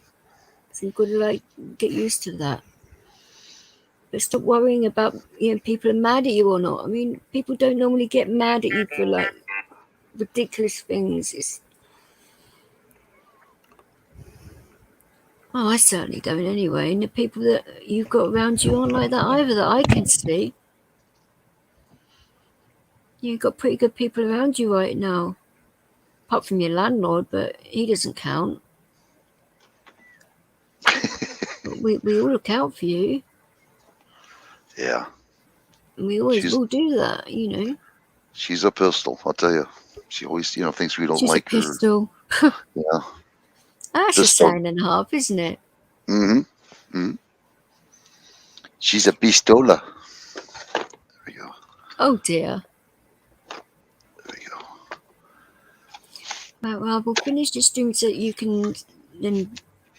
So you've got to get used to that. But stop worrying about people are mad at you or not. I mean, people don't normally get mad at you for ridiculous things. Oh, I certainly don't anyway. And the people that you've got around you aren't like that either, that I can see. You've got pretty good people around you right now. Apart from your landlord, but he doesn't count. we all look out for you. Yeah. And we always will do that, you know. She's a pistol, I'll tell you. She always, thinks we don't She's like a pistol. her. Yeah. That's a saying and a half, isn't it? Mm-hmm. Mm-hmm. She's a pistola. There we go. Oh dear. There we go. Right, well, we'll finish this stream so that you can then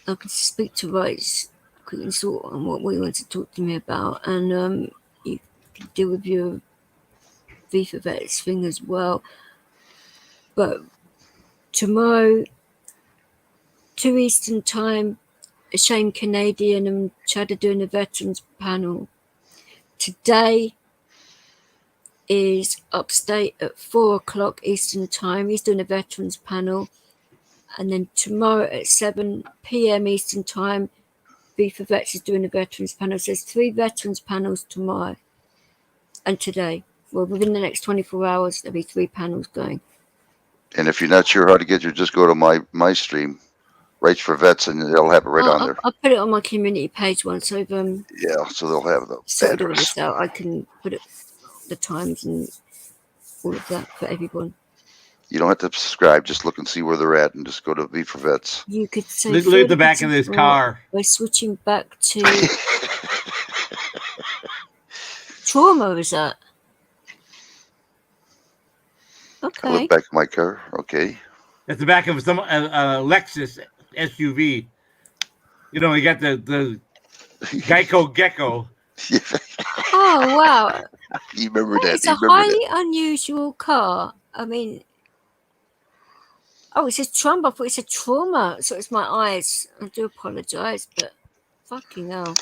I can speak to Rice quick and sort on what we want to talk to me about, and you can deal with your FIFA Vets thing as well. But tomorrow, 2 Eastern time, Shane Canadian and Chad are doing a veterans panel. Today is Upstate at 4 o'clock Eastern time. He's doing a veterans panel. And then tomorrow at 7 p.m. Eastern time, FIFA Vets is doing a veterans panel. So there's 3 veterans panels tomorrow and today. Well, within the next 24 hours, there'll be 3 panels going. And if you're not sure how to get there, just go to my stream, Rights for Vets, and they'll have it right on there. I'll put it on my community page once I've yeah, so they'll have the sorted all address. this out. I can put it the times and all of that for everyone. You don't have to subscribe. Just look and see where they're at, and just go to V for Vets. You could say Look at the back of this car. We're switching back to trauma. Is that okay? I look back at my car. Okay. That's the back of some Lexus SUV. You got the Geico Gecko. Oh wow! You remember that? It's a highly unusual car. I mean, it says Trump. I thought it said trauma. So it's my eyes. I do apologize, but fucking hell,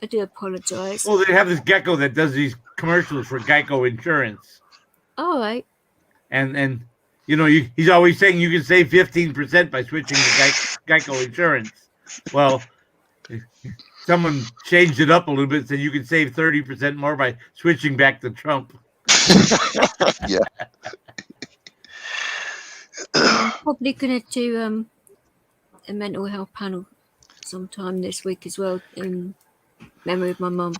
I do apologize. Well, they have this Gecko that does these commercials for Geico Insurance. All right. And he's always saying you can save 15% by switching to Geico Insurance. Well, someone changed it up a little bit and said you can save 30% more by switching back to Trump. Yeah. I'm probably going to do a mental health panel sometime this week as well in memory of my mum.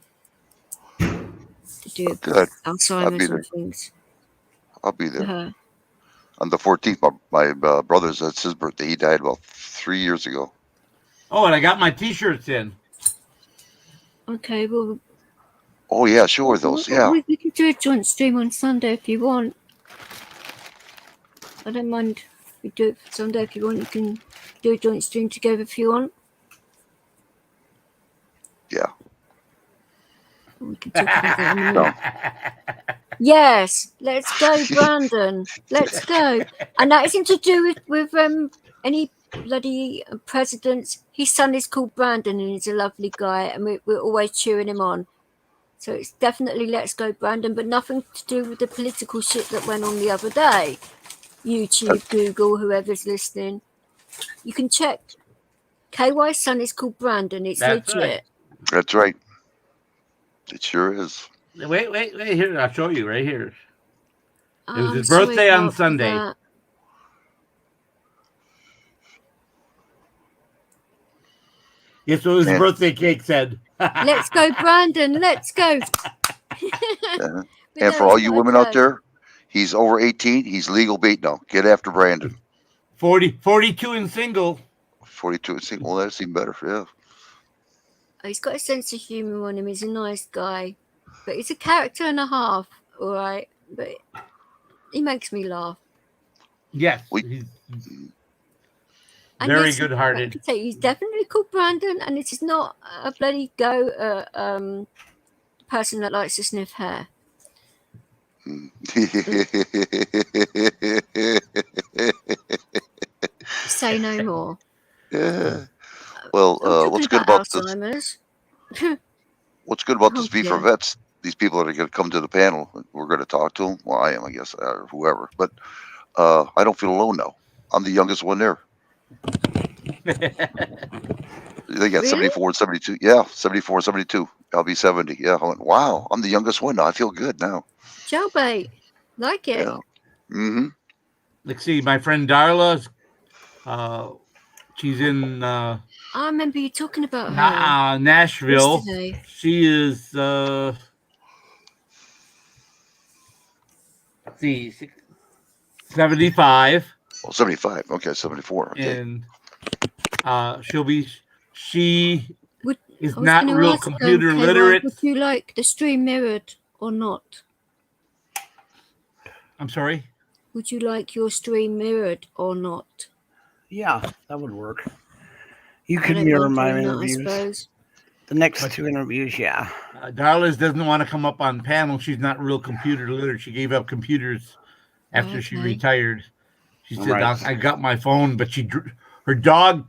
To do Alzheimer's and things. I'll be there. On the 14th, my brother's, that's his birthday. He died about 3 years ago. Oh, and I got my T-shirts in. Okay, well. Oh, yeah, sure, those, yeah. We can do a joint stream on Sunday if you want. I don't mind. We do it Sunday if you want. You can do a joint stream together if you want. Yeah. We can talk about that in a minute. Yes, let's go, Brandon. Let's go. And that isn't to do with any bloody presidents. His son is called Brandon and he's a lovely guy and we're always cheering him on. So it's definitely let's go, Brandon, but nothing to do with the political shit that went on the other day. YouTube, Google, whoever's listening. You can check. KY's son is called Brandon. It's legit. Right. That's right. It sure is. Wait. Here, I'll show you right here. It was his birthday on Sunday. Yes, so his birthday cake said. Let's go, Brandon. Let's go. And for all you women out there, he's over 18. He's legal bait now. Get after Brandon. 42 and single. 42 and single. Well, that's even better. Yeah. He's got a sense of humor on him. He's a nice guy. But he's a character and a half, all right? But he makes me laugh. Yes. He's very good-hearted. He's definitely called Brandon, and it is not a bloody person that likes to sniff hair. Say no more. Yeah. Well, what's good about Alzheimer's? What's good about this V for Vets? These people that are going to come to the panel, we're going to talk to them. Well, I am, I guess, or whoever. But I don't feel alone now. I'm the youngest one there. They got Really? 74 and 72. Yeah, 74 and 72. I'll be 70. Yeah. I went, wow, I'm the youngest one now. I feel good now. Jailbait. Like it. Yeah. Mm-hmm. Let's see, my friend Darla, she's in I remember you talking about her Nashville. yesterday. She is, let's see, 75. Oh, 75. Okay, 74. Okay. And she Would, is I was not going to real ask, computer KY, literate. would you like the stream mirrored or not? I'm sorry? Would you like your stream mirrored or not? Yeah, that would work. You I could don't mirror mind my doing that, I interviews. suppose. The next two interviews, yeah. Darla doesn't want to come up on panel. She's not real computer literate. She gave up computers after she Okay. retired. She said, Right. I got my phone, but her dog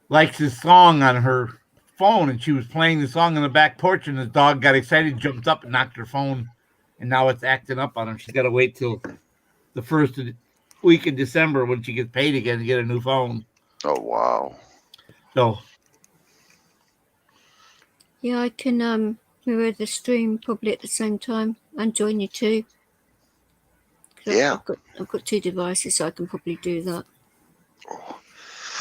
likes this song on her phone, and she was playing the song on the back porch, and the dog got excited, jumped up, and knocked her phone, and now it's acting up on her. She's got to wait till the first week in December when she gets paid again to get a new phone. Oh, wow. So, Yeah, I can mirror the stream probably at the same time and join you too. Yeah. I've got two devices, so I can probably do that.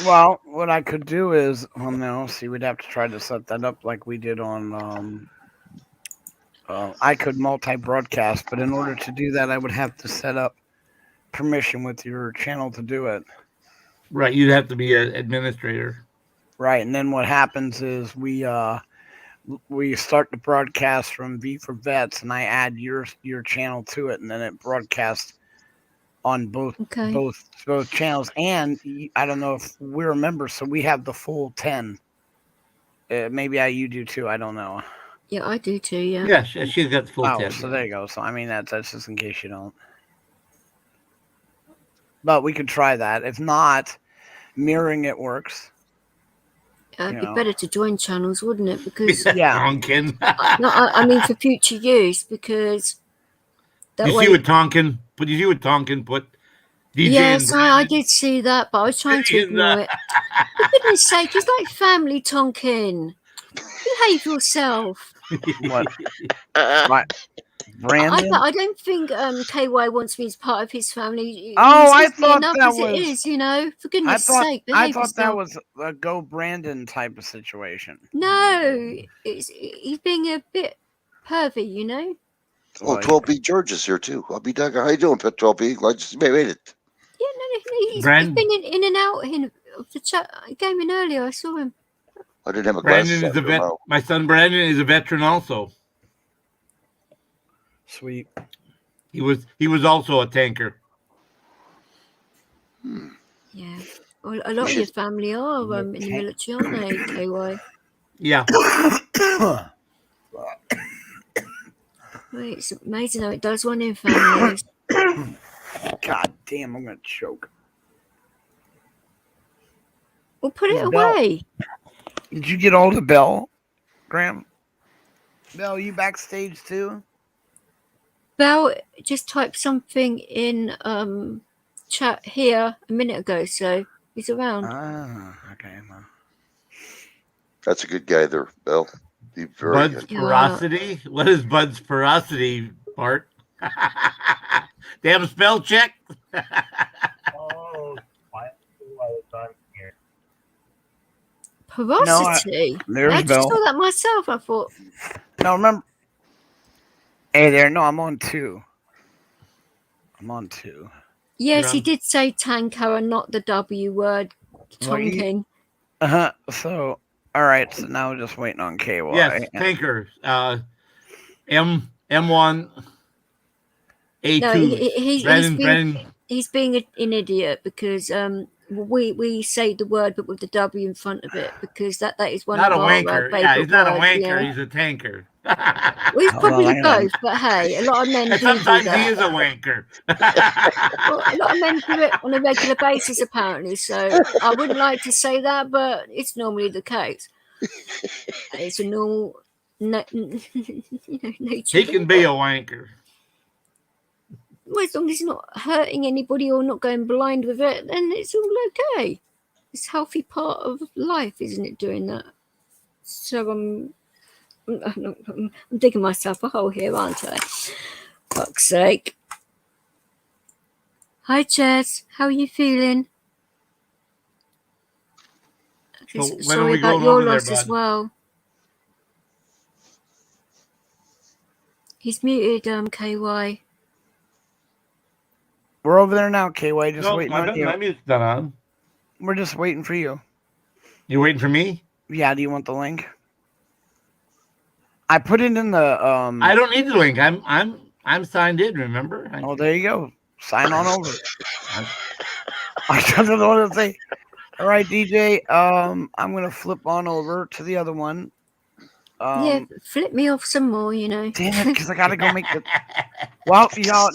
Well, what I could do is, well, no, see, we'd have to try to set that up like we did on. I could multi-broadcast, but in order to do that, I would have to set up permission with your channel to do it. right, you'd have to be an administrator. Right, and then what happens is we start the broadcast from V for Vets, and I add your channel to it, and then it broadcasts on both channels. And I don't know if we're members, so we have the full 10. Maybe you do too. I don't know. Yeah, I do too. Yeah. Yeah, she's got the full 10. So there you go. So I mean, that's just in case you don't. But we could try that. If not, mirroring it works. It'd be better to join channels, wouldn't it? Because Tonkin. I mean for future use, because that You way. see what Tonkin put? You see what Tonkin put? DJ Yes, I did see that, but I was trying to ignore it. For goodness sake, it's like family, Tonkin. Behave yourself. What? Brandon? I don't think KY wants me as part of his family. Oh, I He's thought enough that as it was. is, you know. For goodness sake, I behave thought that yourself. was a Go Brandon type of situation. No, he's being a bit pervy, you know. Oh, 12B George is here too. I'll be Doug. How you doing, Pet 12B? I just made it. Yeah, no, he's been in and out of the chat. I came in earlier. I saw him. I didn't have a Brandon glasses is a vet. My son Brandon is a veteran also. Sweet. He was also a tanker. Yeah. Well, a lot of your family are in the military, aren't they, KY? Yeah. Well, it's amazing how it does one in families. God damn, I'm gonna choke. Well, put it away. Did you get all the Bell, Graham? Bell, you backstage too? Bell just typed something in chat here a minute ago, so he's around. Ah, okay. Well. That's a good guy there, Bill. He's very Bud's good. porosity? What is Bud's porosity, Bart? Damn spell check. Oh, Porosity. There's I just Bell. saw that myself. I thought. No, remember. Hey there. No, I'm on 2. Yes, he did say tanker and not the W word. Tonkin. So, all right. So now we're just waiting on KY. Yes, tanker. M1 A2. No, he's being an idiot because we say the word but with the W in front of it because that is one not of a our wanker. favorite Yeah, he's not a words, wanker. yeah. He's a tanker. Well, he's probably both, but hey, a lot of men do Sometimes that. he is a wanker. Well, a lot of men do it on a regular basis, apparently. So I wouldn't like to say that, but it's normally the case. It's a normal nature. He can be a wanker. Well, as long as he's not hurting anybody or not going blind with it, then it's all okay. It's a healthy part of life, isn't it, doing that? So I'm digging myself a hole here, aren't I? Fuck's sake. Hi, Jess. How are you feeling? So when are Sorry we about going your over there, loss as bud? well. He's muted, KY. We're over there now, KY. Just No, waiting on you. my music's not on. We're just waiting for you. You're waiting for me? Yeah. Do you want the link? I put it in the. I don't need the link. I'm signed in. Remember? Oh, there you go. Sign on over. I don't know what to say. All right, DJ. I'm gonna flip on over to the other one. Yeah, flip me off some more, you know. Damn it, because I gotta go make the. Well, y'all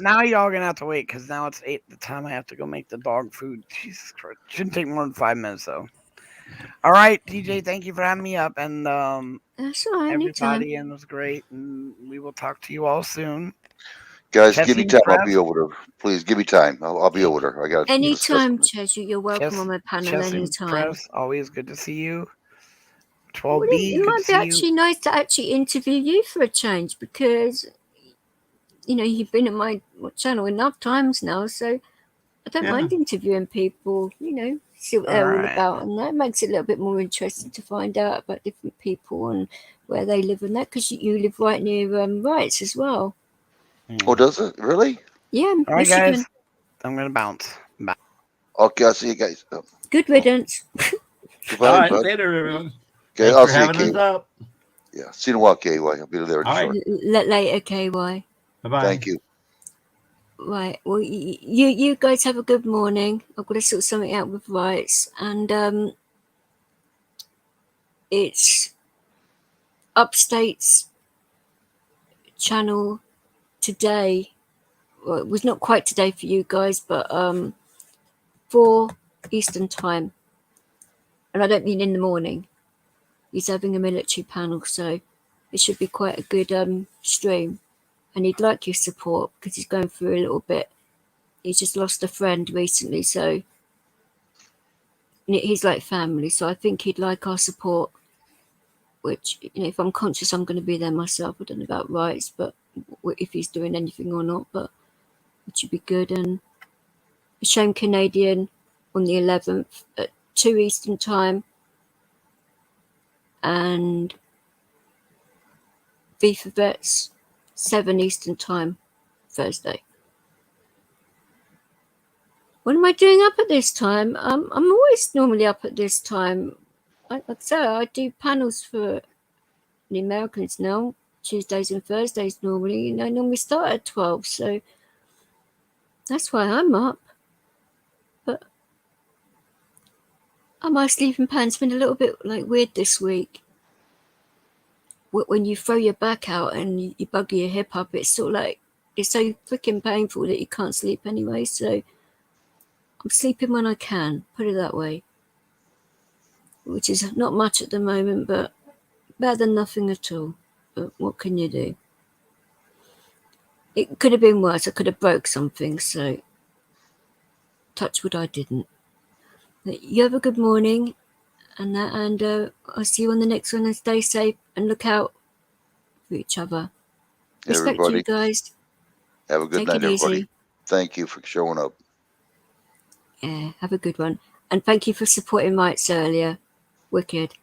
gonna have to wait because now it's 8 the time I have to go make the dog food. Jesus Christ, shouldn't take more than 5 minutes though. All right, DJ, thank you for having me up, and that's all right, everybody, anytime. and it was great, and we will talk to you all soon. Guys, give me Chessy time. I'll Press. be over there. Please give me time. I'll be over there. I got to discuss. Anytime, Ches, you're welcome on my panel Chessy anytime. Press, always good to see you. Well, 12B, it good might to be see actually you. nice to actually interview you for a change because, you know, you've been on my channel enough times now, so I don't mind interviewing people, you know, see what they're all about, and that makes it a little bit more interesting to find out about different people and where they live and that, because you live right near Rights as well. Oh, does it? Really? Yeah, All right, Michigan. guys. I'm going to bounce. Bye. Okay, I'll see you guys. Good riddance. Goodbye, All right, bud. later, everyone. Okay, Thanks I'll for see you, having us KY. up. Yeah, see you in a while, KY. I'll be there in All short. right. Later, KY. Bye-bye. Thank you. Right. Well, you guys have a good morning. I've got to sort something out with Rights, and it's Upstate's channel today. Well, it was not quite today for you guys, but 4 Eastern time, and I don't mean in the morning. He's having a military panel, so it should be quite a good stream, and he'd like your support because he's going through a little bit. He's just lost a friend recently, so he's like family, so I think he'd like our support, which, you know, if I'm conscious, I'm going to be there myself. I don't know about Rights, but if he's doing anything or not, but it should be good. And Shame Canadian on the 11th at 2 Eastern time, and V for Vets 7 Eastern time Thursday. What am I doing up at this time? I'm always normally up at this time. Like I say, I do panels for the Americans now, Tuesdays and Thursdays normally, and I normally start at 12, so that's why I'm up. But my sleeping pattern's been a little bit like weird this week. When you throw your back out and you bugger your hip up, it's sort of like, it's so freaking painful that you can't sleep anyway, so I'm sleeping when I can, put it that way, which is not much at the moment, but better than nothing at all. But what can you do? It could have been worse. I could have broke something, so touch wood I didn't. But you have a good morning, and I'll see you on the next one, and stay safe and look out for each other. Respect Everybody. you guys. Have a good Take night, it everybody. easy. Thank you for showing up. Yeah, have a good one. And thank you for supporting Rights earlier. Wicked.